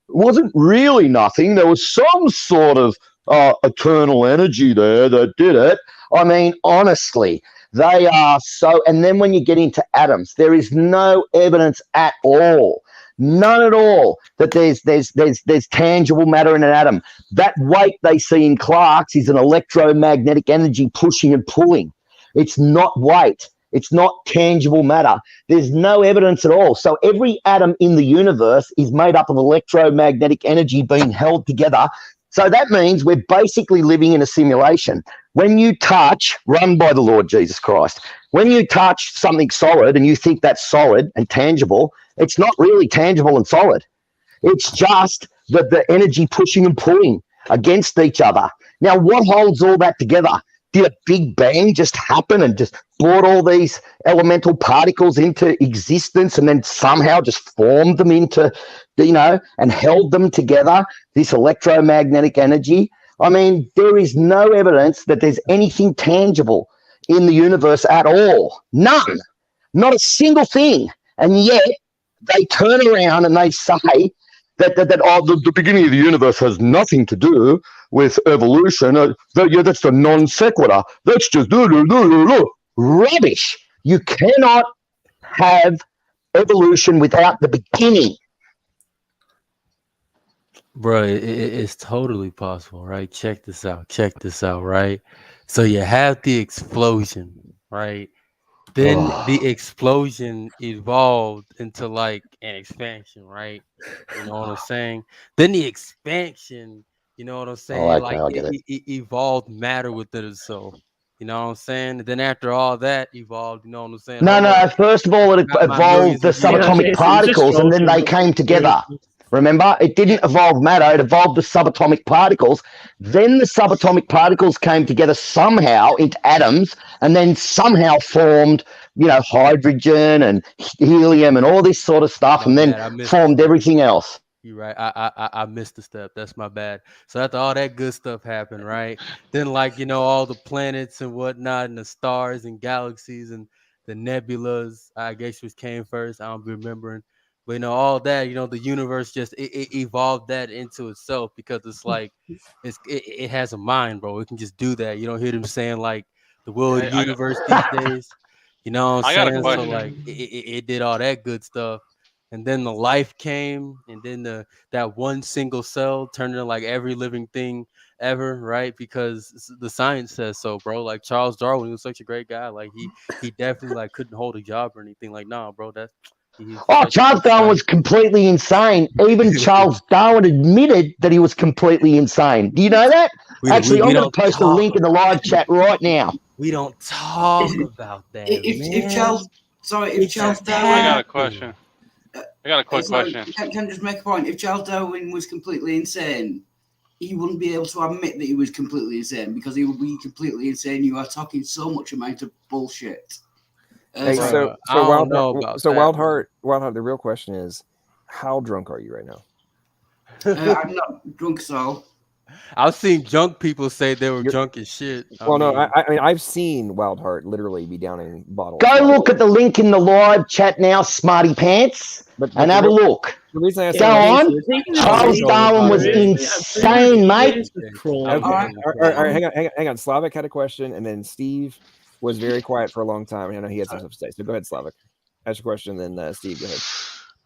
wasn't really nothing. There was some sort of eternal energy there that did it. I mean, honestly, they are so. And then when you get into atoms, there is no evidence at all. None at all that there's tangible matter in an atom. That weight they see in Clark's is an electromagnetic energy pushing and pulling. It's not weight. It's not tangible matter. There's no evidence at all. So every atom in the universe is made up of electromagnetic energy being held together. So that means we're basically living in a simulation. When you touch, run by the Lord Jesus Christ, when you touch something solid and you think that's solid and tangible, it's not really tangible and solid. It's just the energy pushing and pulling against each other. Now, what holds all that together? Did a Big Bang just happen and just brought all these elemental particles into existence and then somehow just formed them into, and held them together, this electromagnetic energy? I mean, there is no evidence that there's anything tangible in the universe at all. None. Not a single thing. And yet they turn around and they say that the beginning of the universe has nothing to do with evolution. That's the non sequitur. That's just rubbish. You cannot have evolution without the beginning. Bro, it's totally possible, right? Check this out, right? So you have the explosion, right? Then the explosion evolved into like an expansion, right? You know what I'm saying? Then the expansion, you know what I'm saying? Okay, I get it. It evolved matter within itself. You know what I'm saying? And then after all that evolved, you know what I'm saying? No. First of all, it evolved the subatomic particles and then they came together. Remember, it didn't evolve matter, it evolved the subatomic particles. Then the subatomic particles came together somehow into atoms and then somehow formed, hydrogen and helium and all this sort of stuff, and then formed everything else. You're right. I missed a step. That's my bad. So after all that good stuff happened, right? Then all the planets and whatnot and the stars and galaxies and the nebulas, I guess, which came first. I don't be remembering. But all that, the universe just it evolved that into itself because it's like it has a mind, bro. It can just do that. You don't hear them saying like the world universe these days. You know what I'm saying? So like it did all that good stuff. And then the life came, and then that one single cell turned into like every living thing ever, right? Because the science says so, bro. Like Charles Darwin, he was such a great guy. Like he definitely like couldn't hold a job or anything. Like, nah, bro, that's Charles Darwin was completely insane. Even Charles Darwin admitted that he was completely insane. Do you know that? Actually, I'm going to post a link in the live chat right now. We don't talk about that. If Charles Darwin, I got a question. I got a quick question. Can I just make a point? If Charles Darwin was completely insane, he wouldn't be able to admit that he was completely insane, because he would be completely insane. You are talking so much amount of bullshit. Hey, so I don't know about that, Wildheart, the real question is, how drunk are you right now? I'm not drunk, so. I've seen drunk people say they were drunk as shit. Well, no, I mean, I've seen Wildheart literally be downing bottles. Go look at the link in the live chat now, smarty pants, and have a look. The reason I Go on. Charles Darwin was insane, mate. All right, hang on. Slavic had a question, and then Steve was very quiet for a long time. I know he had some stuff to say. So go ahead, Slavic. Ask your question, then Steve, go ahead.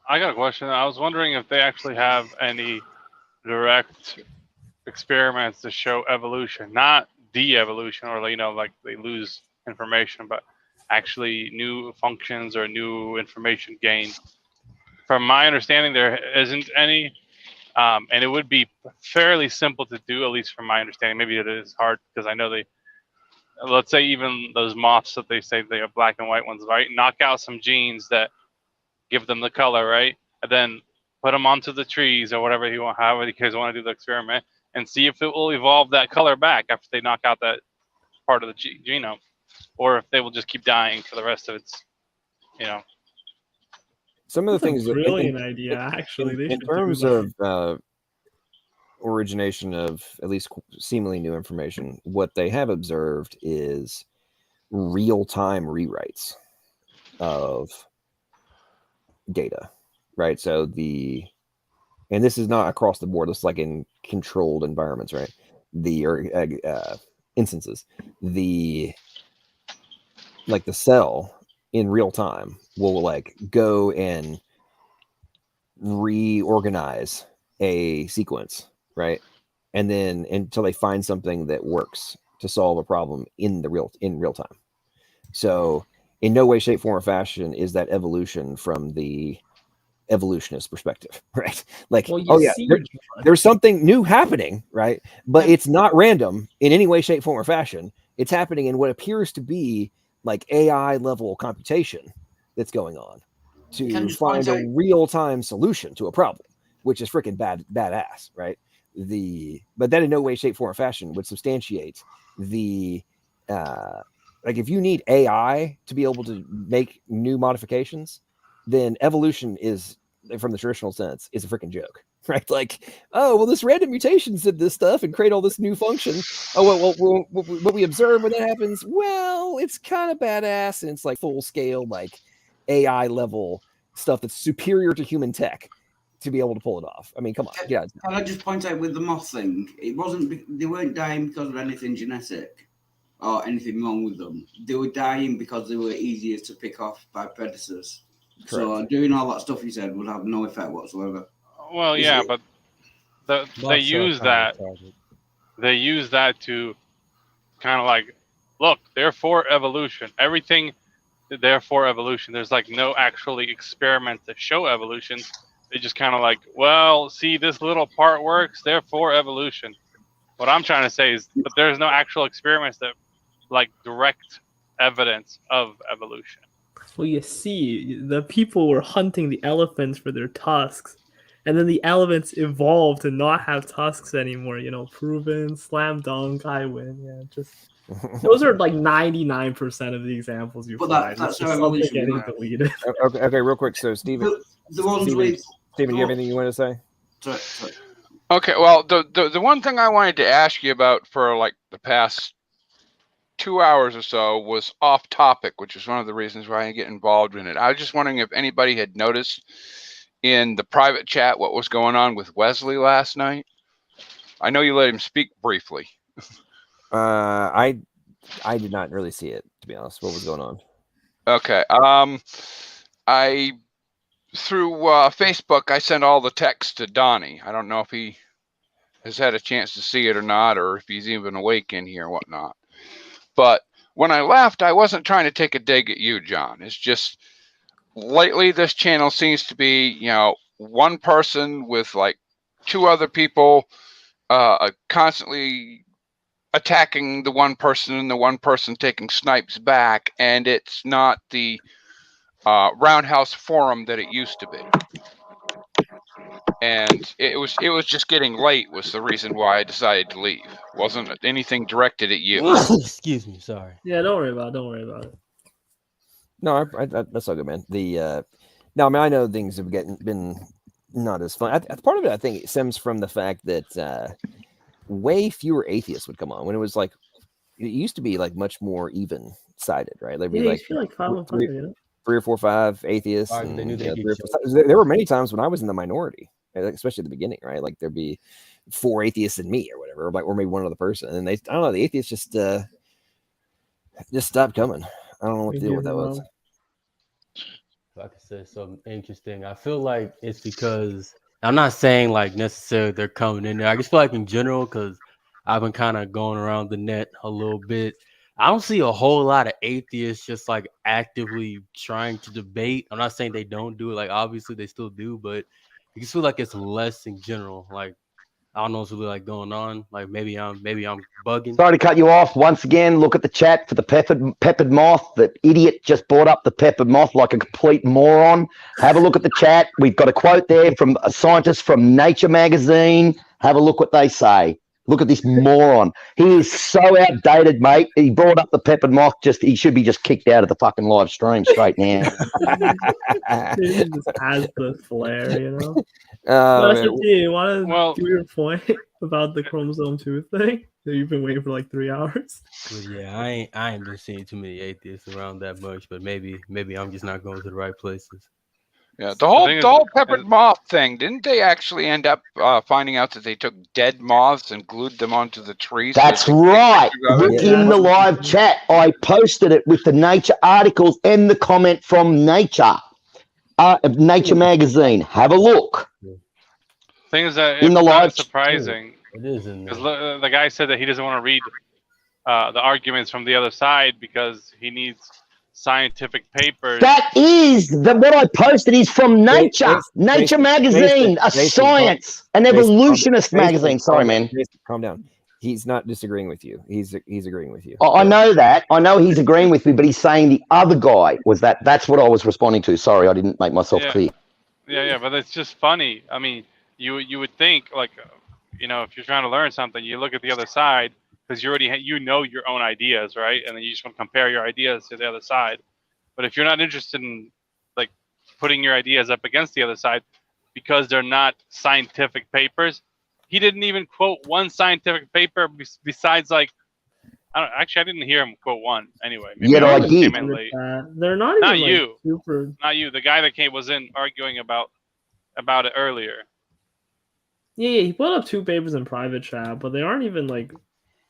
I got a question. I was wondering if they actually have any direct experiments to show evolution, not de-evolution, or like they lose information, but actually new functions or new information gained. From my understanding, there isn't any, and it would be fairly simple to do, at least from my understanding. Maybe it is hard because I know let's say even those moths that they say they are black and white ones, right? Knock out some genes that give them the color, right? And then put them onto the trees or whatever however you guys want to do the experiment, and see if it will evolve that color back after they knock out that part of the genome, or if they will just keep dying for the rest of its, Some of the things. Brilliant idea, actually. In terms of origination of at least seemingly new information, what they have observed is real-time rewrites of data, right? So and this is not across the board. This is like in controlled environments, right? Instances, the cell in real time will go and reorganize a sequence, right? And then until they find something that works to solve a problem in real time. So in no way, shape, form, or fashion is that evolution from the evolutionist perspective, right? There's something new happening, right? But it's not random in any way, shape, form, or fashion. It's happening in what appears to be AI level computation that's going on to find a real-time solution to a problem, which is freaking badass, right? But that in no way, shape, form, or fashion would substantiate the if you need AI to be able to make new modifications, then evolution is, from the traditional sense, is a freaking joke, right? This random mutations did this stuff and create all this new function. What we observe when that happens, well, it's kind of badass, and it's full scale, AI level stuff that's superior to human tech to be able to pull it off. I mean, come on. Yeah. Can I just point out with the moth thing, they weren't dying because of anything genetic or anything wrong with them. They were dying because they were easier to pick off by predators. Correct. So doing all that stuff you said would have no effect whatsoever. Well, yeah, but they use that. They use that to kind of look, therefore evolution. Everything, therefore evolution. There's no actually experiment to show evolution. They just kind of see, this little part works, therefore evolution. What I'm trying to say is, but there's no actual experiments that direct evidence of evolution. Well, you see, the people were hunting the elephants for their tusks, and then the elephants evolved to not have tusks anymore. Proven, slam dunk, I win. Yeah, just those are 99% of the examples you find. That's just something getting deleted. Okay, real quick. So, Steven, Steven, do you have anything you want to say? Sorry. Okay, well, the one thing I wanted to ask you about for the past 2 hours or so was off topic, which is one of the reasons why I get involved in it. I was just wondering if anybody had noticed in the private chat what was going on with Wesley last night. I know you let him speak briefly. I did not really see it, to be honest. What was going on? Okay. I through Facebook, I sent all the text to Donnie. I don't know if he has had a chance to see it or not, or if he's even awake in here or whatnot. But when I left, I wasn't trying to take a dig at you, John. It's just lately this channel seems to be, one person with two other people constantly attacking the one person and the one person taking snipes back. And it's not the Roundhouse Forum that it used to be. And it was just getting late was the reason why I decided to leave. Wasn't anything directed at you. Excuse me, sorry. Yeah, don't worry about it. No, that's all good, man. No, I mean, I know things have been not as fun. Part of it, I think, it stems from the fact that way fewer atheists would come on when it was like it used to be like much more even sided, right? There'd be Yeah, like you feel like 5 on 5, you know? 3 or 4 or 5 atheists. Right, And, they knew they you know, could 3 or 4 there were many times when I was in the minority, like, especially at the beginning, right? Like there'd be 4 atheists and me or whatever, or maybe one other person, and I don't know, the atheists just stopped coming. I don't know what the deal with that was. If I could say something interesting, I feel like it's because I'm not saying like necessarily they're coming in there. I just feel like in general, because I've been kind of going around the net a little bit. I don't see a whole lot of atheists just like actively trying to debate. I'm not saying they don't do it. Like obviously they still do, but you just feel like it's less in general. Like I don't know what's really like going on. Like maybe I'm bugging. Sorry to cut you off. Once again, look at the chat for the peppered moth. That idiot just brought up the peppered moth like a complete moron. Have a look at the chat. We've got a quote there from a scientist from Nature magazine. Have a look what they say. Look at this moron. He is so outdated, mate. He brought up the peppered moth. He should be just kicked out of the fucking live stream straight now. He just has the flair, you know? Man. You want to do your point about the chromosome 2 thing that you've been waiting for like 3 hours? But yeah, I ain't been seeing too many atheists around that much, but maybe I'm just not going to the right places. Yeah, the whole peppered moth thing, didn't they actually end up finding out that they took dead moths and glued them onto the trees? That's right. Look in the live chat. I posted it with the Nature articles and the comment from Nature magazine. Have a look. Thing is that In the it's live surprising. It is in Because the guy said that he doesn't want to read the arguments from the other side because he needs scientific papers. That is what I posted is from Nature, Nature magazine, a science, an evolutionist magazine. Sorry, man. Calm down. He's not disagreeing with you. He's agreeing with you. I know that. I know he's agreeing with me, but he's saying the other guy was that. That's what I was responding to. Sorry, I didn't make myself clear. Yeah, but it's just funny. I mean, you would think like, if you're trying to learn something, you look at the other side because you already know your own ideas, right? And then you just want to compare your ideas to the other side. But if you're not interested in like putting your ideas up against the other side because they're not scientific papers, he didn't even quote one scientific paper besides like I didn't hear him quote one anyway. Maybe I did. They're not even Not like, you. super. Not you. The guy that was in arguing about it earlier. Yeah, he put up 2 papers in private chat, but they aren't even like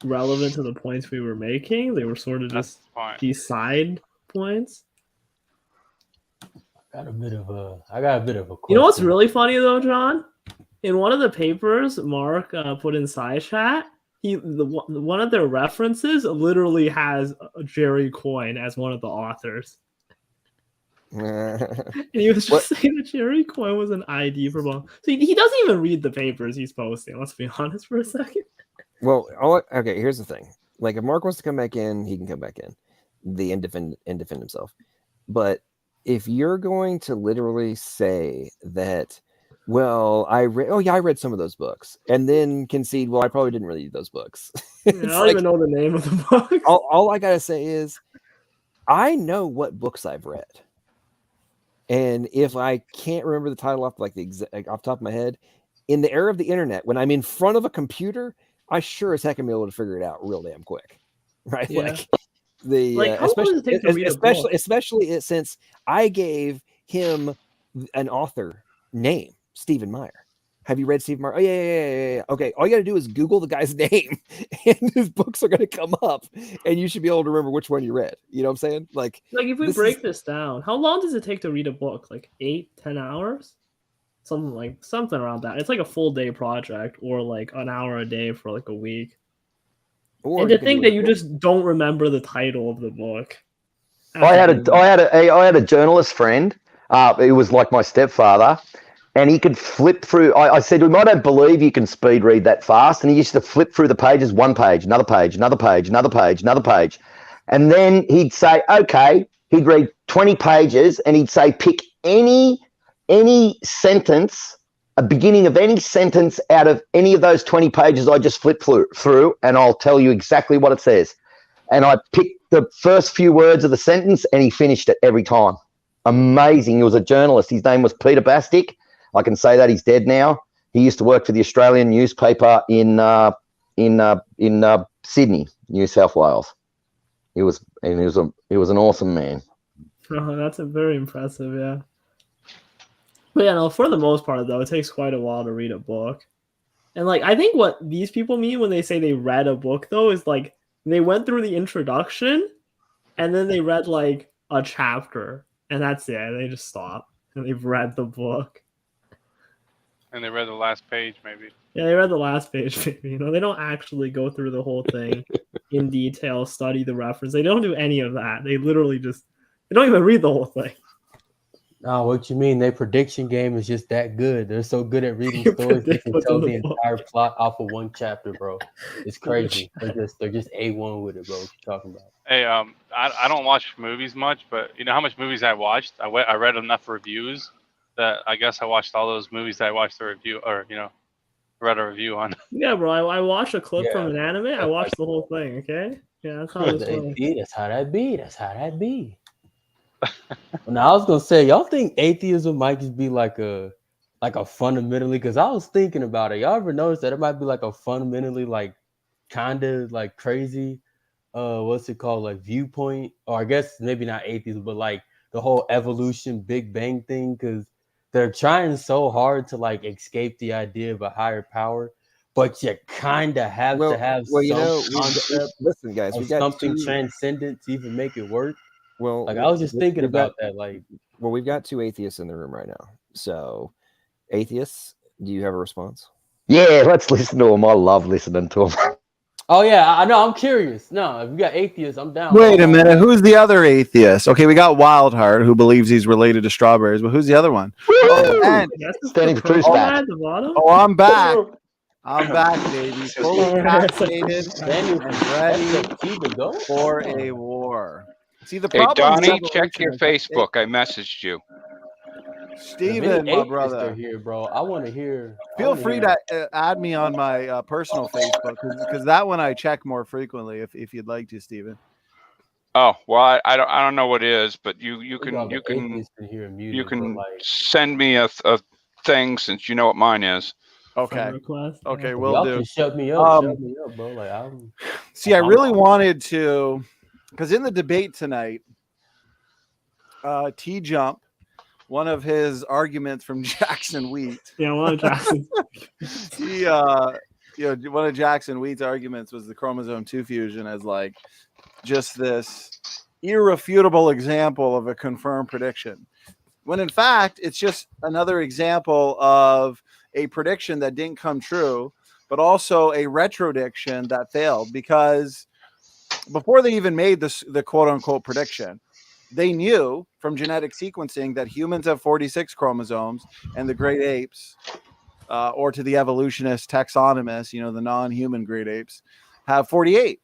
relevant to the points we were making. They were sort of just these side points. I got a bit of a question. You know what's really funny though, John? In one of the papers Mark put in side chat, one of their references literally has Jerry Coyne as one of the authors. And he was just saying that Jerry Coyne was an ID for bomb. So he doesn't even read the papers he's posting. Let's be honest for a second. Well, okay. Here's the thing: like, if Mark wants to come back in, he can come back in, and defend himself. But if you're going to literally say that, well, I read some of those books, and then concede, well, I probably didn't read those books. I don't even know the name of the book. All I gotta say is, I know what books I've read. And if I can't remember the title off off the top of my head, in the era of the internet, when I'm in front of a computer, I sure as heck am able to figure it out real damn quick, right? Yeah. Especially since I gave him an author name, Stephen Meyer. Have you read Stephen Meyer? Oh yeah. Okay, all you got to do is Google the guy's name, and his books are going to come up, and you should be able to remember which one you read. You know what I'm saying? Like if we break this down, how long does it take to read a book? Like 8-10 hours, something around that. It's like a full day project, or like an hour a day for like a week. And to think that you just don't remember the title of the book. I had a journalist friend. He was like my stepfather. And he could flip through. I said, we might don't believe you can speed read that fast. And he used to flip through the pages, one page, another page, another page, another page, another page. And then he'd say, okay, he'd read 20 pages and he'd say, pick any sentence a beginning of any sentence out of any of those 20 pages I just flipped through, and I'll tell you exactly what it says. And I picked the first few words of the sentence, and he finished it every time. Amazing. He was a journalist. His name was Peter Bastick. I can say that. He's dead now. He used to work for the Australian newspaper in Sydney, New South Wales. He was an awesome man. Oh, that's very impressive, yeah. But yeah, no, for the most part, though, it takes quite a while to read a book. And, like, I think what these people mean when they say they read a book, though, is, like, they went through the introduction, and then they read, like, a chapter, and that's it. They just stop, and they've read the book. And they read the last page, maybe. Yeah, they read the last page, maybe. You know, they don't actually go through the whole thing in detail, study the reference. They don't do any of that. They literally just, they don't even read the whole thing. No, what you mean? Their prediction game is just that good. They're so good at reading stories they can tell the entire plot off of one chapter, bro. It's crazy. They're just A1 with it, bro. What you talking about? Hey, I don't watch movies much, but you know how much movies I watched? I read enough reviews that I guess I watched all those movies that I watched the review, or read a review on. Yeah, bro. I watched a clip from an anime. I watched the whole thing. Okay. Yeah, that's how this works. That's how that be. That's how that be. Now I was gonna say, y'all think atheism might just be like a fundamentally? Because I was thinking about it. Y'all ever notice that it might be like a fundamentally like kind of like crazy, what's it called, like viewpoint, or I guess maybe not atheism, but like the whole evolution, Big Bang thing, because they're trying so hard to like escape the idea of a higher power, but you kind of have to have some concept. Listen, guys, we got something transcendent to even make it work. Well, like I was just thinking about that. Like, well, we've got two atheists in the room right now. So, atheists, do you have a response? Yeah, let's listen to him. I love listening to him. Oh yeah, I know. I'm curious. No, if we got atheists, I'm down. Wait a minute. Who's the other atheist? Okay, we got Wildheart, who believes he's related to strawberries, but who's the other one? Oh, Standing for Truth's back. Oh, I'm back. I'm back, baby. Fully vaccinated and ready for a war. See, the Hey, problem. Donnie, check your Facebook. I messaged you. Steven, my brother. Here, bro. I want to hear. Feel free to add me on my personal Facebook, because that one I check more frequently. If you'd like to, Steven. Oh well, I don't know what it is, but you can send me a thing, since you know what mine is. Okay. Okay, we'll Y'all do. can shut me up. Shut me up, bro. Like See, I really wanted to, because in the debate tonight, T-Jump, one of his arguments from Jackson Wheat. Yeah, one of Jackson. One of Jackson Wheat's arguments was the chromosome 2 fusion as like just this irrefutable example of a confirmed prediction, when in fact it's just another example of a prediction that didn't come true, but also a retrodiction that failed, because before they even made the quote unquote prediction, they knew from genetic sequencing that humans have 46 chromosomes and the great apes, or to the evolutionist taxonomists, the non-human great apes, have 48.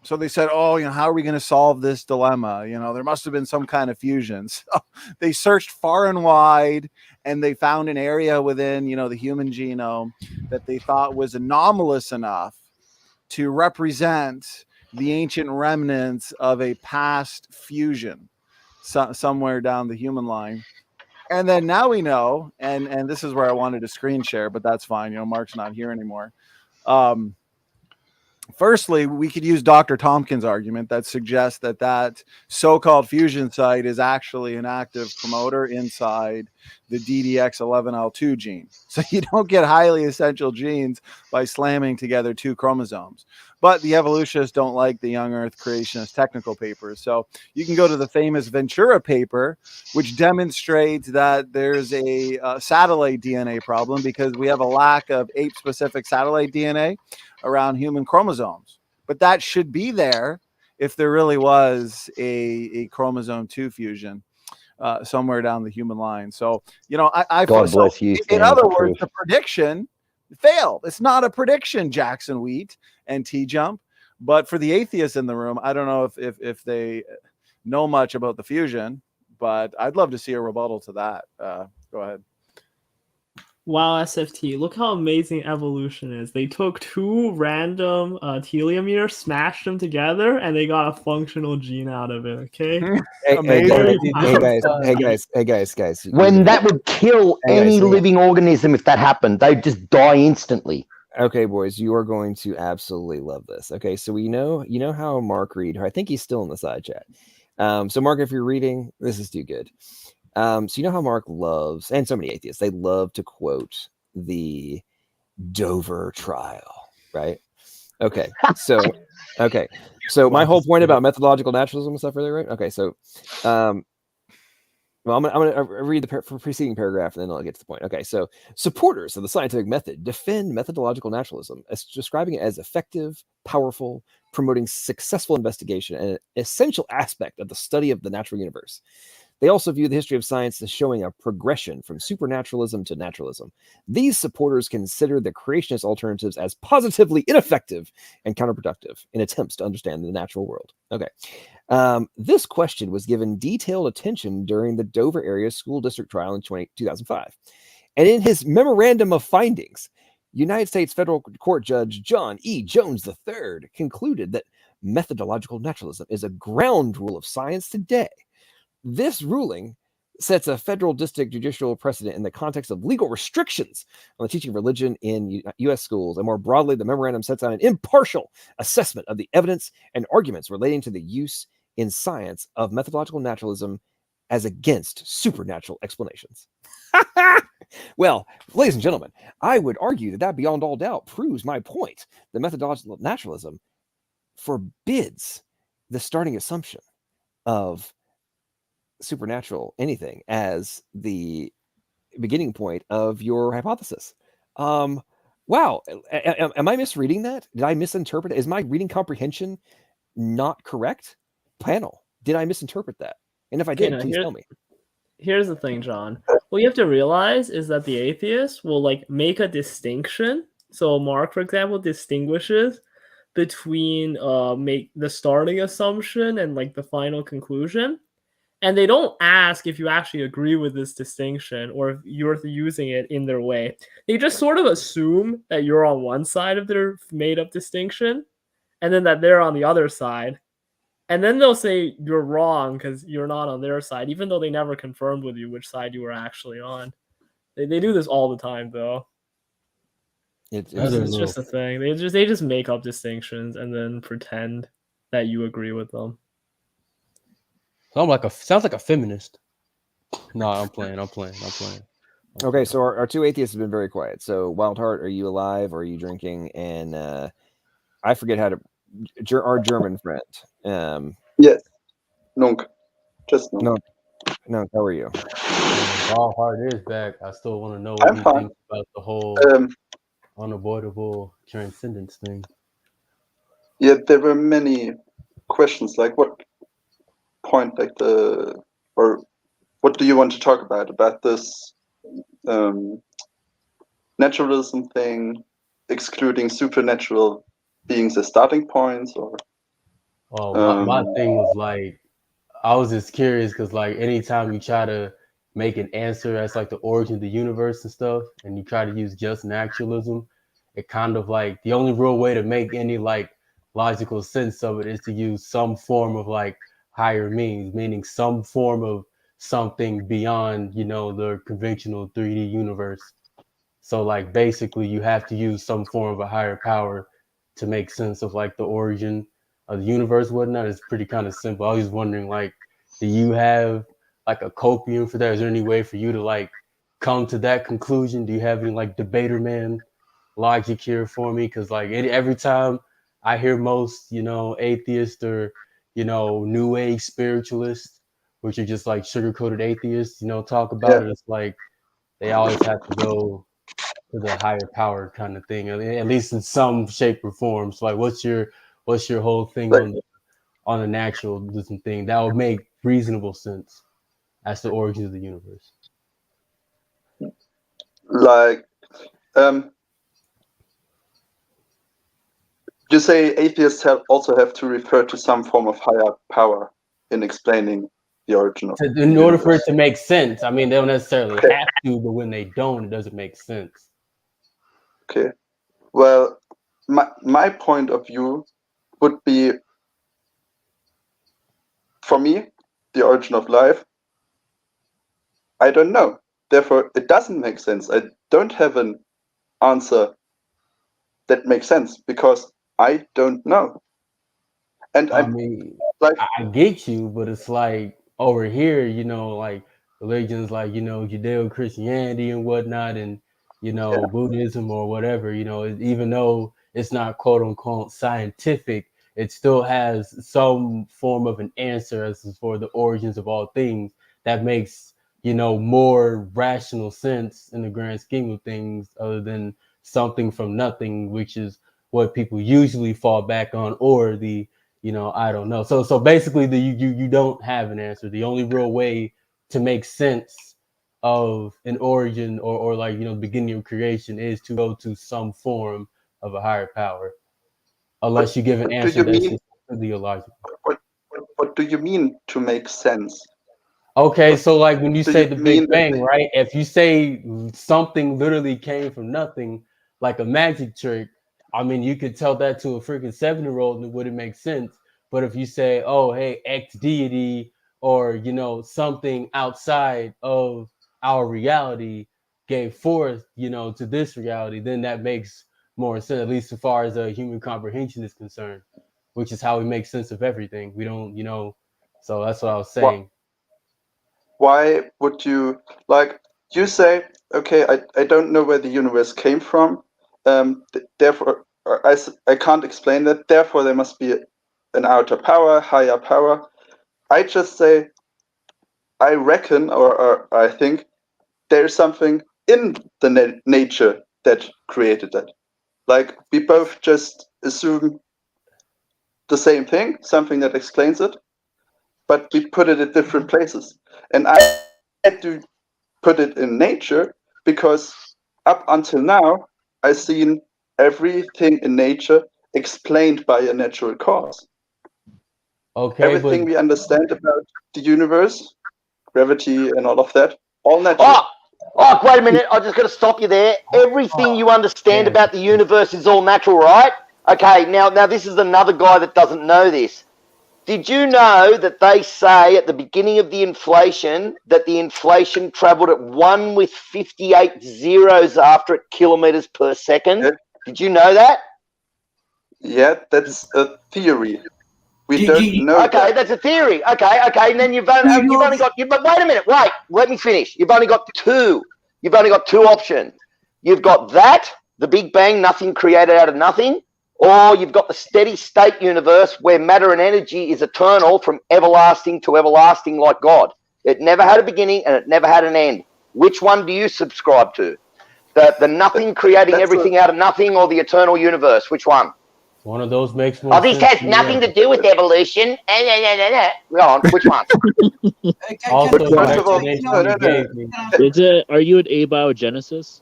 So they said, how are we going to solve this dilemma? There must have been some kind of fusion. So they searched far and wide, and they found an area within, the human genome that they thought was anomalous enough to represent the ancient remnants of a past fusion somewhere down the human line. And then now we know, and this is where I wanted to screen share, but that's fine. Mark's not here anymore. Firstly, we could use Dr. Tompkins' argument that suggests that so-called fusion site is actually an active promoter inside the DDX11L2 gene. So you don't get highly essential genes by slamming together two chromosomes. But the evolutionists don't like the young Earth creationist technical papers. So you can go to the famous Ventura paper, which demonstrates that there's a satellite DNA problem because we have a lack of ape-specific satellite DNA around human chromosomes. But that should be there if there really was a chromosome 2 fusion somewhere down the human line. So, I God bless you. In other words, the prediction failed. It's not a prediction, Jackson Wheat and T-Jump. But for the atheists in the room, I don't know if they know much about the fusion, but I'd love to see a rebuttal to that. Go ahead. Wow, SFT, look how amazing evolution is. They took two random telomeres, smashed them together, and they got a functional gene out of it, okay? Hey guys. When that would kill any living organism if that happened, they'd just die instantly. Okay, boys, you are going to absolutely love this. Okay, so you know how Mark Reed, I think he's still in the side chat. So Mark, if you're reading, this is too good. So you know how Mark loves, and so many atheists, they love to quote the Dover trial, right? Okay, so my whole point about methodological naturalism and stuff, really, right? Okay, so well, I'm gonna read the preceding paragraph and then I'll get to the point. Okay, so supporters of the scientific method defend methodological naturalism as describing it as effective, powerful, promoting successful investigation, and an essential aspect of the study of the natural universe. They also view the history of science as showing a progression from supernaturalism to naturalism. These supporters consider the creationist alternatives as positively ineffective and counterproductive in attempts to understand the natural world. Okay. This question was given detailed attention during the Dover area school district trial in 2005. And in his memorandum of findings, United States Federal Court Judge John E. Jones III concluded that methodological naturalism is a ground rule of science today. This ruling sets a federal district judicial precedent in the context of legal restrictions on the teaching of religion in U.S. schools. And more broadly, the memorandum sets out an impartial assessment of the evidence and arguments relating to the use in science of methodological naturalism as against supernatural explanations. Well, ladies and gentlemen, I would argue that beyond all doubt proves my point. The methodological naturalism forbids the starting assumption of supernatural anything as the beginning point of your hypothesis. Wow, am I misreading that? Did I misinterpret it? Is my reading comprehension not correct? Panel, did I misinterpret that? And if I did, please tell me. Here's the thing, John. What you have to realize is that the atheist will like make a distinction. So Mark, for example, distinguishes between make the starting assumption and like the final conclusion. And they don't ask if you actually agree with this distinction or if you're using it in their way. They just sort of assume that you're on one side of their made-up distinction and then that they're on the other side. And then they'll say you're wrong because you're not on their side, even though they never confirmed with you which side you were actually on. They do this all the time, though. It's just a thing. They just make up distinctions and then pretend that you agree with them. Sounds like a feminist. No, I'm playing. Okay, so our two atheists have been very quiet. So Wildheart, are you alive or are you drinking? And I forget how to. Our German friend. Yes. Nunk. Just Nunk. No, how are you? Wildheart is back. I still want to know what he thinks about the whole unavoidable transcendence thing. Yeah, there were many questions. Like, what point, or what do you want to talk about this naturalism thing, excluding supernatural beings as starting points, or? My thing was like, I was just curious because like anytime you try to make an answer as like the origin of the universe and stuff, and you try to use just naturalism, it kind of like the only real way to make any like logical sense of it is to use some form of like higher means, meaning some form of something beyond, the conventional 3D universe. So like basically you have to use some form of a higher power to make sense of like the origin of the universe, whatnot. It's pretty kind of simple. I was wondering, like, do you have like a copium for that? Is there any way for you to like come to that conclusion? Do you have any like debater man logic here for me? Because like every time I hear most, atheists or, new age spiritualists, which are just like sugar-coated atheists, talk about it, it's like they always have to go to the higher power kind of thing, at least in some shape or form. So like, what's your whole thing on the naturalism thing that would make reasonable sense as the origins of the universe? Like, you say atheists also have to refer to some form of higher power in explaining the origin of In order for it to make sense. I mean, they don't necessarily have to, but when they don't, it doesn't make sense. Okay. Well, my point of view would be, for me, the origin of life, I don't know. Therefore, it doesn't make sense. I don't have an answer that makes sense because I don't know. And I mean, I get you, but it's like over here, you know, like religions like, you know, Judeo-Christianity and whatnot, and, you know, Buddhism or whatever, you know, even though it's not quote unquote scientific, it still has some form of an answer as for the origins of all things that makes, you know, more rational sense in the grand scheme of things, other than something from nothing, which is what people usually fall back on, or the, you know, I don't know. So basically, you don't have an answer. The only real way to make sense of an origin or like, you know, the beginning of creation is to go to some form of a higher power, unless you give an answer that's just completely illogical. What do you mean to make sense? Okay, so like when you say the mean Big Bang, right? If you say something literally came from nothing, like a magic trick, I mean, you could tell that to a freaking 7-year-old and it wouldn't make sense. But if you say, oh, hey, X deity, or, you know, something outside of our reality gave forth, you know, to this reality, then that makes more sense, at least as far as human comprehension is concerned, which is how we make sense of everything. We don't, you know, so that's what I was saying. Why would you, like, you say, okay, I don't know where the universe came from, therefore I can't explain that, therefore there must be an outer power, higher power. I just say, I reckon, or I think there's something in the nature that created that. Like, we both just assume the same thing, something that explains it, but we put it at different places. And I do put it in nature because up until now, I've seen everything in nature explained by a natural cause. Okay, everything we understand about the universe, gravity and all of that, all natural. Oh, wait a minute. I just got to stop you there. Everything you understand about the universe is all natural, right? Okay, now this is another guy that doesn't know this. Did you know that they say at the beginning of the inflation that the inflation traveled at 1 with 58 zeros after it kilometers per second? Yeah. Did you know that? Yeah, that's a theory. We don't know. Okay, that's a theory. Okay, and then you've only got. But wait a minute. Wait, let me finish. You've only got two. You've only got two options. You've got that, the Big Bang, nothing created out of nothing, or you've got the steady state universe where matter and energy is eternal from everlasting to everlasting, like God. It never had a beginning and it never had an end. Which one do you subscribe to? The nothing creating everything out of nothing, or the eternal universe? Which one? One of those makes more sense. This has nothing to do with evolution. Go on, which one? Are you an abiogenesis?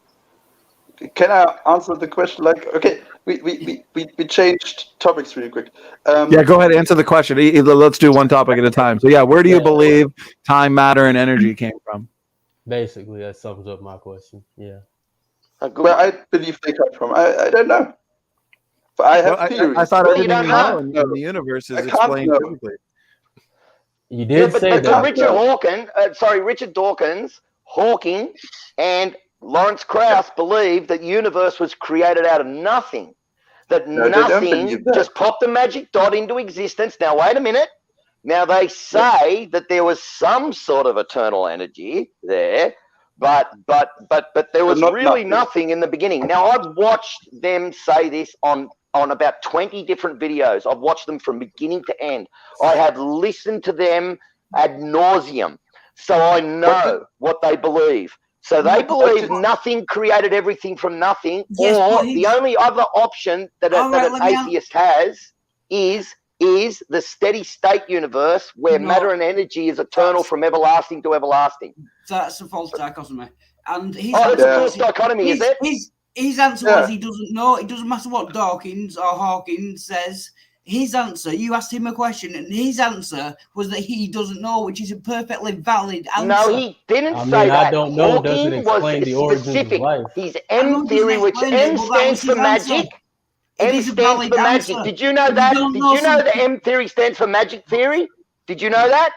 Can I answer the question? Like, okay, we changed topics really quick. Yeah, go ahead, answer the question. Let's do one topic at a time. So yeah, where do you believe time, matter, and energy came from? Basically, that sums up my question. Yeah. Where I believe they come from, I don't know. But I have theories. I thought everything we know in the universe is explained physically. You did say that. Richard Dawkins, Hawking, and Lawrence Krauss believe that universe was created out of nothing. That nothing just popped a magic dot into existence. Now, wait a minute. Now, they say that there was some sort of eternal energy there, but there was really nothing in the beginning. Now, I've watched them say this on about 20 different videos. I've watched them from beginning to end. I have listened to them ad nauseum, so I know what they believe. So they believe nothing created everything from nothing, or the only other option that an atheist has is the steady state universe where matter and energy is eternal from everlasting to everlasting. That's a false dichotomy. And it's a false dichotomy, is it? His answer was he doesn't know. It doesn't matter what Dawkins or Hawkins says. his answer, you asked him a question, and his answer was that he doesn't know, which is a perfectly valid answer. No, he didn't I say mean, I that. don't know doesn't Hawking was explain the origins of specific. life. His I know M he theory, doesn't which explain it, M but that stands was his for answer. magic. It M is a stands valid for magic. answer. Did you know If you that? don't Did know you know that something- M theory stands for magic theory? Did you know that?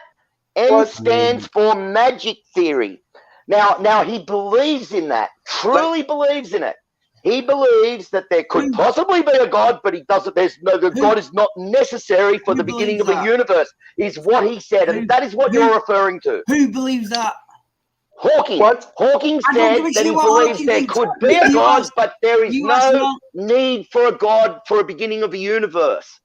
M stands for magic theory. Now he believes in that. Truly believes in it. He believes that there could possibly be a God, but he doesn't. God is not necessary for the beginning of a universe. Is what he said, and that is what you're referring to. Who believes that? Hawking. What? Hawking I don't said give a that shit he what believes Hawking there thinks. could be a You God, asked- but there is you asked no need for a God for a beginning of a universe.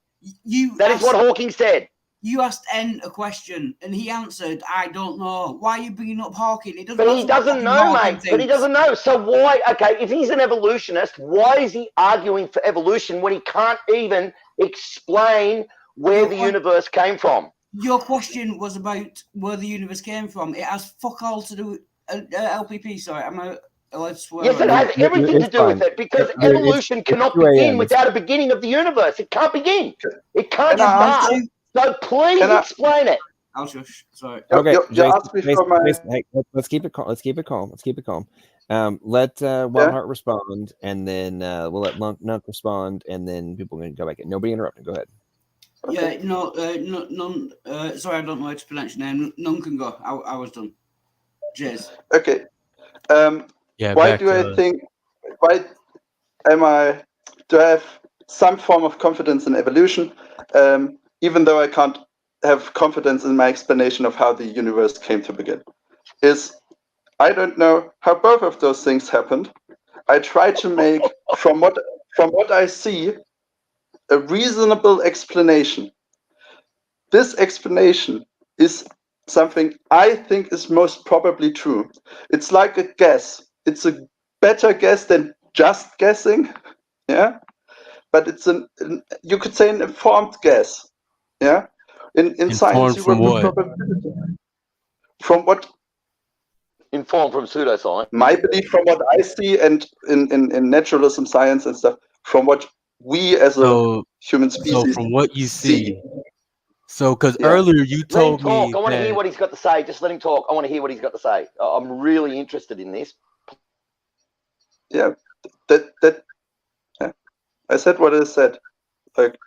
That is what Hawking said. You asked N a question, and he answered, "I don't know." Why are you bringing up Hawking? It doesn't But he matter what doesn't fucking know, Hawking mate. But he thinks. doesn't know. So why? Okay, if he's an evolutionist, why is he arguing for evolution when he can't even explain where the universe came from? Your question was about where the universe came from. It has fuck all to do with LPP. Sorry, am I allowed to swear? Yes, it has everything to do with it because evolution cannot begin without a beginning of the universe. It can't begin. It can't Can I start. answer? So please Can I- explain it. I'll shush. Sorry. Okay, You Jason, asked me for my. hey, let's keep it calm. Let's keep it calm. Let's keep it calm. Let Wildheart respond, and then we'll let Nunk respond, and then people can go back in. Nobody interrupting. Go ahead. Yeah, none. Sorry, I don't know how to pronounce your name. None can go. I was done. Cheers. Okay. Yeah, Why back do I to- think? Why do I have some form of confidence in evolution, even though I can't have confidence in my explanation of how the universe came to begin? I don't know how both of those things happened. I try to make from what I see a reasonable explanation. This explanation is something I think is most probably true. It's like a guess. It's a better guess than just guessing, yeah. But it's you could say an informed guess, yeah. In science, Informed you from work with what? probability. From what? Informed from pseudoscience. My belief from what I see, and in naturalism, science, and stuff, from what we as a human species So from what you see. see, so because Yeah. earlier you Let him told talk. me I want to hear that what he's got to say. Just let him talk. I want to hear what he's got to say. I'm really interested in this. Yeah, yeah. I said what I said. Like,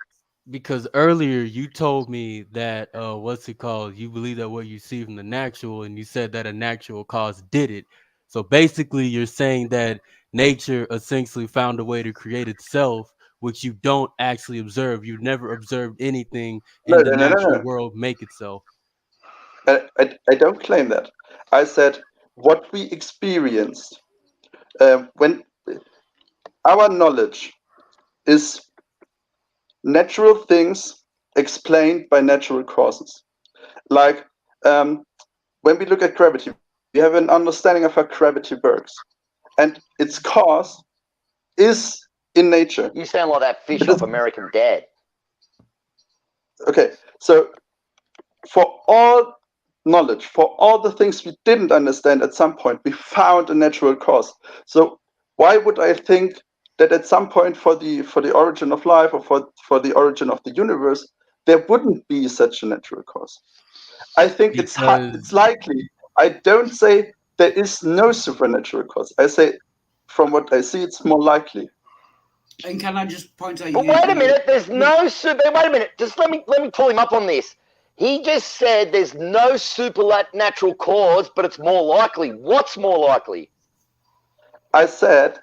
because earlier you told me that what's it called? You believe that what you see from the natural, and you said that a natural cause did it. So basically, you're saying that nature essentially found a way to create itself, which you don't actually observe. You've never observed anything in the natural world make itself. I don't claim that. I said what we experienced when our knowledge is natural things explained by natural causes. Like when we look at gravity, we have an understanding of how gravity works, and its cause is in nature. You sound like that fish off American Dad. Okay, so for all knowledge, for all the things we didn't understand at some point, we found a natural cause. So why would I think that at some point for the origin of life, or for the origin of the universe, there wouldn't be such a natural cause? I think it's likely. I don't say there is no supernatural cause. I say from what I see, it's more likely. And can I just point out? But wait a minute, there's no super. Wait a minute, just let me pull him up on this. He just said there's no supernatural cause, but it's more likely. What's more likely? I said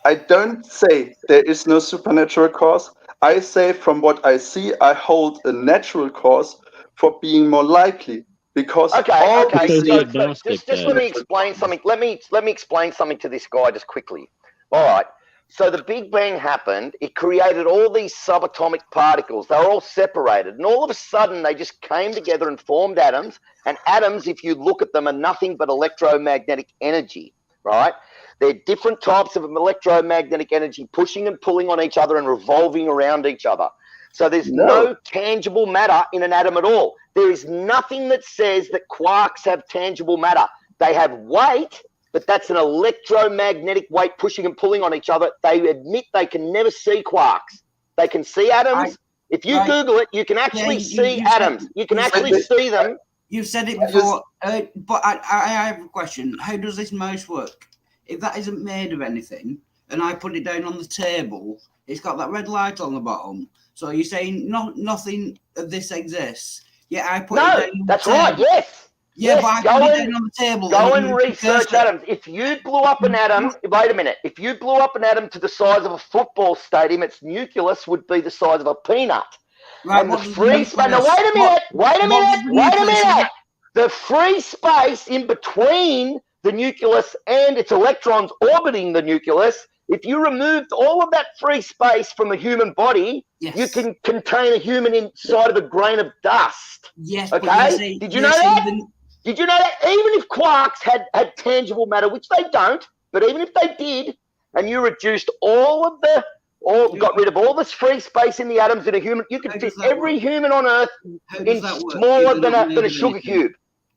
I don't say there is no supernatural cause. I say from what I see, I hold a natural cause for being more likely, because all Okay. the So things- just let me explain something. Let me explain something to this guy just quickly. All right. So the Big Bang happened. It created all these subatomic particles. They were all separated, and all of a sudden they just came together and formed atoms. And atoms, if you look at them, are nothing but electromagnetic energy, right? They're different types of electromagnetic energy pushing and pulling on each other and revolving around each other. So there's no tangible matter in an atom at all. There is nothing that says that quarks have tangible matter. They have weight, but that's an electromagnetic weight pushing and pulling on each other. They admit they can never see quarks. They can see atoms, If you Google it, you can actually see atoms. You can actually see them. You've said it before, but I have a question. How does this mouse work? If that isn't made of anything, and I put it down on the table, it's got that red light on the bottom. So you're saying nothing of this exists? Yeah, I put it down on that's the table. right. Yes. Yeah, yes. but I put it down on the table. Go and research atoms. If you blew up an atom, wait a minute. If you blew up an atom to the size of a football stadium, its nucleus would be the size of a peanut. Right, and the free space. Now, wait a minute. The free space in between the nucleus and its electrons orbiting the nucleus, if you removed all of that free space from a human body, you can contain a human inside of a grain of dust. Yes. Okay? Did you know that? Did you know that? Even if quarks had tangible matter, which they don't, but even if they did, and you reduced got rid of all this free space in the atoms in a human, you could fit every human on Earth in smaller than a sugar cube.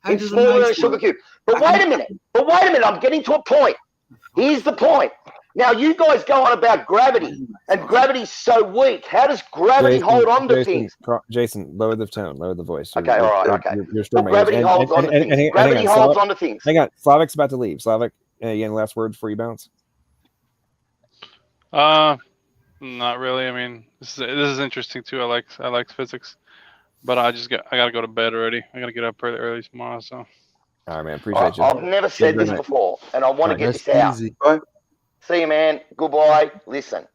In smaller than a sugar cube. But wait a minute, I'm getting to a point. Here's the point. Now, you guys go on about gravity, and gravity's so weak. How does gravity hold on to things? Jason, lower the tone, lower the voice. Okay, all right, okay. You're storming. Gravity holds on to things. Gravity holds on to things. Hang on, Slavic's about to leave. Slavic, any last words before you bounce? Not really. I mean, this is interesting too. I like physics, but I gotta go to bed already. I gotta get up early tomorrow. So. All right, man. Appreciate you. I've never said this before, and I want to get this out. See you, man. Goodbye. Listen.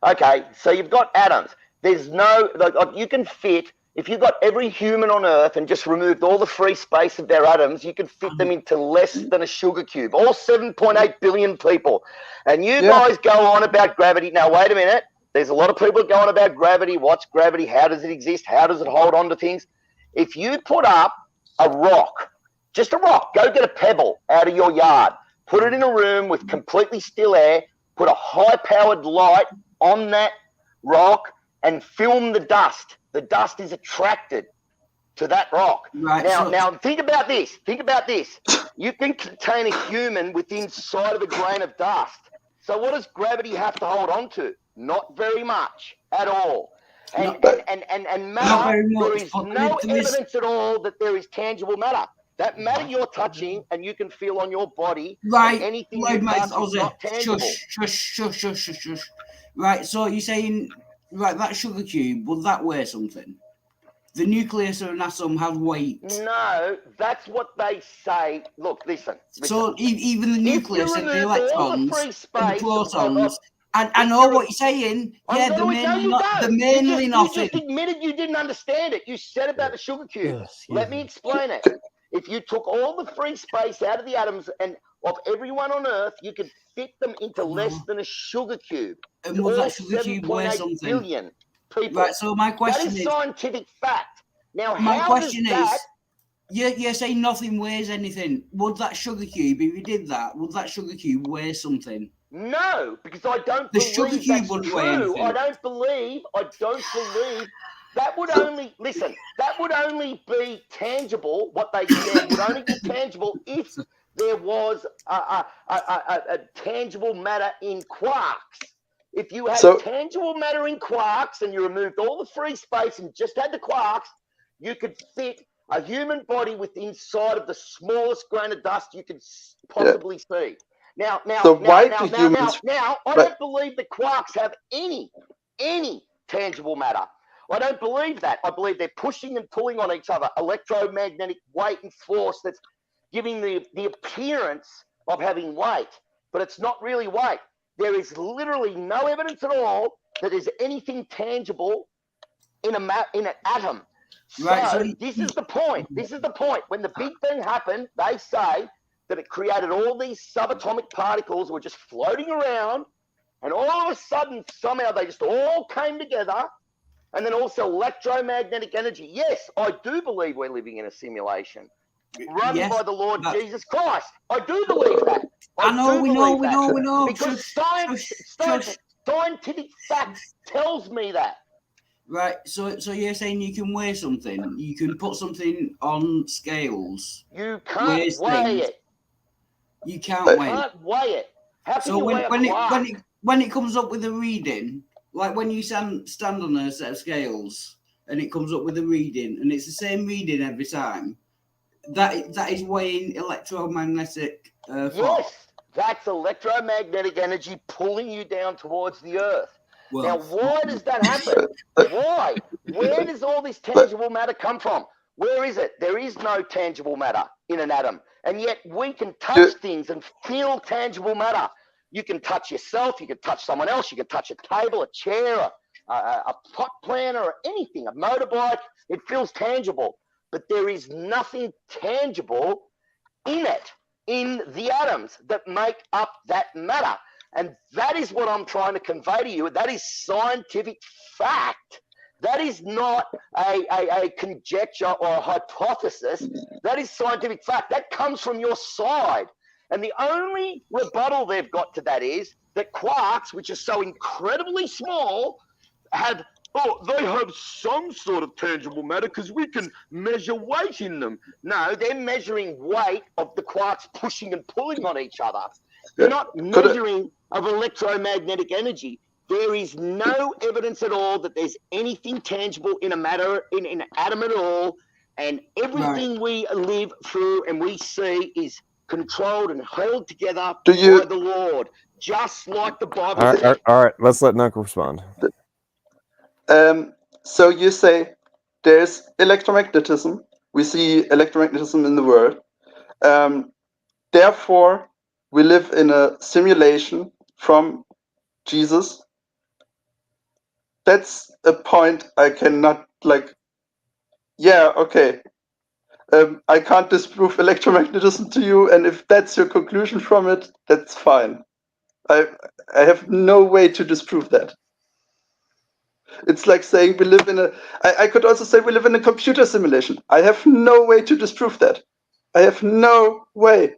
Okay, so you've got atoms. There's no you can fit. If you got every human on Earth and just removed all the free space of their atoms, you could fit them into less than a sugar cube. All 7.8 billion people. And you guys go on about gravity. Now, wait a minute. There's a lot of people going about gravity. What's gravity? How does it exist? How does it hold on to things? If you put up a rock, just a rock, go get a pebble out of your yard, put it in a room with completely still air, put a high-powered light on that rock, and film the dust. The dust is attracted to that rock. Right, now think about this. You can contain a human within inside of a grain of dust. So what does gravity have to hold on to? Not very much at all. And matter, there is no evidence at all that there is tangible matter. That matter you're touching and you can feel on your body, right? Anything you touch is not tangible. Shush. Right, so you're saying, right, that sugar cube, will that weigh something? The nucleus of an atom has weight. No, that's what they say. Look, listen. So even the nucleus and the electrons and the protons, I know what you're saying. Yeah, they're mainly nothing. You just admitted you didn't understand it. You said about the sugar cube. Let me explain it. If you took all the free space out of the atoms and of everyone on Earth, you could fit them into less than a sugar cube. And will that sugar cube weigh something? Billion people. Right, so my question is scientific fact. Now, my question is, you're saying nothing weighs anything. Would that sugar cube, if you did that, would that sugar cube weigh something? No, because I don't believe sugar cube wouldn't weigh anything. I don't believe that would only be tangible. What they said would only be tangible if there was a tangible matter in quarks. If you had tangible matter in quarks and you removed all the free space and just had the quarks, you could fit a human body with the inside of the smallest grain of dust you could possibly see. Now, I don't believe the quarks have any tangible matter. I don't believe that. I believe they're pushing and pulling on each other, electromagnetic weight and force that's giving the appearance of having weight, but it's not really weight. There is literally no evidence at all that there's anything tangible in an atom. So this is the point. When the Big Bang happened, they say that it created all these subatomic particles that were just floating around, and all of a sudden, somehow they just all came together, and then also electromagnetic energy. Yes, I do believe we're living in a simulation run by the Lord Jesus Christ. I do believe that. We know. Because scientific fact tells me that. Right, so you're saying you can weigh something? You can put something on scales? You can't weigh it. You can't weigh it. You can't weigh it. How can so you weigh a quark? when it comes up with a reading, Like when you stand on a set of scales and it comes up with a reading, and it's the same reading every time. That is weighing electromagnetic force. Yes, that's electromagnetic energy pulling you down towards the Earth. Now, why does that happen? Why? Where does all this tangible matter come from? Where is it? There is no tangible matter in an atom, and yet we can touch things and feel tangible matter. You can touch yourself, you can touch someone else, you can touch a table, a chair, a pot plant, or anything, a motorbike. It feels tangible, but there is nothing tangible in it, in the atoms that make up that matter. And that is what I'm trying to convey to you. That is scientific fact. That is not a conjecture or a hypothesis. That is scientific fact. That comes from your side. And the only rebuttal they've got to that is that quarks, which are so incredibly small, they have some sort of tangible matter because we can measure weight in them. No, they're measuring weight of the quarks pushing and pulling on each other. They're not measuring of electromagnetic energy. There is no evidence at all that there's anything tangible in a matter, in an atom at all. And everything we live through and we see is controlled and held together by the Lord, just like the Bible says. All right. Let's let Knuckle respond. So you say there's electromagnetism. We see electromagnetism in the world. Therefore, we live in a simulation from Jesus. That's a point I cannot okay. I can't disprove electromagnetism to you, and if that's your conclusion from it, that's fine. I have no way to disprove that. It's like saying we live in I could also say we live in a computer simulation. I have no way to disprove that. I have no way.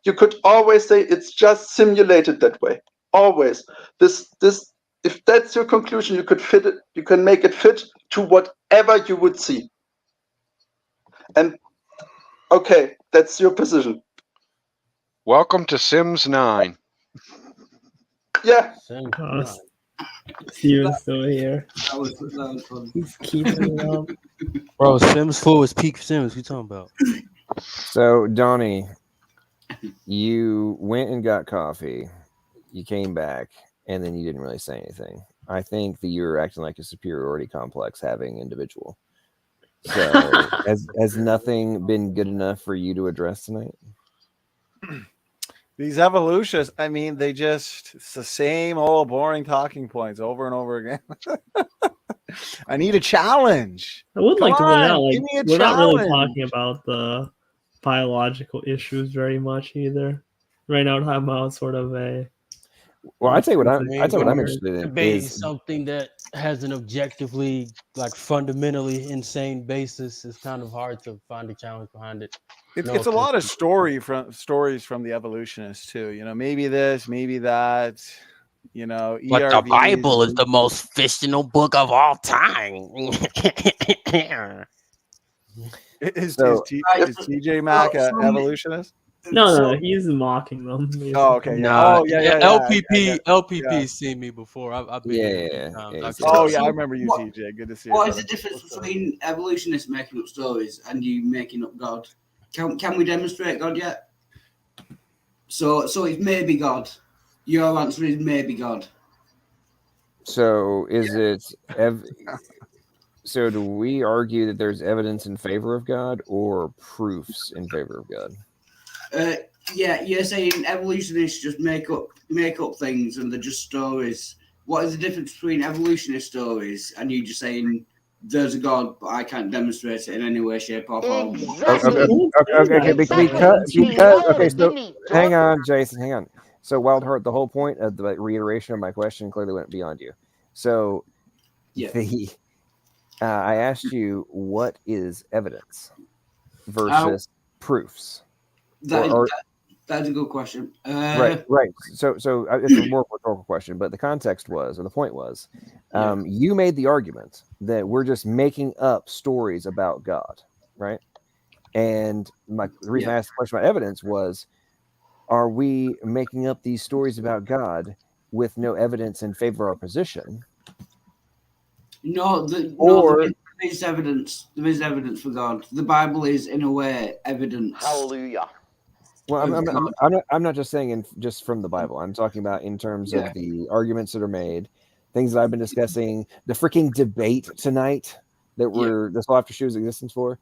You could always say it's just simulated that way. Always. If that's your conclusion, you could fit it. You can make it fit to whatever you would see. And okay, that's your position. Welcome to Sims 9. Yeah. Steven's still here. That was fun. He's keeping it up. Bro, Sims 4 is peak Sims. What you talking about? So, Donnie, you went and got coffee. You came back, and then you didn't really say anything. I think that you're acting like a superiority complex having individual. So, has nothing been good enough for you to address tonight? These evolutionists, I mean, it's the same old boring talking points over and over again. I need a challenge. I would like to point out, like, give me a we're not really challenge. talking about the biological issues very much either. Right now, we're talking about sort of a. Well, I tell you what I'm interested in Debating is something that has an objectively, like, fundamentally insane basis. It's kind of hard to find a challenge behind it. It's a lot of stories from the evolutionists too. You know, maybe this, maybe that. You know, But the Bible is the most fictional book of all time. Is TJ Mack an evolutionist? No, he's mocking them. Basically. Oh, okay. Nah, yeah. LPP's seen me before. I've been here. I remember you, TJ. Good to see you. What is the difference between evolutionists making up stories and you making up God? Can we demonstrate God yet? So it's maybe God. Your answer is maybe God. So is it? So do we argue that there's evidence in favor of God or proofs in favor of God? Yeah, you're saying evolutionists just make up things and they're just stories. What is the difference between evolutionist stories and you just saying there's a God, but I can't demonstrate it in any way, shape, or form? Okay. Because okay. So hang on, Jason. Hang on. So Wildheart, the whole point of the reiteration of my question clearly went beyond you. So I asked you what is evidence versus proofs. That's a good question. Right. So it's a more rhetorical question, but the context was, or the point was, you made the argument that we're just making up stories about God, right? And the reason I asked the question about evidence was, are we making up these stories about God with no evidence in favor of our position, No, there is evidence. There is evidence for God. The Bible is, in a way, evidence. Hallelujah. Well, I'm not just saying just from the Bible. I'm talking about in terms of the arguments that are made, things that I've been discussing, the freaking debate tonight that this whole after show's existence for.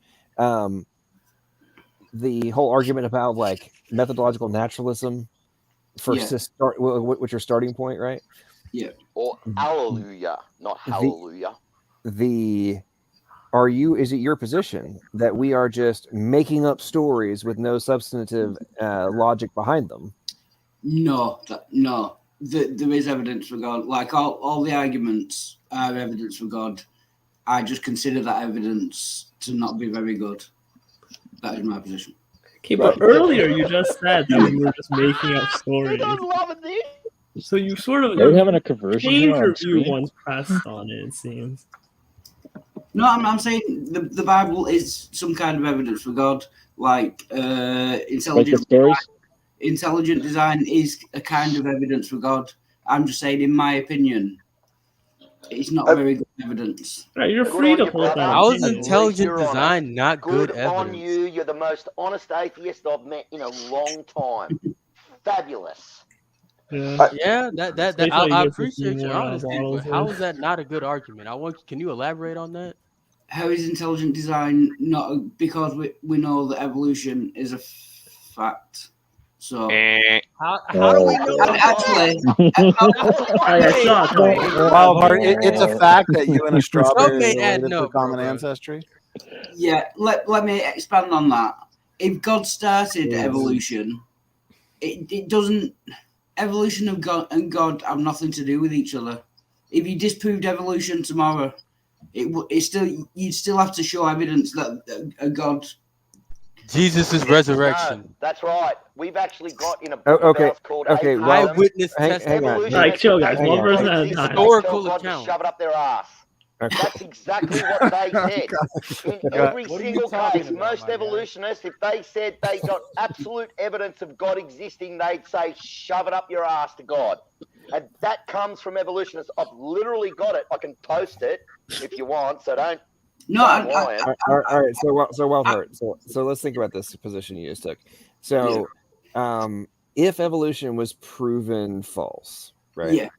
The whole argument about like methodological naturalism for what's your starting point, right? Yeah. Or hallelujah, not hallelujah. Is it your position that we are just making up stories with no substantive logic behind them? No. There is evidence for God. Like all the arguments are evidence for God. I just consider that evidence to not be very good. That is my position. Okay, but earlier you just said that we were just making up stories. So you sort of Are we having a conversion here changed on your view screen? once pressed on it seems. No, I'm saying the Bible is some kind of evidence for God. Like intelligent design is a kind of evidence for God. I'm just saying, in my opinion, it's not very good evidence. Right, you're free to hold that. How is intelligent design not good evidence? On you. You're the most honest atheist I've met in a long time. Fabulous. Yeah, I appreciate your honesty, but how is that not a good argument? Can you elaborate on that? How is intelligent design not? Because we know that evolution is a fact. So how do we know? Actually, Wildheart, it's a fact that you and a strawberry are related for common ancestry. Yeah, let me expand on that. If God started evolution, it doesn't. Evolution of God and God have nothing to do with each other. If you disproved evolution tomorrow, you'd still have to show evidence that a God. Jesus' resurrection. No, that's right. We've actually got in a book of ours called Eyewitness testimony. Like, chill, guys. One person at a time. Historical God to account. shove it up their ass. That's exactly what they said. In every single case, most evolutionists, if they said they got absolute evidence of God existing, they'd say, shove it up your ass to God. And that comes from evolutionists. I've literally got it. I can post it if you want, so don't. No, all right. So Wildheart. So let's think about this position you just took. So, if evolution was proven false, right? Yeah.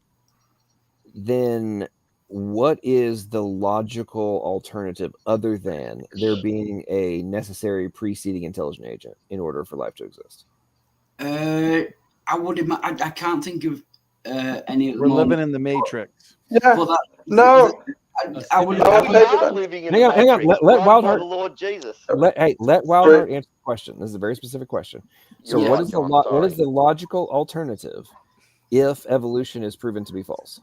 Then what is the logical alternative other than there being a necessary preceding intelligent agent in order for life to exist? I can't think of any. We're living in the Matrix. Yeah. No. I would. Living in Hang on. Let Wildheart. the Lord Jesus. Let Wildheart answer the question. This is a very specific question. So, Yeah, what is John, what is the logical alternative if evolution is proven to be false?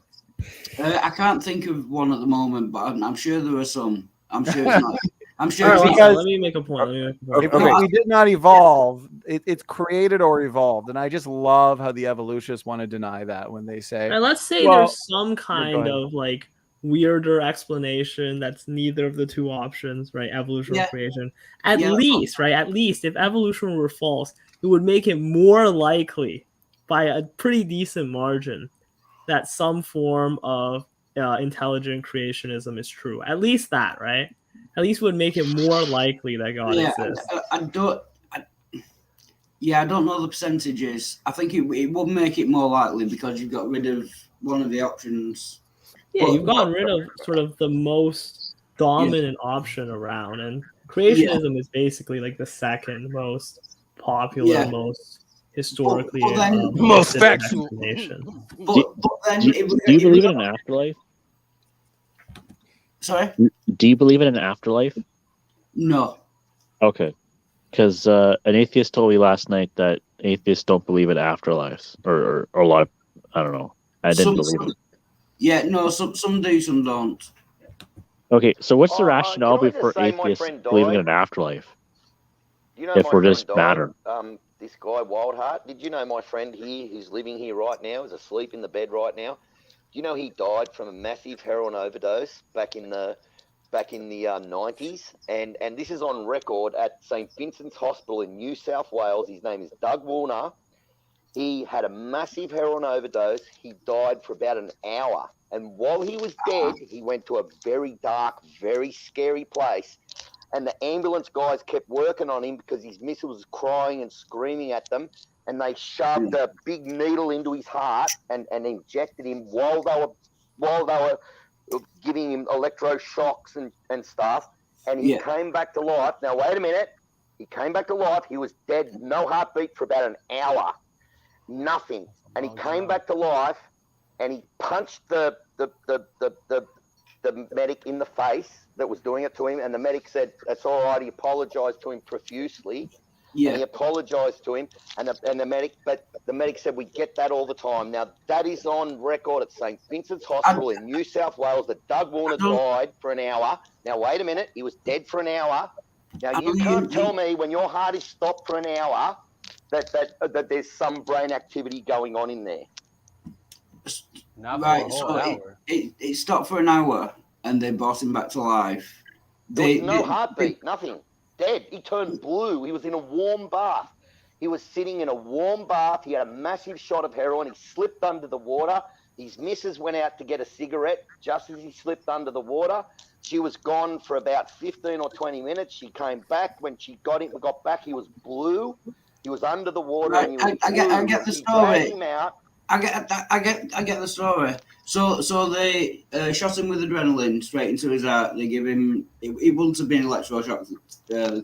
I can't think of one at the moment, but I'm sure there are some. I'm sure it's not. I'm sure. Let me make a point. If we did not evolve, it's created or evolved, and I just love how the evolutionists want to deny that when they say. Right, let's say there's some kind of like weirder explanation that's neither of the two options, right? Evolution or creation. At least if evolution were false, it would make it more likely by a pretty decent margin that some form of intelligent creationism is true. At least that, right? At least would make it more likely that God exists. I don't know the percentages. I think it would make it more likely because you've got rid of one of the options. Yeah, you've gotten rid of sort of the most dominant option around, and creationism is basically like the second most popular, most historically most factual explanation. Do you believe in an afterlife? Sorry? Do you believe in an afterlife? No. Okay. Because an atheist told me last night that atheists don't believe in afterlives, or a lot of, I don't know. I didn't believe it. Yeah, no, some do, some don't. Okay, so what's the rationale for atheists believing in an afterlife? You know, if we're just matter. This guy Wildheart. Did you know my friend here, who's living here right now, is asleep in the bed right now? Do you know he died from a massive heroin overdose back in the 90s? And this is on record at St. Vincent's Hospital in New South Wales. His name is Doug Warner. He had a massive heroin overdose. He died for about an hour. And while he was dead, he went to a very dark, very scary place. And the ambulance guys kept working on him because his missus was crying and screaming at them. And they shoved a big needle into his heart and injected him while they were giving him electroshocks and stuff. And he came back to life. Now, wait a minute. He came back to life. He was dead, no heartbeat for about an hour. Nothing. And he came back to life and he punched the medic in the face that was doing it to him, and the medic said it's all right. He apologized to him profusely. And he apologized to him, and the medic said we get that all the time. Now that is on record at St. Vincent's Hospital in New South Wales that Doug Warner died for an hour. Now wait a minute, he was dead for an hour. Now you can't tell me when your heart is stopped for an hour that there's some brain activity going on in there. Not for a whole hour. It stopped for an hour, and they brought him back to life. There was no heartbeat, nothing. Dead. He turned blue. He was in a warm bath. He was sitting in a warm bath. He had a massive shot of heroin. He slipped under the water. His missus went out to get a cigarette just as he slipped under the water. She was gone for about 15 or 20 minutes. She came back. When she got back, he was blue. He was under the water. Right. And he was I get the She dragged story. him out. I get the story. So they shot him with adrenaline straight into his heart. They give him. It wouldn't have been electroshock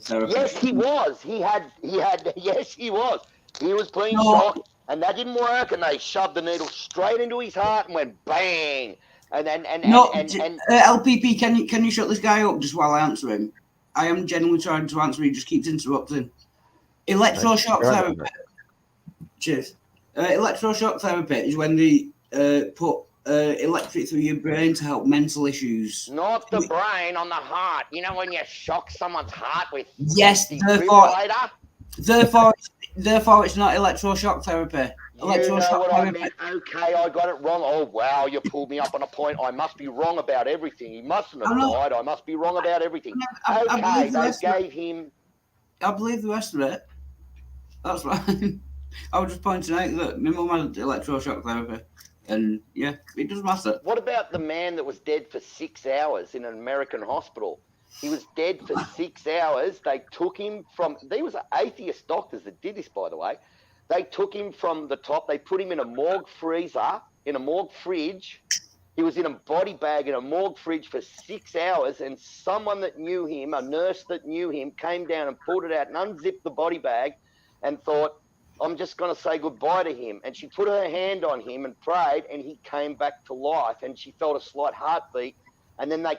therapy. Yes, he was. He had. Yes, he was. He was being shocked, and that didn't work. And they shoved the needle straight into his heart and went bang. And then LPP, can you shut this guy up just while I answer him? I am genuinely trying to answer. He just keeps interrupting. Electroshock therapy. Cheers. Electroshock therapy is when they put electric through your brain to help mental issues. Not the brain, on the heart. You know when you shock someone's heart with Yes, defibrillator? therefore it's not electroshock therapy. You know what I mean? Okay, I got it wrong. Oh, wow, you pulled me up on a point. I must be wrong about everything. He mustn't have died. I must be wrong about everything. Okay, they gave him... I believe the rest of it. That's right. I was just pointing out that my mum had electroshock therapy. And, yeah, it doesn't matter. What about the man that was dead for 6 hours in an American hospital? He was dead for 6 hours. They took him from... These were atheist doctors that did this, by the way. They took him from the top. They put him in a morgue freezer, in a morgue fridge. He was in a body bag in a morgue fridge for 6 hours, and someone that knew him, a nurse that knew him, came down and pulled it out and unzipped the body bag and thought, I'm just going to say goodbye to him. And she put her hand on him and prayed, and he came back to life, and she felt a slight heartbeat. And then they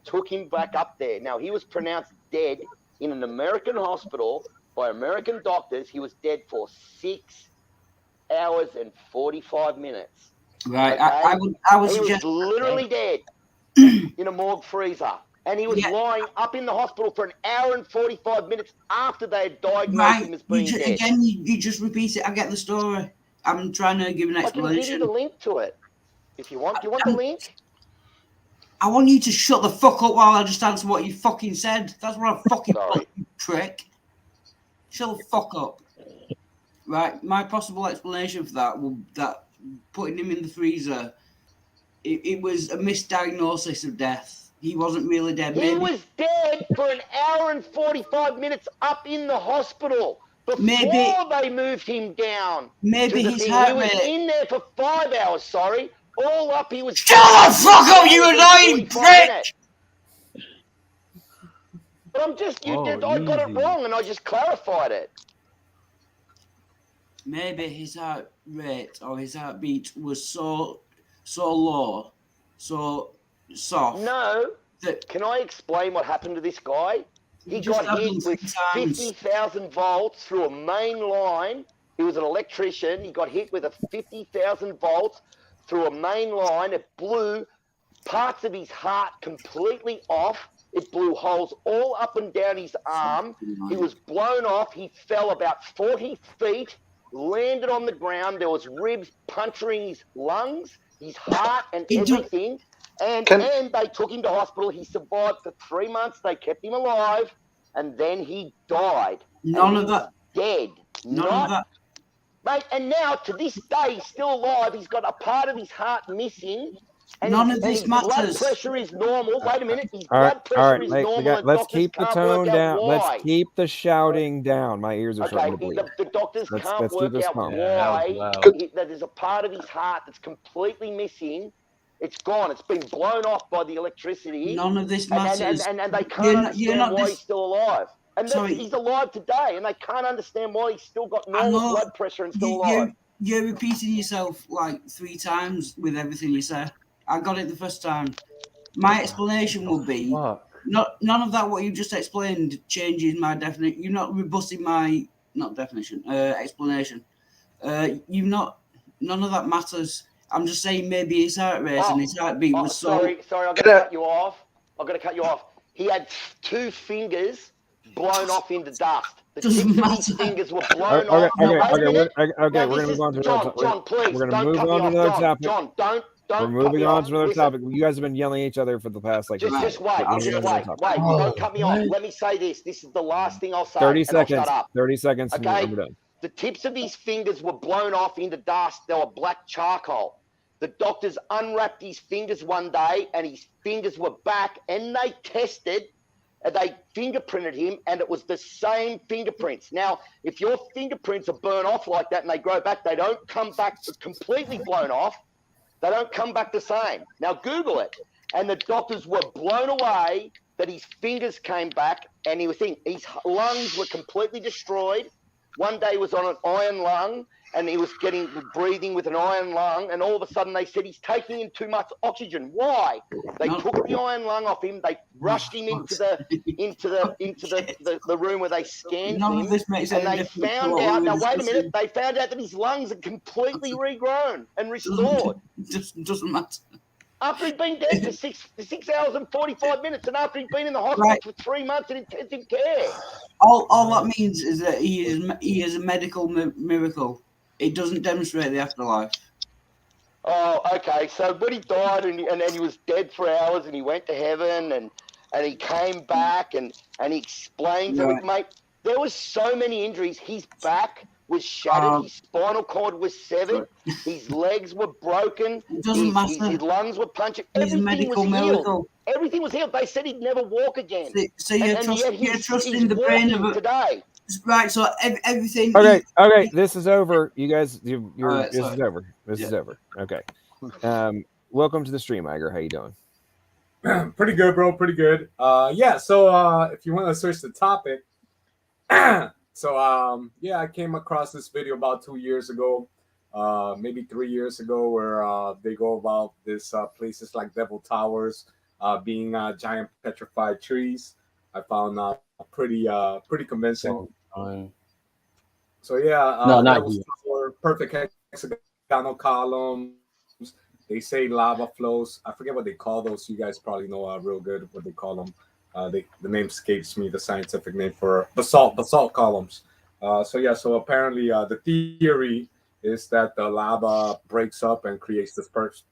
took him back up there. Now, he was pronounced dead in an American hospital by American doctors. He was dead for 6 hours and 45 minutes. Right. Okay? I would he suggest... was literally dead in a morgue freezer. And he was lying up in the hospital for an hour and 45 minutes after they had diagnosed him as being dead. Again, you just repeat it. I get the story. I'm trying to give an explanation. I can give you the link to it if you want. Do you want the link? I want you to shut the fuck up while I just answer what you fucking said. That's what I fucking thought, you prick. Shut the fuck up. Right, my possible explanation for that was that putting him in the freezer, it was a misdiagnosis of death. He wasn't really dead. He was dead for an hour and 45 minutes up in the hospital before they moved him down. Maybe to the his thing. heart He was rate. in there for 5 hours, sorry. All up, he was... Shut the fuck up, you annoying prick! But I'm just... I got it wrong, and I just clarified it. Maybe his heart rate or his heartbeat was so low, so soft. No. Can I explain what happened to this guy? He got hit with 50,000 volts through a main line. He was an electrician. He got hit with a 50,000 volts through a main line. It blew parts of his heart completely off. It blew holes all up and down his arm. He was blown off. He fell about 40 feet, landed on the ground. There was ribs puncturing his lungs, his heart, and everything. And they took him to hospital. He survived for 3 months. They kept him alive, and then he died. None of that. Dead. None of that. Mate, and now to this day, he's still alive. He's got a part of his heart missing. And None his, of and this his blood matters. pressure is normal. Wait a minute. His All right, blood pressure is mate, normal, and let's doctors keep the can't tone work out down. why. Let's keep the shouting down. My ears are Okay, starting to bleed. the doctors can't Let's keep work this out calm. why that there's a part of his heart that's completely missing. It's gone. It's been blown off by the electricity. None of this and matters. they can't understand why he's still alive. And Sorry. he's alive today, and they can't understand why he's still got normal blood pressure and still alive. You're repeating yourself like 3 times with everything you say. I got it the first time. My explanation will be none of that what you just explained changes my definition. You're not rebutting my explanation. None of that matters. I'm just saying maybe his heart rate and his heartbeat was sorry, I'm going to cut you off. He had 2 fingers blown off into dust. The tips of his fingers were blown off. Okay, we're going to move on to another topic. John, please, We're going to don't move cut me on to off. another topic. John, don't We're moving on to another topic. You guys have been yelling at each other for the past like. Just wait. Don't cut me off. Let me say this. This is the last thing I'll say. 30 and I'll seconds. shut up. 30 seconds. Okay. And we're done. The tips of his fingers were blown off into dust. They were black charcoal. The doctors unwrapped his fingers one day, and his fingers were back, and they tested. They fingerprinted him, and it was the same fingerprints. Now, if your fingerprints are burnt off like that and they grow back, they don't come back completely blown off. They don't come back the same. Now, Google it. And the doctors were blown away that his fingers came back, and his lungs were completely destroyed. One day he was on an iron lung, and he was breathing with an iron lung, and all of a sudden they said he's taking in too much oxygen. Why? They took the iron lung off him. They rushed him into the room where they scanned him, and they found out. Now wait a minute. They found out that his lungs are completely regrown and restored. Doesn't matter. After he'd been dead for 6 hours and 45 minutes, and after he'd been in the hospital for 3 months in intensive care. All that means is that he is a medical miracle. It doesn't demonstrate the afterlife. Oh, okay. So when he died and he was dead for hours, and he went to heaven, and he came back, and he explained to it, mate. There was so many injuries. His back was shattered. His spinal cord was severed. His legs were broken. It doesn't matter. His lungs were punctured. He's a medical miracle. Everything was healed. They said he'd never walk again. So you're trusting the brain of today. Right. So everything. Okay. This is over. You guys, this is over. This is over. Okay. Welcome to the stream, Iger. How you doing? Pretty good, bro. Pretty good. So if you want to switch the topic, I came across this video about 2 years ago, maybe 3 years ago, where they go about this places like Devil Towers being giant petrified trees. I found pretty convincing. Perfect hexagonal columns. They say lava flows. I forget what they call those. You guys probably know real good what they call them. The name escapes me, the scientific name for basalt columns. So apparently the theory is that the lava breaks up and creates this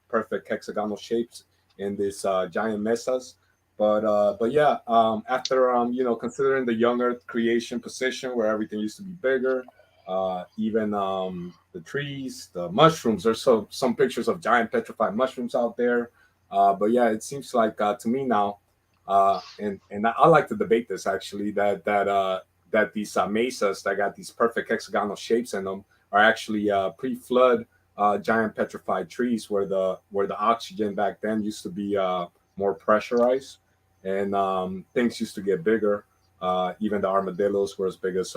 perfect hexagonal shapes in these giant mesas. After considering the young Earth creation position where everything used to be bigger, even the trees, the mushrooms. There's some pictures of giant petrified mushrooms out there. It seems like to me now. And I like to debate this actually that these mesas that got these perfect hexagonal shapes in them are actually pre-flood giant petrified trees where the oxygen back then used to be more pressurized and things used to get bigger. Even the armadillos were as big as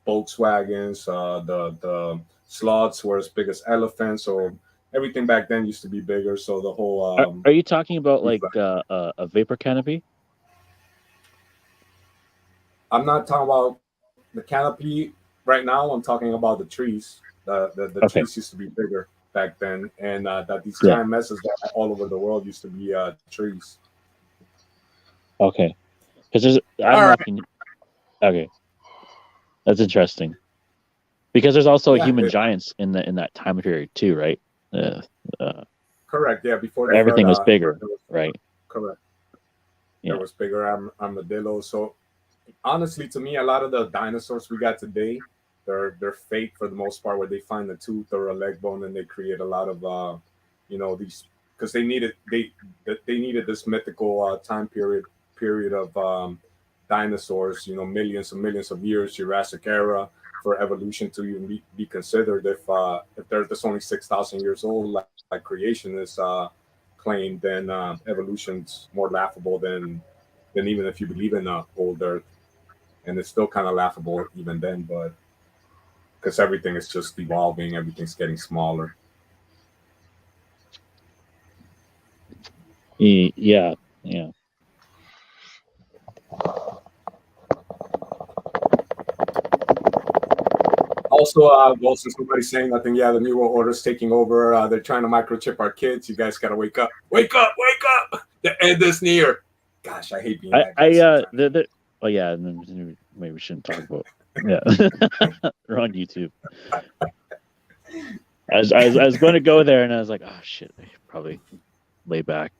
Volkswagens. The sloths were as big as elephants. So everything back then used to be bigger. So the whole are you talking about like a vapor canopy? I'm not talking about the canopy right now. I'm talking about the trees. The trees used to be bigger back then, and that these giant messes that all over the world used to be trees. Okay, because okay, that's interesting. Because there's also human giants in that time period too, right? Correct. Yeah, before everything was bigger, right? Correct. Yeah. There was bigger armadillos. So honestly, to me, a lot of the dinosaurs we got today, they're fake for the most part, where they find a tooth or a leg bone and they create a lot of these, because they needed this mythical time period of dinosaurs, millions and millions of years, Jurassic era, for evolution to even be considered. If there's only 6,000 years old, like creation is claimed, then evolution's more laughable than even if you believe in a old Earth, and it's still kind of laughable even then, but because everything is just evolving, everything's getting smaller. Yeah. Also, somebody's saying, I think, the New World Order's taking over. They're trying to microchip our kids. You guys gotta wake up! Wake up! Wake up! The end is near. Gosh, I hate being that guy. Oh yeah, maybe we shouldn't talk about. Yeah, we're on YouTube. I was going to go there, and I was like, oh shit, I should probably lay back.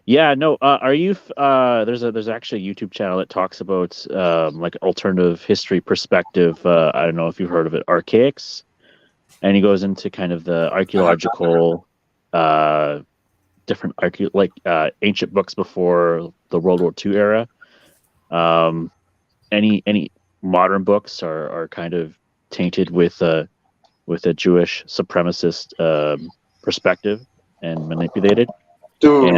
Yeah, no. Are you? There's actually a YouTube channel that talks about like alternative history perspective. I don't know if you've heard of it, Archaics, and he goes into kind of the archaeological, different ancient books before the World War II era. Any modern books are kind of tainted with a Jewish supremacist perspective and manipulated. Dude.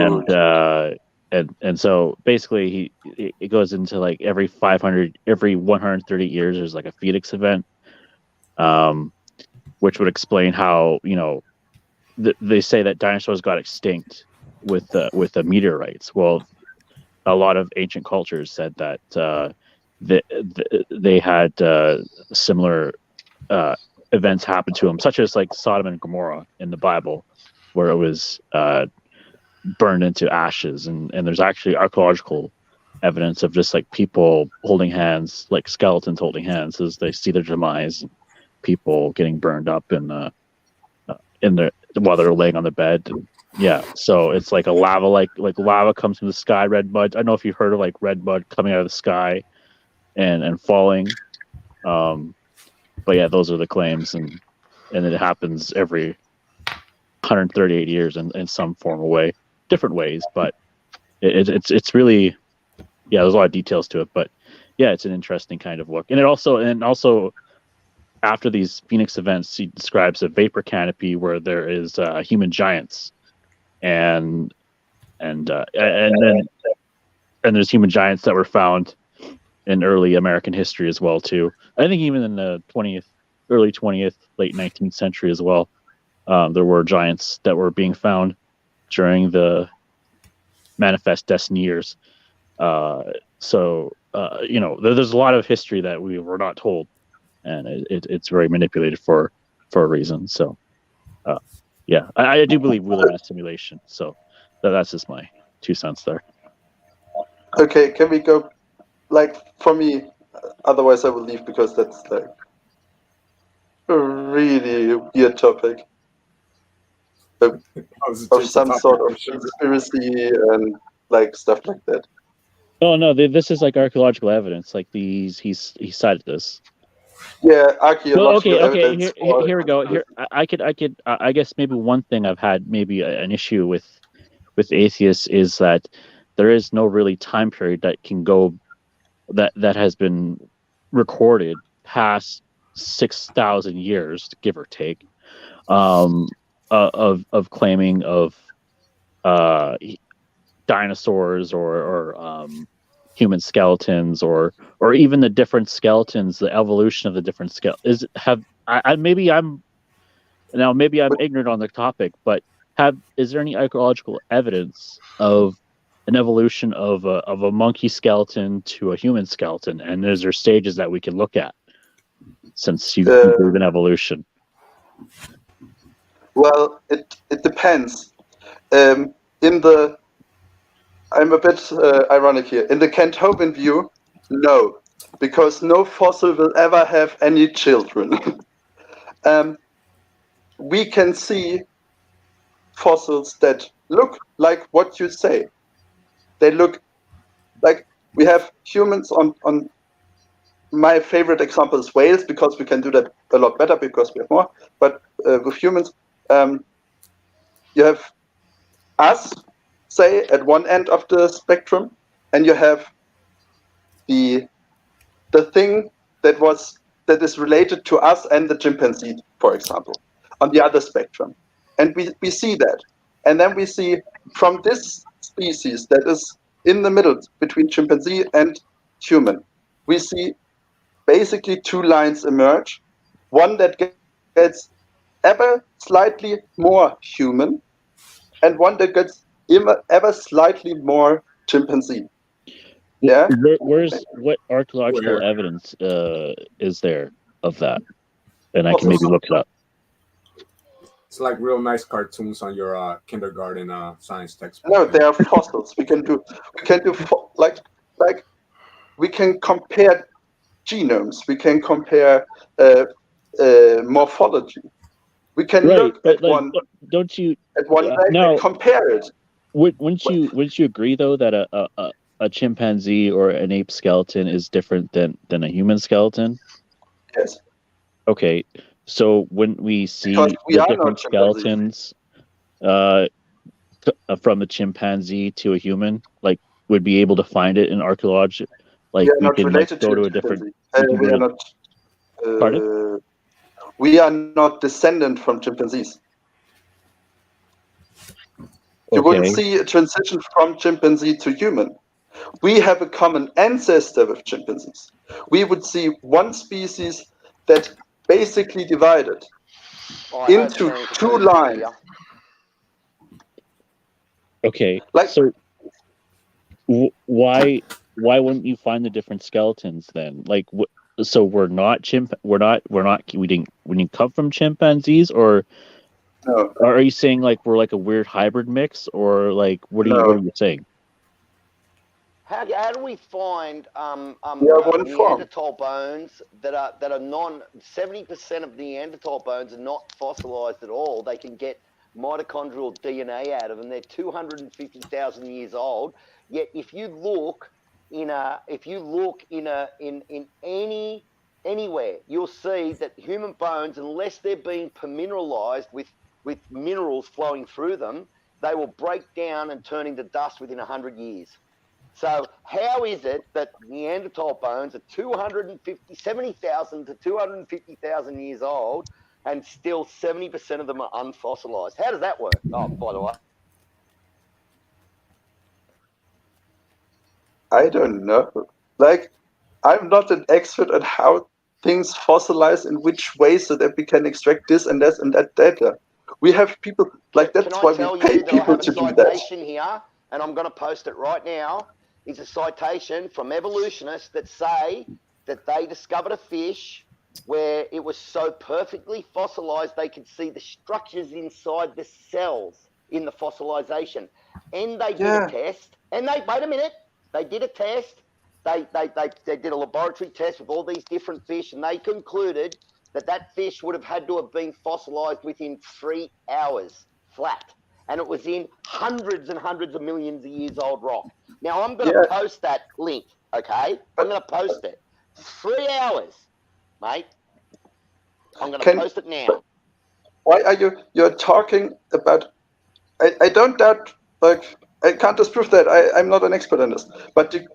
And so basically it goes into like every 130 years there's like a Phoenix event, which would explain how they say that dinosaurs got extinct with the meteorites. Well, a lot of ancient cultures said that they had similar events happen to them, such as like Sodom and Gomorrah in the Bible, where it was burned into ashes, and there's actually archaeological evidence of just like people holding hands, like skeletons holding hands as they see their demise, and people getting burned up in their while they're laying on the bed. And yeah, so it's like a lava, like lava comes from the sky, red mud. I don't know if you've heard of like red mud coming out of the sky and falling, but yeah, those are the claims, and it happens every 138 years in some form or way, different ways, but it's really, yeah, there's a lot of details to it, but yeah, it's an interesting kind of look. And also after these Phoenix events, he describes a vapor canopy where there is human giants, and there's human giants that were found in early American history as well too. I think even in the early 20th, late 19th century as well. There were giants that were being found during the Manifest Destiny years. There's a lot of history that we were not told, and it's very manipulated for a reason. So, yeah, I do believe we live in a simulation. So that's just my 2 cents there. Okay, can we go, like, for me, otherwise I will leave because that's like a really weird topic. Of some sort of conspiracy and like stuff like that. Oh no, this is like archaeological evidence. Like he cited this. Yeah, archaeological evidence. Okay, here we go. Here I guess maybe one thing I've had maybe an issue with atheists is that there is no really time period that can go that has been recorded past 6,000 years, give or take. Of claiming of dinosaurs or human skeletons or even the different skeletons, the evolution of the different skeletons. Maybe I'm ignorant on the topic, but is there any archaeological evidence of an evolution of a monkey skeleton to a human skeleton? And is there stages that we can look at, since you believe in evolution? Well, it depends. I'm a bit ironic here. In the Kent-Hovind view, no, because no fossil will ever have any children. We can see fossils that look like what you say. They look like we have humans on my favorite example is whales, because we can do that a lot better because we have more. But with humans, you have us, say, at one end of the spectrum, and you have the thing that is related to us and the chimpanzee, for example, on the other spectrum. And we see that. And then we see from this species that is in the middle between chimpanzee and human, we see basically two lines emerge. One that gets ever slightly more human, and one that gets ever slightly more chimpanzee. Yeah. What archaeological evidence is there of that? And I can maybe look it up. It's like real nice cartoons on your kindergarten science textbook. No, they are fossils. We can compare genomes. We can compare morphology. We can look at one. Don't you? At one and compare it. Wouldn't you agree though that a chimpanzee or an ape skeleton is different than a human skeleton? Yes. Okay, so when we see the different skeletons from a chimpanzee to a human, like, would be able to find it in archaeology, like we can go to a different. We are not. Pardon? We are not descendant from chimpanzees. You wouldn't see a transition from chimpanzee to human. We have a common ancestor with chimpanzees. We would see one species that basically divided into two lines. Okay, so why wouldn't you find the different skeletons then? Like, so we didn't come from chimpanzees, or no. Are you saying like we're like a weird hybrid mix, or like what are you saying? How do we find Neanderthal bones that are 70% of Neanderthal bones are not fossilized at all? They can get mitochondrial DNA out of them. They're 250,000 years old. Yet if you look anywhere, you'll see that human bones, unless they're being permineralized with minerals flowing through them, they will break down and turn into dust within 100 years. So how is it that Neanderthal bones are 70,000 to 250,000 years old and still 70% of them are unfossilized? How does that work? Oh, by the way. I don't know. Like, I'm not an expert on how things fossilize in which way so that we can extract this and that and that data. We have people, like, that's why we pay people to do that. Here, and I'm going to post it right now, is a citation from evolutionists that say that they discovered a fish where it was so perfectly fossilized they could see the structures inside the cells in the fossilization. And they did a test, and they did a test. They did a laboratory test with all these different fish, and they concluded that fish would have had to have been fossilized within 3 hours flat. And it was in hundreds and hundreds of millions of years old rock. Now, I'm going to post that link, okay? I'm going to post it. 3 hours, mate. I'm going to post it now. Why are you're talking about, I don't doubt, like, I can't disprove that. I'm not an expert in this. But you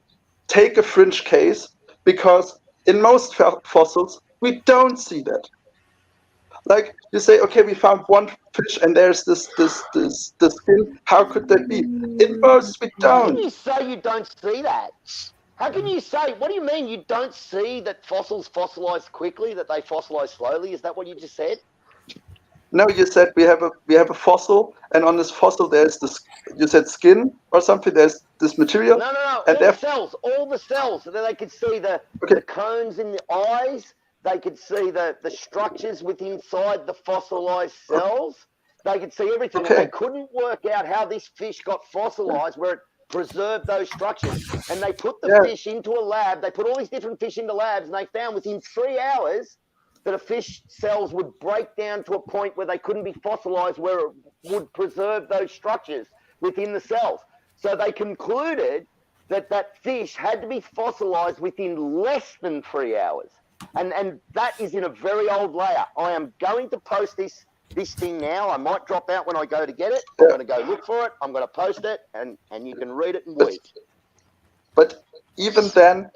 take a fringe case, because in most fossils, we don't see that. Like, you say, okay, we found one fish and there's this skin. How could that be? In most, we don't. How can you say you don't see that? How can you say, what do you mean you don't see that fossils fossilize quickly, that they fossilize slowly? Is that what you just said? No, you said we have a fossil, and on this fossil there's this, you said skin or something, there's this material. No, and all the cells, so that they could see the cones in the eyes. They could see the structures within inside the fossilized cells. They could see everything. And they couldn't work out how this fish got fossilized, where it preserved those structures. And they put the fish into a lab. They put all these different fish into labs, and they found within 3 hours that a fish cells would break down to a point where they couldn't be fossilized, where it would preserve those structures within the cells. So they concluded that fish had to be fossilized within less than 3 hours. And that is in a very old layer. I am going to post this thing now. I might drop out when I go to get it. I'm going to go look for it. I'm going to post it, and you can read it and weep. But even then,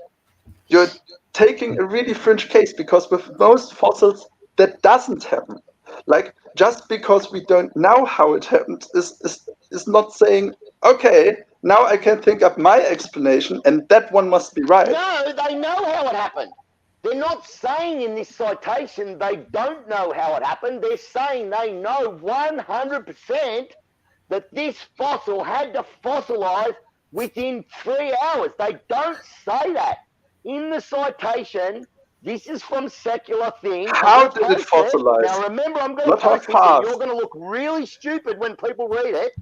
you're taking a really fringe case, because with most fossils, that doesn't happen. Like, just because we don't know how it happened is not saying, okay, now I can think up my explanation, and that one must be right. No, they know how it happened. They're not saying in this citation they don't know how it happened. They're saying they know 100% that this fossil had to fossilize within 3 hours. They don't say that. In the citation, this is from Secular Thing. How did it fossilize? Now remember, I'm going to Not how post this, and fast. you're going to look really stupid when people read it.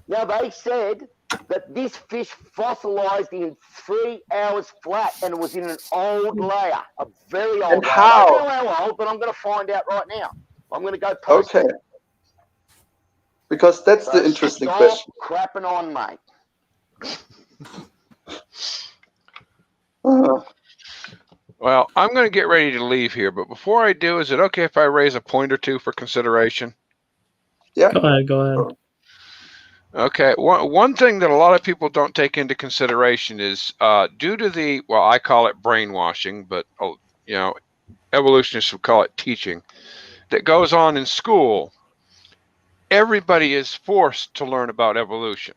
Now, they said that this fish fossilized in 3 hours flat, and it was in an old layer, a very old And layer. how? I don't know how old, but I'm going to find out right now. I'm going to go post Okay. it. Because that's So the interesting stop question. crapping on, mate. Well, I'm going to get ready to leave here, but before I do, is it okay if I raise a point or two for consideration? Yeah. Go ahead. Okay. One thing that a lot of people don't take into consideration is due to the, well, I call it brainwashing, but evolutionists would call it teaching, that goes on in school. Everybody is forced to learn about evolution.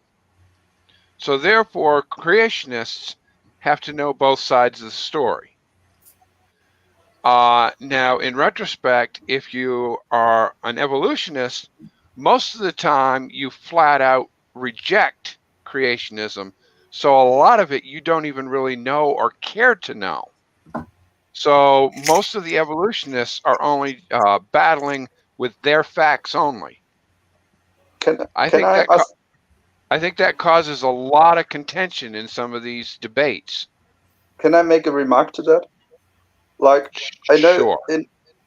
So therefore, creationists have to know both sides of the story. Now, in retrospect, if you are an evolutionist, most of the time you flat out reject creationism. So a lot of it you don't even really know or care to know. So most of the evolutionists are only battling with their facts only. I think that causes a lot of contention in some of these debates. Can I make a remark to that? Like, I know Sure.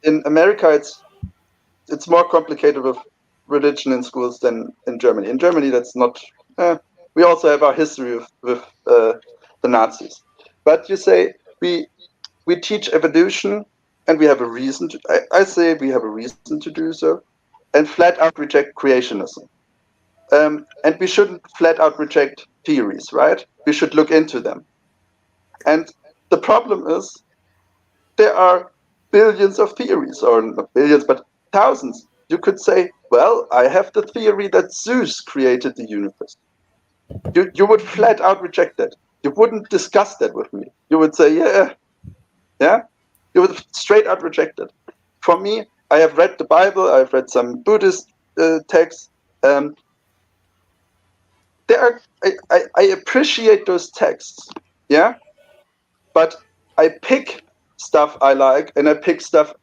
in America it's more complicated with religion in schools than in Germany. In Germany, that's not. We also have our history with the Nazis. But you say we teach evolution, and we have a reason to. I say we have a reason to do so, and flat out reject creationism. And we shouldn't flat out reject theories, right? We should look into them. And the problem is, there are billions of theories, or not billions, but thousands. You could say, well, I have the theory that Zeus created the universe. You would flat out reject that. You wouldn't discuss that with me. You would say, yeah. You would straight out reject it. For me, I have read the Bible. I've read some Buddhist texts. I appreciate those texts, yeah, but I pick stuff I like, and I pick stuff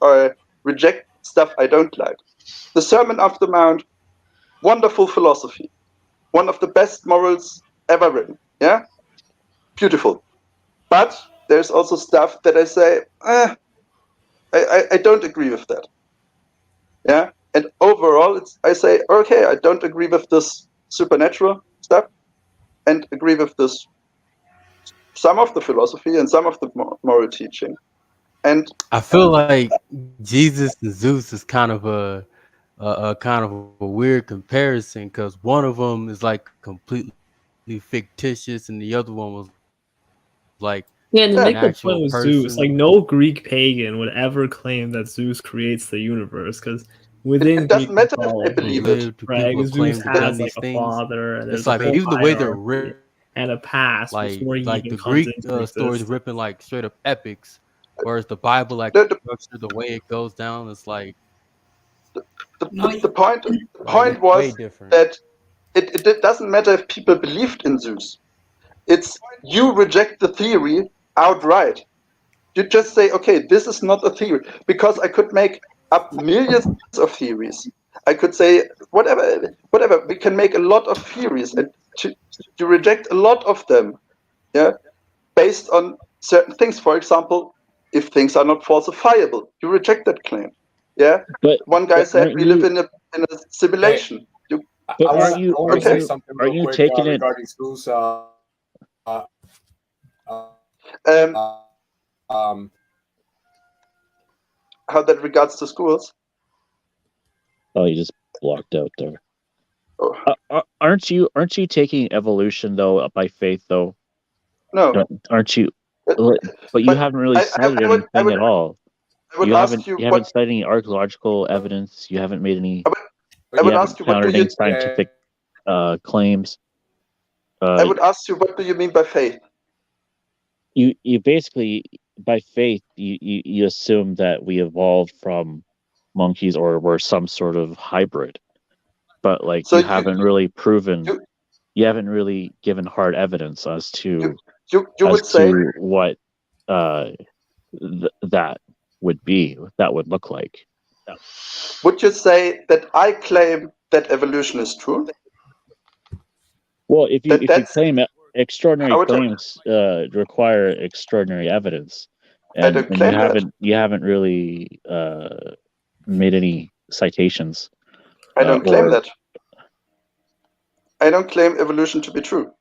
or reject stuff I don't like. The Sermon on the Mount, wonderful philosophy, one of the best morals ever written, yeah, beautiful. But there's also stuff that I say, I don't agree with that, yeah. And overall, I say, okay, I don't agree with this supernatural stuff, and agree with this some of the philosophy and some of the moral teaching. And I feel like Jesus and Zeus is kind of a weird comparison, because one of them is like completely fictitious and the other one was like Yeah, and to an make the actual point with person. Zeus, like no Greek pagan would ever claim that Zeus creates the universe, because within it doesn't Greek matter if I mythology, believe it. right? People Zeus claim to done has like these a things. father, and there's It's like a whole even the way they're hierarchy written, and a past before he like even the comes Greek into stories existence. ripping like straight up epics, whereas the Bible, like structure, the way it goes down, it's like The point it's was way different. that it doesn't matter if people believed in Zeus. It's you reject the theory outright. You just say, okay, this is not a theory, because I could make up millions of theories. I could say whatever. We can make a lot of theories, and you reject a lot of them, yeah, based on certain things. For example, if things are not falsifiable, you reject that claim. Yeah. But one guy said we live in a simulation. But I aren't want to say something aren't real you quick taking it? regarding Zeus. How that regards to schools? Oh, you just blocked out there. Oh. Aren't you taking evolution though by faith though? No. Aren't you? But you haven't really cited anything at all. You haven't cited any archaeological evidence. You haven't made any. You haven't countered any scientific claims. I would ask you, what do you mean by faith? You basically, by faith, you assume that we evolved from monkeys or were some sort of hybrid, but like So you haven't really proven. You haven't really given hard evidence as to what that would be. That would look like. Would you say that I claim that evolution is true? Well, if you claim it, extraordinary claims require extraordinary evidence, and you haven't really made any citations. I don't claim that. I don't claim evolution to be true.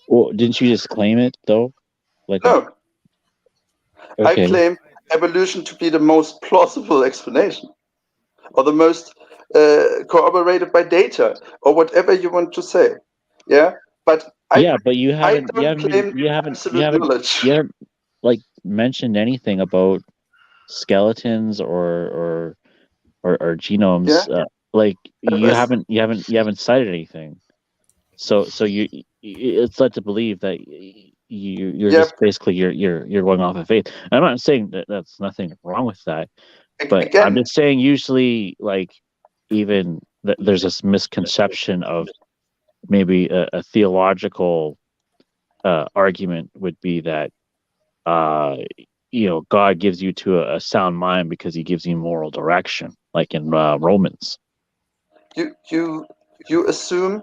Well, didn't you just claim it though? No. Okay. I claim evolution to be the most plausible explanation, or the most corroborated by data, or whatever you want to say. Yeah, but you haven't like mentioned anything about skeletons or genomes. Yeah. You haven't cited anything. So it's led to believe that you're just basically you're going off of faith. And I'm not saying that that's nothing wrong with that, but I'm just saying usually even there's this misconception of maybe a theological argument would be that God gives you to a sound mind because he gives you moral direction, like in Romans. You assume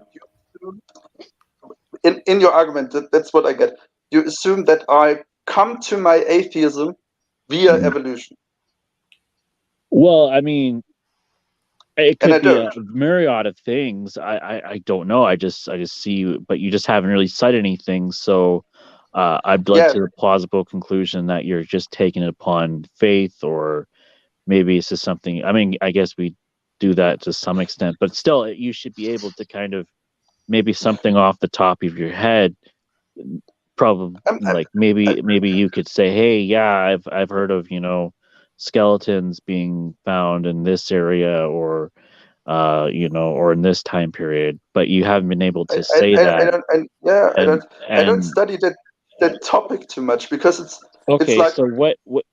in your argument that's what I get. You assume that I come to my atheism via evolution. Well, I mean, it could be a myriad of things. I don't know. I just see you, but you just haven't really cited anything. So I'd led to the plausible conclusion that you're just taking it upon faith, or maybe it's just something. I mean, I guess we do that to some extent, but still, you should be able to kind of maybe something off the top of your head. Probably maybe you could say, hey, yeah, I've heard of skeletons being found in this area, or or in this time period, but you haven't been able to say that. I don't study that topic too much because it's okay. It's like, so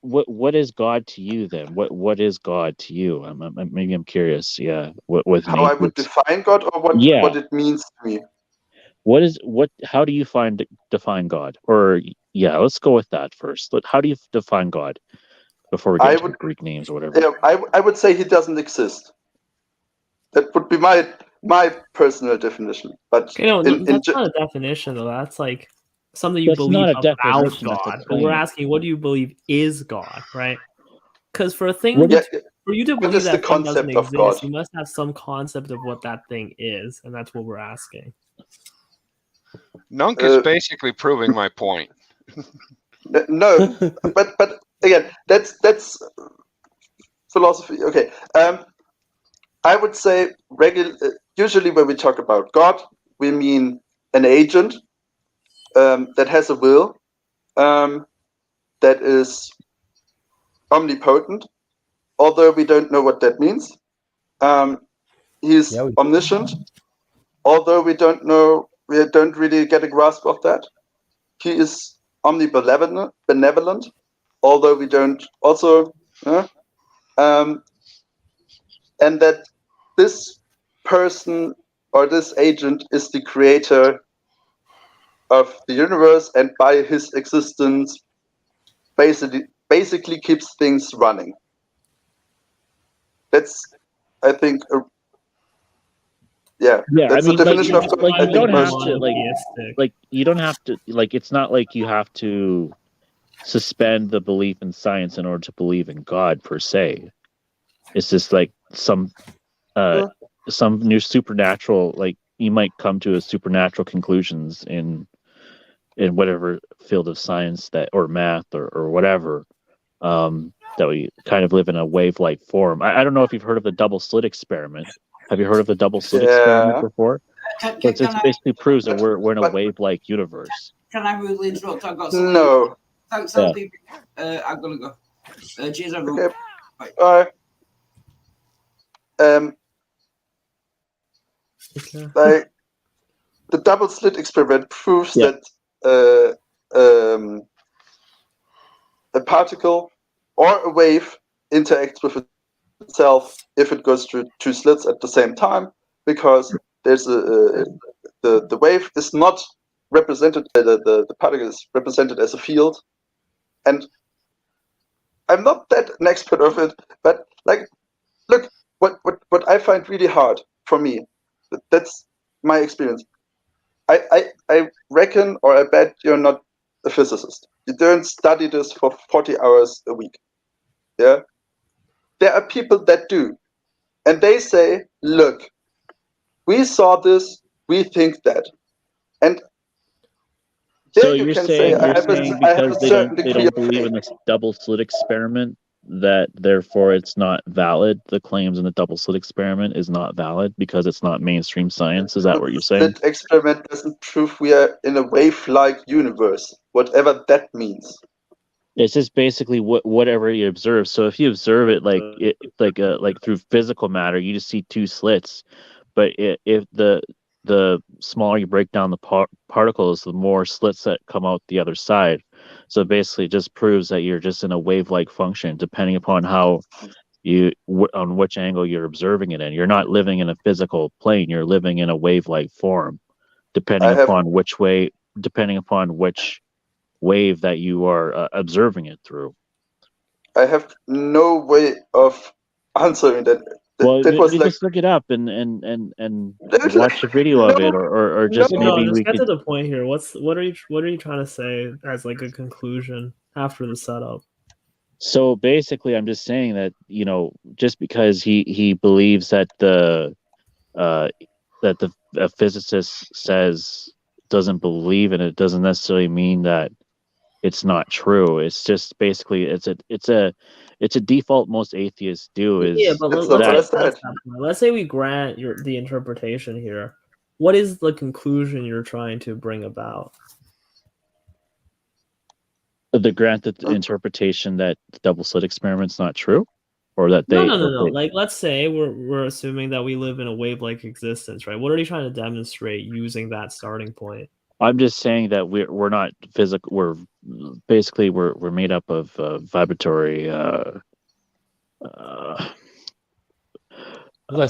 what is God to you then? What is God to you? Maybe I'm curious. Yeah, what how I would define God, or what it means to me. How do you define God? Or let's go with that first. How do you define God before we get to Greek names or whatever? Yeah, I would say he doesn't exist. That would be my personal definition. But that's not a definition though. That's like something you believe about God. But we're asking, what do you believe is God, right? Because for a thing, for you to believe that thing doesn't exist, you must have some concept of what that thing is, and that's what we're asking. Nunk is basically proving my point. No, but again, that's philosophy. Okay, I would say usually when we talk about God, we mean an agent that has a will, that is omnipotent, although we don't know what that means. He's omniscient, although we don't know. We don't really get a grasp of that. He is benevolent, although we don't also. And that this person or this agent is the creator of the universe, and by his existence, basically keeps things running. That's, I think, that's the definition of God. You don't have to you don't have to it's not like you have to suspend the belief in science in order to believe in God per se. It's just like some new supernatural you might come to a supernatural conclusions in whatever field of science that or math or whatever, that we kind of live in a wave-like form. I don't know if you've heard of the double slit experiment. Have you heard of the double slit experiment before? It basically proves that we're in a wave-like universe. Can I rudely interrupt? I've got something. No. Thanks, people. I'm gonna go. Cheers, everyone. Okay. Bye. Bye. Like the double slit experiment proves that a particle or a wave interacts with itself if it goes through two slits at the same time, because there's the wave is not represented, the particle is represented as a field. And I'm not that an expert of it, but like, look, what I find really hard for me, that's my experience. I reckon, or I bet you're not a physicist. You don't study this for 40 hours a week. Yeah? There are people that do. And they say, look, we saw this, we think that. And So you're saying because they don't believe in this double slit experiment, that therefore it's not valid. The claims in the double slit experiment is not valid because it's not mainstream science. Is that what you're saying? Slit experiment doesn't prove we are in a wave-like universe, whatever that means. It's just basically whatever you observe. So if you observe it like through physical matter, you just see two slits. But if the smaller you break down the particles, the more slits that come out the other side. So basically, it just proves that you're just in a wave-like function, depending upon how on which angle you're observing it in. You're not living in a physical plane; you're living in a wave-like form, depending upon which wave that you are observing it through. I have no way of answering that. Well, that was just look it up and watch a video of it, or just maybe we get could. to the point here. What are you trying to say as like a conclusion after the setup? So basically, I'm just saying that just because he believes that a physicist says doesn't believe in it doesn't necessarily mean that it's not true. It's just basically it's a default most atheists do is but let's say we grant the interpretation here. What is the conclusion you're trying to bring about? The granted interpretation that the double slit experiment's not true, or that they no. Like, let's say we're assuming that we live in a wave-like existence, right? What are you trying to demonstrate using that starting point? I'm just saying that we're not physical. We're basically we're made up of vibratory. Like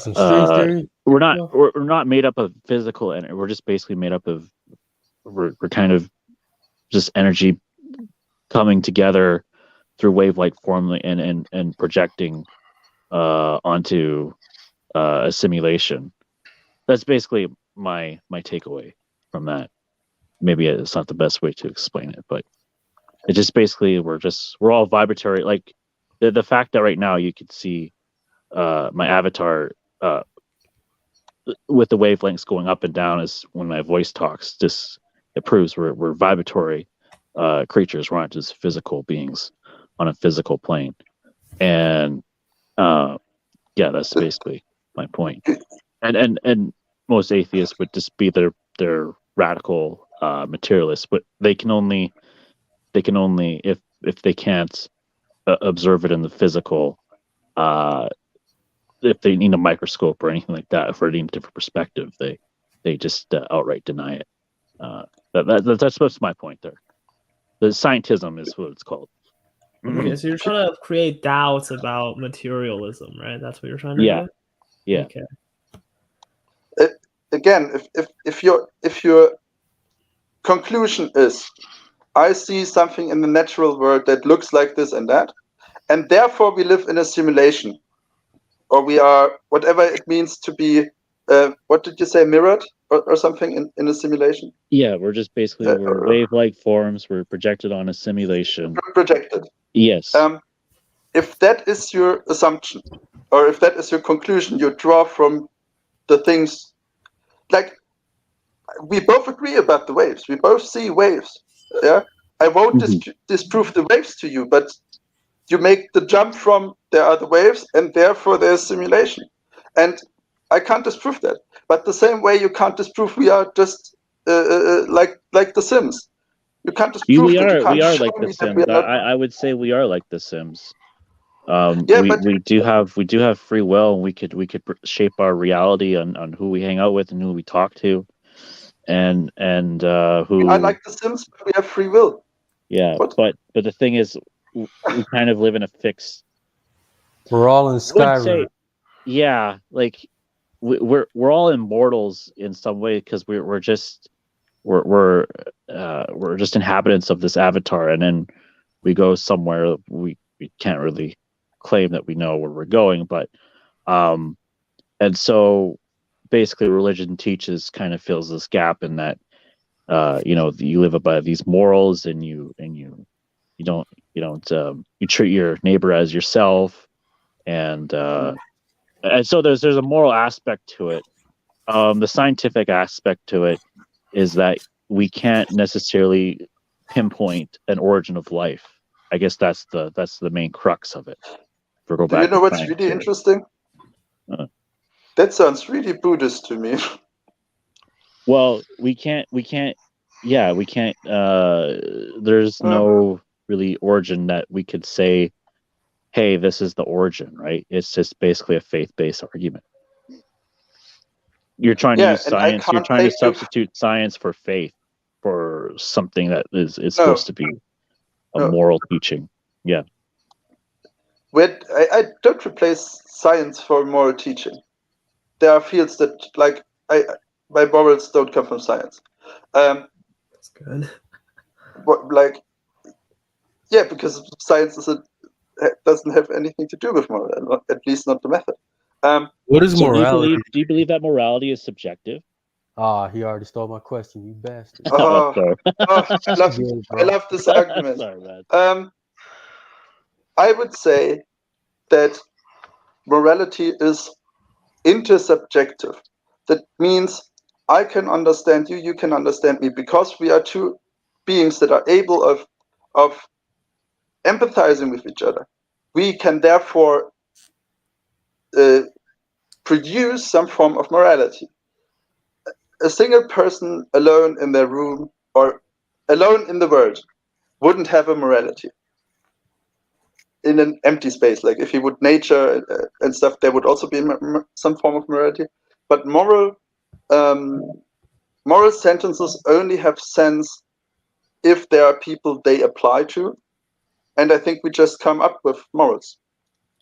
some string theory. We're not made up of physical energy. We're just basically made up of we're kind of just energy coming together through wave-like form and projecting onto a simulation. That's basically my takeaway from that. Maybe it's not the best way to explain it, but it just basically we're all vibratory. Like the fact that right now you could see my avatar with the wavelengths going up and down is when my voice talks. Just it proves we're vibratory creatures. We're not just physical beings on a physical plane. And that's basically my point. And most atheists would just be their radical materialists, but they can only if they can't observe it in the physical, if they need a microscope or anything like that for any different perspective, they just outright deny it. That's my point there. The scientism is what it's called. Okay, so you're trying to create doubts about materialism, right? That's what you're trying to do? Yeah. Okay. Again, if your conclusion is, I see something in the natural world that looks like this and that, and therefore we live in a simulation, or we are whatever it means to be. What did you say? Mirrored or something in a simulation? Yeah, we're just basically we're wave-like forms. We're projected on a simulation. Projected. Yes. If that is your assumption, or if that is your conclusion, you draw from the things. Like we both agree about the waves. We both see waves. Yeah, I won't disprove the waves to you, but you make the jump from there are the waves and therefore there's simulation, and I can't disprove that. But the same way you can't disprove we are just like the Sims. You can't disprove We that. You are can't show like The me that we Sims. are not. I would say we are like The Sims. Yeah, but we do have free will, and we could shape our reality on who we hang out with and who we talk to, and who. I like The Sims, but we have free will. Yeah, but the thing is, we kind of live in a fixed. We're all in I would Skyrim. say, yeah, like we're all immortals in some way because we're just inhabitants of this avatar, and then we go somewhere we can't really claim that we know where we're going, but and so basically religion fills this gap in that you live by these morals, and you treat your neighbor as yourself, and so there's a moral aspect to it. The scientific aspect to it is that we can't necessarily pinpoint an origin of life. I guess that's the main crux of it. Do you know what's really interesting? That sounds really Buddhist to me. Well, we can't. There's no really origin that we could say, hey, this is the origin, right? It's just basically a faith-based argument. You're trying to use science. You're trying to substitute science for faith, for something that is supposed to be a moral teaching. Yeah. I don't replace science for moral teaching. There are fields that, like, my morals don't come from science. That's good. Because science doesn't have anything to do with moral, at least not the method. What is morality? Do you believe that morality is subjective? He already stole my question, you bastard. I love this argument. Sorry, man. I would say that morality is intersubjective. That means I can understand you, you can understand me, because we are two beings that are able of empathizing with each other. We can therefore produce some form of morality. A single person alone in their room or alone in the world wouldn't have a morality. In an empty space, like if you would nature and stuff, there would also be some form of morality. But moral sentences only have sense if there are people they apply to, and I think we just come up with morals.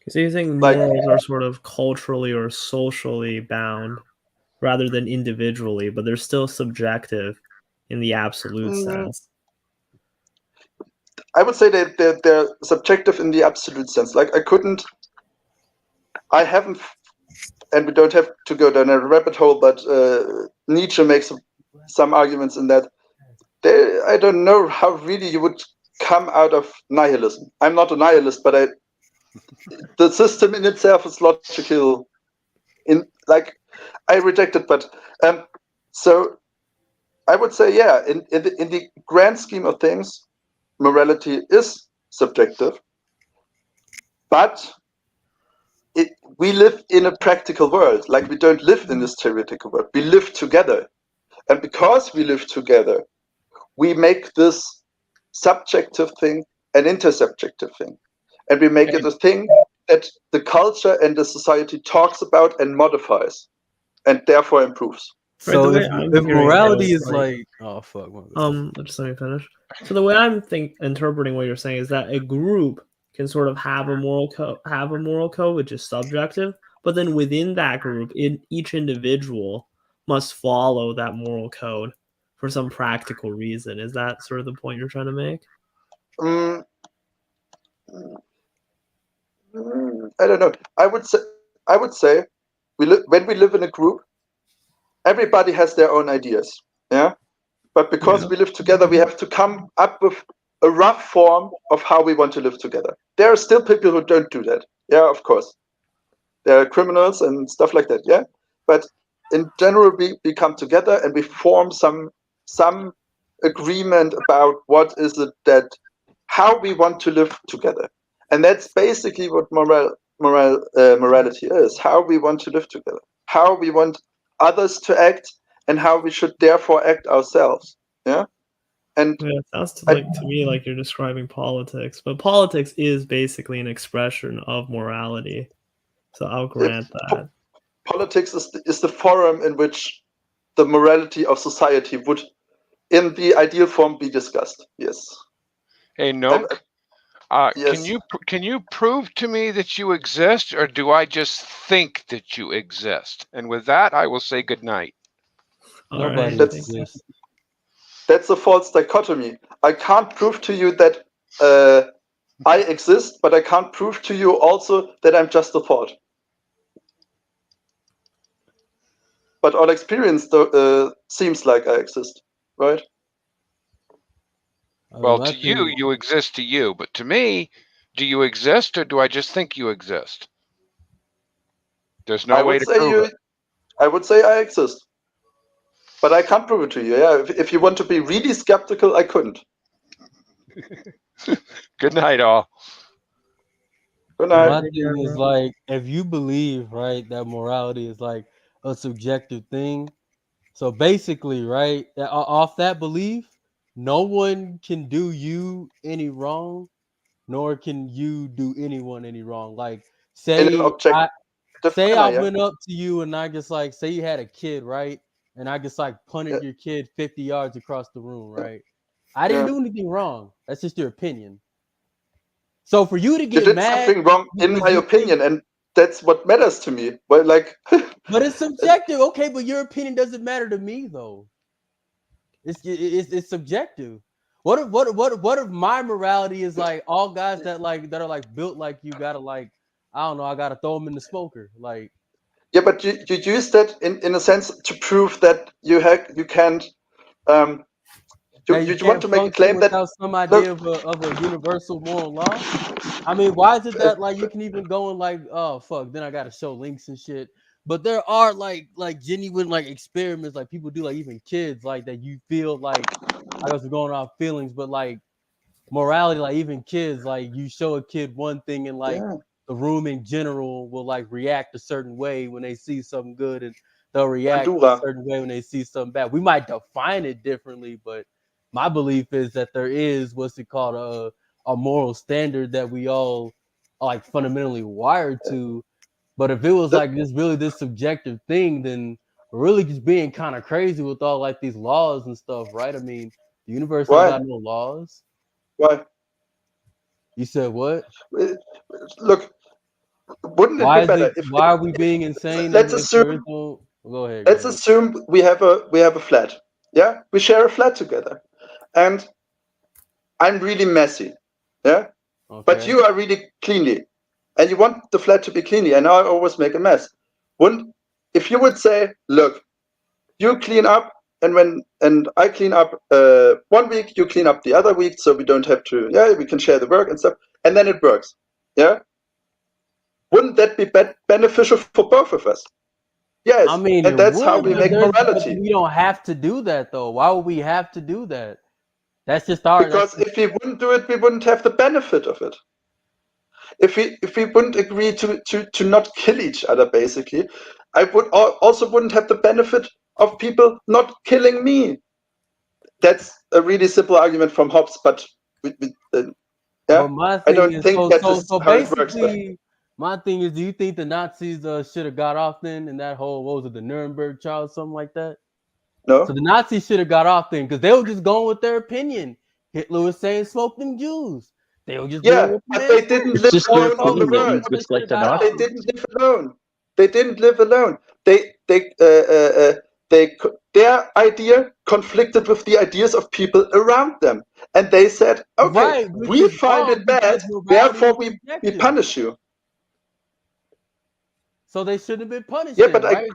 So you think morals are sort of culturally or socially bound rather than individually, but they're still subjective in the absolute sense? I would say that they're subjective in the absolute sense. Like I haven't, and we don't have to go down a rabbit hole, but Nietzsche makes some arguments in that. I don't know how really you would come out of nihilism. I'm not a nihilist, but the system in itself is logical. I reject it, but so I would say, yeah, in the grand scheme of things, morality is subjective, but we live in a practical world. Like, we don't live in this theoretical world. We live together, and because we live together, we make this subjective thing an intersubjective thing, and we make it a thing that the culture and the society talks about and modifies, and therefore improves. So if morality is like, oh fuck. Just let me finish. So the way I'm interpreting what you're saying is that a group can sort of have a moral code, which is subjective, but then within that group, each individual must follow that moral code for some practical reason. Is that sort of the point you're trying to make? I don't know. I would say when we live in a group, everybody has their own ideas. Yeah. But because we live together, we have to come up with a rough form of how we want to live together. There are still people who don't do that. Yeah, of course. There are criminals and stuff like that. Yeah. But in general we come together and we form some agreement about what is it that how we want to live together, and that's basically what morality is. How we want to live together, how we want others to act, and how we should therefore act ourselves. Yeah. And yeah, it sounds to me like you're describing politics, but politics is basically an expression of morality. So I'll grant that. Politics is the forum in which the morality of society would, in the ideal form, be discussed. Yes. Hey, Nook, yes. Can you prove to me that you exist, or do I just think that you exist? And with that, I will say good night. Nobody exists. That's a false dichotomy. I can't prove to you that I exist, but I can't prove to you also that I'm just a thought. But all experience seems like I exist, right? Well, to you, you exist to you. But to me, do you exist, or do I just think you exist? There's no way to prove it. I would say I exist. But I can't prove it to you. Yeah, if you want to be really skeptical, I couldn't. Good night, all. Good night. My thing is like, if you believe, right, that morality is like a subjective thing, so basically, right, off that belief, no one can do you any wrong, nor can you do anyone any wrong. Like, say I went up to you and I just like, say you had a kid, right, and I just like punted your kid 50 yards across the room, right? I didn't do anything wrong. That's just your opinion. So for you to get you did mad, something wrong in my opinion, and that's what matters to me. But like, but it's subjective, okay? But your opinion doesn't matter to me, though. It's subjective. What if my morality is like all guys that are like built like you gotta like, I don't know, I gotta throw them in the smoker, like. Yeah, but you use that in a sense to prove that you can't. You want to make a claim without that some idea of a universal moral law. I mean, why is it that like you can even go and like, oh fuck, then I gotta show links and shit. But there are like genuine like experiments like people do, like even kids, like that you feel like, I guess we're going off feelings, but like morality, like even kids, like you show a kid one thing and like the room in general will like react a certain way when they see something good, and they'll react a certain way when they see something bad. We might define it differently, but my belief is that there is what's it called a moral standard that we all are like fundamentally wired to. But if it was like this subjective thing, then we're really just being kind of crazy with all like these laws and stuff, right? I mean, the universe don't got no laws. Why? You said what? Look, wouldn't it be better if? Why are we being insane? Let's assume. Go ahead. Let's assume we have a flat. Yeah, we share a flat together, and I'm really messy. Yeah, but you are really cleanly, and you want the flat to be cleanly, and I always make a mess. If you would say, look, you clean up, and I clean up 1 week, you clean up the other week, so we don't have to. Yeah, we can share the work and stuff, and then it works. Yeah, wouldn't that be beneficial for both of us? Yes, I mean, and that's how we make morality. We don't have to do that, though. Why would we have to do that? That's just our. Because if we wouldn't do it, we wouldn't have the benefit of it. If we wouldn't agree to not kill each other, basically, I would also wouldn't have the benefit of people not killing me. That's a really simple argument from Hobbes, but yeah, I don't think that's how it works. My thing is, do you think the Nazis should have got off then in that whole, what was it, the Nuremberg trial, something like that? No. So the Nazis should have got off then because they were just going with their opinion. Hitler was saying, "Smoke them Jews." They were just doing what but they didn't live alone on the world. They didn't live alone. They didn't live alone. Their idea conflicted with the ideas of people around them, and they said, "Okay, we find it bad, therefore we punish you." So they shouldn't have been punished. Yeah, then, but right?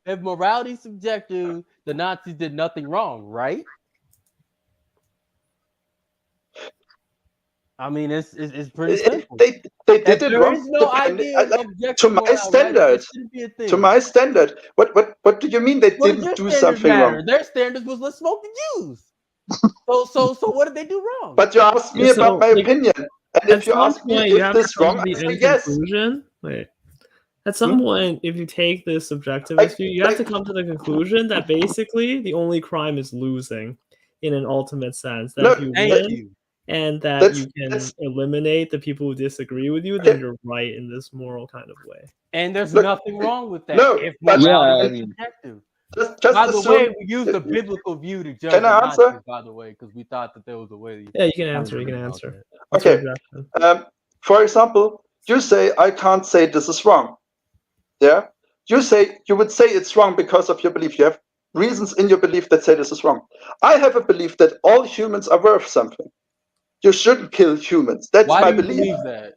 If morality is subjective, the Nazis did nothing wrong, right? I mean, it's pretty simple. They did If it there wrong. is no idea of To objective my morality, standard. that shouldn't be a To thing. my standard. What do you mean they What does didn't your do standard something matter? wrong? Their standards was let's smoke the Jews. So what did they do wrong? But you asked me about my opinion, and if you ask me you if have to this come wrong, to I the say end yes. conclusion. Wait. At some point, if you take this subjectivist view, you have to come to the conclusion that basically the only crime is losing in an ultimate sense. That No, if you thank win you. and that That's- you can that's- eliminate the people who disagree with you, then you're right in this moral kind of way. And there's Look, nothing wrong with that. no, if but- morality Yeah, is subjective. Just By the assume- way, we use the biblical view to judge Can the I answer? Nazis, by the way, because we thought that there was a way. Yeah, you can answer. You can answer. Okay. For example, you say I can't say this is wrong. Yeah. You would say it's wrong because of your belief. You have reasons in your belief that say this is wrong. I have a belief that all humans are worth something. You shouldn't kill humans. That's Why my do you belief. believe that?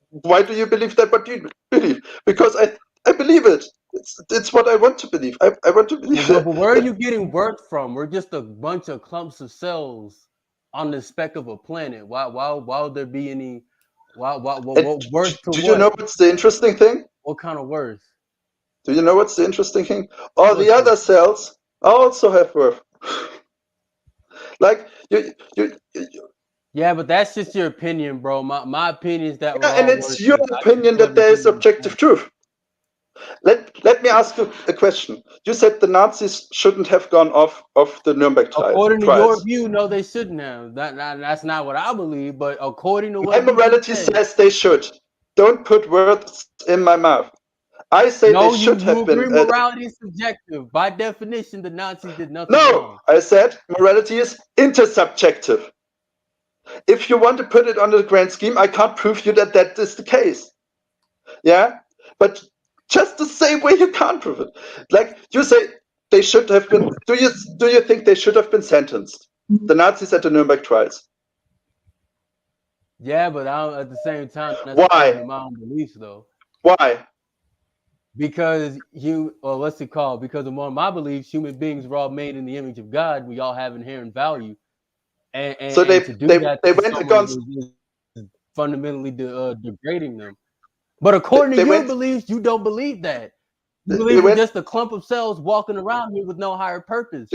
Why do you believe that? What do you believe? Because I believe it. It's what I want to believe. I want to believe But it. where are you getting worth from? We're just a bunch of clumps of cells on the speck of a planet. Why would there be any? What worth to Do what? you know what's the interesting thing? What kind of worth? Do you know what's the interesting thing? All the other cells also have worth. Like you Yeah, but that's just your opinion, bro. My opinion is that we're yeah, all and it's worthless. your I just opinion that wasn't there is seeing objective truth. Let me ask you a question. You said the Nazis shouldn't have gone off of the Nuremberg trials. According to your view, no, they shouldn't have. That's not what I believe, but according to My what you morality say, says they should. Don't put words in my mouth. I say no, they should you have been. agree morality is subjective. By definition, the Nazis did nothing No, wrong. I said morality is intersubjective. If you want to put it on the grand scheme, I can't prove you that that is the case. Yeah, but just the same way you can't prove it. Like you say, they should have been. Do you think they should have been sentenced? The Nazis at the Nuremberg trials. Yeah, but at the same time, that's Why? according to my own beliefs, though. Why? Because what's it called? Because of one of my beliefs, human beings were all made in the image of God. We all have inherent value, and So to do that they to went someone against. is fundamentally degrading them. But according to your beliefs, you don't believe that. You believe we're just a clump of cells walking around here with no higher purpose.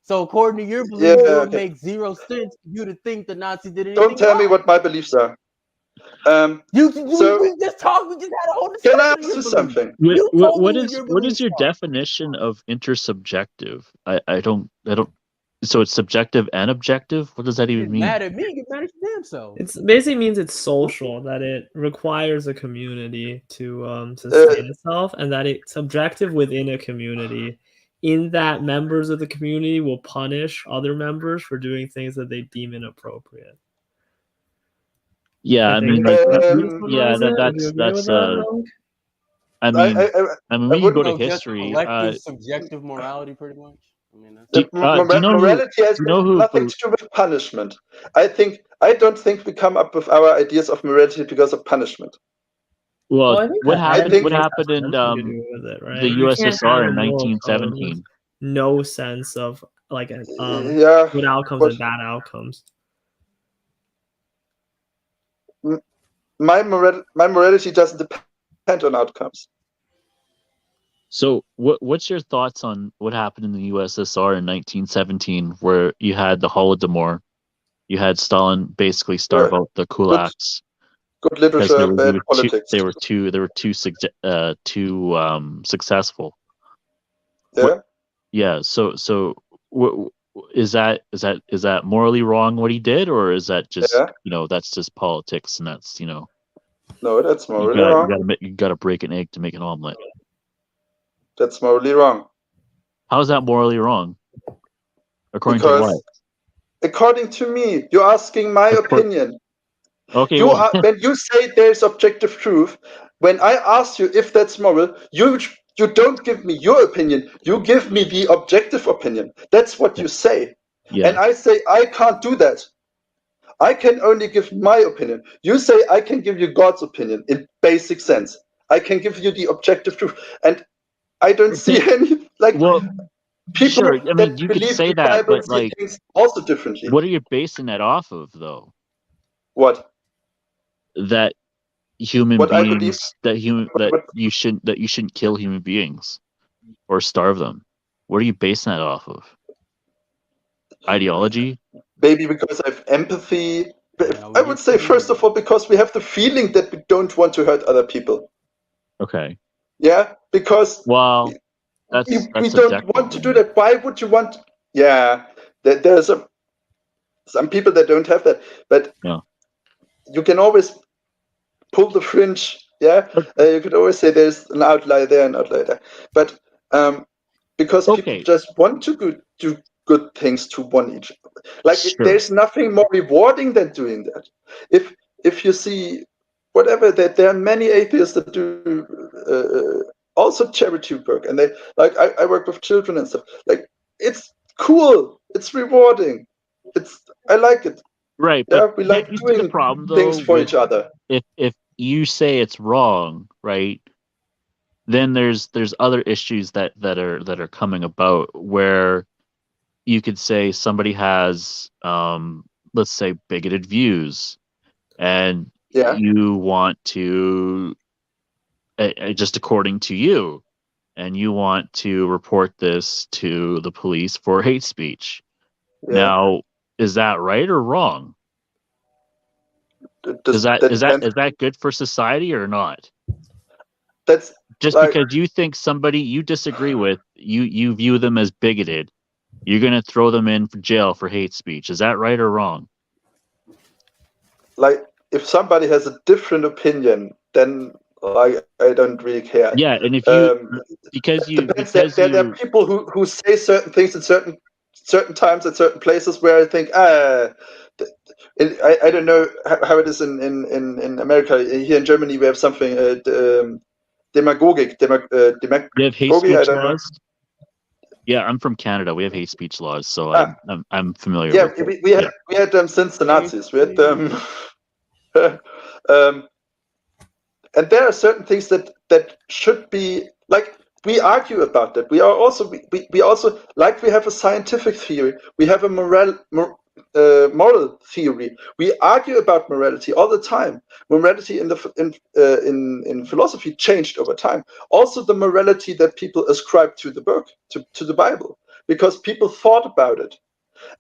So according to your beliefs, it would make zero sense for you to think the Nazis did anything Don't tell me wrong. what my beliefs are. We just talked. We just had a whole discussion. Can I ask you something? What is your definition of intersubjective? I don't. So it's subjective and objective. What does that even mean? Mad at me? Get mad at your damn self. It basically means it's social, that it requires a community to sustain itself, and that it's subjective within a community, in that members of the community will punish other members for doing things that they deem inappropriate. Yeah, I mean, like, yeah, that's. I mean, when you go to history, collective subjective morality, pretty much. I mean, Morality has nothing to do with punishment. I don't think we come up with our ideas of morality because of punishment. Well, what happened? What happened in the USSR in 1917? No sense of like good outcomes and bad outcomes. My morality doesn't depend on outcomes. So, what's your thoughts on what happened in the USSR in 1917, where you had the Holodomor, you had Stalin basically starve out the kulaks? Good literature, bad politics. They were too successful. Yeah. Yeah. So, is that morally wrong what he did, or is that just that's just politics, and that's No, that's morally wrong. You got to break an egg to make an omelet. That's morally wrong. How is that morally wrong? According to what? According to me, you're asking my opinion. Okay. When you say there's objective truth, when I ask you if that's moral, you don't give me your opinion. You give me the objective opinion. That's what you say. Yeah. And I say I can't do that. I can only give my opinion. You say I can give you God's opinion in basic sense. I can give you the objective truth. And I don't see any People Sure, I mean that you could believe say the that, Bible but see like, things also differently. what are you basing that off of, though? What? That human What I believe? beings, that you shouldn't kill human beings or starve them. What are you basing that off of? Ideology? Maybe because I have empathy. Now I we would get say, to first of all, because we have the feeling that we don't want to hurt other people. Okay. Yeah, because Well, we that's don't subjective. want to do that. Why would you want? Yeah, there's some people that don't have that, but Yeah. you can always pull the fringe. Yeah, you could always say there's an outlier there, an outlier there. But because people just want to do good things to one each other. Like there's nothing more rewarding than doing that. If you see whatever that there are many atheists that do also charity work, and they like I work with children and stuff. Like it's cool, it's rewarding, I like it. Right, Yeah, but we like you see the doing problem though things for with each other. if you say it's wrong, right? Then there's other issues that are coming about where you could say somebody has let's say bigoted views, and you want to just according to you, and you want to report this to the police for hate speech. Yeah. Now, is that right or wrong? Is that good for society or not? That's just like, because you think somebody you disagree with, you view them as bigoted, you're going to throw them in for jail for hate speech. Is that right or wrong? Like, if somebody has a different opinion, then I don't really care. Yeah, and if you there are people who say certain things at certain times at certain places where I think I don't know how it is in America. Here in Germany we have something demagogic. You have hate speech laws. Yeah, I'm from Canada. We have hate speech laws, so I'm familiar. Yeah, with it. we had them since the Nazis. We had them. And there are certain things that should be like, we argue about that. We are also we also, like, we have a scientific theory. We have a moral theory. We argue about morality all the time. Morality in philosophy changed over time. Also, the morality that people ascribe to the book, to the Bible, because people thought about it,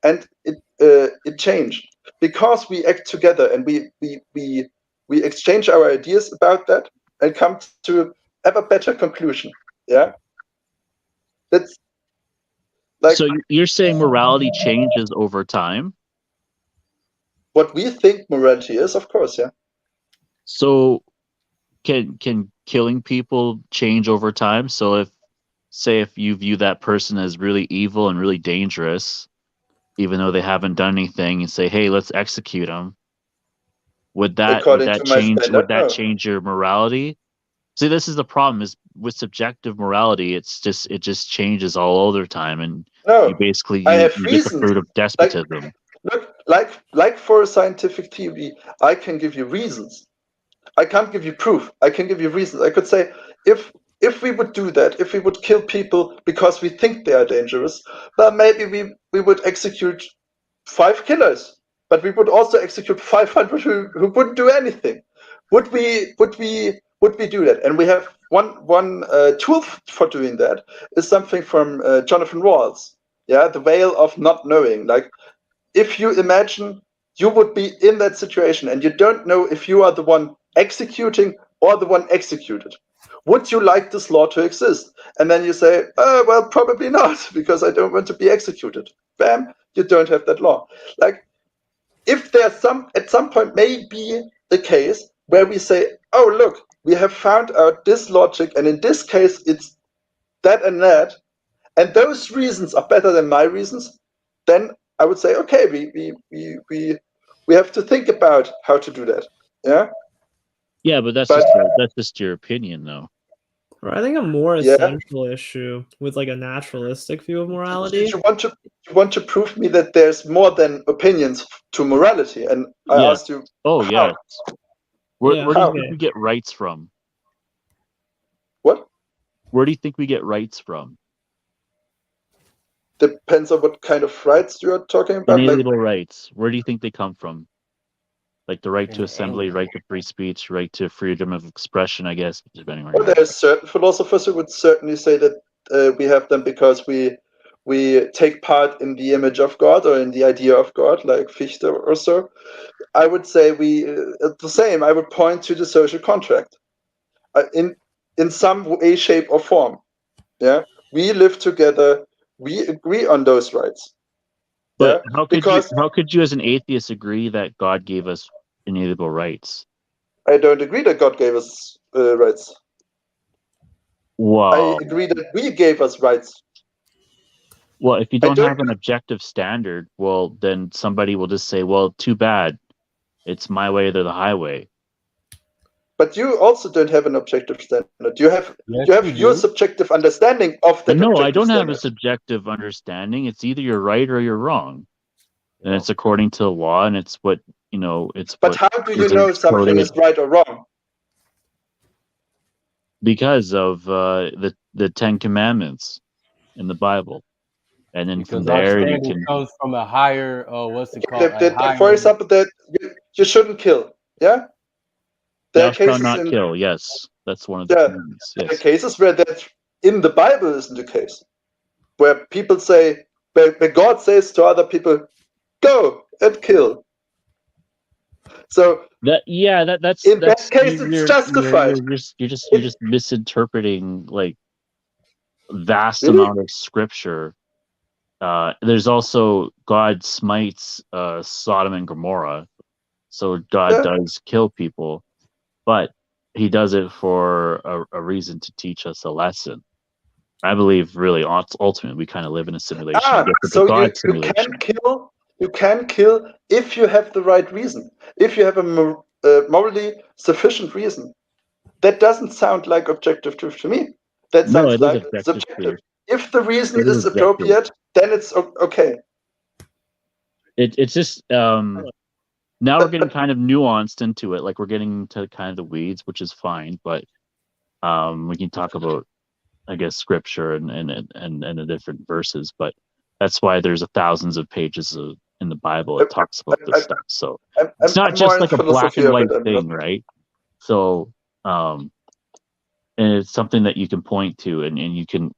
and it changed because we act together and we exchange our ideas about that and come to an ever better conclusion. Yeah, that's like. So you're saying morality changes over time? What we think morality is, of course, yeah. So can killing people change over time? So if you view that person as really evil and really dangerous, even though they haven't done anything, and say, "Hey, let's execute them," would that change your morality? See, this is the problem: is with subjective morality, it just changes all the time, and you basically I have you get the reasons. fruit of despotism. Look, like for a scientific theory, I can give you reasons. I can't give you proof. I can give you reasons. I could say, if we would do that, if we would kill people because we think they are dangerous, well, maybe we would execute 5 killers, but we would also execute 500 who wouldn't do anything. Would we do that? And we have one tool for doing that is something from Jonathan Rawls. Yeah, the veil of not knowing. Like, if you imagine you would be in that situation and you don't know if you are the one executing or the one executed, would you like this law to exist? And then you say, oh, well, probably not, because I don't want to be executed. Bam, you don't have that law. Like, if there's at some point maybe the case where we say, oh, look, we have found out this logic, and in this case it's that, and those reasons are better than my reasons, then I would say, okay, we have to think about how to do that. Yeah. Yeah, but that's just your opinion, though. Or I think a more essential issue with like a naturalistic view of morality. You want to prove me that there's more than opinions to morality, and I asked you. Oh, how? yeah. Where do you think we get rights from? What? Where do you think we get rights from? depends on what kind of rights you're talking about. Like, Inalienable rights. Where do you think they come from? Like the right to assembly, right to free speech, right to freedom of expression, I guess, depending on well, there's certain philosophers who would certainly say that we have them because we take part in the image of God or in the idea of God, like Fichte or so. I would say the same. I would point to the social contract in some way, shape, or form. Yeah, we live together. We agree on those rights. But Yeah, how could you as an atheist agree that God gave us inalienable rights? I don't agree that God gave us rights. Wow. I agree that we gave us rights. Well, if you don't have an objective standard, well, then somebody will just say, well, too bad. It's my way or the highway. But you also don't have an objective standard. You have Yes, your subjective understanding of that. No, I objective don't have standard. a subjective understanding. It's either you're right or you're wrong. And it's according to the law, and it's what, it's But how do you know something is right or wrong? Because of the 10 Commandments in the Bible. And then Because from our there you standing can... comes from a higher, what's it called? For example, that you shouldn't kill. Yeah? There Thou are shalt cases not in kill, yes. That's one of the commandments, there are yes. cases where that in the Bible isn't the case. Where people say, where God says to other people, go and kill. So that's that case it's justified. You're just misinterpreting like vast Really? amount of scripture. There's also God smites Sodom and Gomorrah, so God does kill people, but he does it for a reason, to teach us a lesson. I believe really ultimately we kind of live in a simulation. So God you can kill if you have the right reason. If you have a morally sufficient reason. That doesn't sound like objective truth to me. That sounds like subjective. If the reason is appropriate, then it's okay. It's just now we're getting kind of nuanced into it. Like we're getting to kind of the weeds, which is fine. But we can talk about, I guess, scripture and the different verses. But that's why there's thousands of pages in the Bible that talks about this stuff. So it's not just like a black and white thing, right? So and it's something that you can point to, and you can.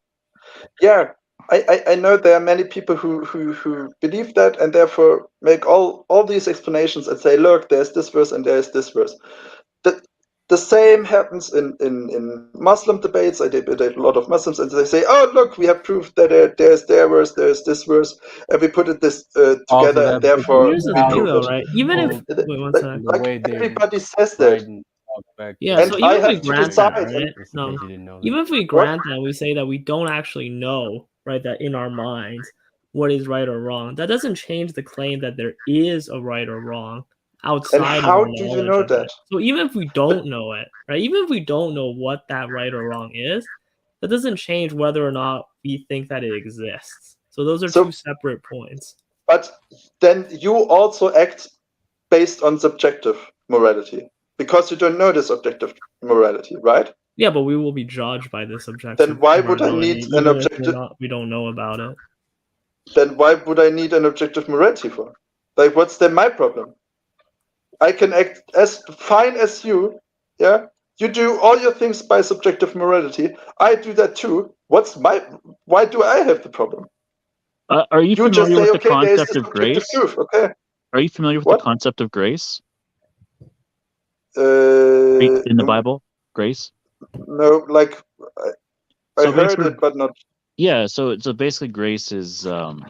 Yeah, I know there are many people who believe that, and therefore make all these explanations and say, look, there's this verse and there's this verse. The same happens in Muslim debates. I debate a lot of Muslims, and they say, oh, look, we have proof that there's their verse, there's this verse, and we put this together, and therefore Here's the thing, though, right? Even if wait one second. Everybody says that. Yeah, and so even I if we have to grant that, decide. right? No, even if we grant that, we say that we don't actually know, right? That in our minds, what is right or wrong. That doesn't change the claim that there is a right or wrong outside And how of our do you knowledge know of that? it. So even if we don't know it, right? Even if we don't know what that right or wrong is, that doesn't change whether or not we think that it exists. So those are two separate points. But then you also act based on subjective morality because you don't know this objective morality, right? Yeah, but we will be judged by this objective. Then why would I morality, need an even if objective? we don't know about it. Then why would I need an objective morality for? Like, what's then my problem? I can act as fine as you. Yeah, you do all your things by subjective morality. I do that too. Why do I have the problem? Are you familiar just say, with the okay, there's concept this of objective grace? truth. Okay. Are you familiar with the concept of grace In in the Bible? Grace? No, like I heard basically- it, but not. Yeah, so basically grace is those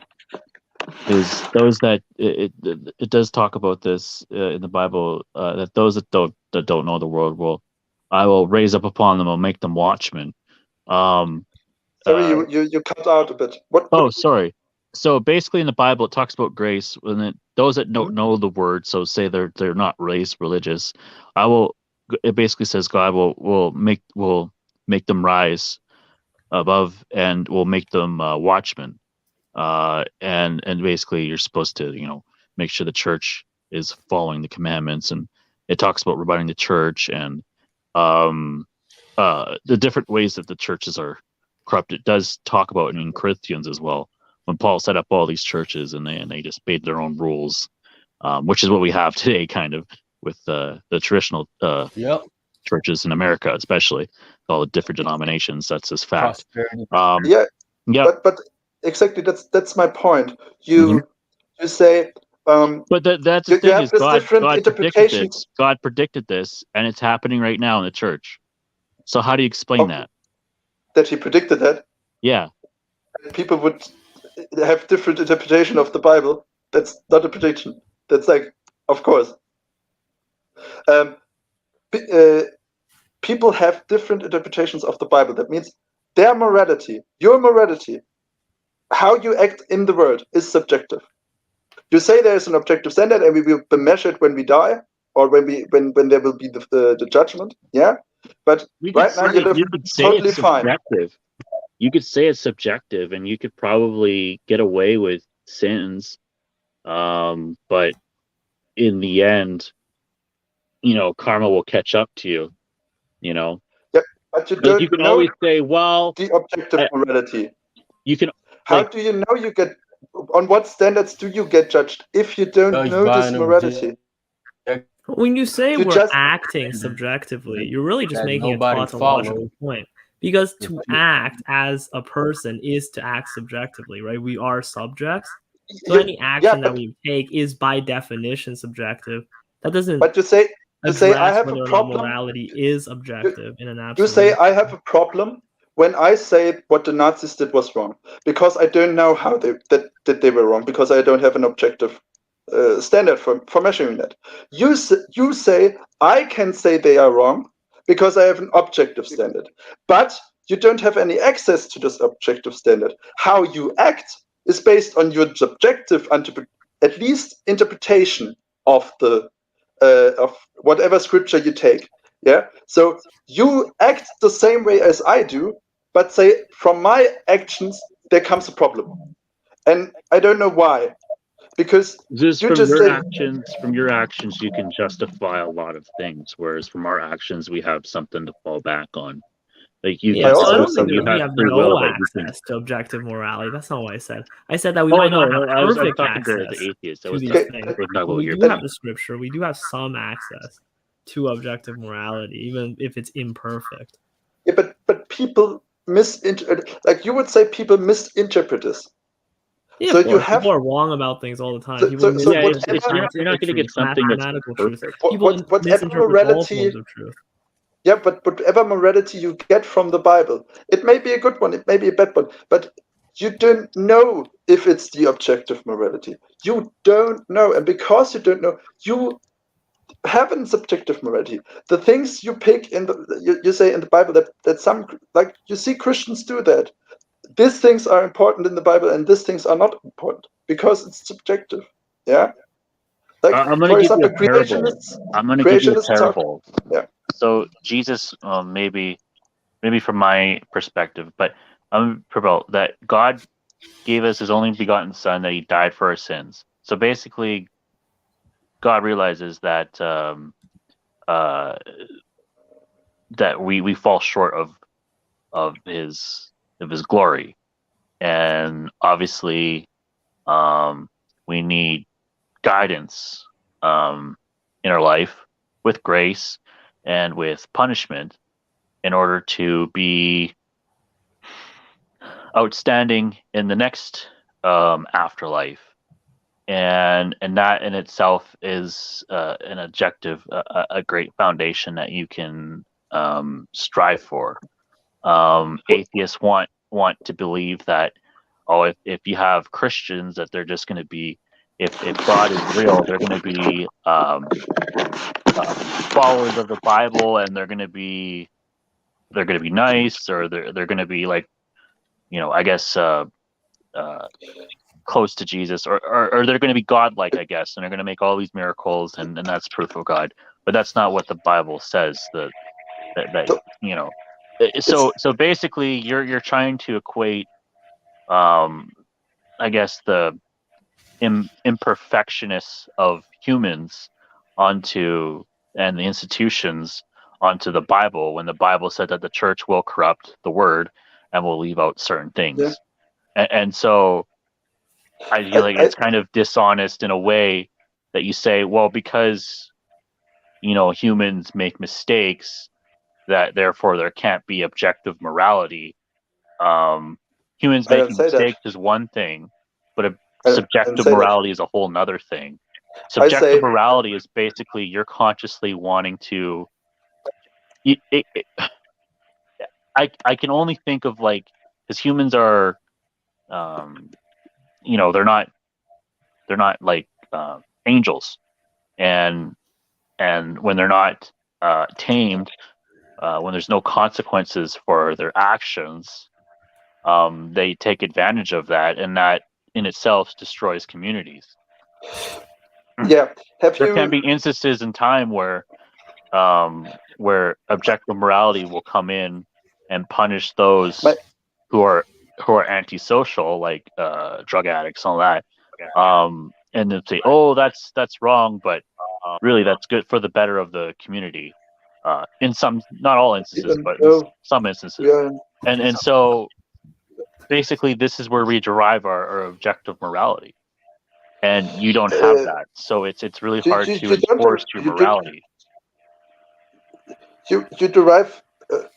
that it does talk about this in the Bible, that those that don't know the world I will raise up upon them, I'll make them watchmen. Sorry, you cut out a bit. Sorry. So basically in the Bible it talks about grace, and those that don't know the word, so say they're not religious, it basically says God will make them rise above, and will make them watchmen. And basically you're supposed to make sure the church is following the commandments, and it talks about rebutting the church and the different ways that the churches are corrupt. It does talk about in Corinthians as well, when Paul set up all these churches and they just made their own rules, which is what we have today, kind of with the traditional churches in America, especially all the different denominations. That's just fact. Yeah, yeah. But exactly that's my point. You say. But that's the you thing have is this God different predicted interpretations. this. God predicted this, and it's happening right now in the church. So how do you explain that? That he predicted that. Yeah. People would have different interpretation of the Bible. That's not a prediction. That's like, of course. People have different interpretations of the Bible. That means their morality, your morality, how you act in the world is subjective. You say there is an objective standard and we will be measured when we die or when there will be the judgment. Yeah. But right now you live totally fine. You could say it's subjective and you could probably get away with sins. But in the end, karma will catch up to you, Yeah, but you like don't you can know always say, well, the objective morality. You can. How do you know you get? On what standards do you get judged if you don't know this morality? When you say You we're just- acting subjectively, you're really just That making a nobody tautological follows. point. Because to act as a person is to act subjectively, right? We are subjects. So any action that we take is by definition subjective. That doesn't But you say I have whether a or not problem. morality is objective in an You absolute. say I have a problem when I say what the Nazis did was wrong because I don't know how that they were wrong because I don't have an objective standard for measuring that. You say I can say they are wrong because I have an objective standard, but you don't have any access to this objective standard. How you act is based on your subjective, at least interpretation of the of whatever scripture you take. Yeah. So you act the same way as I do, but say from my actions there comes a problem, and I don't know why. Because from your actions, you can justify a lot of things, whereas from our actions, we have something to fall back on. Like you, Yeah, so I don't think you we have have free will, no but you can. access to objective morality. That's not what I said. I said that we Oh, might no, not have I was perfect talking to access the atheist. I to was these talking- things. I was talking But about we your do have the scripture. We do have some access to objective morality, even if it's imperfect. Yeah, but people misinterpret. Like you would say, people misinterpret this. Yeah, So of you course. have People are wrong about things all the time. So- People so- so misinterpret whatever- you're not gonna scientific get truth, something that's mathematical truth. perfect. People whatever misinterpret all morality. forms of truth. Yeah, but whatever morality you get from the Bible, it may be a good one, it may be a bad one, but you don't know if it's the objective morality. You don't know, and because you don't know, you have a subjective morality. The things you pick in you say in the Bible that some, like you see Christians do that. These things are important in the Bible, and these things are not important because it's subjective. Yeah. Like I'm for going to give you example, a parable. creationists. I'm going to give you a Creationists talk. parable. Yeah. So Jesus, maybe from my perspective, but I'm parable that God gave us His only begotten Son, that He died for our sins. So basically, God realizes that that we fall short of His glory, and obviously, we need guidance in our life with grace and with punishment in order to be outstanding in the next afterlife, and that in itself is an objective, a great foundation that you can strive for. Atheists want to believe that if you have Christians, that they're just going to be, if God is real, they're going to be followers of the Bible, and they're going to be nice, or they're going to be like, I guess close to Jesus, or they're going to be godlike, I guess, and they're going to make all these miracles, and that's proof of God. But that's not what the Bible says. So basically, you're trying to equate, I guess, the imperfectionists of humans and the institutions onto the Bible, when the Bible said that the church will corrupt the word and will leave out certain things. Yeah. And so I feel like it's kind of dishonest in a way that you say, well, because humans make mistakes, that therefore there can't be objective morality. Humans I don't making say that. mistakes is one thing, but I don't subjective say that. morality is a whole nother thing. I say- Subjective morality is basically you're consciously wanting to. I can only think of because humans are, they're not like angels, and when they're not tamed, when there's no consequences for their actions, they take advantage of that, and that in itself destroys communities. Yeah, there can be instances in time where objective morality will come in and punish those who are antisocial, like drug addicts and all that, and then say, oh, that's wrong, but really that's good for the better of the community, in some, not all instances, but in some instances. And so basically this is where we derive our objective morality, and you don't have that, so it's really hard to enforce your morality. You derive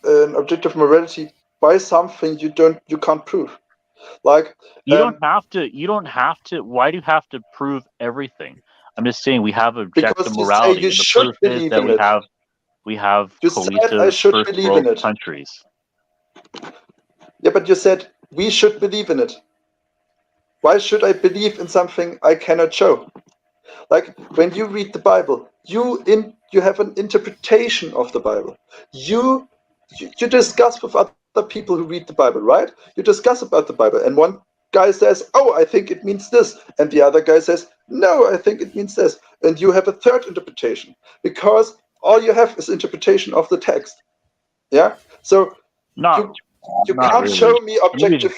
an objective morality by something you can't prove. Like you don't have to. Why do you have to prove everything? I'm just saying we have objective morality, and the proof is that we have cohesive first world countries. Yeah, but you said we should believe in it. Why should I believe in something I cannot show? Like when you read the Bible, you have an interpretation of the Bible. You discuss with other people who read the Bible, right? You discuss about the Bible, and one guy says, "Oh, I think it means this," and the other guy says, "No, I think it means this," and you have a third interpretation because all you have is interpretation of the text. Yeah, so you can't really. show me objective.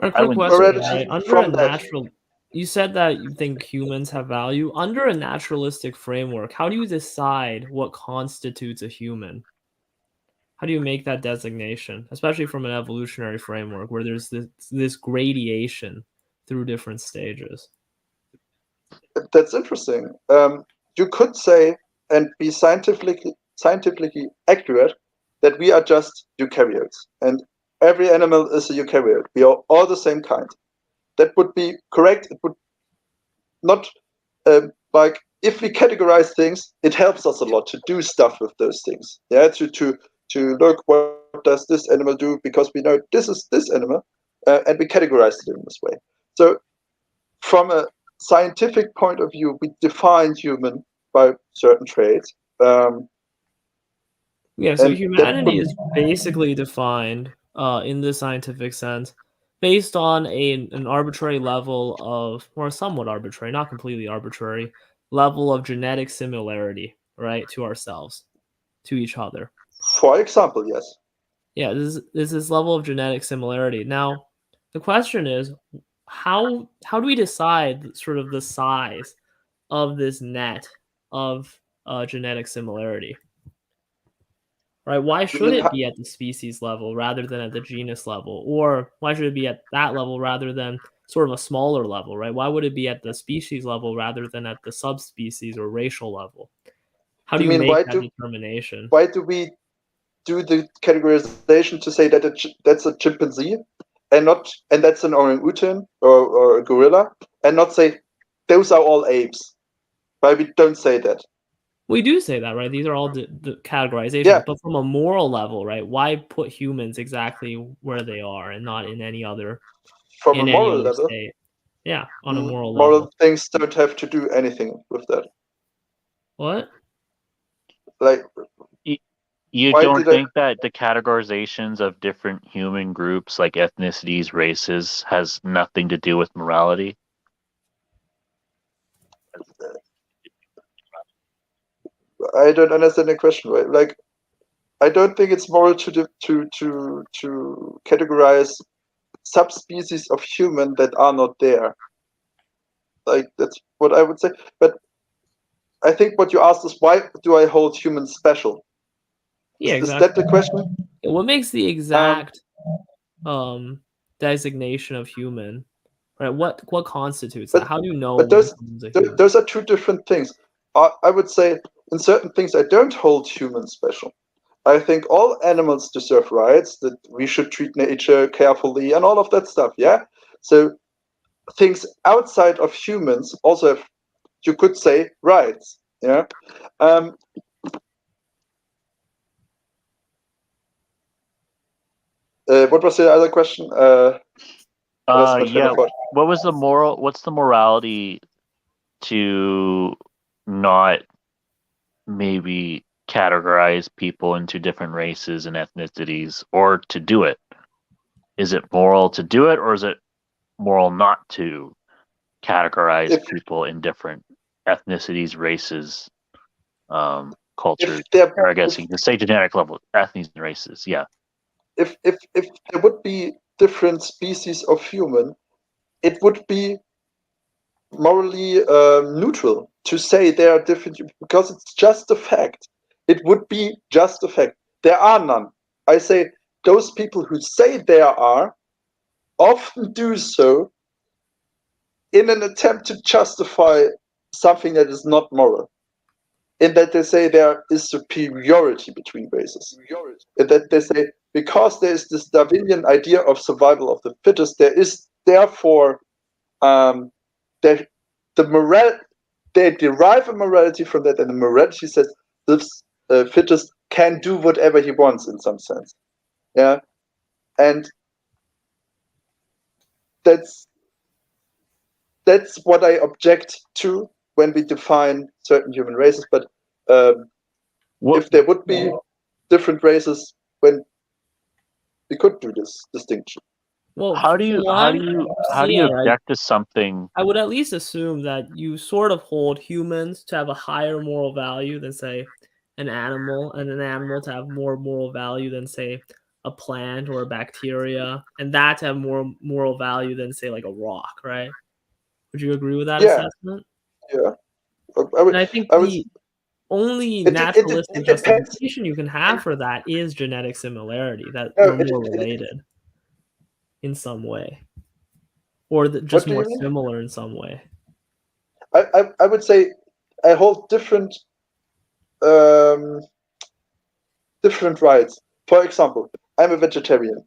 A quick question, right? Under a from that. natural, you said that you think humans have value. Under a naturalistic framework, how do you decide what constitutes a human? How do you make that designation, especially from an evolutionary framework where there's this gradation through different stages? That's interesting. You could say and be scientifically accurate that we are just eukaryotes, and every animal is a eukaryote. We are all the same kind. That would be correct. It would not like if we categorize things, it helps us a lot to do stuff with those things. Yeah, to look what does this animal do, because we know this is this animal, and we categorize it in this way. So from a scientific point of view, we define human by certain traits. Yeah, so humanity is basically defined in the scientific sense based on an arbitrary level of, or somewhat arbitrary, not completely arbitrary, level of genetic similarity, right, to ourselves, to each other. For example, yes. Yeah, this level of genetic similarity. Now, the question is, how do we decide sort of the size of this net of genetic similarity? Right? Why should it be at the species level rather than at the genus level? Or why should it be at that level rather than sort of a smaller level, right? Why would it be at the species level rather than at the subspecies or racial level? How do you make that determination? Why do we do the categorization to say that that's a chimpanzee and that's an orangutan or a gorilla, and not say those are all apes? Why we don't say that? We do say that, right? These are all the categorizations, but from a moral level, right? Why put humans exactly where they are and not in any other from a moral level state? Yeah, on a moral level. Moral things don't have to do anything with that. What? Like you don't think that the categorizations of different human groups, like ethnicities, races, has nothing to do with morality? I don't understand the question, right? Like, I don't think it's moral to categorize subspecies of human that are not there. Like, that's what I would say. But I think what you asked is, why do I hold humans special? Yeah, exactly. Is that the question? What makes the exact designation of human, right? What constitutes that? How do you know But when someone's a human? those are two different things. I would say in certain things I don't hold humans special. I think all animals deserve rights, that we should treat nature carefully and all of that stuff, yeah? So things outside of humans also have, you could say, rights, yeah? What was the other question? I lost my train Yeah. of thought. What was the moral? What's the morality to not maybe categorize people into different races and ethnicities, or to do it? Is it moral to do it, or is it moral not to categorize people in different ethnicities, races, cultures? Or I guess you can say genetic level, ethnicities and races. Yeah. If there would be different species of human, it would be morally neutral to say they are different, because it's just a fact. It would be just a fact. There are none. I say those people who say there are often do so in an attempt to justify something that is not moral. In that they say there is superiority between races. In that they say because there is this Darwinian idea of survival of the fittest, there is therefore the moral, they derive a morality from that, and the morality says this fittest can do whatever he wants in some sense. Yeah, and that's what I object to when we define certain human races. But if there would be different races, when we could do this distinction. Well, How do you yeah, object to something? I would at least assume that you sort of hold humans to have a higher moral value than, say, an animal, and an animal to have more moral value than, say, a plant or a bacteria, and that to have more moral value than, say, like a rock, right? Would you agree with that assessment? Yeah. And I think the only naturalistic justification you can have for that is genetic similarity, that we're more related in some way, or just more similar in some way. I would say I hold different different rights. For example, I'm a vegetarian.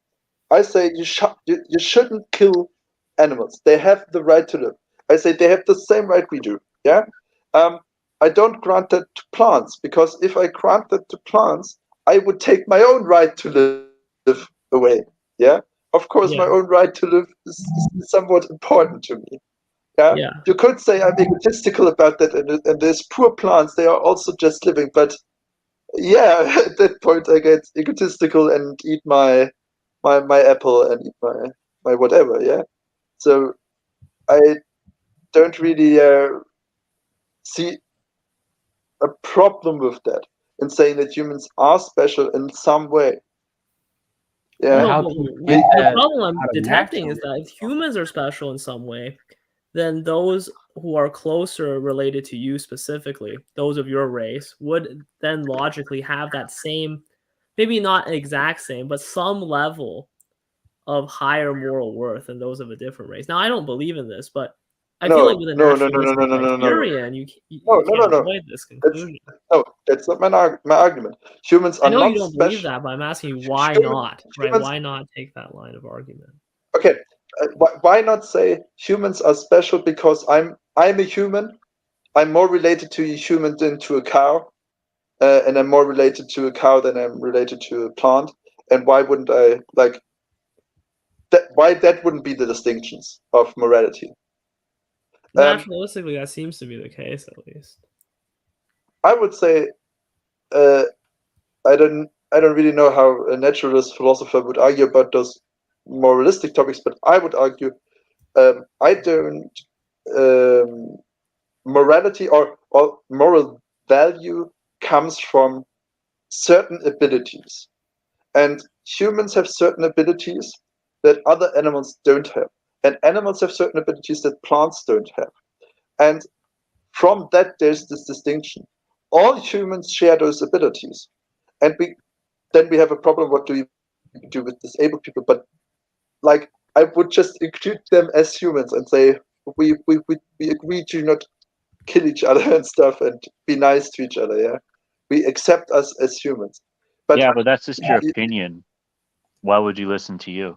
I say you shouldn't kill animals. They have the right to live. I say they have the same right we do. Yeah. I don't grant that to plants, because if I grant that to plants, I would take my own right to live away. Yeah. Of course, my own right to live is somewhat important to me. Yeah. You could say I'm egotistical about that, and there's poor plants. They are also just living, but yeah, at that point I get egotistical and eat my apple and eat my whatever. Yeah. So I don't really see a problem with that, in saying that humans are special in some way. Yeah. No, the problem I'm detecting is that if humans are special in some way, then those who are closer related to you specifically, those of your race, would then logically have that same, maybe not exact same, but some level of higher moral worth than those of a different race. Now, I don't believe in this, but I feel like with a naturalistic criterion, you can't avoid this conclusion. That's not my argument. Humans are I know not you don't special. believe that, but I'm asking you why not, right? Why not take that line of argument? Okay, why not say humans are special because I'm a human? I'm more related to a human than to a cow, and I'm more related to a cow than I'm related to a plant. And why wouldn't I like that? Why that wouldn't be the distinctions of morality? Naturalistically, that seems to be the case, at least. I would say, I don't really know how a naturalist philosopher would argue about those moralistic topics, but I would argue, I don't morality or moral value comes from certain abilities, and humans have certain abilities that other animals don't have, and animals have certain abilities that plants don't have, and from that there's this distinction. All humans share those abilities, and then we have a problem. What do we do with disabled people? But like I would just include them as humans and say we agree to not kill each other and stuff and be nice to each other. Yeah, we accept us as humans. But yeah, but that's just your opinion. Why would you listen to you?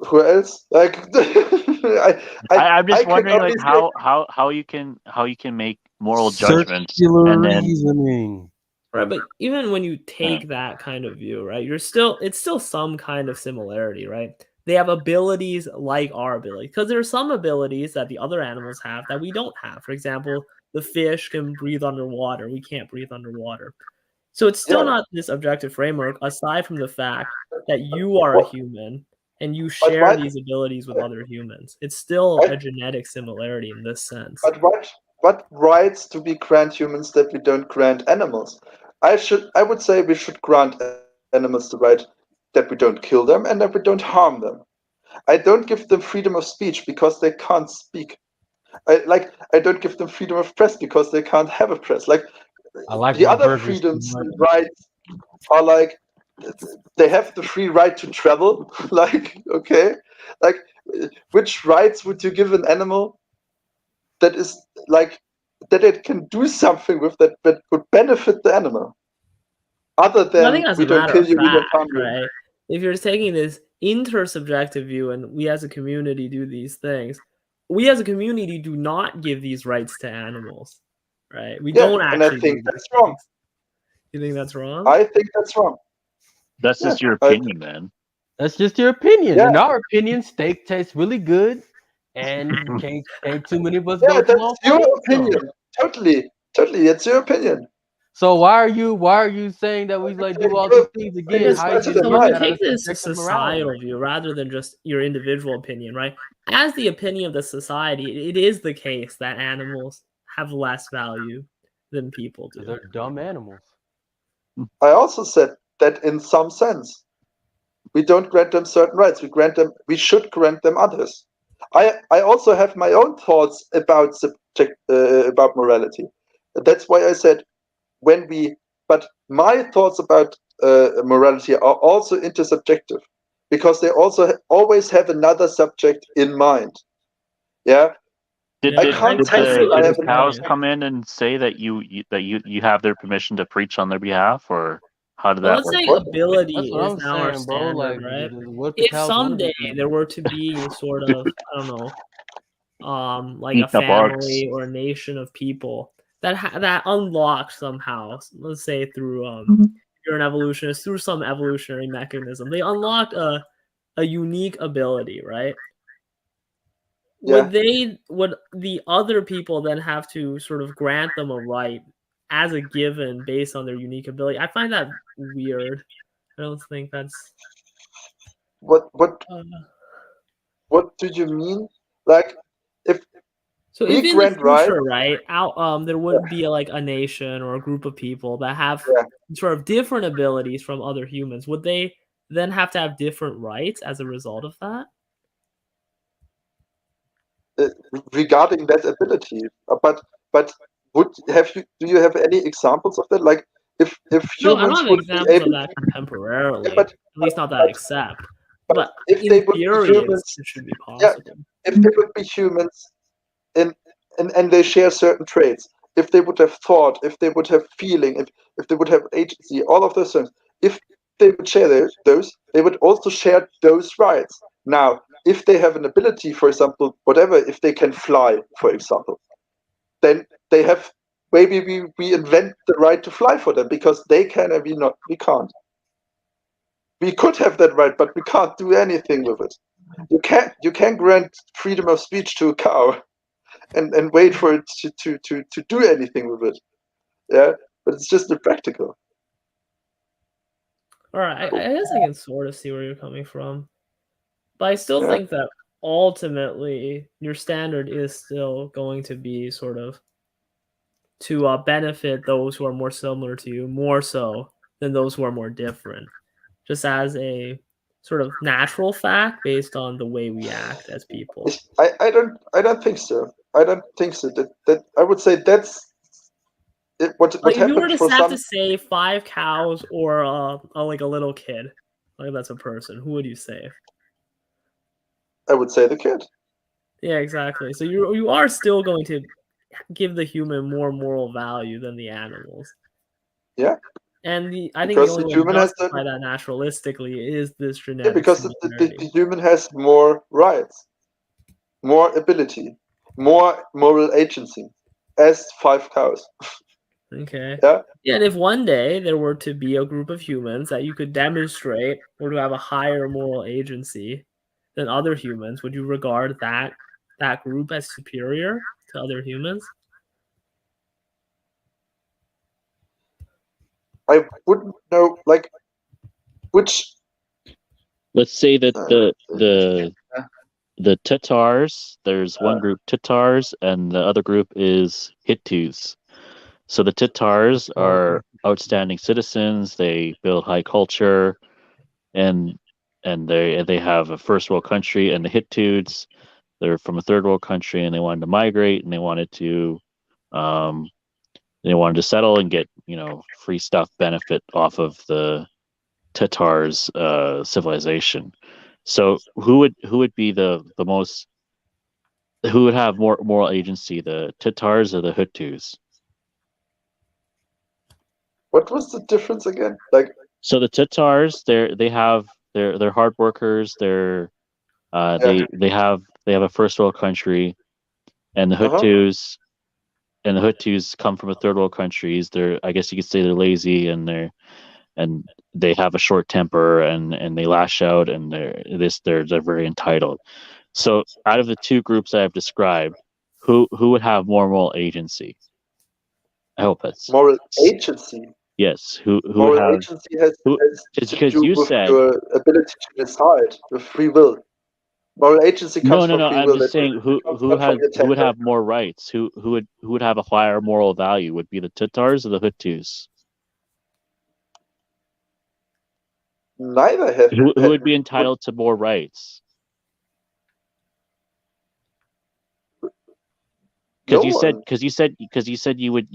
Who else? Like, I'm just can wondering, only like, say- how you can make moral judgments Circular and then reasoning. Right, but even when you take that kind of view, right, it's still some kind of similarity, right? They have abilities like our ability, because there are some abilities that the other animals have that we don't have. For example, the fish can breathe underwater. We can't breathe underwater. So it's still not this objective framework, aside from the fact that you are a human and you share these abilities with other humans. It's still a genetic similarity in this sense. But what rights do we grant humans that we don't grant animals? I would say we should grant animals the right that we don't kill them and that we don't harm them. I don't give them freedom of speech because they can't speak. I don't give them freedom of press because they can't have a press. Like I like the my other burgers too freedoms much. and rights are like they have the free right to travel. Like, okay, like which rights would you give an animal that is like that it can do something with that would benefit the animal? Other Well, I than think as we a don't matter kill of you, we don't fact, harm you. right? If you're taking this intersubjective view and we as a community do these things, we as a community do not give these rights to animals, right? We Yeah, don't and I actually think do that's these wrong. things. You think that's wrong? I think that's wrong. that's just your opinion, man. That's just your opinion. Yeah. In our opinion, steak tastes really good, and can't too many of us Yeah, go to that's Mall your Point, so. opinion. Totally, it's your opinion. So why are you saying that we like do all these things again? Because Hygiene so when you out of take this subjective morality. societal view rather than just your individual opinion, right? As the opinion of the society, it is the case that animals have less value than people do. They're dumb animals. I also said that in some sense, we don't grant them certain rights. We should grant them others. I also have my own thoughts about about morality. That's why I said but my thoughts about morality are also intersubjective because they also always have another subject in mind. Yeah. Did, I did, can't did tell the, you I did have the an cows come in and say that you have their permission to preach on their behalf, or how did Well, that let's work? say That's ability what is I'm now our saying, bro. Like, standard, right? what the If cows want to someday do? there were to be sort of, I don't know, like a Eating up bugs. family or a nation of people that unlocked somehow, let's say through you're an evolutionist, through some evolutionary mechanism, they unlocked a unique ability, right? Would the other people then have to sort of grant them a right as a given based on their unique ability? I find that weird. I don't think that's What do you mean? Like if so we if in the grant rights, future, right, there would be like a nation or a group of people that have sort of different abilities from other humans, would they then have to have different rights as a result of that? regarding that ability, but do you have any examples of that? Like if No, I don't humans have would be examples of able, that contemporarily, but at least not that I accept. But if in they would be theory, humans, it should be yeah, possible. if they would be humans and they share certain traits, if they would have thought, if they would have feeling, if they would have agency, all of those things, if they would share those, they would also share those rights. Now, if they have an ability, for example, whatever, if they can fly, for example, then they have maybe we invent the right to fly for them because they can and we can't. We could have that right, but we can't do anything with it. You can't grant freedom of speech to a cow and wait for it to do anything with it. Yeah, but it's just impractical. All right, I guess I can sort of see where you're coming from, but I still Yeah. think that ultimately your standard is still going to be sort of to benefit those who are more similar to you more so than those who are more different, just as a sort of natural fact based on the way we act as people. I don't think so. I don't think so. That I would say that's what Like if you were happened to for have some. to say 5 cows or like a little kid, Like that's a person. Who would you say? I would say the kid. Yeah, exactly. So you are still going to give the human more moral value than the animals. Yeah. And I think the Because only the way to human has justify that naturalistically is this Yeah, genetic because similarity. the human has more rights, more ability, more moral agency as 5 cows. Okay. Yeah. Yeah, and if one day there were to be a group of humans that you could demonstrate were to have a higher moral agency than other humans, would you regard that group as superior to other humans? I wouldn't know, like, which. Let's say that the Tatars, there's one group Tatars and the other group is Hittus. So the Tatars are outstanding citizens. They build high culture, and they have a first world country. And the Hittites, they're from a third world country, and they wanted to migrate, and they wanted to settle and get free stuff benefit off of the Tatars civilization. So who would be the most, who would have more moral agency, the Tatars or the Hutus? What was the difference again? Like, so the Tatars, they're hard workers. They have a first world country, and the Hutus come from a third world countries. I guess you could say they're lazy, and they have a short temper, and they lash out, and they're very entitled. So out of the two groups I have described, who would have more moral agency? I hope that's moral agency. yes. Who Moral would have? agency has to Because do you with said your ability to decide, with free will. Moral agency comes no. from free I'm will. just saying who would have more rights? Who would have a higher moral value? Would be the Tatars or the Hutus? Neither have. Who would be entitled to more rights? Because you said you would.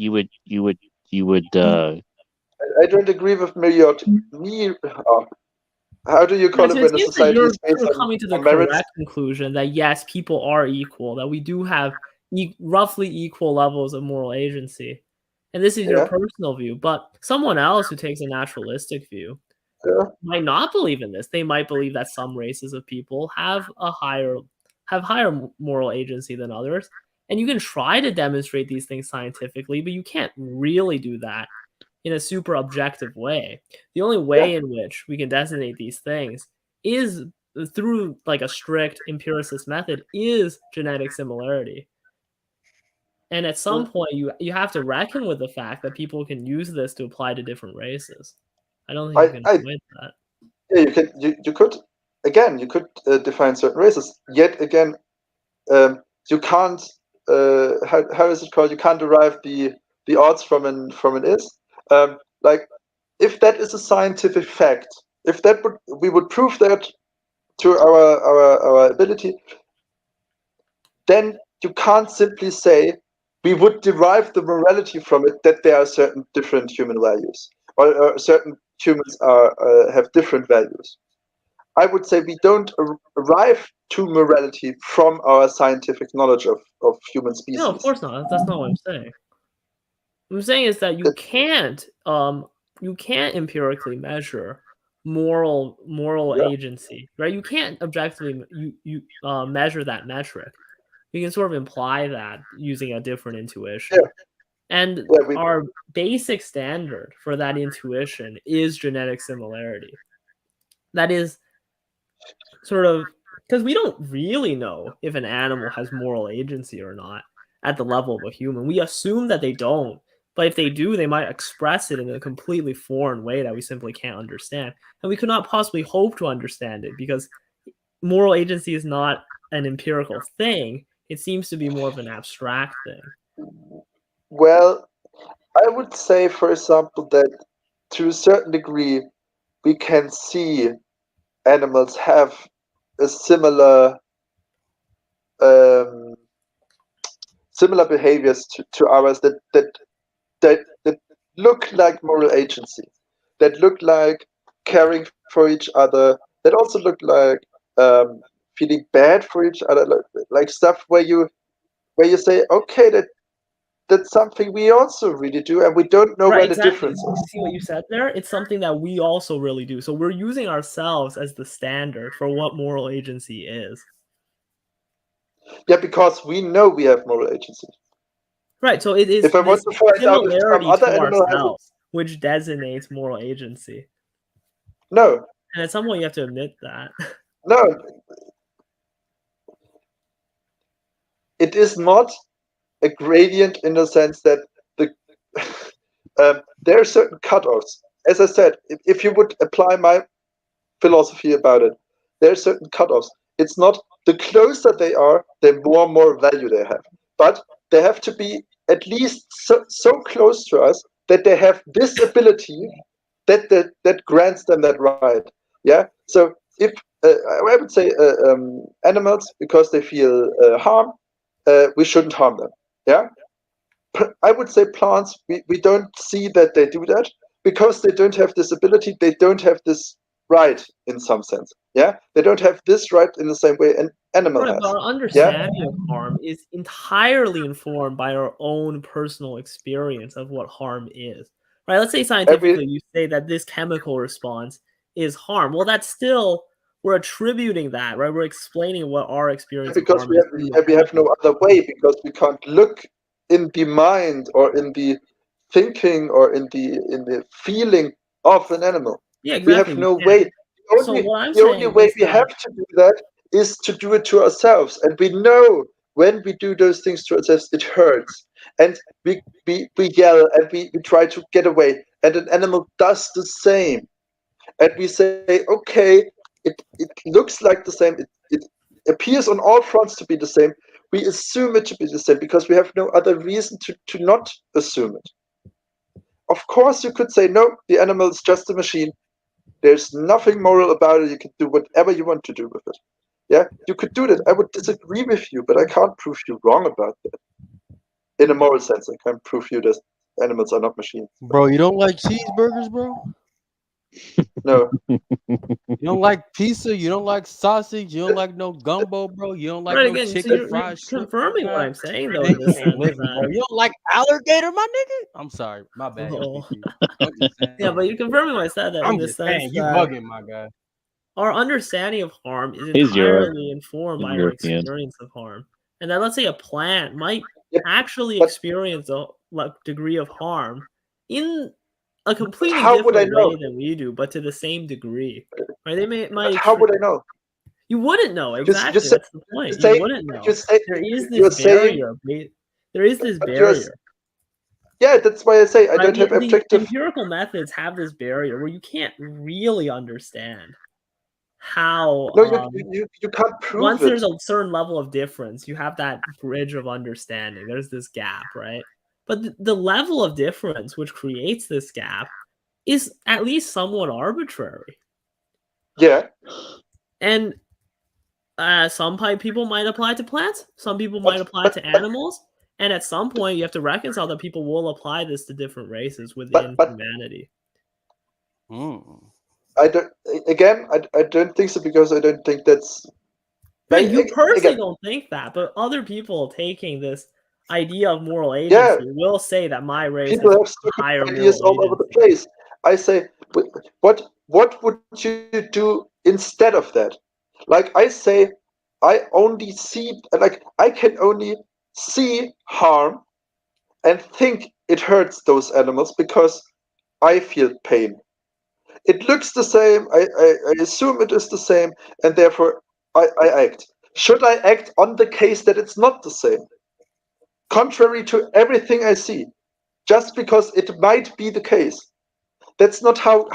I don't agree with how do you call Yes, it it when a seems that society you're is based coming to the on merits? correct conclusion that yes, people are equal, that we do have roughly equal levels of moral agency. And this is your Yeah. personal view, but someone else who takes a naturalistic view might not believe in this. They might believe that some races of people have higher moral agency than others. And you can try to demonstrate these things scientifically, but you can't really do that in a super objective way. The only way in which we can designate these things is through like a strict empiricist method is genetic similarity. And at some point you have to reckon with the fact that people can use this to apply to different races. I don't think you can avoid that. Yeah, you could define certain races. Yet again, you can't how is it called? You can't derive the odds from an is. Like, if that is a scientific fact, if that we would prove that to our ability, then you can't simply say we would derive the morality from it that there are certain different human values, or certain humans have different values. I would say we don't arrive to morality from our scientific knowledge of human species. No, of course not. That's not what I'm saying. What I'm saying is that you can't empirically measure moral agency, right? You can't objectively measure that metric. You can sort of imply that using a different intuition. And our basic standard for that intuition is genetic similarity. That is sort of because we don't really know if an animal has moral agency or not at the level of a human. We assume that they don't, but if they do, they might express it in a completely foreign way that we simply can't understand. And we could not possibly hope to understand it because moral agency is not an empirical thing. It seems to be more of an abstract thing. Well, I would say, for example, that to a certain degree, we can see animals have a similar behaviors to ours that look like moral agency, that look like caring for each other. That also look like feeling bad for each other, like stuff where you say, okay, that's something we also really do, and we don't know where the difference You is. see what you said there? It's something that we also really do. So we're using ourselves as the standard for what moral agency is. Yeah, because we know we have moral agency. Right. So it is If I want this to find out if some similarity other to animal has it, ourselves which designates moral agency. no, And at some point you have to admit that. no, it is not a gradient in the sense that there are certain cutoffs. As I said, if you would apply my philosophy about it, there are certain cutoffs. It's not the closer they are, the more value they have. But they have to be at least so close to us that they have this ability that grants them that right. Yeah. So if I would say animals, because they feel harm, we shouldn't harm them. Yeah. I would say plants, we don't see that they do that because they don't have this ability. They don't have this right in some sense. Yeah, they don't have this right in the same way an animal Right, has. but our Yeah, understanding of harm is entirely informed by our own personal experience of what harm is. Right? Let's say scientifically you say that this chemical response is harm. Well, that's still we're attributing that, right? We're explaining what our experience of because harm is. we have no other way, because we can't look in the mind or in the thinking or in the feeling of an animal. Yeah, We have exactly. no way. So what I'm The only saying way is we that have to do that is to do it to ourselves, and we know when we do those things to ourselves, it hurts, and we yell and we try to get away, and an animal does the same, and we say, okay, it looks like the same, it appears on all fronts to be the same. We assume it to be the same because we have no other reason to not assume it. Of course, you could say, no, the animal is just a machine. There's nothing moral about it. You can do whatever you want to do with it. Yeah, you could do that. I would disagree with you, but I can't prove you wrong about that. In a moral sense, I can't prove you that animals are not machines. Bro, you don't like cheeseburgers, bro? No. You don't like pizza? You don't like sausage? You don't like no gumbo, bro? You don't like right no again, so chicken you're fried shrimp? confirming what I'm saying though in this sense Listen, bro, that you don't like alligator, my nigga? I'm sorry, my bad. Oh. I'm just saying. Yeah, but you're confirming what I said that in I'm the just sense saying, you that bugging, my guy. our understanding of harm is He's Europe. entirely informed by our European. experience of harm. And then let's say a plant might actually experience a degree of harm in a completely How would I different know? way than we do, but to the same degree. Right? They might But how would I know? You wouldn't know, You exactly. say- That's the point. you say- You wouldn't know. you say- There is you're this saying- barrier. There is this but you're- barrier. Yeah, that's why I say I Right, don't have the objective. empirical methods have this barrier where you can't really understand how. No, you can't prove once it. there's a certain level of difference, you have that bridge of understanding. There's this gap, right? But the level of difference which creates this gap is at least somewhat arbitrary. Yeah. And some people might apply to plants, some people might apply to animals, and at some point you have to reconcile that people will apply this to different races within humanity. I don't. Again, I don't think so, because I don't think that's. Right, you personally again, don't think that, but other people taking this idea of moral agency will say that my race people has have a stupid higher ideas moral all over the place. I say, what would you do instead of that? Like I say, I only see, like I can only see harm and think it hurts those animals because I feel pain. It looks the same. I assume it is the same, and therefore I act. Should I act on the case that it's not the same? Contrary to everything I see, just because it might be the case. That's not how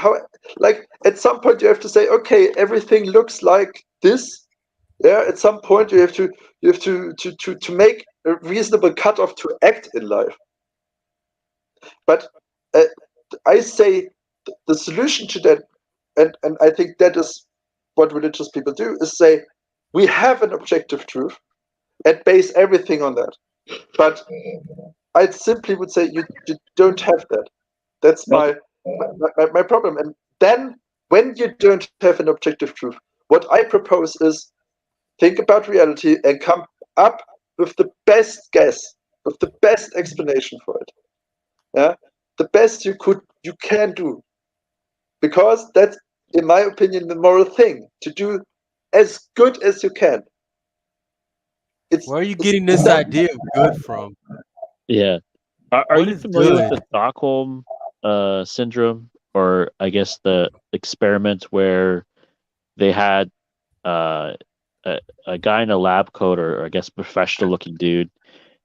like at some point you have to say, okay, everything looks like this. Yeah, at some point you have to make a reasonable cutoff to act in life. But I say the solution to that, and I think that is what religious people do, is say we have an objective truth and base everything on that. But I simply would say you don't have that. That's my problem. And then when you don't have an objective truth, what I propose is think about reality and come up with the best guess, with the best explanation for it. Yeah, the best you can do, because that's, in my opinion, the moral thing, to do as good as you can. Where are you getting this idea of good from? Yeah. Are What you is familiar with good? the Stockholm syndrome, or I guess the experiment where they had a guy in a lab coat, or I guess professional looking dude,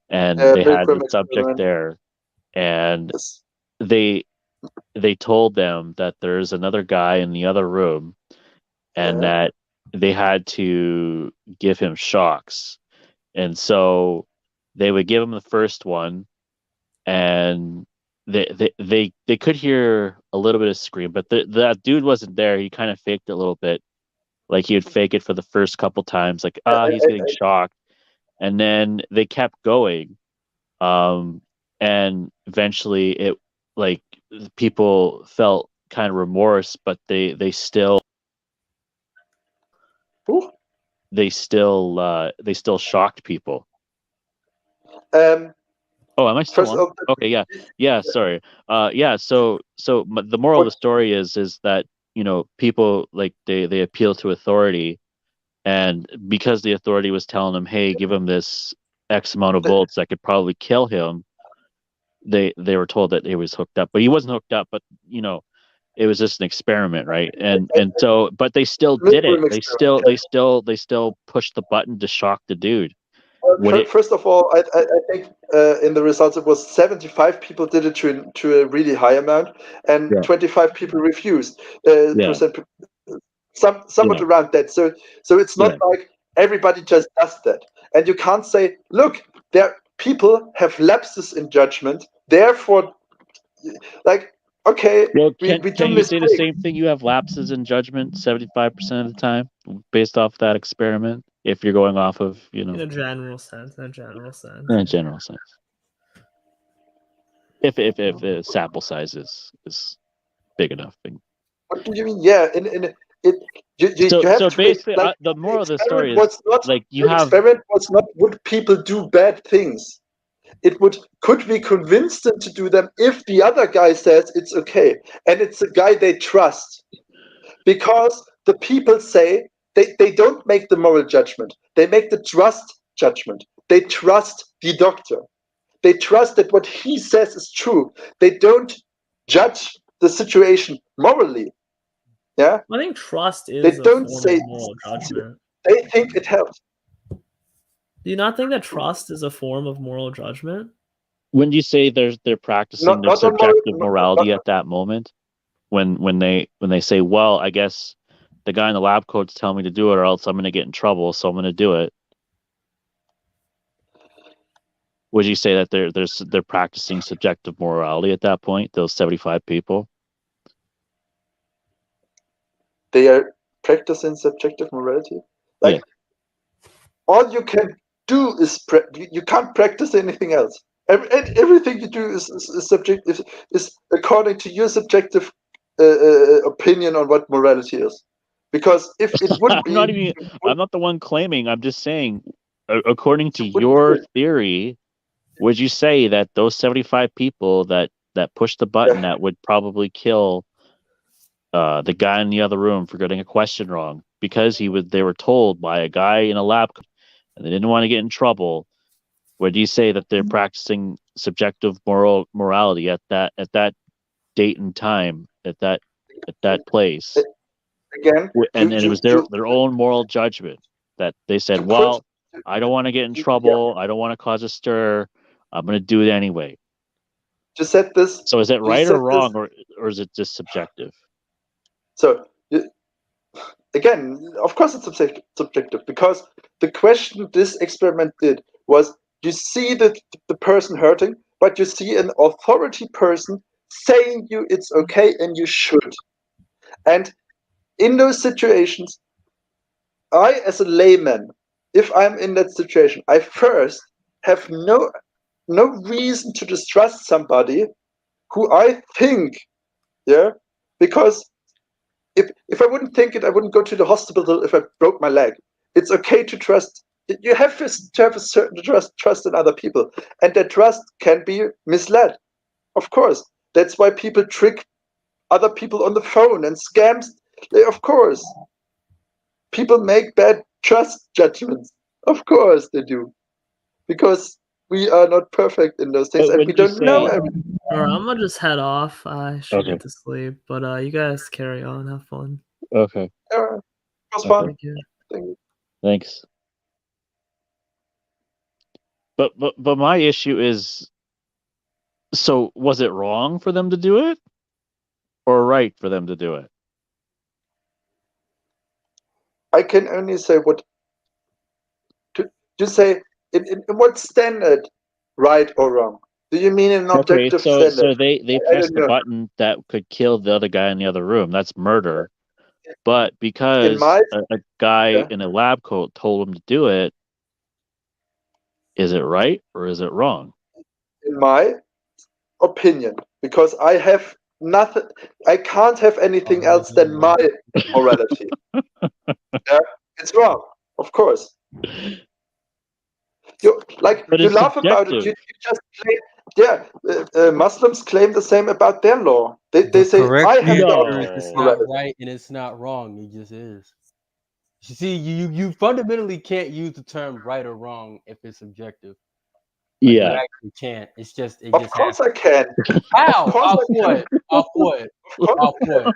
and they had the Milgram subject experiment. there, and Yes. they told them that there's another guy in the other room, and Yeah. that they had to give him shocks. And so they would give him the first one, and they could hear a little bit of scream, but that dude wasn't there. He kind of faked it a little bit, like he would fake it for the first couple times, like he's getting shocked, and then they kept going, and eventually it, like, people felt kind of remorse, but they still they still shocked people. Oh, am I still First on? of Okay, yeah, sorry. Yeah, so the moral of the story is that, people, like, they appeal to authority, and because the authority was telling them, hey, give him this X amount of volts that could probably kill him, they were told that he was hooked up, but he wasn't hooked up, but it was just an experiment, right? And so, but they still did it. Milgram experiment. They still pushed the button to shock the dude. First of all, I think in the results it was 75 people did it to a really high amount, and Yeah. 25 people refused. Yeah. Percent, somewhat Yeah. around that. So it's not like everybody just does that, and you can't say, look, there people have lapses in judgment, therefore, like, okay, Well, we can do you say the mistakes. same thing? You have lapses in judgment 75% of the time, based off that experiment. If you're going off of, In a general sense. in a general sense. If the sample size is big enough. What do you mean? Yeah, you have So to make, basically, like, the moral of the experiment story is, was not like, you the have. experiment was not would people do bad things. It could we convince them to do them if the other guy says it's okay, and it's a guy they trust, because the people say they don't make the moral judgment, they make the trust judgment. They trust the doctor, they trust that what he says is true. They don't judge the situation morally. Yeah, I think trust they is a don't form say of moral judgment. they think it helps. Do you not think that trust is a form of moral judgment? When you say they're practicing their Not on subjective morality at that moment, when they say, well, I guess the guy in the lab coat's telling me to do it, or else I'm going to get in trouble, so I'm going to do it. Would you say that they're practicing subjective morality at that point? Those 75 people. They are practicing subjective morality. Like, all you can do is you can't practice anything else. Everything you do is subjective, is according to your subjective opinion on what morality is. Because if it would be, I'm not the one claiming. I'm just saying, according to your theory, would you say that those 75 people that pushed the button that would probably kill the guy in the other room for getting a question wrong, because they were told by a guy in a lab and they didn't want to get in trouble, would you say that they're practicing subjective morality at that date and time, at that place? Again, and it was their own moral judgment that they said, well, I don't want to get in trouble, I don't want to cause a stir, I'm going to do it anyway. To set this. So is it right or wrong, or is it just subjective? So again, of course it's subjective, because the question this experiment did was, you see the person hurting, but you see an authority person saying you it's okay and you should. And in those situations, I, as a layman, if I'm in that situation, I first have no reason to distrust somebody who I think, because if I wouldn't think it, I wouldn't go to the hospital if I broke my leg. It's okay to trust. You have to have a certain trust in other people, and that trust can be misled. Of course, that's why people trick other people on the phone and scams. Of course, people make bad trust judgments. Of course they do, because we are not perfect in those things, But and when we you don't know say everything. All right, I'm gonna just head off. I should Okay. get to sleep, but you guys carry on. Have fun. Okay, It was okay, fun. Thank you. Thank you. thanks. But my issue is, so was it wrong for them to do it, or right for them to do it? I can only say what to say in what standard, right or wrong? Do you mean an Okay, objective so standard? they I pressed don't the know. button that could kill the other guy in the other room. That's murder. But In because my a guy yeah, in a lab coat told him to do it, is it right or is it wrong? in my opinion, because I have nothing, I can't have anything else than my morality. Yeah, it's wrong, of course. You But you it's laugh about it. subjective. You just claim, yeah. Muslims claim the same about their law. They The say I correct have the answer is it's objective not morality. right and it's not wrong. It just is. You see, you fundamentally can't use the term right or wrong if it's subjective. Like you Yeah. actually can't. It just Of course I can. How? Of course Off I can. what? Off what? Of course Off I can. what?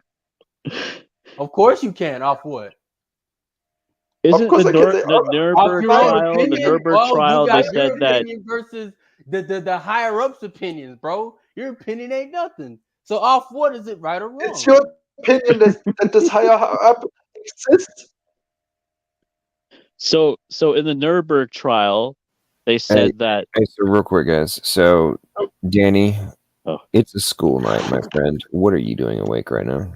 Of course you can. Off what? Of Isn't course I can say, the Off Nuremberg your own trial, the opinion? Nuremberg Oh, you trial, they got your said that opinion versus the higher ups' opinions, bro. Your opinion ain't nothing. So off what is it right or it's wrong? your opinion that this higher up exists. so in the Nuremberg trial, they Hey, said that hey, so real quick, guys. So, Danny, oh, it's a school night, my friend. What are you doing awake right now?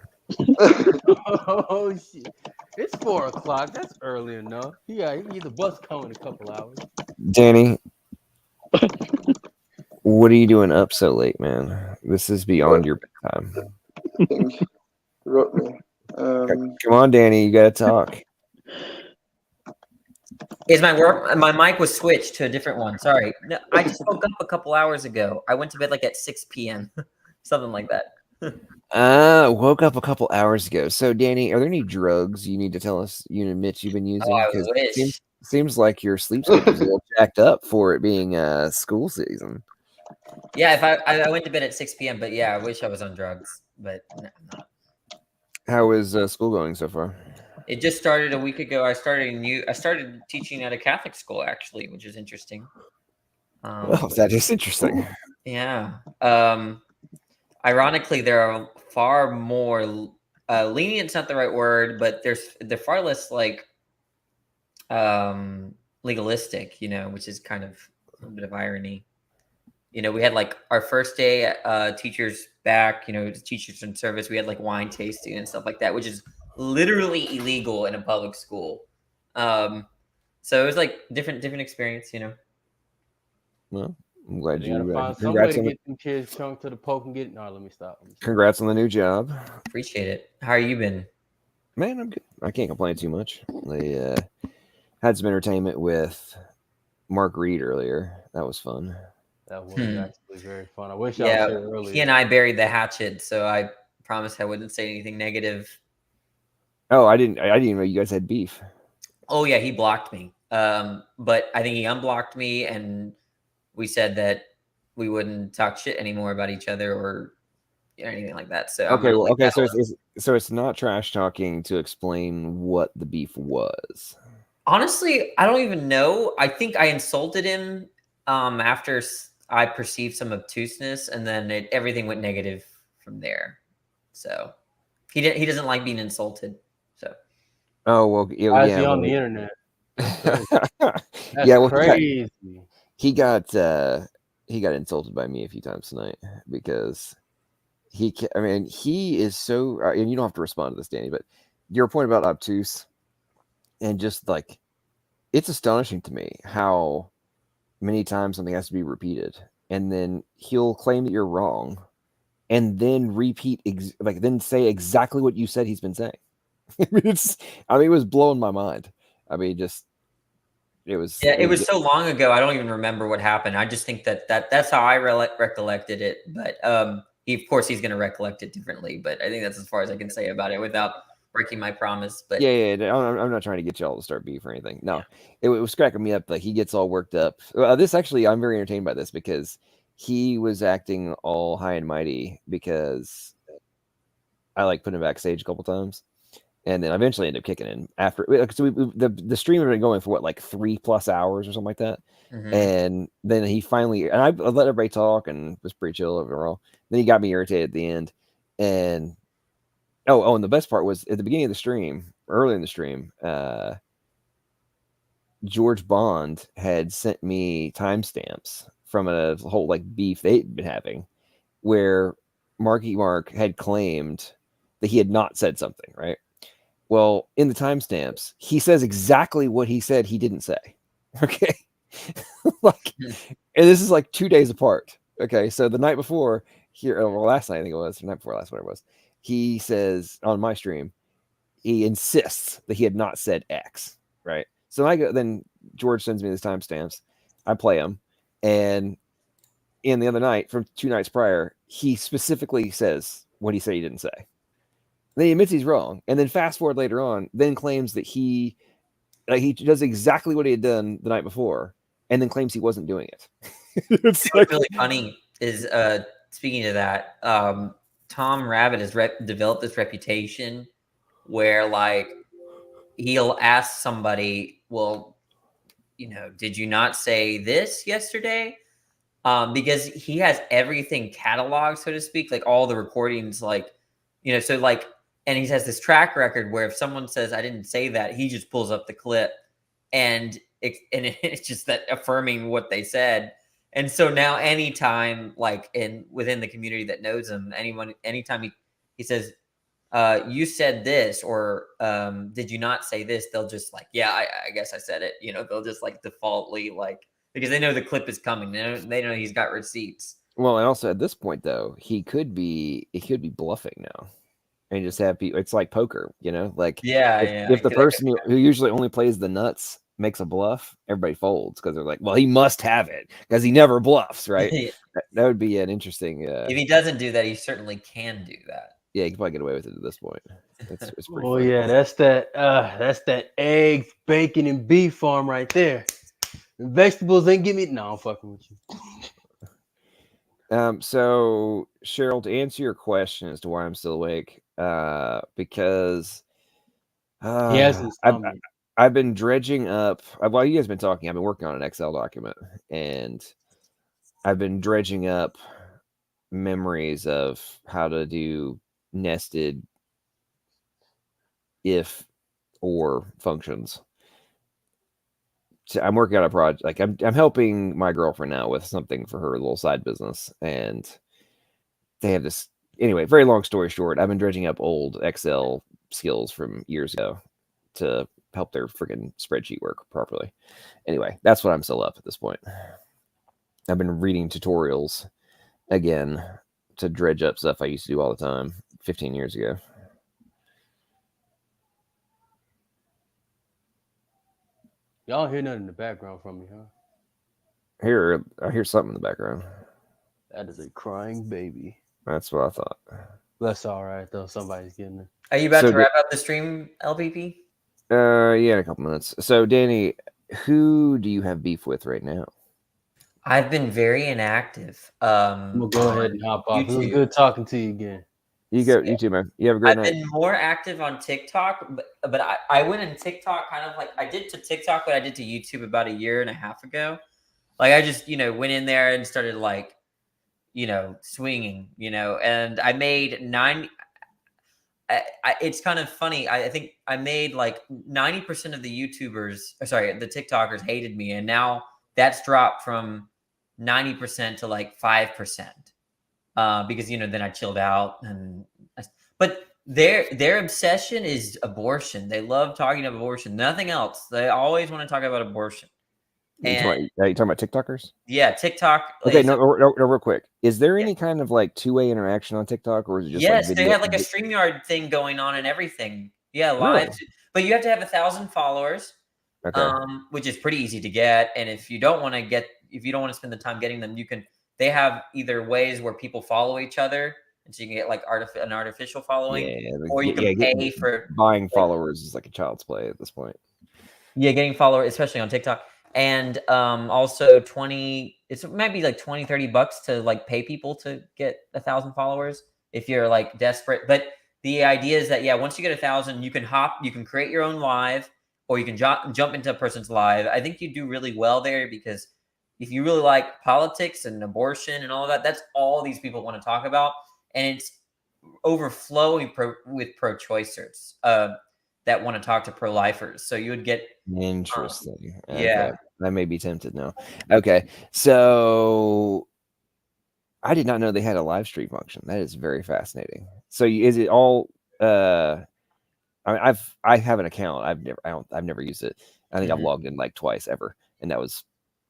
Oh shit. It's 4 o'clock. That's early enough. Yeah, the bus coming in a couple hours. Danny, what are you doing up so late, man? This is beyond your bedtime. I think you wrote me. Come on, Danny, you gotta talk. Is my mic was switched to a different one. Sorry. No, I just woke up a couple hours ago. I went to bed like at 6 p.m. Something like that. Woke up a couple hours ago. So, Danny, are there any drugs you need to tell us you admit you've been using? I Because wish. seems like your sleep schedule's a little jacked up for it being school season. Yeah, if I went to bed at 6 p.m., but yeah, I wish I was on drugs, but no, I'm not. How is school going so far? It just started a week ago. I started teaching at a Catholic school actually, which is interesting. Well, that is interesting. Yeah. Ironically, there are far more lenient's not the right word, but they're far less like legalistic, which is kind of a little bit of irony. We had like our first day teachers back, teachers in service. We had like wine tasting and stuff like that, which is literally illegal in a public school. So it was like different experience, Well, I'm glad You gotta you. find some way Congrats to on the get them kids chunked to the poke and get. No, let me stop. congrats on the new job. Appreciate it. How are you been? Man, I'm good. I can't complain too much. They had some entertainment with Mark Reed earlier. That was fun. That was actually very fun. I wish I Yeah, was here earlier. he and I buried the hatchet, so I promised I wouldn't say anything negative. Oh, I didn't know you guys had beef. Oh yeah, he blocked me. But I think he unblocked me, and we said that we wouldn't talk shit anymore about each other or anything like that. So Okay, well, okay, so it's not trash talking to explain what the beef was. honestly, I don't even know. I think I insulted him after I perceived some obtuseness, and then everything went negative from there. So he doesn't like being insulted. So Oh well, Why is yeah. he on Well, the internet? That's yeah, well, crazy. he got insulted by me a few times tonight because he is so, and you don't have to respond to this, Danny, but your point about obtuse and just like, it's astonishing to me how many times something has to be repeated, and then he'll claim that you're wrong, and then repeat then say exactly what you said he's been saying. I mean, it was blowing my mind. I mean, it was so long ago. I don't even remember what happened. I just think that's how I recollected it. But of course, he's going to recollect it differently. But I think that's as far as I can say about it without breaking my promise. But yeah, I'm not trying to get y'all to start beef or anything. No, it was cracking me up. Like, he gets all worked up. This actually, I'm very entertained by this because he was acting all high and mighty because I like put him backstage a couple times. And then I eventually ended up kicking in after. So the stream had been going for what, like 3+ hours or something like that. Mhm. And then he finally, and I let everybody talk and was pretty chill overall. Then he got me irritated at the end. And and the best part was at the beginning of the stream, early in the stream, George Bond had sent me timestamps from a whole like beef they'd been having, where Marky Mark had claimed that he had not said something, right? Well, in the timestamps, he says exactly what he said he didn't say. Okay. And this is like 2 days apart. Okay. So the night before last night, I think it was, the night before last, whatever it was, he says on my stream, he insists that he had not said X. Right. So then George sends me these timestamps. I play them. And in the other night, from 2 nights prior, he specifically says what he said he didn't say. Then he admits he's wrong, and then fast forward later on, then claims that he does exactly what he had done the night before, and then claims he wasn't doing it. What's really funny is speaking of that, Tom Rabbit has developed this reputation where like he'll ask somebody, well, did you not say this yesterday? Because he has everything cataloged, so to speak, like all the recordings, like, so like, and he has this track record where if someone says, I didn't say that, he just pulls up the clip and it's just that affirming what they said. And so now anytime, like within the community that knows him, anytime he says, you said this, or did you not say this? They'll just like, yeah, I guess I said it. They'll just like defaultly like, because they know the clip is coming. They know he's got receipts. Well, and also at this point though, he could be bluffing now. And just have people, it's like poker, like if the person who usually only plays the nuts makes a bluff, everybody folds because they're like, well, he must have it because he never bluffs, right? That would be an interesting. If he doesn't do that, he certainly can do that. Yeah, he can probably get away with it at this point. It's pretty Oh funny. yeah, that's that egg, bacon, and beef farm right there. The vegetables ain't give me. No, I'm fucking with you. So Cheryl, to answer your question as to why I'm still awake, because I've been dredging up. While you guys have been talking, I've been working on an Excel document, and I've been dredging up memories of how to do nested if or functions. So I'm working on a project. Like I'm helping my girlfriend now with something for her little side business, and they have this. Anyway, very long story short, I've been dredging up old Excel skills from years ago to help their freaking spreadsheet work properly. Anyway, that's what I'm still up at this point. I've been reading tutorials again to dredge up stuff I used to do all the time 15 years ago. Y'all hear nothing in the background from me, huh? I hear something in the background. That is a crying baby. That's what I thought. That's all right though. Somebody's getting it. Are you about to wrap up the stream, LPP? Yeah, in a couple minutes. So, Danny, who do you have beef with right now? I've been very inactive. We'll go ahead and hop off. It was good talking to you again. You too, man. You have a great night. I've been more active on TikTok, but I went in TikTok kind of like I did to TikTok what I did to YouTube about 1.5 years ago. Like I just, went in there and started like, swinging, and I made 90. It's kind of funny. I think I made like 90% of the the TikTokers hated me. And now that's dropped from 90% to like 5%. Because, then I chilled out but their obsession is abortion. They love talking about abortion, nothing else. They always want to talk about abortion. You talking about TikTokers? Yeah, TikTok. Okay, no, real quick. Is there any kind of like two-way interaction on TikTok, or is it just yes, like they video? have like a StreamYard thing going on and everything. Yeah, Really? live. But you have to have 1,000 followers, Okay. which is pretty easy to get. And if you don't want to spend the time getting them, they have either ways where people follow each other, and so you can get like an artificial following, or you can pay for buying followers is like a child's play at this point. Yeah, getting followers, especially on TikTok. And also it might be like $20-30 to like pay people to get 1,000 followers if you're like desperate. But the idea is that once you get 1,000, you can create your own live, or you can jump into a person's live. I think you do really well there, because if you really like politics and abortion and all of that, that's all these people want to talk about, and it's overflowing with pro-choicers that want to talk to pro-lifers. So you would get interesting. Yeah, I may be tempted now. Okay, so I did not know they had a live stream function. That is very fascinating. So is it all? I mean, I have an account. I've never used it. I think I've logged in like twice ever, and that was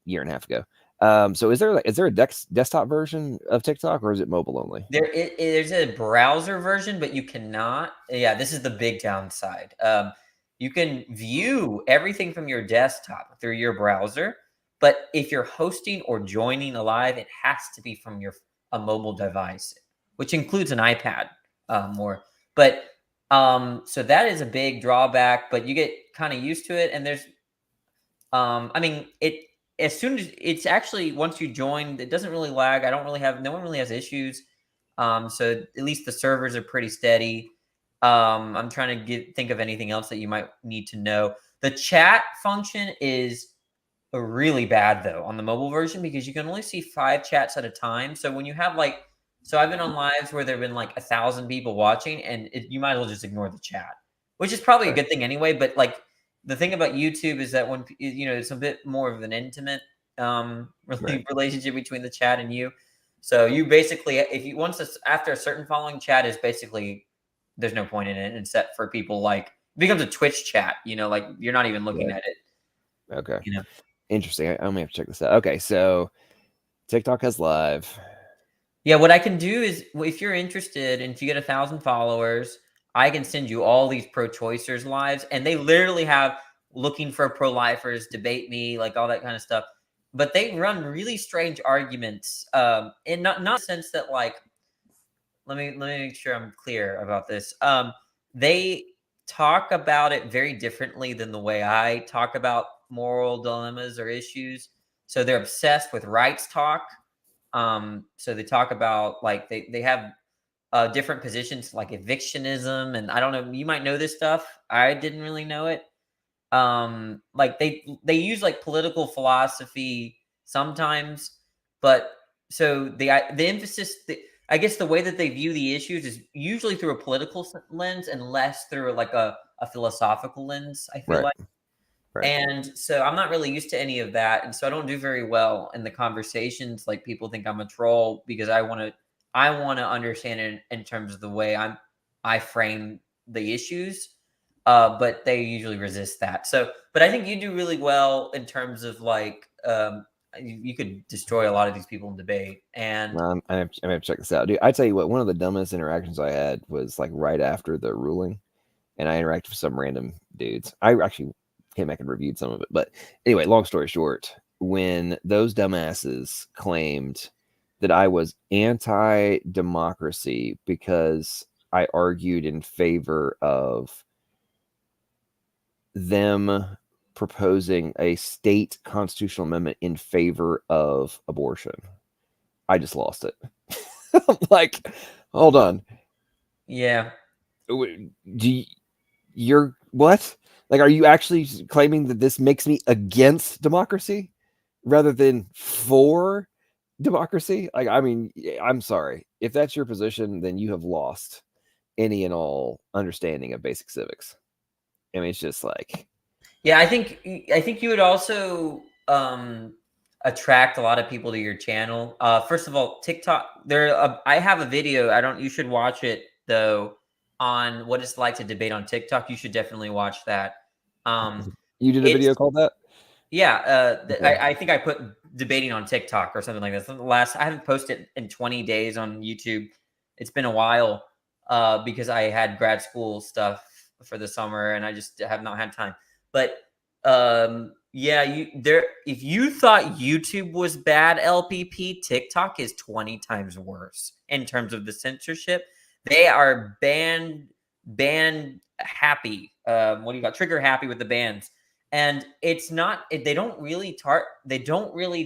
a year and a half ago. So is there a desktop version of TikTok, or is it mobile only? There's a browser version, but you cannot. Yeah, this is the big downside. You can view everything from your desktop through your browser, but if you're hosting or joining a live, it has to be from a mobile device, which includes an iPad more. But so that is a big drawback, but you get kind of used to it. And there's, I mean, as soon as it's actually, once you join, it doesn't really lag. No one really has issues. So at least the servers are pretty steady. I'm trying to think of anything else that you might need to know. The chat function is really bad though on the mobile version, because you can only see 5 chats at a time. So when you have so I've been on lives where there've been like 1,000 people watching, and you might as well just ignore the chat, which is probably a good thing anyway. But like the thing about YouTube is that when it's a bit more of an intimate relationship between the chat and you. So you basically, after a certain following, chat is basically, there's no point in it, except for people it becomes a Twitch chat, like you're not even looking at it. Okay. Interesting. I may have to check this out. Okay. So TikTok has live. Yeah. What I can do is, if you're interested and if you get 1,000 followers, I can send you all these pro-choicers lives, and they literally have looking for pro-lifers, debate me, like all that kind of stuff. But they run really strange arguments, and not in the sense that let me make sure I'm clear about this. They talk about it very differently than the way I talk about moral dilemmas or issues. So they're obsessed with rights talk. So they talk about they have different positions like evictionism, and I don't know, you might know this stuff. I didn't really know it. They use political philosophy sometimes, but so the emphasis, I guess the way that they view the issues is usually through a political lens and less through a philosophical lens, I feel like. Right. And so I'm not really used to any of that, and so I don't do very well in the conversations. Like, people think I'm a troll because I want to understand it in terms of the way I frame the issues. But they usually resist that. So, but I think you do really well in terms of you could destroy a lot of these people in debate. And I have to check this out, dude. I tell you what, one of the dumbest interactions I had was right after the ruling, and I interacted with some random dudes. I actually came back and reviewed some of it, but anyway, long story short, when those dumbasses claimed that I was anti-democracy because I argued in favor of them proposing a state constitutional amendment in favor of abortion, I just lost it. Hold on. Yeah. You're what? Are you actually claiming that this makes me against democracy rather than for democracy? I mean, I'm sorry. If that's your position, then you have lost any and all understanding of basic civics. I mean, it's just yeah, I think you would also attract a lot of people to your channel. First of all, TikTok, I have a video. You should watch it though, on what it's like to debate on TikTok. You should definitely watch that. You did a video called that? Yeah, Okay. I think I put debating on TikTok or something like that. I haven't posted in 20 days on YouTube. It's been a while because I had grad school stuff for the summer and I just have not had time. But yeah, if you thought YouTube was bad, LPP, TikTok is 20 times worse in terms of the censorship. They are ban happy. What do you got? Trigger happy with the bans. And it's not, they don't really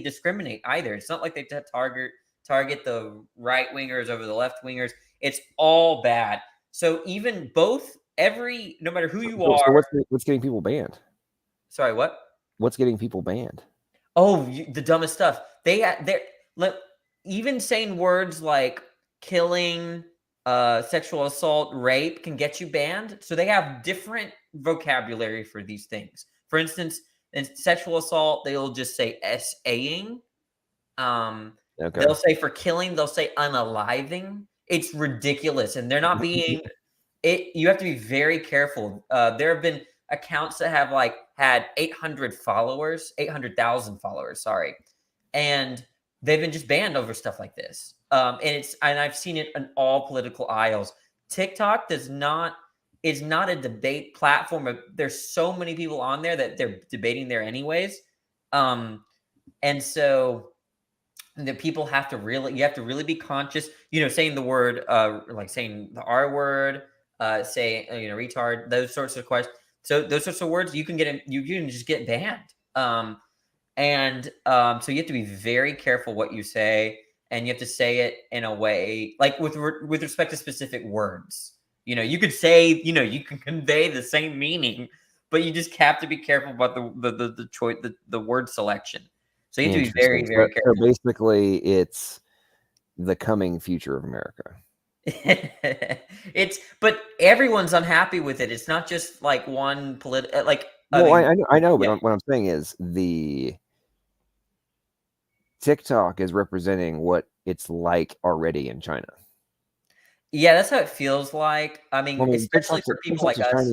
discriminate either. It's not like they target the right wingers over the left wingers. It's all bad. So even no matter who you are. So what's getting people banned? Sorry, what? What's getting people banned? Oh, the dumbest stuff. They're even saying words like killing, sexual assault, rape can get you banned. So they have different vocabulary for these things. For instance, in sexual assault, they'll just say SAing. Okay. They'll say for killing, they'll say unaliving. It's ridiculous, and they're not being. You have to be very careful. There have been accounts that have had 800,000 followers, sorry, and they've been just banned over stuff like this. And I've seen it in all political aisles. TikTok is not a debate platform. But there's so many people on there that they're debating there anyways. And so the people you have to really be conscious, saying the word, like saying the R word, say, retard, those sorts of questions. So those sorts of words you can just get banned. So you have to be very careful what you say, and you have to say it in a way like with respect to specific words. You could say, you can convey the same meaning, but you just have to be careful about the choice, the word selection. So you have to be very, very careful. So basically, it's the coming future of America. But everyone's unhappy with it. It's not just like one I know, but what I'm saying is the TikTok is representing what it's like already in China. Yeah, that's how it feels like. I mean especially for people like us.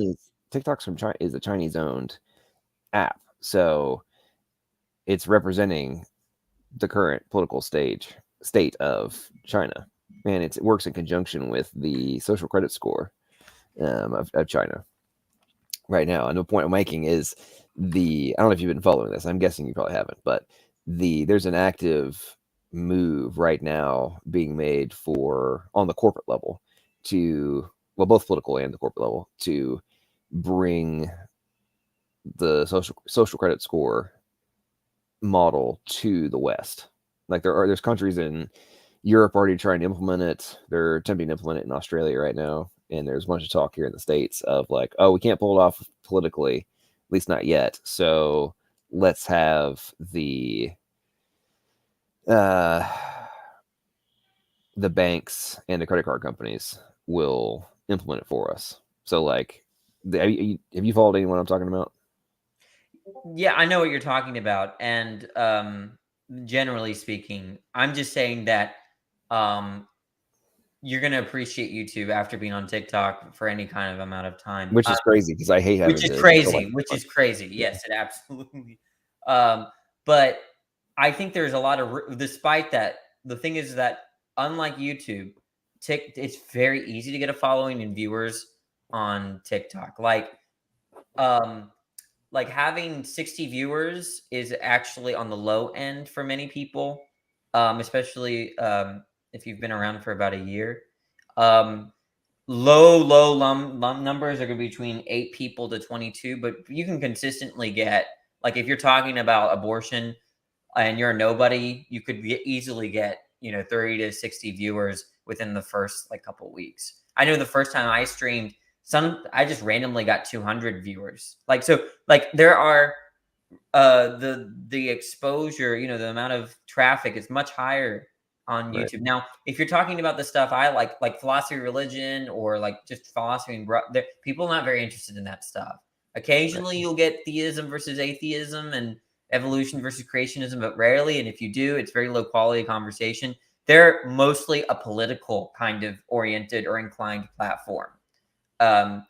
TikTok's from China, is a Chinese-owned app, so it's representing the current political state of China, and it works in conjunction with the social credit score of China right now. And the point I'm making is I don't know if you've been following this. I'm guessing you probably haven't, but there's an active move right now being made on the corporate level both political and the corporate level, to bring the social credit score model to the West. Like there's countries in Europe already trying to implement it. They're attempting to implement it in Australia right now, and there's a bunch of talk here in the States of like, oh, we can't pull it off politically, at least not yet. So let's have the banks and the credit card companies will implement it for us. So like, have you followed anyone I'm talking about? Yeah, I know what you're talking about. And generally speaking, I'm just saying that you're going to appreciate YouTube after being on TikTok for any kind of amount of time. Which is crazy, because I hate having Which is crazy. Yes, it absolutely. But I think there's a lot of, despite that, the thing is that unlike YouTube, it's very easy to get a following and viewers on TikTok. Like having 60 viewers is actually on the low end for many people, especially if you've been around for about a year. Low numbers are going to be between 8 people to 22, but you can consistently get, like if you're talking about abortion and you're a nobody, you could easily get 30 to 60 viewers within the first couple weeks. I know the first time I streamed, I just randomly got 200 viewers. There are the exposure, the amount of traffic is much higher on YouTube. Right. Now, if you're talking about the stuff I like philosophy, religion, or just philosophy, and people are not very interested in that stuff. Occasionally, you'll get theism versus atheism and evolution versus creationism, but rarely. And if you do, it's very low quality conversation. They're mostly a political kind of oriented or inclined platform. And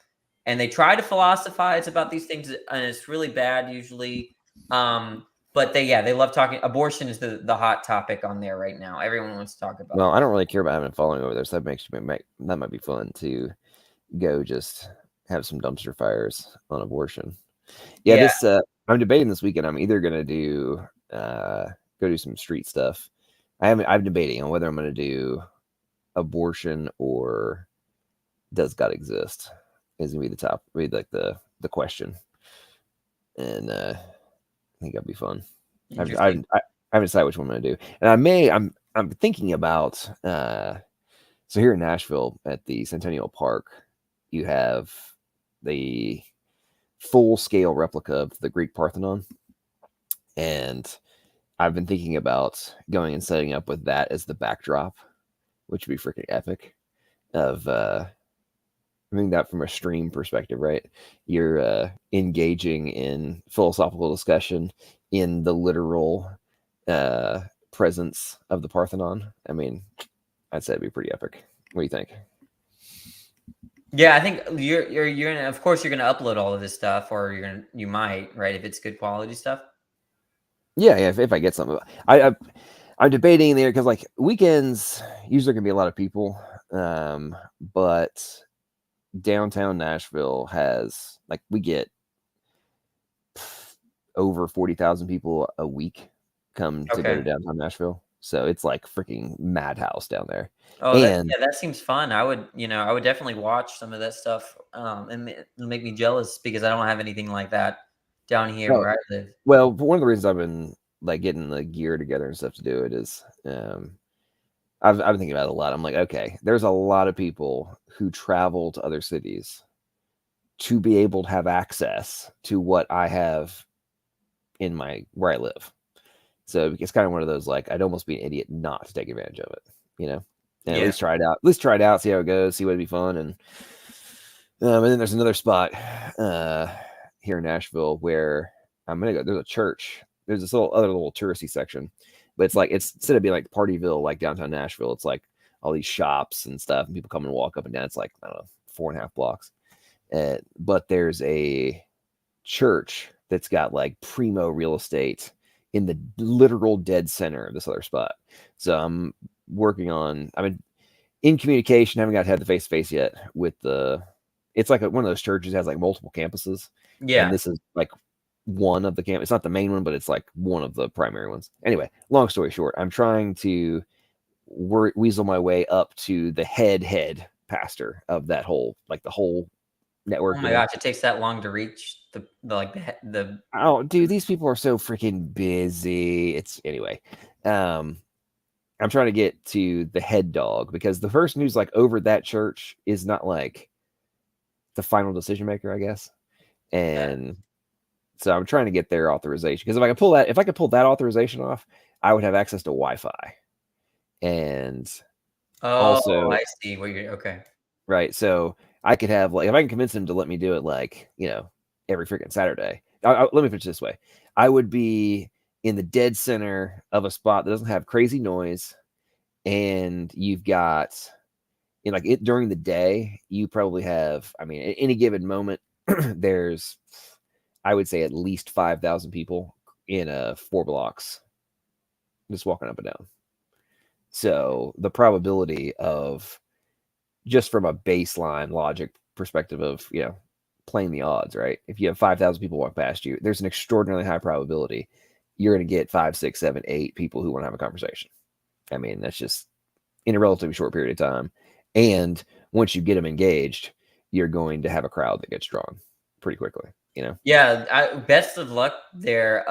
they try to philosophize about these things, and it's really bad usually. But they love talking. Abortion is the hot topic on there right now. Everyone wants to talk about. Well, I don't really care about having following over there, so that might be fun to go just have some dumpster fires on abortion. Yeah, this I'm debating this weekend. I'm either gonna do go do some street stuff. I'm debating on whether I'm gonna do abortion or does God exist is gonna be the question, and I think that'd be fun. I haven't decided which one I'm gonna do, and I'm thinking about so here in Nashville at the Centennial Park, you have the full scale replica of the Greek Parthenon, and I've been thinking about going and setting up with that as the backdrop, which would be freaking epic. Of I mean that from a stream perspective, right? You're engaging in philosophical discussion in the literal presence of the Parthenon. I mean, I'd say it'd be pretty epic. What do you think? Yeah, I think you're gonna, of course, you're gonna upload all of this stuff, or you might, right, if it's good quality stuff. Yeah. If I get something, I'm debating there because like weekends usually gonna be a lot of people, but downtown Nashville has like we get over 40,000 people a week come to go to downtown Nashville. So it's like freaking madhouse down there. Oh, that seems fun. I would definitely watch some of that stuff. And it'll make me jealous because I don't have anything like that down here where I live. Well, one of the reasons I've been like getting the gear together and stuff to do it is I've been thinking about it a lot. I'm like, okay, there's a lot of people who travel to other cities to be able to have access to what I have in where I live. So it's kind of one of those, like, I'd almost be an idiot not to take advantage of it, you know, and at least try it out. At least try it out, see how it goes, see what would be fun. And then there's another spot here in Nashville where I'm gonna go. There's a church. There's this other little touristy section, but it's like instead of being like Partyville, like downtown Nashville, it's like all these shops and stuff, and people come and walk up and down. It's like, I don't know, 4.5 blocks. But there's a church that's got like primo real estate in the literal dead center of this other spot. So I'm in communication, haven't got to have the face-to-face yet with it's like one of those churches that has like multiple campuses. Yeah. And this is like one of the camp. It's not the main one, but it's like one of the primary ones. Anyway, long story short, I'm trying to weasel my way up to the head pastor of that whole network. Oh my gosh, it takes that long to reach the Oh, dude, these people are so freaking busy. Anyway. I'm trying to get to the head dog because the person who's like over that church is not like the final decision maker, I guess. And so I'm trying to get their authorization because if I could pull that authorization off, I would have access to Wi-Fi. And also, I see what you're okay. Right. So I could have if I can convince them to let me do it every freaking Saturday. Let me put it this way. I would be in the dead center of a spot that doesn't have crazy noise. And you've got during the day, you probably have, at any given moment, there's, I would say at least 5,000 people in 4 blocks just walking up and down. So the probability of, just from a baseline logic perspective of, playing the odds, right? If you have 5,000 people walk past you, there's an extraordinarily high probability you're going to get 5, 6, 7, 8 people who want to have a conversation. That's just in a relatively short period of time. And once you get them engaged, you're going to have a crowd that gets drawn pretty quickly, Yeah. Best of luck there.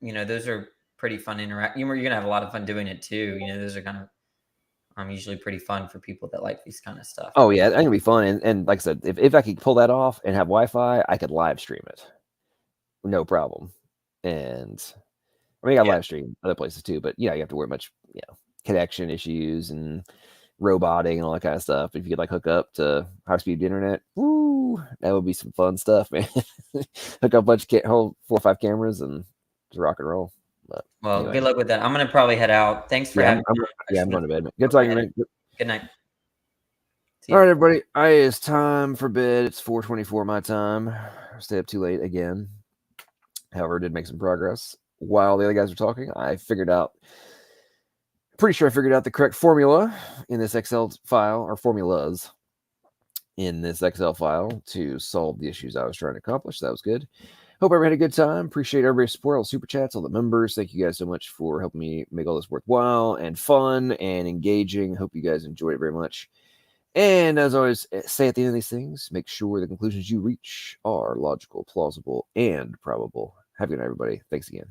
Those are pretty fun You're going to have a lot of fun doing it too. Those are kind of usually pretty fun for people that like these kind of stuff. Oh yeah, it's gonna be fun. And like I said, if I could pull that off and have Wi-Fi, I could live stream it, no problem. And I got live stream other places too, but you have to worry much, connection issues and roboting and all that kind of stuff. If you could hook up to high-speed internet, woo, that would be some fun stuff, man. Hook up a bunch of whole 4 or 5 cameras and just rock and roll. But anyway. Good luck with that. I'm gonna probably head out. Thanks for having me. I'm going to bed. Good talking to you. Good night. All right, everybody. It's time for bed. It's 4:24 my time. Stay up too late again. However, I did make some progress while the other guys were talking. Pretty sure I figured out the correct formula in this Excel file, or formulas in this Excel file to solve the issues I was trying to accomplish. That was good. Hope everyone had a good time. Appreciate everybody's support, all the super chats, all the members. Thank you guys so much for helping me make all this worthwhile and fun and engaging. Hope you guys enjoyed it very much. And as I always say at the end of these things, make sure the conclusions you reach are logical, plausible, and probable. Have a good night, everybody. Thanks again.